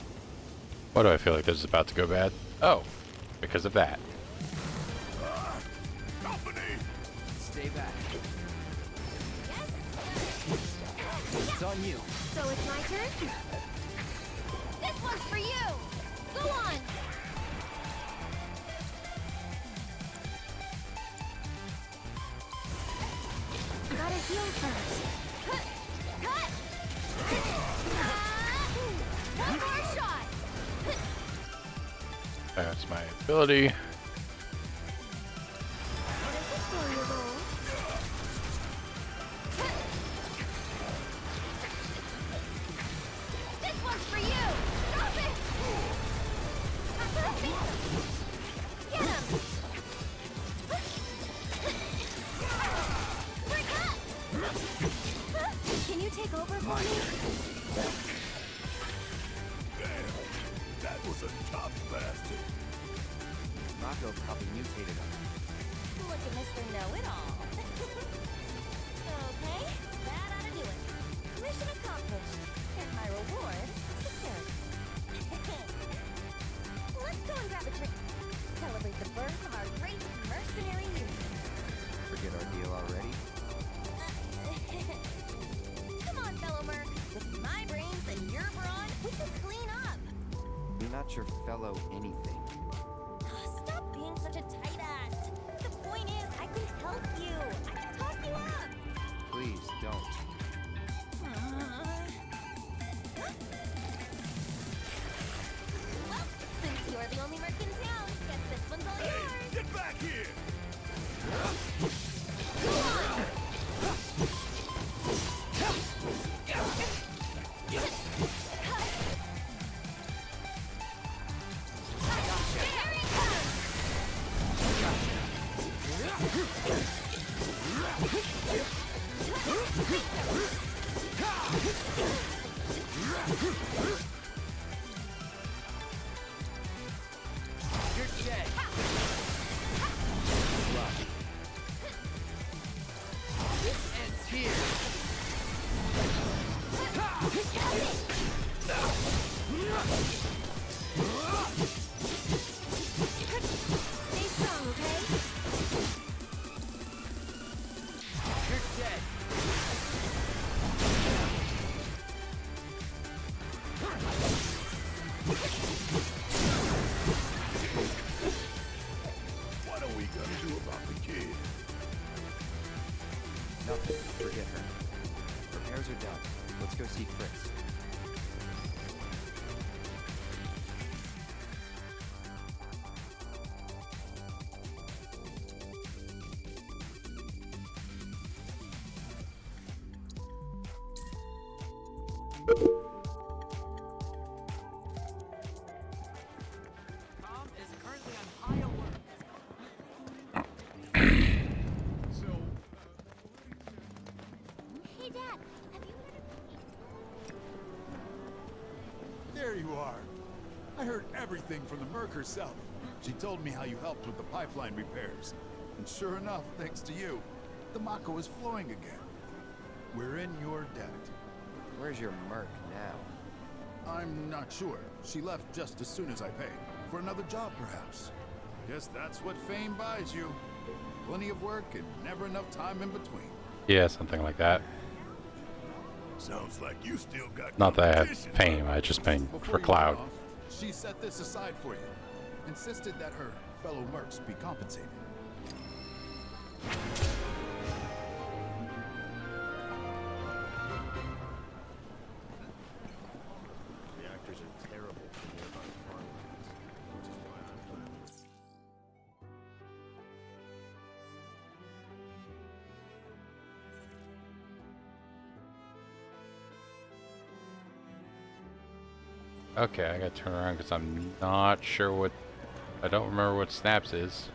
Why do I feel like this is about to go bad? Oh, because of that. Stay back. It's on you. So it's my turn? This one's for you! Go on! Gotta heal first. Cut! Cut! One more shot! That's my ability. What is this for, you roll? This one's for you! Stop it! Get him! Break up! Can you take over for me? Damn, that was a tough bastard. Mako probably mutated him. Look at Mr. Know-It-All. Okay, that ought to do it. Mission accomplished. And my reward secured. Let's go and grab a drink. Celebrate the birth of our great mercenary union. Forget our deal already? Come on, fellow merc. With my brains and your brawn, we can clean up. You're not your fellow anything. Stop being such a tight ass. The point is, I can help you. I can talk you up. Please don't. Well, since you're the only merc in town, guess this one's all yours. Get back here! You're dead. This ends here. Stay strong, okay? You're dead. What are we gonna do about the kid? Nothing. Forget her. Repairs are done. Let's go see Fritz. Tom is currently on high alert. Hey, Dad, have you heard of There you are. I heard everything from the merc herself. She told me how you helped with the pipeline repairs. And sure enough, thanks to you, the Mako is flowing again. We're in your debt. Where's your merc now? I'm not sure. She left just as soon as I paid. For another job, perhaps. Guess that's what fame buys you. Plenty of work and never enough time in between. Yeah, something like that. Sounds like you still got Not that I have competition. fame, I just mean Before for you cloud. went off, she set this aside for you. Insisted that her fellow mercs be compensated. Reactors are terrible for nearby farmlands, which is why I'm planning. Okay, I gotta turn around because I'm not sure what... I don't remember what Snaps is.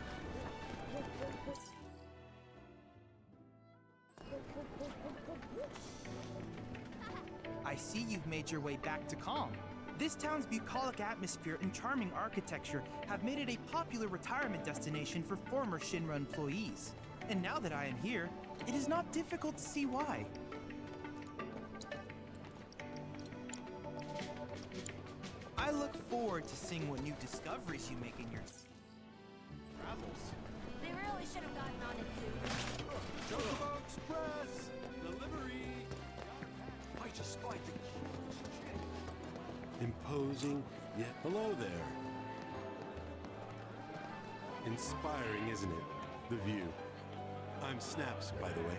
I see you've made your way back to Calm. This town's bucolic atmosphere and charming architecture have made it a popular retirement destination for former Shinra employees. And now that I am here, it is not difficult to see why. I look forward to seeing what new discoveries you make in your travels. They really should have gotten on it soon. Imposing, yet hello there. Inspiring, isn't it? The view. I'm Snaps, by the way.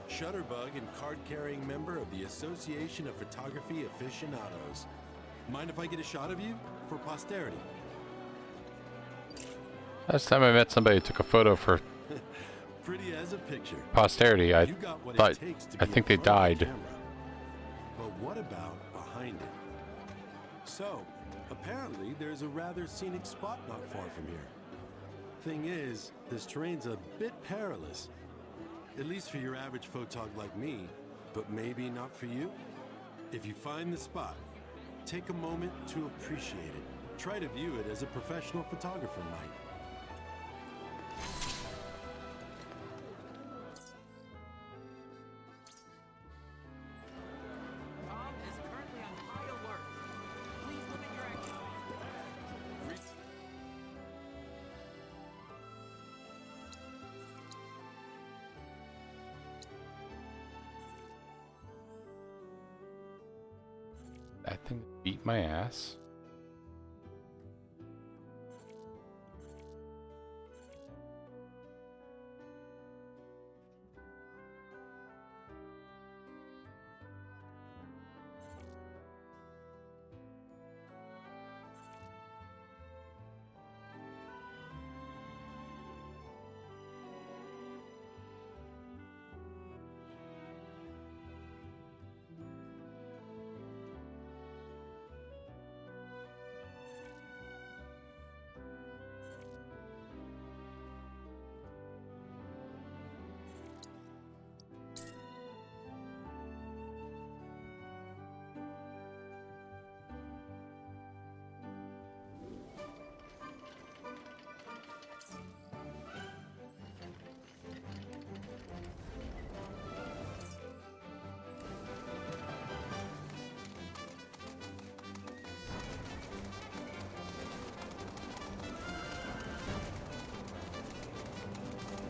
Shutterbug and card-carrying member of the Association of Photography Aficionados. Mind if I get a shot of you? For posterity. Last time I met somebody who took a photo for Pretty as a picture. posterity, I You got what it thought, takes to I be think in they front of the died. camera. But what about behind it? So, apparently there's a rather scenic spot not far from here. Thing is, this terrain's a bit perilous. At least for your average photog like me, but maybe not for you. If you find the spot, take a moment to appreciate it. Try to view it as a professional photographer might. Tom is currently on high alert. Please limit your activity. That thing beat my ass.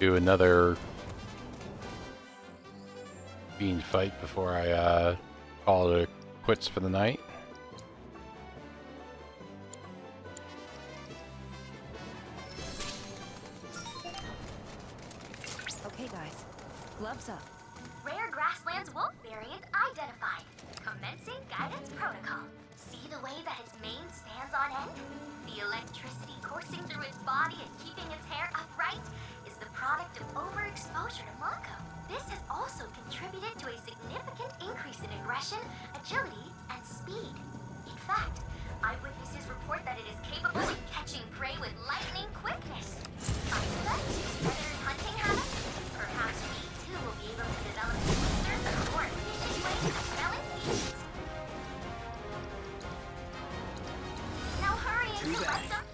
Do another fiend fight before I call it quits for the night. Okay, guys. Gloves up. Rare grasslands wolf variant identified. Commencing guidance protocol. See the way that its mane stands on end? The electricity coursing through its body and keeping its hair upright is the product of overexposure to Mako. This has also contributed to a significant increase in aggression, agility, and speed. In fact, eyewitnesses report that it is capable of catching prey with lightning quickness. I suspect better hunting habits. Perhaps we too will be able to develop blisters or more efficient ways of smelling beasts. Now hurry and select them.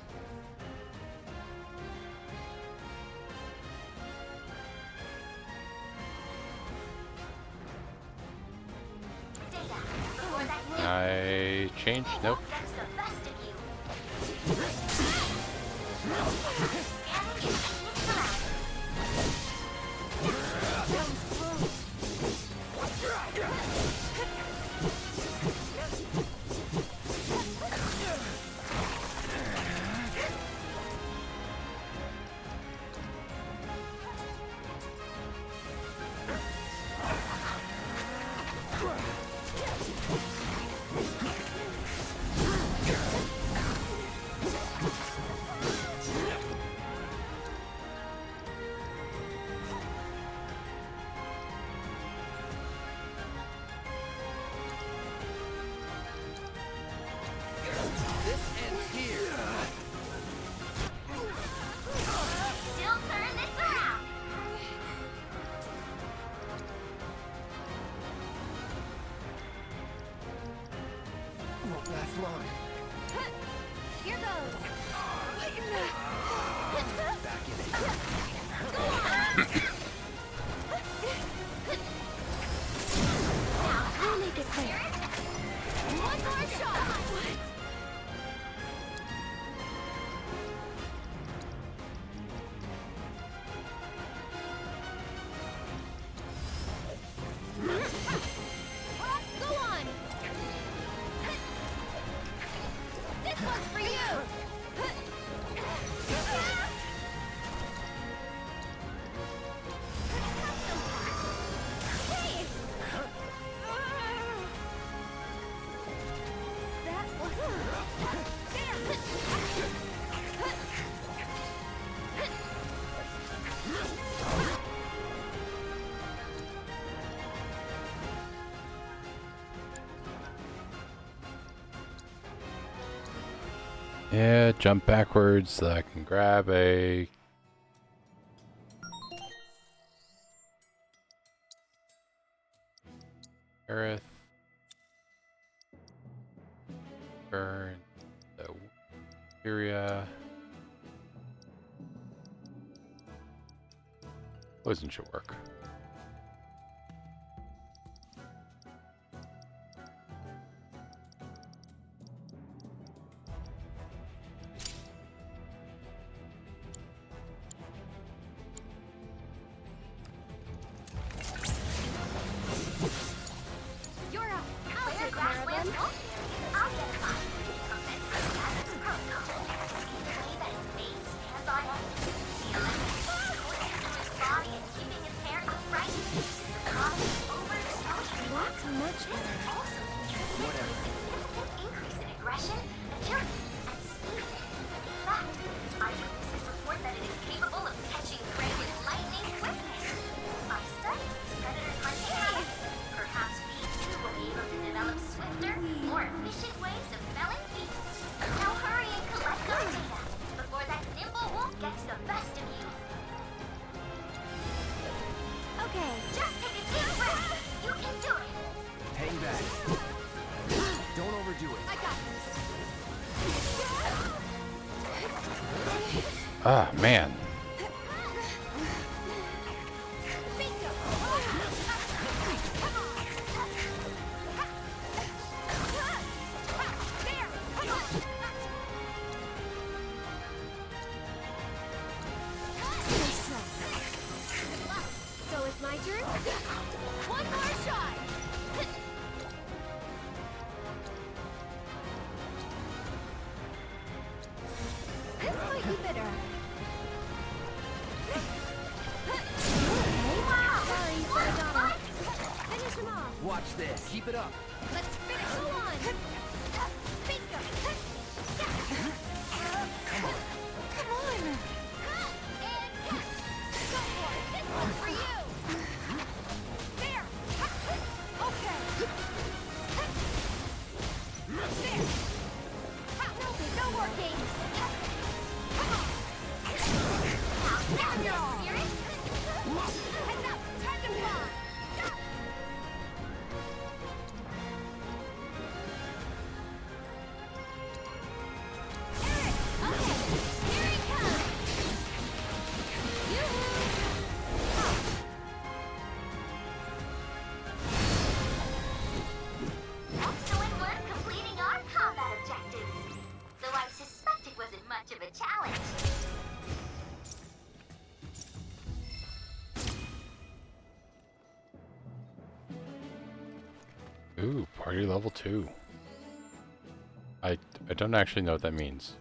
I changed? Nope. Won't last long. Here goes. Back in it. We'll make it clear. One more shot. Go on. Yeah, jump backwards so I can grab a... Earth. Burn the area. Poison should work. You're up. I'll take care of them. I'll get mine. Protocol. The way that its mate stands on it. The electric coursing through its body and keeping its hair upright. The common overexposure. That's much better. Also, whatever. Significant increase in aggression, agility, and speed. In fact, eyewitnesses report that it is capable of catching prey with lightning quickness. By studying its predators' hunting habits, perhaps we too will be able to develop swifter, more efficient ways of felling beasts. Now hurry and collect those data before that nimble wolf gets the best of you. Okay. Just take a deep breath. You can do it. Hang back. Don't overdo it. I got this. Ah, man. So it's my turn? One more shot. This might be better. Wow. Sorry, but I gotta. Finish him off. Watch this. Keep it up. Let's finish him on. Bingo. Come on. Come on. And yes. Go for it. This one's for you. There. Okay. There. No more games. Come on. Now that's your spirit. Heads up. Time to fly. Eric. Okay. Here he comes. Excellent work completing our combat objectives. Though I suspect it wasn't much of a challenge. Ooh, party level 2. I don't actually know what that means.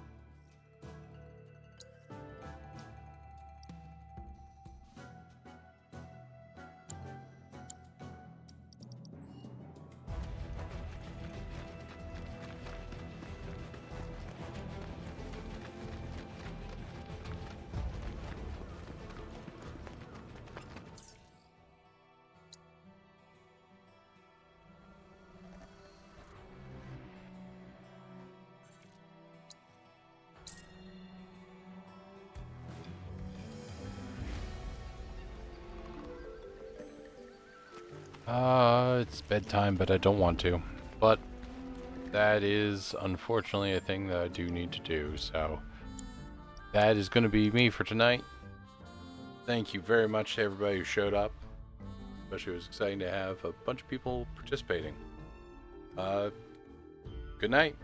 It's bedtime, but I don't want to. But that is unfortunately a thing that I do need to do, so that is going to be me for tonight. Thank you very much to everybody who showed up. Especially it was exciting to have a bunch of people participating. Good night.